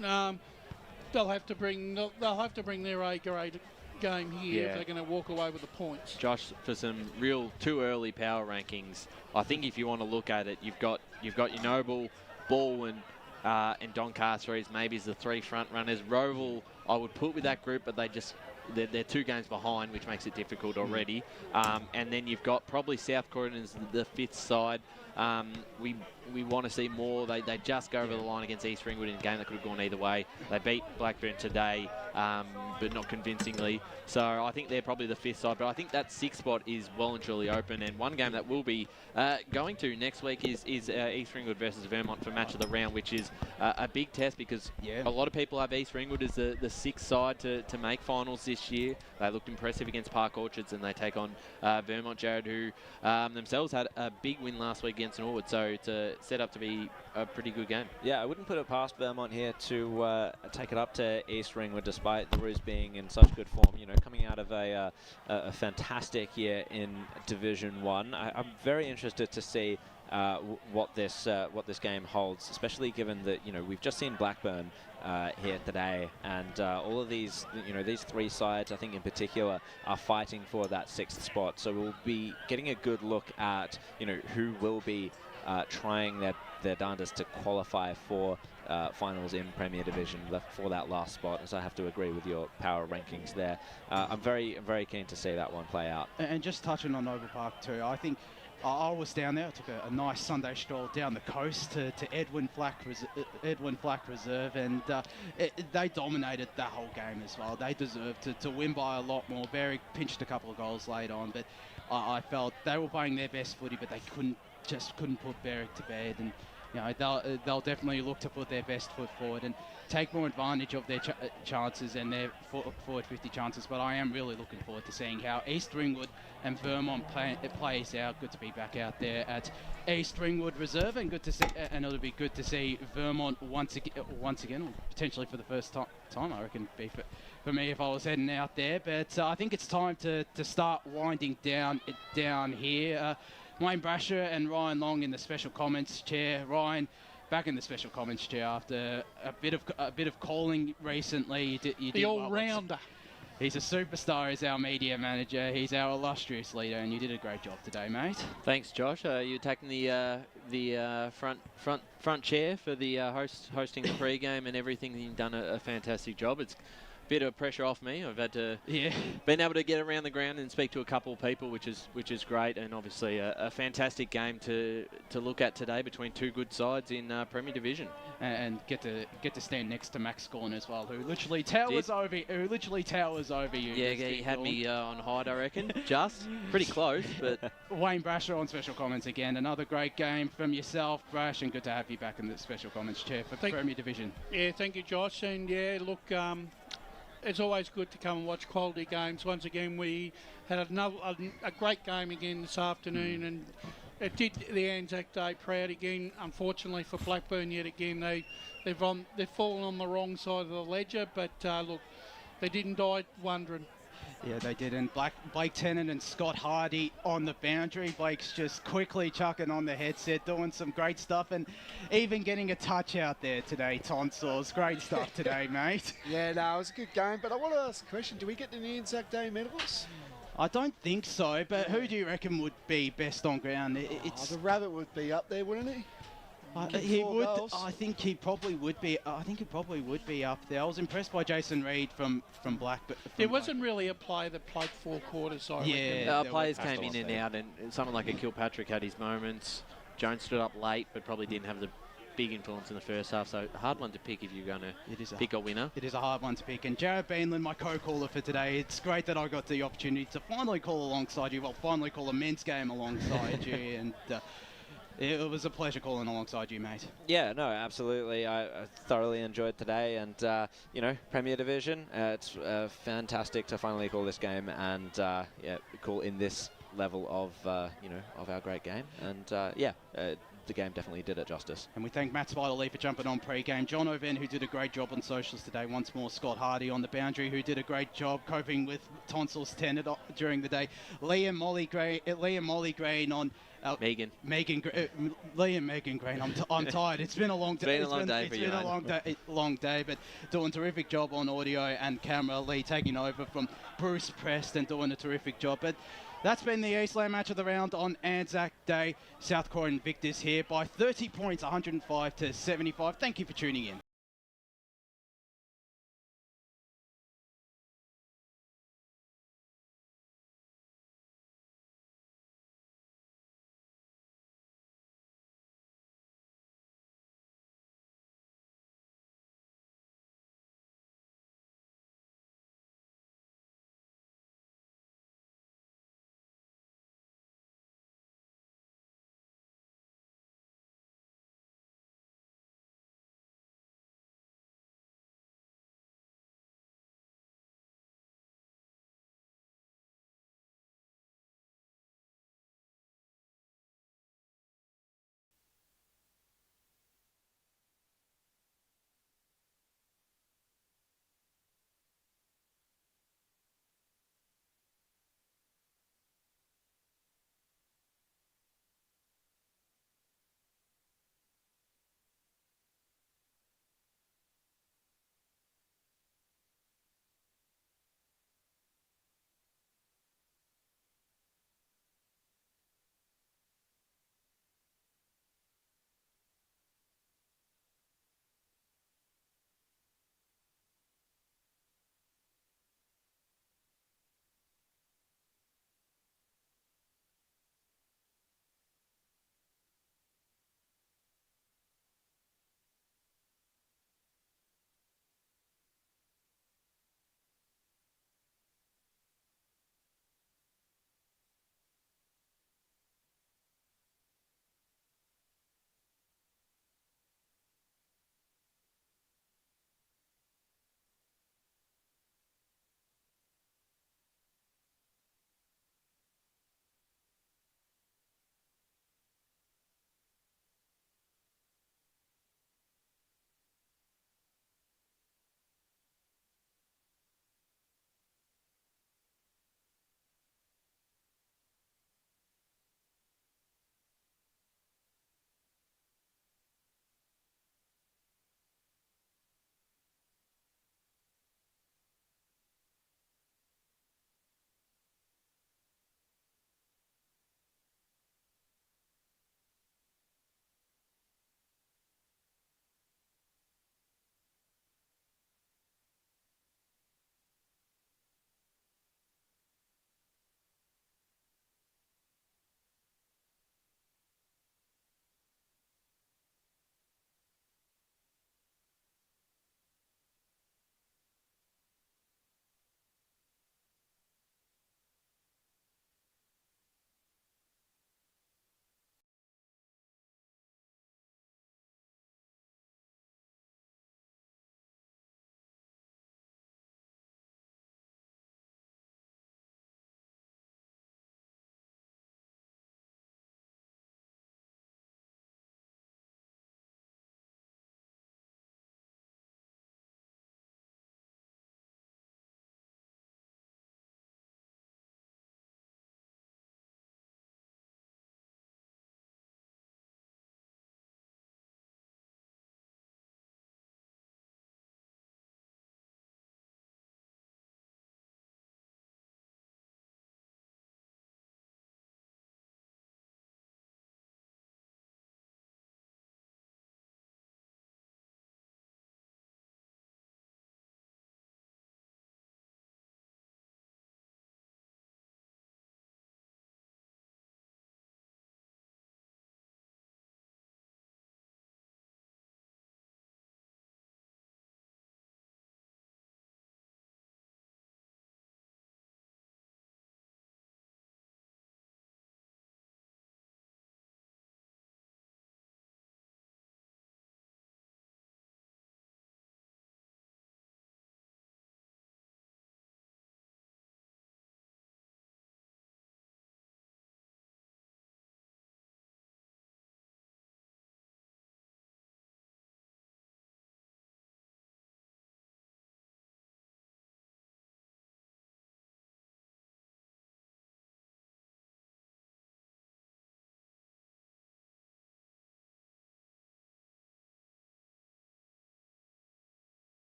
R: they'll have to bring their A-grade game here if they're going to walk away with the points.
O: Josh, for some real too early power rankings, I think if you want to look at it, you've got your Noble, Balwyn, and Doncaster maybe as the 3 front runners. Roval, I would put with that group, but they just they're 2 games behind, which makes it difficult already. And then you've got probably South Croydon as the 5th side. We want to see more. They just go over the line against East Ringwood in a game that could have gone either way. They beat Blackburn today, but not convincingly. So I think they're probably the 5th side. But I think that 6th spot is well and truly open. And one game that we'll be going to next week is East Ringwood versus Vermont for match of the round, which is a big test because a lot of people have East Ringwood as the 6th side to make finals this year. They looked impressive against Park Orchards, and they take on Vermont, Jared, who themselves had a big win last week against Norwood. So it's set up to be a pretty good game.
U: Yeah, I wouldn't put it past Vermont here to take it up to East Ringwood, despite the Roos being in such good form. You know, coming out of a fantastic year in Division 1. I'm very interested to see what this game holds, especially given that, you know, we've just seen Blackburn here today, and all of these, you know, these 3 sides, I think in particular, are fighting for that 6th spot. So we'll be getting a good look at, you know, who will be trying their darndest to qualify for finals in Premier Division for that last spot, as I have to agree with your power rankings there. I'm very keen to see that one play out.
A: And just touching on Oval Park too, I think I was down there. I took a nice Sunday stroll down the coast to Edwin Flack Reserve, and they dominated that whole game as well. They deserved to win by a lot more. Berwick pinched a couple of goals late on, but I felt they were playing their best footy, but they couldn't put Berwick to bed. And you know, they'll definitely look to put their best foot forward and take more advantage of their chances and their forward 50 chances. But I am really looking forward to seeing how East Ringwood and Vermont plays out. Good to be back out there at East Ringwood Reserve, and good to see. And it'll be good to see Vermont once again, or potentially for the first time. I reckon it'd be for me if I was heading out there. But I think it's time to start winding down here. Wayne Brasher and Ryan Long in the special comments chair. Ryan, back in the special comments chair after a bit of calling recently. You
R: the all-rounder.
A: He's a superstar. He's our media manager. He's our illustrious leader, and you did a great job today, mate.
O: Thanks, Josh. You're taking the front chair for the hosting the pre-game and everything. You've done a fantastic job. It's bit of pressure off me. I've had to been able to get around the ground and speak to a couple of people, which is great, and obviously a fantastic game to look at today between 2 good sides in Premier Division,
A: and get to stand next to Max Gorn as well, who literally towers over you.
O: Yeah, he had me on hide, I reckon. Just pretty close, but
A: Wayne Brasher on special comments again. Another great game from yourself, Brash, and good to have you back in the special comments chair for Premier Division.
R: Yeah, thank you, Josh. And yeah, look. It's always good to come and watch quality games. Once again, we had a great game again this afternoon, and it did the ANZAC Day proud again. Unfortunately for Blackburn, yet again they've fallen on the wrong side of the ledger. But look, they didn't die wondering.
A: Yeah, they did. And Blake Tennant and Scott Hardy on the boundary. Blake's just quickly chucking on the headset, doing some great stuff, and even getting a touch out there today, Tonsors. Great stuff today, mate.
Q: Yeah, no, it was a good game. But I want to ask a question. Do we get the ANZAC Day medals?
A: I don't think so, but who do you reckon would be best on ground?
Q: The Rabbit would be up there, wouldn't he?
A: He would. I think he probably would be. I think he probably would be up there. I was impressed by Jason Reid from Blackburn.
R: There wasn't really a player that played 4 quarters.
O: Players came in and out, and someone like a Kilpatrick had his moments. Jones stood up late, but probably didn't have the big influence in the first half. So a hard one to pick if you're going to pick a winner.
A: It is a hard one to pick. And Jared Beanland, my co-caller for today. It's great that I got the opportunity to finally call alongside you. Well, finally call a men's game alongside you, and. It was a pleasure calling alongside you, mate.
U: Yeah, no, absolutely. I thoroughly enjoyed today, and you know, Premier Division. It's fantastic to finally call this game, and call in this level of of our great game, and the game definitely did it justice.
A: And we thank Matt Spiderlee for jumping on pre-game. John O'Ven, who did a great job on socials today. Once more, Scott Hardy on the boundary, who did a great job coping with Tonsils Tennant during the day. Liam Molly Green on.
O: Megan
A: Green. I'm tired. It's been a long day.
O: It's been
A: a long day, but doing a terrific job on audio and camera. Lee taking over from Bruce Preston, doing a terrific job. But that's been the Eastland match of the round on ANZAC Day. South Croydon victors here by 30 points, 105 to 75. Thank you for tuning in.